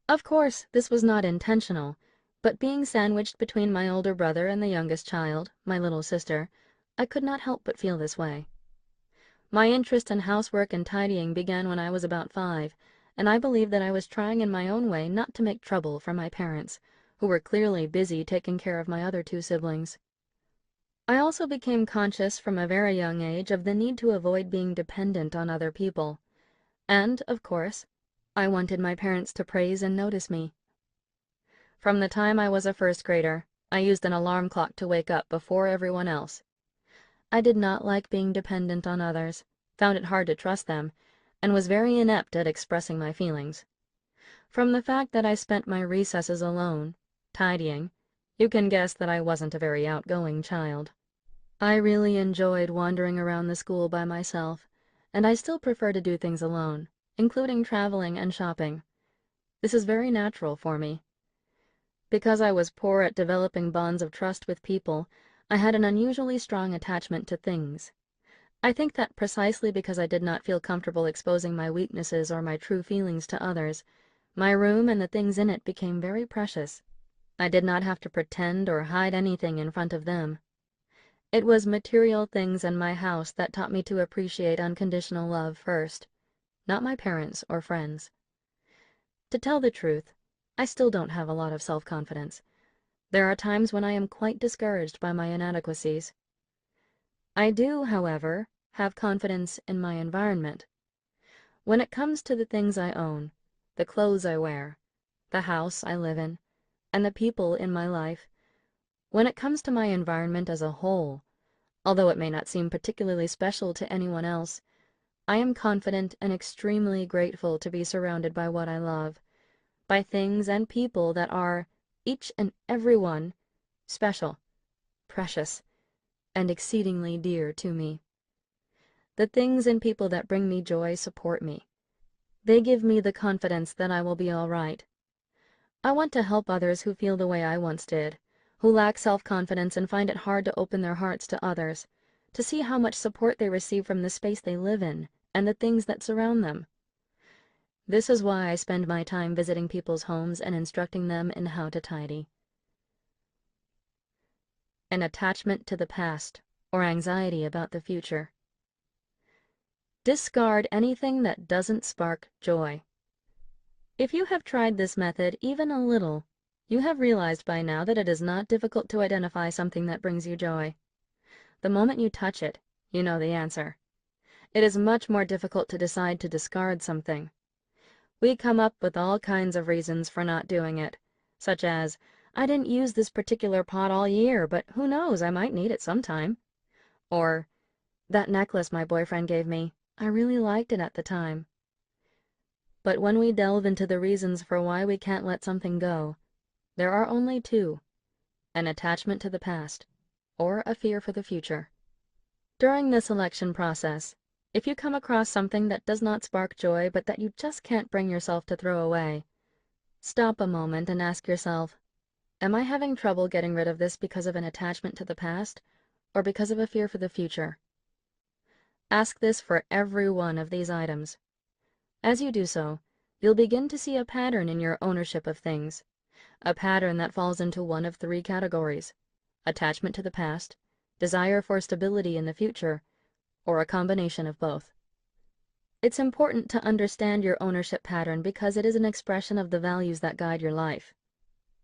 Of course, this was not intentional, but being sandwiched between my older brother and the youngest child, my little sister, I could not help but feel this way. My interest in housework and tidying began when I was about 5, and I believe that I was trying in my own way not to make trouble for my parents, who were clearly busy taking care of my other 2 siblings. I also became conscious from a very young age of the need to avoid being dependent on other people, and, of course, I wanted my parents to praise and notice me. From the time I was a first grader, I used an alarm clock to wake up before everyone else. I did not like being dependent on others, found it hard to trust them, and was very inept at expressing my feelings. From the fact that I spent my recesses alone, tidying, you can guess that I wasn't a very outgoing child. I really enjoyed wandering around the school by myself, and I still prefer to do things alone, including traveling and shopping. This is very natural for me. Because I was poor at developing bonds of trust with people, I had an unusually strong attachment to things. I think that precisely because I did not feel comfortable exposing my weaknesses or my true feelings to others, my room and the things in it became very precious. I did not have to pretend or hide anything in front of them. It was material things in my house that taught me to appreciate unconditional love first, not my parents or friends. To tell the truth, I still don't have a lot of self-confidence. There are times when I am quite discouraged by my inadequacies. I do, however, have confidence in my environment. When it comes to the things I own, the clothes I wear, the house I live in, and the people in my life, when it comes to my environment as a whole, although it may not seem particularly special to anyone else, I am confident and extremely grateful to be surrounded by what I love, by things and people that are, each and every one, special, precious, and exceedingly dear to me. The things and people that bring me joy support me. They give me the confidence that I will be all right. I want to help others who feel the way I once did, who lack self-confidence and find it hard to open their hearts to others, to see how much support they receive from the space they live in and the things that surround them. This is why I spend my time visiting people's homes and instructing them in how to tidy. An attachment to the past, or anxiety about the future. Discard anything that doesn't spark joy. If you have tried this method even a little, you have realized by now that it is not difficult to identify something that brings you joy. The moment you touch it, you know the answer. It is much more difficult to decide to discard something. We come up with all kinds of reasons for not doing it, such as, I didn't use this particular pot all year, but who knows, I might need it sometime. Or, that necklace my boyfriend gave me, I really liked it at the time. But when we delve into the reasons for why we can't let something go, there are only 2: an attachment to the past, or a fear for the future. During the selection process, if you come across something that does not spark joy but that you just can't bring yourself to throw away, stop a moment and ask yourself, am I having trouble getting rid of this because of an attachment to the past, or because of a fear for the future? Ask this for every one of these items. As you do so, you'll begin to see a pattern in your ownership of things, a pattern that falls into one of three categories: attachment to the past, desire for stability in the future, or a combination of both. It's important to understand your ownership pattern because it is an expression of the values that guide your life.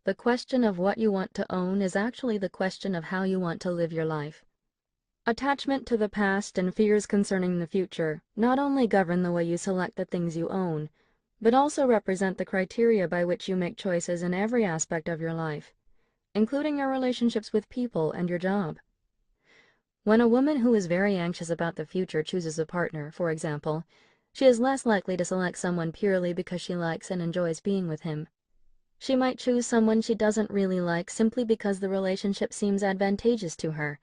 The question of what you want to own is actually the question of how you want to live your life. Attachment to the past and fears concerning the future not only govern the way you select the things you own, but also represent the criteria by which you make choices in every aspect of your life, including your relationships with people and your job. When a woman who is very anxious about the future chooses a partner, for example, she is less likely to select someone purely because she likes and enjoys being with him. She might choose someone she doesn't really like simply because the relationship seems advantageous to her,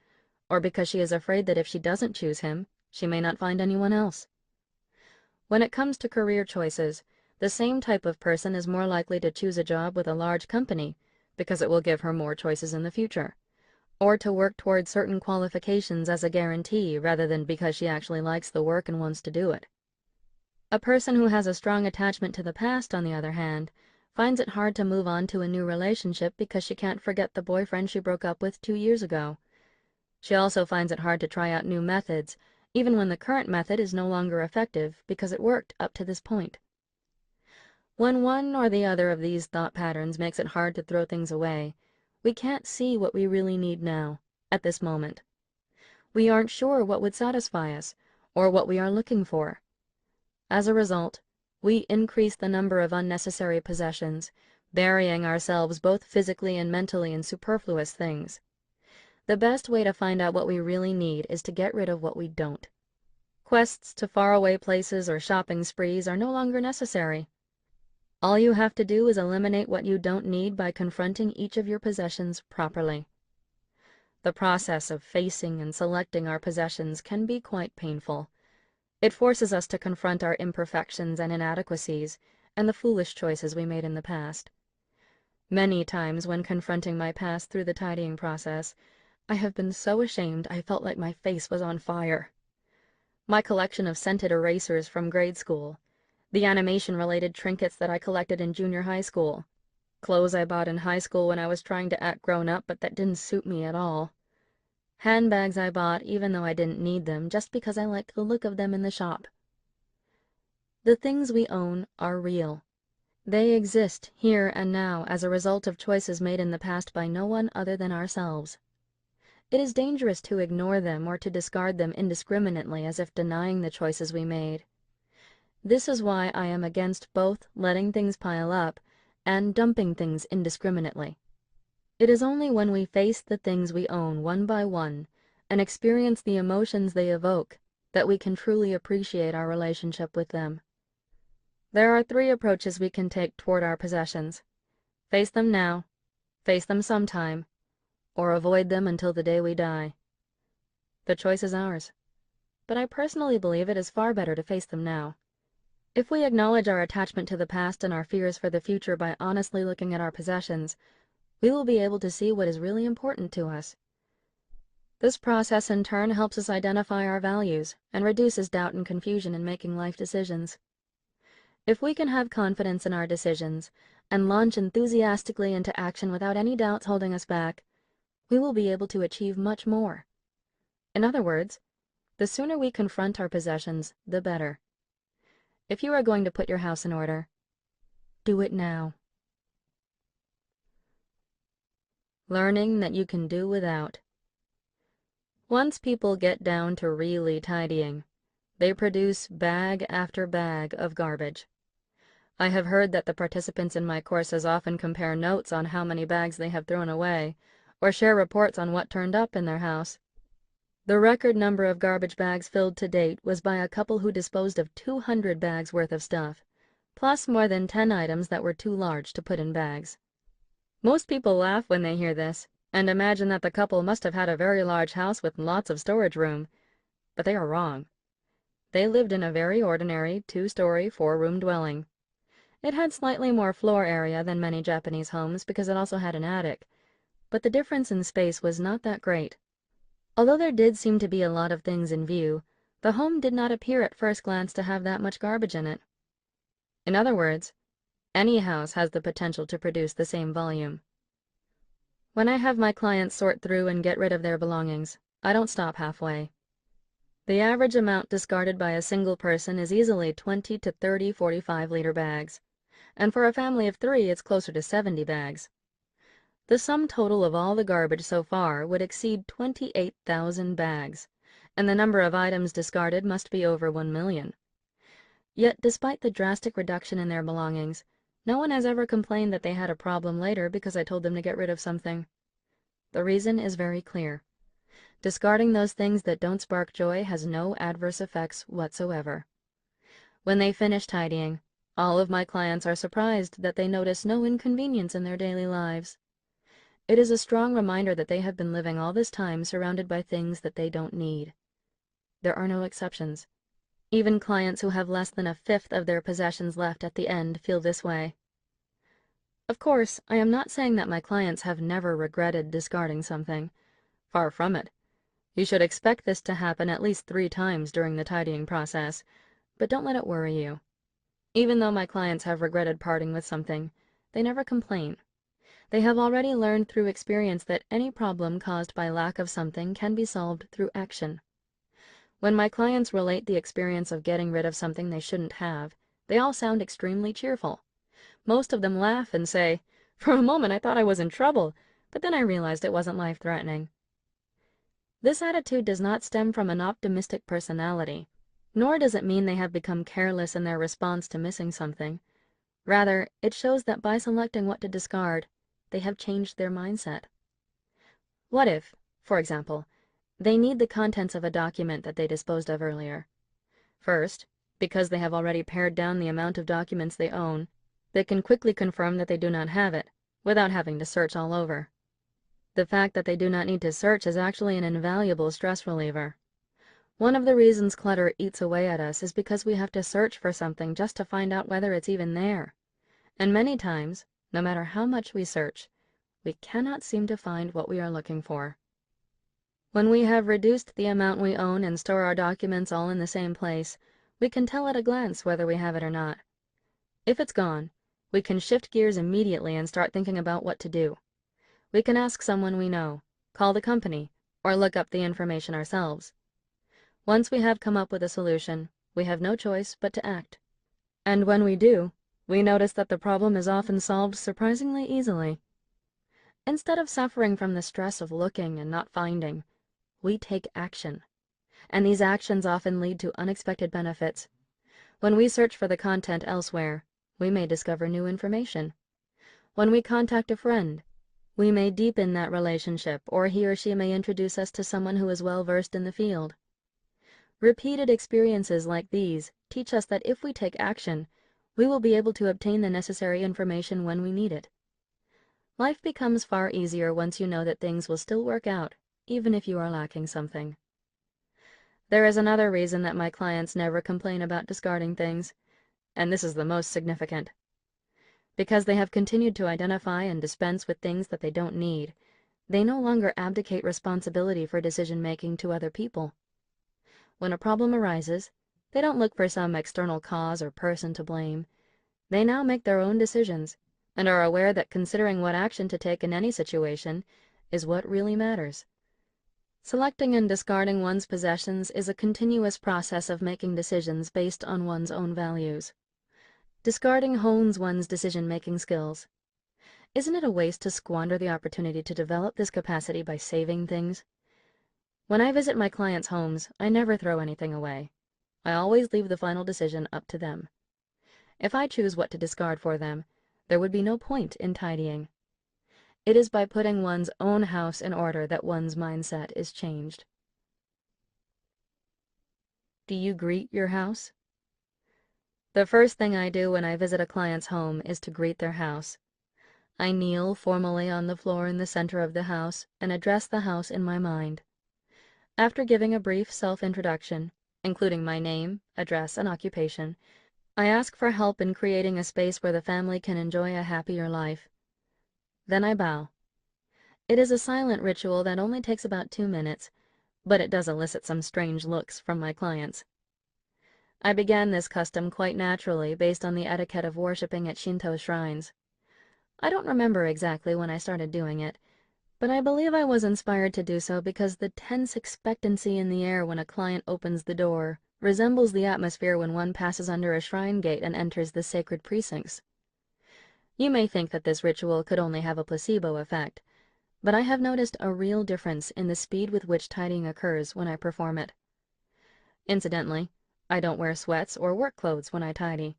or because she is afraid that if she doesn't choose him, she may not find anyone else. When it comes to career choices, the same type of person is more likely to choose a job with a large company because it will give her more choices in the future, or to work towards certain qualifications as a guarantee rather than because she actually likes the work and wants to do it. A person who has a strong attachment to the past, on the other hand, finds it hard to move on to a new relationship because she can't forget the boyfriend she broke up with 2 years ago. She also finds it hard to try out new methods, even when the current method is no longer effective because it worked up to this point. When one or the other of these thought patterns makes it hard to throw things away, we can't see what we really need now, at this moment. We aren't sure what would satisfy us, or what we are looking for. As a result, we increase the number of unnecessary possessions, burying ourselves both physically and mentally in superfluous things. The best way to find out what we really need is to get rid of what we don't. Quests to faraway places or shopping sprees are no longer necessary. All you have to do is eliminate what you don't need by confronting each of your possessions properly. The process of facing and selecting our possessions can be quite painful. It forces us to confront our imperfections and inadequacies and the foolish choices we made in the past. Many times when confronting my past through the tidying process, I have been so ashamed I felt like my face was on fire. My collection of scented erasers from grade school, the animation-related trinkets that I collected in junior high school, clothes I bought in high school when I was trying to act grown up but that didn't suit me at all, handbags I bought even though I didn't need them just because I liked the look of them in the shop. The things we own are real. They exist here and now as a result of choices made in the past by no one other than ourselves. It is dangerous to ignore them or to discard them indiscriminately as if denying the choices we made. This is why I am against both letting things pile up and dumping things indiscriminately. It is only when we face the things we own one by one and experience the emotions they evoke that we can truly appreciate our relationship with them. There are 3 approaches we can take toward our possessions: face them now, face them sometime, or avoid them until the day we die. The choice is ours, but I personally believe it is far better to face them now. If we acknowledge our attachment to the past and our fears for the future by honestly looking at our possessions, we will be able to see what is really important to us. This process in turn helps us identify our values and reduces doubt and confusion in making life decisions. If we can have confidence in our decisions and launch enthusiastically into action without any doubts holding us back, we will be able to achieve much more. In other words, the sooner we confront our possessions, the better. If you are going to put your house in order, do it now. Learning that you can do without. Once people get down to really tidying, they produce bag after bag of garbage. I have heard that the participants in my courses often compare notes on how many bags they have thrown away, or share reports on what turned up in their house. The record number of garbage bags filled to date was by a couple who disposed of 200 bags worth of stuff, plus more than 10 items that were too large to put in bags. Most people laugh when they hear this, and imagine that the couple must have had a very large house with lots of storage room, but they are wrong. They lived in a very ordinary 2-story, 4-room dwelling. It had slightly more floor area than many Japanese homes because it also had an attic, but the difference in space was not that great. Although there did seem to be a lot of things in view, the home did not appear at first glance to have that much garbage in it. In other words, any house has the potential to produce the same volume. When I have my clients sort through and get rid of their belongings, I don't stop halfway. The average amount discarded by a single person is easily 20 to 30 45-liter bags, and for a family of 3 it's closer to 70 bags. The sum total of all the garbage so far would exceed 28,000 bags, and the number of items discarded must be over 1 million. Yet, despite the drastic reduction in their belongings, no one has ever complained that they had a problem later because I told them to get rid of something. The reason is very clear. Discarding those things that don't spark joy has no adverse effects whatsoever. When they finish tidying, all of my clients are surprised that they notice no inconvenience in their daily lives. It is a strong reminder that they have been living all this time surrounded by things that they don't need. There are no exceptions. Even clients who have less than a fifth of their possessions left at the end feel this way. Of course, I am not saying that my clients have never regretted discarding something. Far from it. You should expect this to happen at least 3 times during the tidying process, but don't let it worry you. Even though my clients have regretted parting with something, they never complain. They have already learned through experience that any problem caused by lack of something can be solved through action. When my clients relate the experience of getting rid of something they shouldn't have, they all sound extremely cheerful. Most of them laugh and say, "For a moment I thought I was in trouble, but then I realized it wasn't life-threatening." This attitude does not stem from an optimistic personality, nor does it mean they have become careless in their response to missing something. Rather, it shows that by selecting what to discard, they have changed their mindset. What if, for example, they need the contents of a document that they disposed of earlier? First, because they have already pared down the amount of documents they own, they can quickly confirm that they do not have it, without having to search all over. The fact that they do not need to search is actually an invaluable stress reliever. One of the reasons clutter eats away at us is because we have to search for something just to find out whether it's even there. And many times, no matter how much we search, we cannot seem to find what we are looking for. When we have reduced the amount we own and store our documents all in the same place, we can tell at a glance whether we have it or not. If it's gone, we can shift gears immediately and start thinking about what to do. We can ask someone we know, call the company, or look up the information ourselves. Once we have come up with a solution, we have no choice but to act. And when we do, we notice that the problem is often solved surprisingly easily. Instead of suffering from the stress of looking and not finding, we take action. And these actions often lead to unexpected benefits. When we search for the content elsewhere, we may discover new information. When we contact a friend, we may deepen that relationship, or he or she may introduce us to someone who is well versed in the field. Repeated experiences like these teach us that if we take action, we will be able to obtain the necessary information when we need it. Life becomes far easier once you know that things will still work out, even if you are lacking something. There is another reason that my clients never complain about discarding things, and this is the most significant. Because they have continued to identify and dispense with things that they don't need, they no longer abdicate responsibility for decision-making to other people. When a problem arises, they don't look for some external cause or person to blame. They now make their own decisions, and are aware that considering what action to take in any situation is what really matters. Selecting and discarding one's possessions is a continuous process of making decisions based on one's own values. Discarding hones one's decision-making skills. Isn't it a waste to squander the opportunity to develop this capacity by saving things? When I visit my clients' homes, I never throw anything away. I always leave the final decision up to them. If I choose what to discard for them, there would be no point in tidying. It is by putting one's own house in order that one's mindset is changed. Do you greet your house? The first thing I do when I visit a client's home is to greet their house. I kneel formally on the floor in the center of the house and address the house in my mind. After giving a brief self-introduction, including my name, address, and occupation, I ask for help in creating a space where the family can enjoy a happier life. Then I bow. It is a silent ritual that only takes about 2 minutes, but it does elicit some strange looks from my clients. I began this custom quite naturally based on the etiquette of worshipping at Shinto shrines. I don't remember exactly when I started doing it, but I believe I was inspired to do so because the tense expectancy in the air when a client opens the door resembles the atmosphere when one passes under a shrine gate and enters the sacred precincts. You may think that this ritual could only have a placebo effect, but I have noticed a real difference in the speed with which tidying occurs when I perform it. Incidentally, I don't wear sweats or work clothes when I tidy.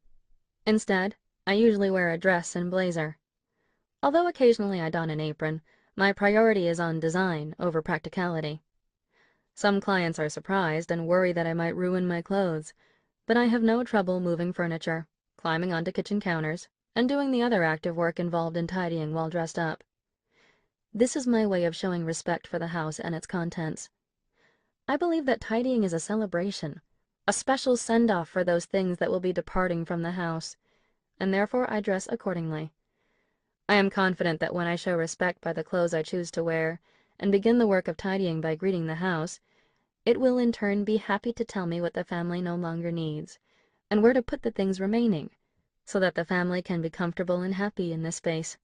Instead, I usually wear a dress and blazer. Although occasionally I don an apron, my priority is on design over practicality. Some clients are surprised and worry that I might ruin my clothes, but I have no trouble moving furniture, climbing onto kitchen counters, and doing the other active work involved in tidying while dressed up. This is my way of showing respect for the house and its contents. I believe that tidying is a celebration, a special send-off for those things that will be departing from the house, and therefore I dress accordingly. I am confident that when I show respect by the clothes I choose to wear, and begin the work of tidying by greeting the house, it will in turn be happy to tell me what the family no longer needs, and where to put the things remaining, so that the family can be comfortable and happy in this space.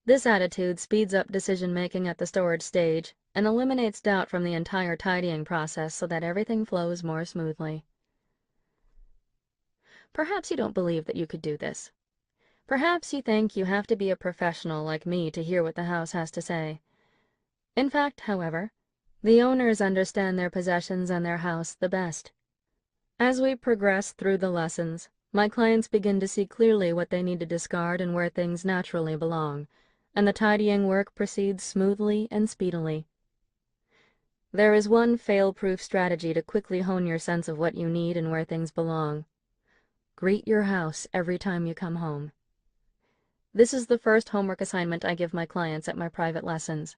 This attitude speeds up decision-making at the storage stage and eliminates doubt from the entire tidying process so that everything flows more smoothly. Perhaps you don't believe that you could do this. Perhaps you think you have to be a professional like me to hear what the house has to say. In fact, however, the owners understand their possessions and their house the best. As we progress through the lessons, my clients begin to see clearly what they need to discard and where things naturally belong, and the tidying work proceeds smoothly and speedily. There is one fail-proof strategy to quickly hone your sense of what you need and where things belong. Greet your house every time you come home. This is the first homework assignment I give my clients at my private lessons.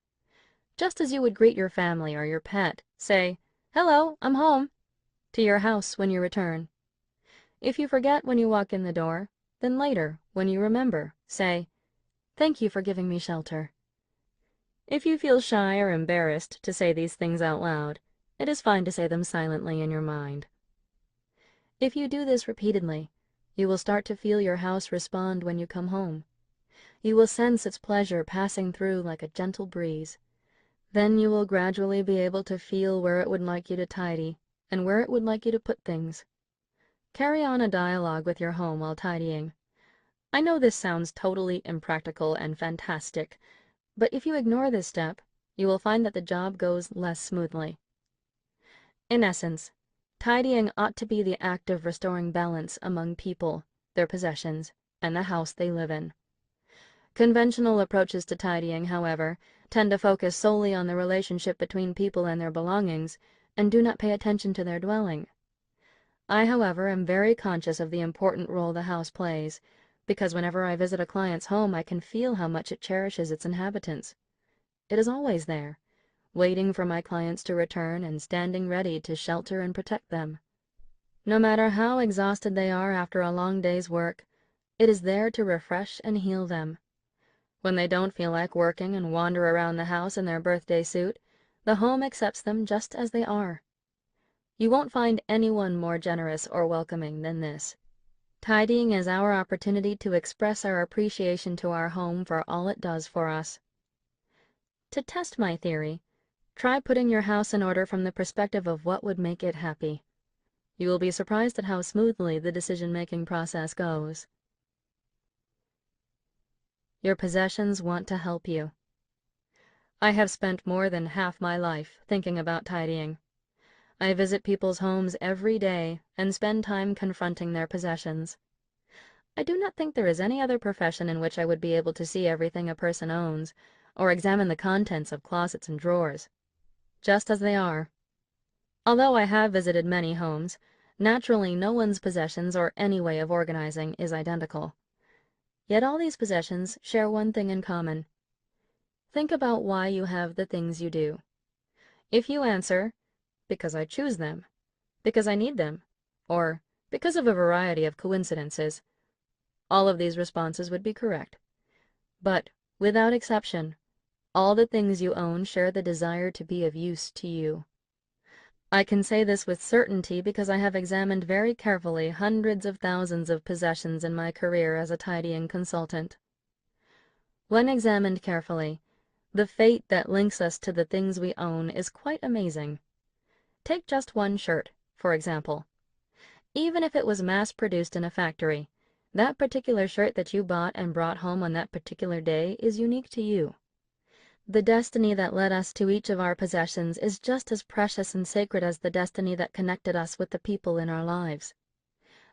Just as you would greet your family or your pet, say, "Hello, I'm home," to your house when you return. If you forget when you walk in the door, then later, when you remember, say, "Thank you for giving me shelter." If you feel shy or embarrassed to say these things out loud, it is fine to say them silently in your mind. If you do this repeatedly, you will start to feel your house respond when you come home. You will sense its pleasure passing through like a gentle breeze. Then you will gradually be able to feel where it would like you to tidy and where it would like you to put things. Carry on a dialogue with your home while tidying. I know this sounds totally impractical and fantastic, but if you ignore this step, you will find that the job goes less smoothly. In essence, tidying ought to be the act of restoring balance among people, their possessions, and the house they live in. Conventional approaches to tidying, however, tend to focus solely on the relationship between people and their belongings, and do not pay attention to their dwelling. I, however, am very conscious of the important role the house plays, because whenever I visit a client's home, I can feel how much it cherishes its inhabitants. It is always there, waiting for my clients to return and standing ready to shelter and protect them. No matter how exhausted they are after a long day's work, it is there to refresh and heal them. When they don't feel like working and wander around the house in their birthday suit, the home accepts them just as they are. You won't find anyone more generous or welcoming than this. Tidying is our opportunity to express our appreciation to our home for all it does for us. To test my theory, try putting your house in order from the perspective of what would make it happy. You will be surprised at how smoothly the decision-making process goes. Your possessions want to help you. I have spent more than half my life thinking about tidying. I visit people's homes every day and spend time confronting their possessions. I do not think there is any other profession in which I would be able to see everything a person owns, or examine the contents of closets and drawers, just as they are. Although I have visited many homes, naturally no one's possessions or any way of organizing is identical. Yet all these possessions share one thing in common. Think about why you have the things you do. If you answer, "Because I choose them," "Because I need them," or "Because of a variety of coincidences," all of these responses would be correct. But, without exception, all the things you own share the desire to be of use to you. I can say this with certainty because I have examined very carefully hundreds of thousands of possessions in my career as a tidying consultant. When examined carefully, the fate that links us to the things we own is quite amazing. Take just one shirt, for example. Even if it was mass-produced in a factory, that particular shirt that you bought and brought home on that particular day is unique to you. The destiny that led us to each of our possessions is just as precious and sacred as the destiny that connected us with the people in our lives.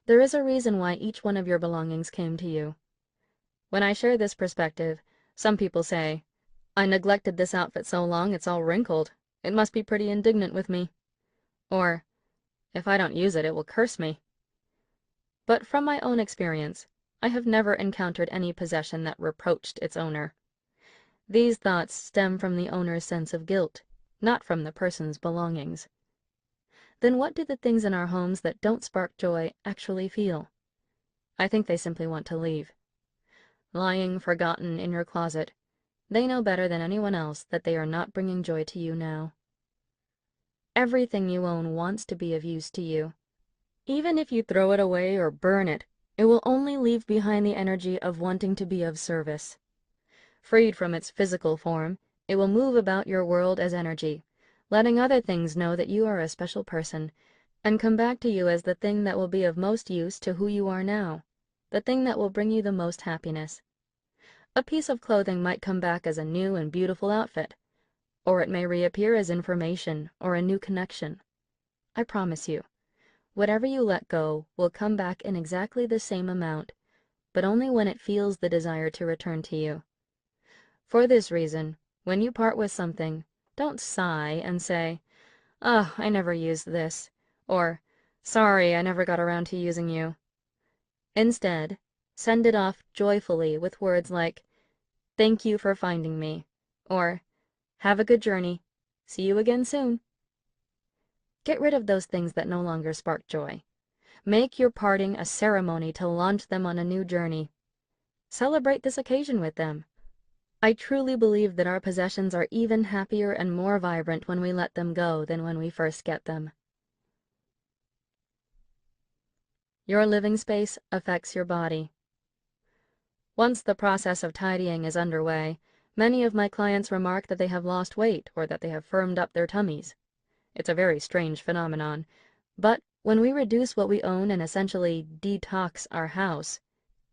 There is a reason why each one of your belongings came to you. When I share this perspective, some people say, "I neglected this outfit so long it's all wrinkled. It must be pretty indignant with me." Or, "If I don't use it, it will curse me." But from my own experience, I have never encountered any possession that reproached its owner. These thoughts stem from the owner's sense of guilt, not from the person's belongings. Then what do the things in our homes that don't spark joy actually feel? I think they simply want to leave. Lying forgotten in your closet, they know better than anyone else that they are not bringing joy to you now. Everything you own wants to be of use to you. Even if you throw it away or burn it, it will only leave behind the energy of wanting to be of service. Freed from its physical form, it will move about your world as energy, letting other things know that you are a special person, and come back to you as the thing that will be of most use to who you are now, the thing that will bring you the most happiness. A piece of clothing might come back as a new and beautiful outfit, or it may reappear as information or a new connection. I promise you, whatever you let go will come back in exactly the same amount, but only when it feels the desire to return to you. For this reason, when you part with something, don't sigh and say, "Oh, I never used this," or "Sorry, I never got around to using you." Instead, send it off joyfully with words like, "Thank you for finding me," or "Have a good journey. See you again soon." Get rid of those things that no longer spark joy. Make your parting a ceremony to launch them on a new journey. Celebrate this occasion with them. I truly believe that our possessions are even happier and more vibrant when we let them go than when we first get them. Your living space affects your body. Once the process of tidying is underway, many of my clients remark that they have lost weight or that they have firmed up their tummies. It's a very strange phenomenon, but when we reduce what we own and essentially detox our house,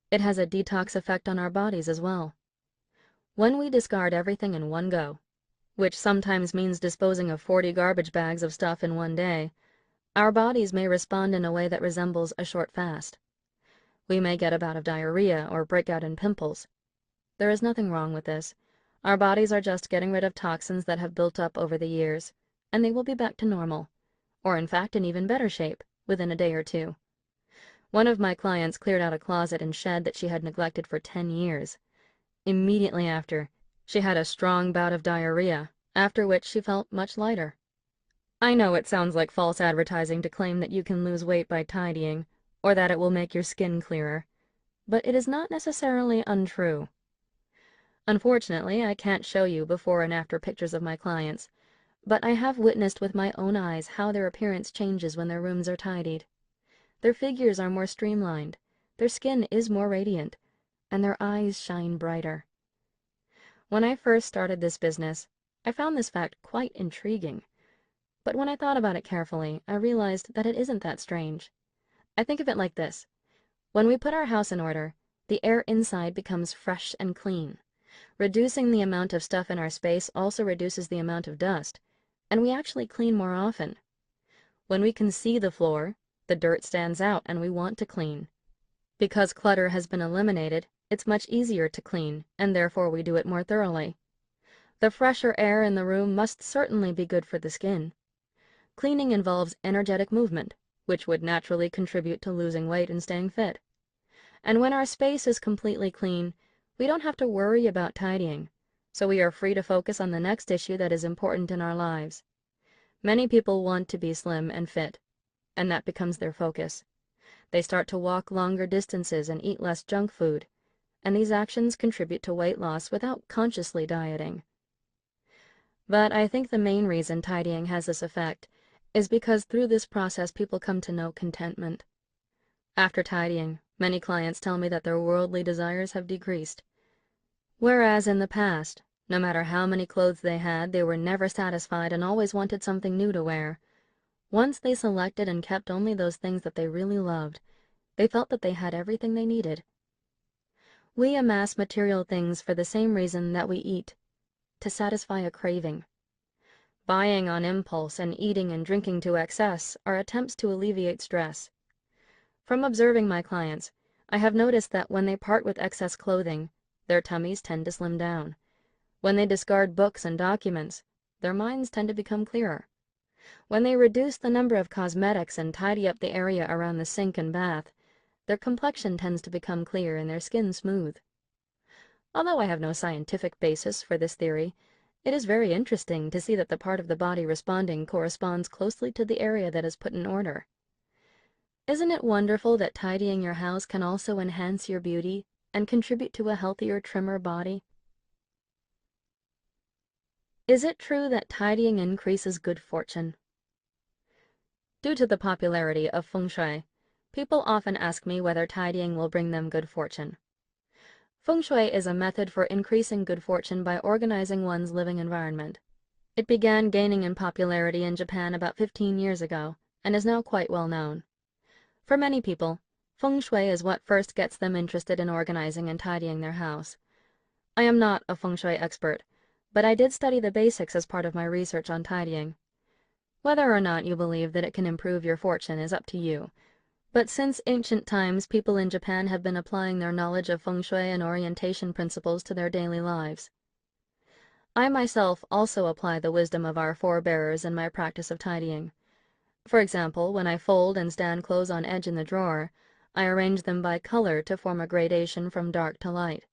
it has a detox effect on our bodies as well. When we discard everything in one go, which sometimes means disposing of 40 garbage bags of stuff in one day, our bodies may respond in a way that resembles a short fast. We may get a bout of diarrhea or break out in pimples. There is nothing wrong with this. Our bodies are just getting rid of toxins that have built up over the years, and they will be back to normal, or in fact in even better shape, within a day or two. One of my clients cleared out a closet and shed that she had neglected for 10 years. Immediately after, she had a strong bout of diarrhea, after which she felt much lighter. I know it sounds like false advertising to claim that you can lose weight by tidying, or that it will make your skin clearer, but it is not necessarily untrue. Unfortunately, I can't show you before and after pictures of my clients, but I have witnessed with my own eyes how their appearance changes when their rooms are tidied. Their figures are more streamlined, their skin is more radiant, and their eyes shine brighter. When I first started this business, I found this fact quite intriguing. But when I thought about it carefully, I realized that it isn't that strange. I think of it like this. When we put our house in order, the air inside becomes fresh and clean. Reducing the amount of stuff in our space also reduces the amount of dust, and we actually clean more often. When we can see the floor, the dirt stands out and we want to clean. Because clutter has been eliminated, it's much easier to clean, and therefore we do it more thoroughly. The fresher air in the room must certainly be good for the skin. Cleaning involves energetic movement, which would naturally contribute to losing weight and staying fit. And when our space is completely clean, we don't have to worry about tidying, so we are free to focus on the next issue that is important in our lives. Many people want to be slim and fit, and that becomes their focus. They start to walk longer distances and eat less junk food, and these actions contribute to weight loss without consciously dieting. But I think the main reason tidying has this effect is because through this process people come to know contentment. After tidying, many clients tell me that their worldly desires have decreased. Whereas in the past, no matter how many clothes they had, they were never satisfied and always wanted something new to wear. Once they selected and kept only those things that they really loved, they felt that they had everything they needed. We amass material things for the same reason that we eat, to satisfy a craving. Buying on impulse and eating and drinking to excess are attempts to alleviate stress. From observing my clients, I have noticed that when they part with excess clothing, their tummies tend to slim down. When they discard books and documents, their minds tend to become clearer. When they reduce the number of cosmetics and tidy up the area around the sink and bath, their complexion tends to become clear and their skin smooth. Although I have no scientific basis for this theory, it is very interesting to see that the part of the body responding corresponds closely to the area that is put in order. Isn't it wonderful that tidying your house can also enhance your beauty and contribute to a healthier, trimmer body? Is it true that tidying increases good fortune? Due to the popularity of feng shui, people often ask me whether tidying will bring them good fortune. Feng shui is a method for increasing good fortune by organizing one's living environment. It began gaining in popularity in Japan about 15 years ago and is now quite well known. For many people, feng shui is what first gets them interested in organizing and tidying their house. I am not a feng shui expert, but I did study the basics as part of my research on tidying. Whether or not you believe that it can improve your fortune is up to you, but since ancient times, people in Japan have been applying their knowledge of feng shui and orientation principles to their daily lives. I myself also apply the wisdom of our forebears in my practice of tidying. For example, when I fold and stand clothes on edge in the drawer, I arrange them by color to form a gradation from dark to light.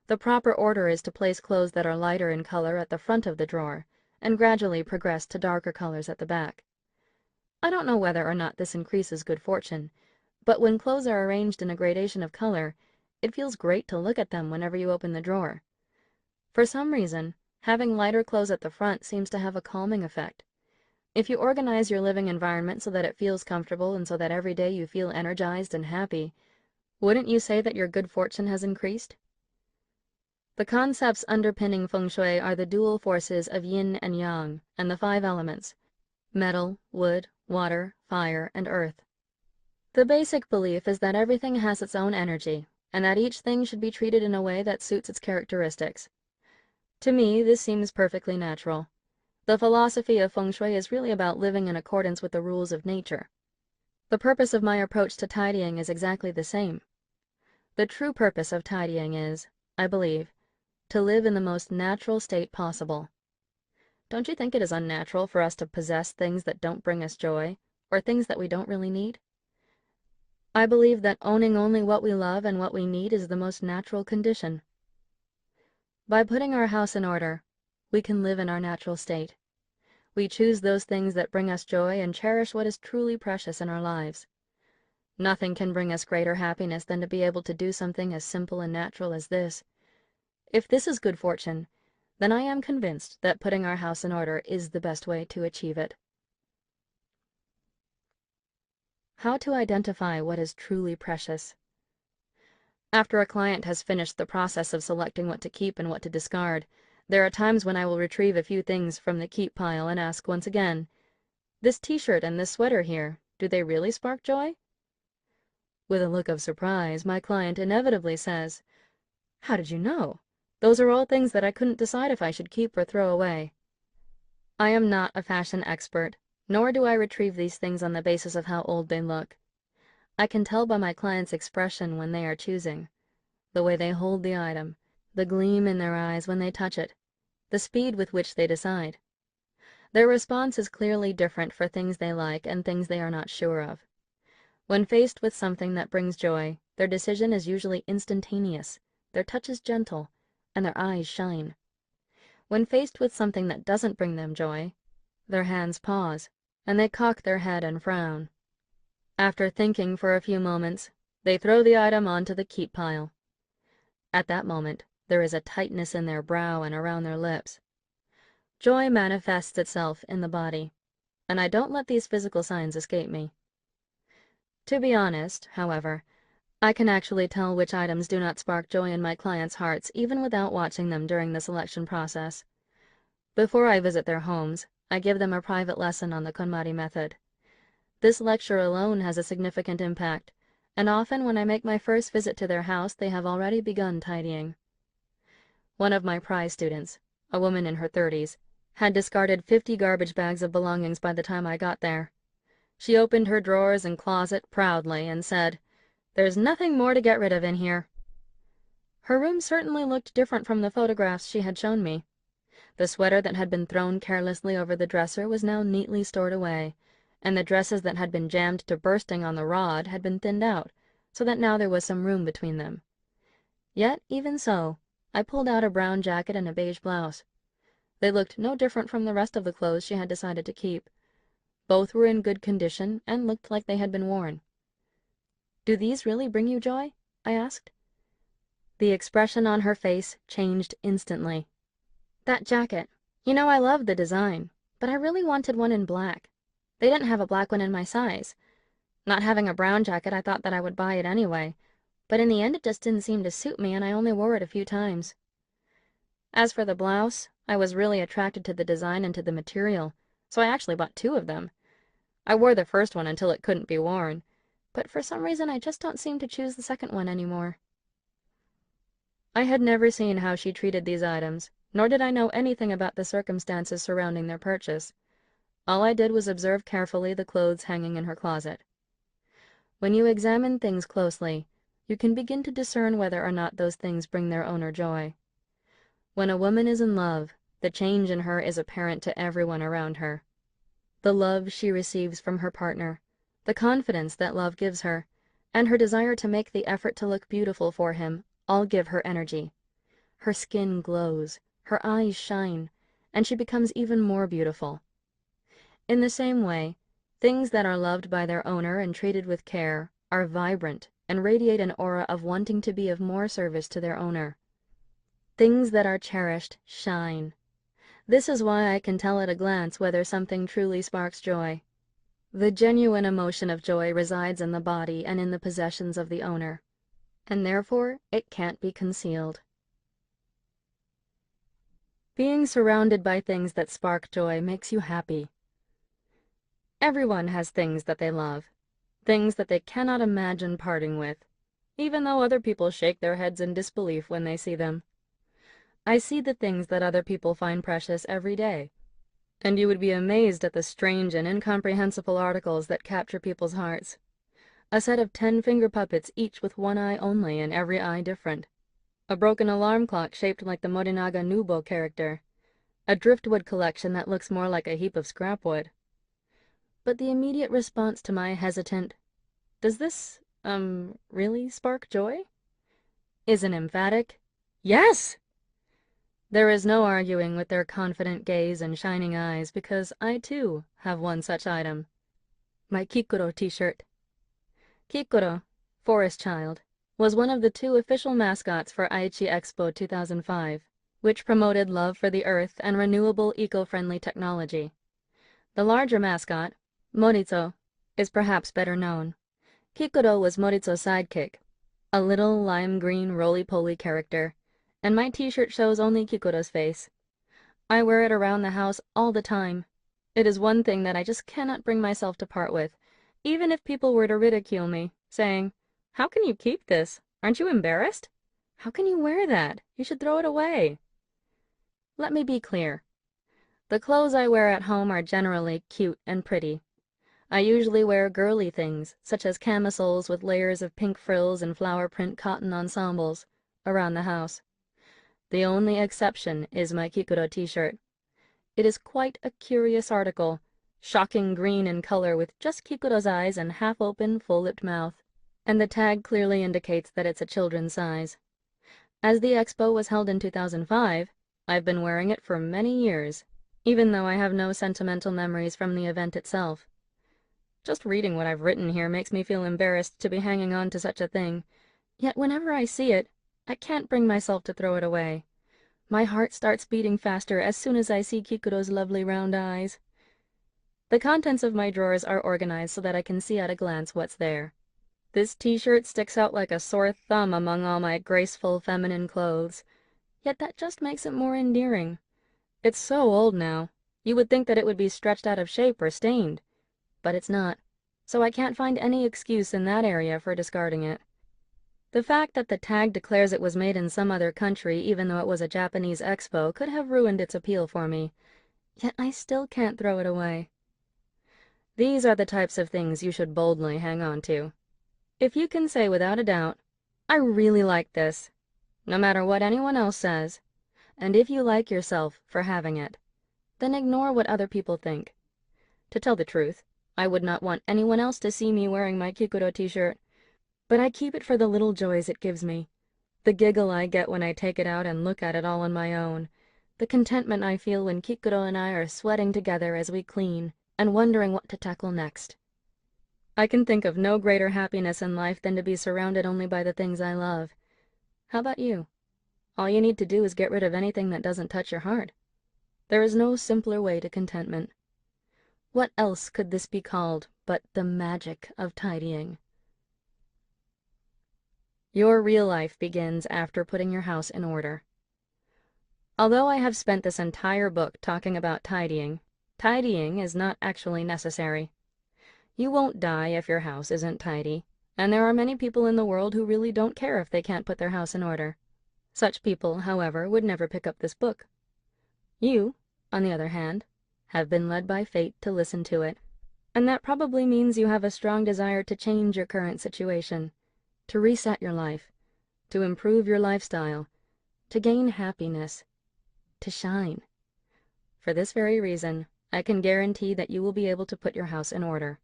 The proper order is to place clothes that are lighter in color at the front of the drawer, and gradually progress to darker colors at the back. I don't know whether or not this increases good fortune, but when clothes are arranged in a gradation of color, it feels great to look at them whenever you open the drawer. For some reason, having lighter clothes at the front seems to have a calming effect. If you organize your living environment so that it feels comfortable and so that every day you feel energized and happy, wouldn't you say that your good fortune has increased? The concepts underpinning feng shui are the dual forces of yin and yang and the 5 elements: metal, wood, water, fire, and earth. The basic belief is that everything has its own energy and that each thing should be treated in a way that suits its characteristics. To me, this seems perfectly natural. The philosophy of feng shui is really about living in accordance with the rules of nature. The purpose of my approach to tidying is exactly the same. The true purpose of tidying is, I believe, to live in the most natural state possible. Don't you think it is unnatural for us to possess things that don't bring us joy, or things that we don't really need? I believe that owning only what we love and what we need is the most natural condition. By putting our house in order, we can live in our natural state. We choose those things that bring us joy and cherish what is truly precious in our lives. Nothing can bring us greater happiness than to be able to do something as simple and natural as this. If this is good fortune, then I am convinced that putting our house in order is the best way to achieve it. How to identify what is truly precious. After a client has finished the process of selecting what to keep and what to discard, there are times when I will retrieve a few things from the keep pile and ask once again, "This t-shirt and this sweater here, do they really spark joy?" With a look of surprise, my client inevitably says, "How did you know? Those are all things that I couldn't decide if I should keep or throw away." I am not a fashion expert, nor do I retrieve these things on the basis of how old they look. I can tell by my client's expression when they are choosing, the way they hold the item, the gleam in their eyes when they touch it, the speed with which they decide. Their response is clearly different for things they like and things they are not sure of. When faced with something that brings joy, their decision is usually instantaneous, their touch is gentle, and their eyes shine. When faced with something that doesn't bring them joy, their hands pause, and they cock their head and frown. After thinking for a few moments, they throw the item onto the keep pile. At that moment, there is a tightness in their brow and around their lips. Joy manifests itself in the body. and I don't let these physical signs escape me. To be honest, however, I can actually tell which items do not spark joy in my clients' hearts even without watching them during the selection process. Before I visit their homes, I give them a private lesson on the KonMari method. This lecture alone has a significant impact, and often when I make my first visit to their house, they have already begun tidying. One of my prize students, a woman in her 30s, had discarded 50 garbage bags of belongings by the time I got there. She opened her drawers and closet proudly and said, "There's nothing more to get rid of in here." Her room certainly looked different from the photographs she had shown me. The sweater that had been thrown carelessly over the dresser was now neatly stored away, and the dresses that had been jammed to bursting on the rod had been thinned out, so that now there was some room between them. Yet, even so, I pulled out a brown jacket and a beige blouse. They looked no different from the rest of the clothes she had decided to keep. Both were in good condition and looked like they had been worn. "Do these really bring you joy?" I asked. The expression on her face changed instantly. "That jacket. You know I love the design, but I really wanted one in black. They didn't have a black one in my size. Not having a brown jacket, I thought that I would buy it anyway, but in the end it just didn't seem to suit me and I only wore it a few times. As for the blouse, I was really attracted to the design and to the material, so I actually bought 2 of them. I wore the first one until it couldn't be worn, but for some reason I just don't seem to choose the second one anymore." I had never seen how she treated these items, nor did I know anything about the circumstances surrounding their purchase. All I did was observe carefully the clothes hanging in her closet. When you examine things closely, you can begin to discern whether or not those things bring their owner joy. When a woman is in love, the change in her is apparent to everyone around her. The love she receives from her partner, the confidence that love gives her, and her desire to make the effort to look beautiful for him all give her energy. Her skin glows, her eyes shine, and she becomes even more beautiful. In the same way, things that are loved by their owner and treated with care are vibrant and radiate an aura of wanting to be of more service to their owner. Things that are cherished shine. This is why I can tell at a glance whether something truly sparks joy. The genuine emotion of joy resides in the body and in the possessions of the owner, and therefore it can't be concealed. Being surrounded by things that spark joy makes you happy. Everyone has things that they love, things that they cannot imagine parting with, even though other people shake their heads in disbelief when they see them. I see the things that other people find precious every day, and you would be amazed at the strange and incomprehensible articles that capture people's hearts. A set of 10 finger puppets, each with one eye only and every eye different. A broken alarm clock shaped like the Morinaga Nubo character. A driftwood collection that looks more like a heap of scrap wood. But the immediate response to my hesitant, "Does this, really spark joy?" is an emphatic, "Yes!" There is no arguing with their confident gaze and shining eyes, because I, too, have one such item. My Kikuro t-shirt. Kikuro, Forest Child, was one of the 2 official mascots for Aichi Expo 2005, which promoted love for the earth and renewable eco-friendly technology. The larger mascot, Moritzo, is perhaps better known. Kikuro was Moritzo's sidekick, a little lime-green roly-poly character, and my t-shirt shows only Kikuro's face. I wear it around the house all the time. It is one thing that I just cannot bring myself to part with, even if people were to ridicule me, saying, "How can you keep this? Aren't you embarrassed? How can you wear that? You should throw it away." Let me be clear. The clothes I wear at home are generally cute and pretty. I usually wear girly things, such as camisoles with layers of pink frills and flower print cotton ensembles, around the house. The only exception is my Kikuro t-shirt. It is quite a curious article, shocking green in color with just Kikuro's eyes and half-open, full-lipped mouth, and the tag clearly indicates that it's a children's size. As the expo was held in 2005, I've been wearing it for many years, even though I have no sentimental memories from the event itself. Just reading what I've written here makes me feel embarrassed to be hanging on to such a thing, yet whenever I see it, I can't bring myself to throw it away. My heart starts beating faster as soon as I see Kikuro's lovely round eyes. The contents of my drawers are organized so that I can see at a glance what's there. This t-shirt sticks out like a sore thumb among all my graceful feminine clothes, yet that just makes it more endearing. It's so old now, you would think that it would be stretched out of shape or stained, but it's not, so I can't find any excuse in that area for discarding it. The fact that the tag declares it was made in some other country, even though it was a Japanese expo, could have ruined its appeal for me, yet I still can't throw it away. These are the types of things you should boldly hang on to. If you can say without a doubt, "I really like this," no matter what anyone else says, and if you like yourself for having it, then ignore what other people think. To tell the truth, I would not want anyone else to see me wearing my Kikuro t-shirt, but I keep it for the little joys it gives me. The giggle I get when I take it out and look at it all on my own. The contentment I feel when Kikuro and I are sweating together as we clean and wondering what to tackle next. I can think of no greater happiness in life than to be surrounded only by the things I love. How about you? All you need to do is get rid of anything that doesn't touch your heart. There is no simpler way to contentment. What else could this be called but the magic of tidying? Your real life begins after putting your house in order. Although I have spent this entire book talking about tidying, tidying is not actually necessary. You won't die if your house isn't tidy, and there are many people in the world who really don't care if they can't put their house in order. Such people, however, would never pick up this book. You, on the other hand, have been led by fate to listen to it, and that probably means you have a strong desire to change your current situation, to reset your life, to improve your lifestyle, to gain happiness, to shine. For this very reason, I can guarantee that you will be able to put your house in order.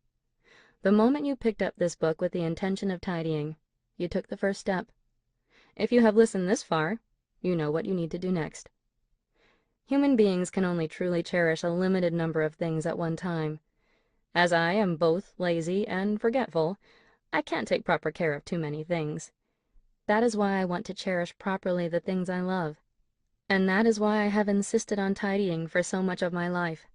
The moment you picked up this book with the intention of tidying, you took the first step. If you have listened this far, you know what you need to do next. Human beings can only truly cherish a limited number of things at one time. As I am both lazy and forgetful, I can't take proper care of too many things. That is why I want to cherish properly the things I love. And that is why I have insisted on tidying for so much of my life.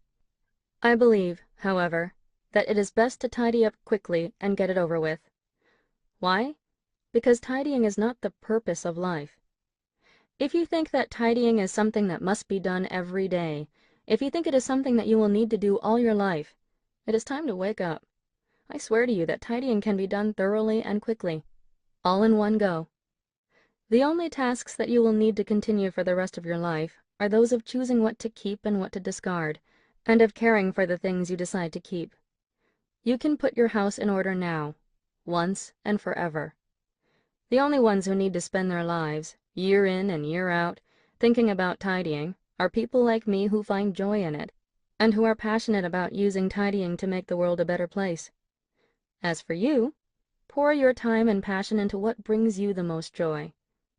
I believe, however, that it is best to tidy up quickly and get it over with. Why? Because tidying is not the purpose of life. If you think that tidying is something that must be done every day, if you think it is something that you will need to do all your life, it is time to wake up. I swear to you that tidying can be done thoroughly and quickly, all in one go. The only tasks that you will need to continue for the rest of your life are those of choosing what to keep and what to discard, and of caring for the things you decide to keep. You can put your house in order now, once and forever. The only ones who need to spend their lives, year in and year out, thinking about tidying are people like me who find joy in it, and who are passionate about using tidying to make the world a better place. As for you, pour your time and passion into what brings you the most joy,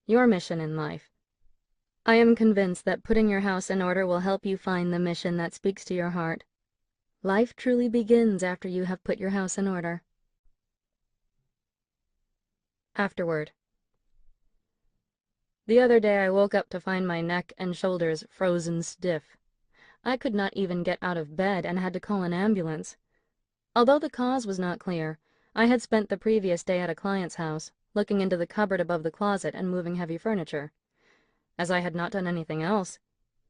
your mission in life. I am convinced that putting your house in order will help you find the mission that speaks to your heart. Life truly begins after you have put your house in order. Afterward. The other day I woke up to find my neck and shoulders frozen stiff. I could not even get out of bed and had to call an ambulance. Although the cause was not clear, I had spent the previous day at a client's house, looking into the cupboard above the closet and moving heavy furniture. As I had not done anything else,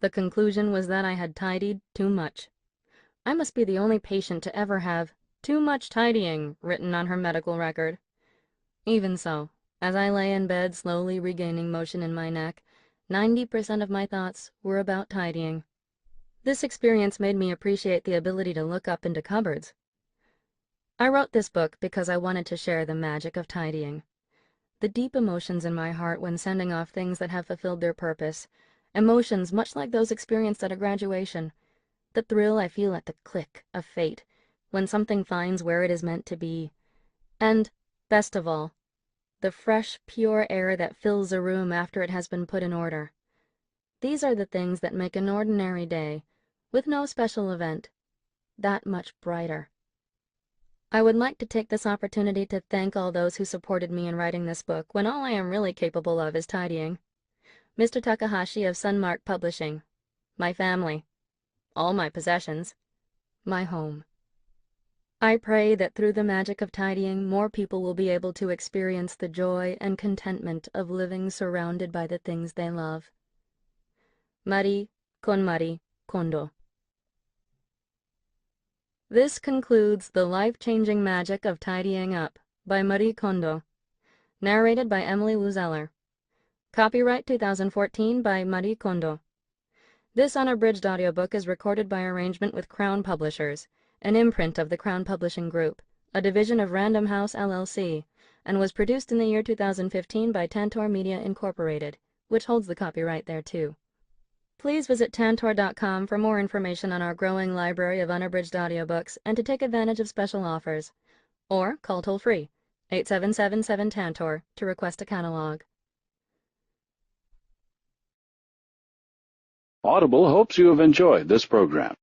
the conclusion was that I had tidied too much. I must be the only patient to ever have "too much tidying" written on her medical record. Even so, as I lay in bed slowly regaining motion in my neck, 90% of my thoughts were about tidying. This experience made me appreciate the ability to look up into cupboards. I wrote this book because I wanted to share the magic of tidying. The deep emotions in my heart when sending off things that have fulfilled their purpose, emotions much like those experienced at a graduation, the thrill I feel at the click of fate when something finds where it is meant to be, and, best of all, the fresh, pure air that fills a room after it has been put in order. These are the things that make an ordinary day, with no special event, that much brighter. I would like to take this opportunity to thank all those who supported me in writing this book when all I am really capable of is tidying. Mr. Takahashi of Sunmark Publishing, my family, all my possessions, my home. I pray that through the magic of tidying, more people will be able to experience the joy and contentment of living surrounded by the things they love. Mari con Mari Kondo. This concludes The Life-Changing Magic of Tidying Up by Marie Kondo, narrated by Emily Wuzeller. Copyright 2014 by Marie Kondo. This unabridged audiobook is recorded by arrangement with Crown Publishers, an imprint of the Crown Publishing Group, a division of Random House LLC, and was produced in the year 2015 by Tantor Media Incorporated, which holds the copyright thereto. Please visit tantor.com for more information on our growing library of unabridged audiobooks and to take advantage of special offers, or call toll-free 8777-TANTOR to request a catalog. Audible hopes you have enjoyed this program.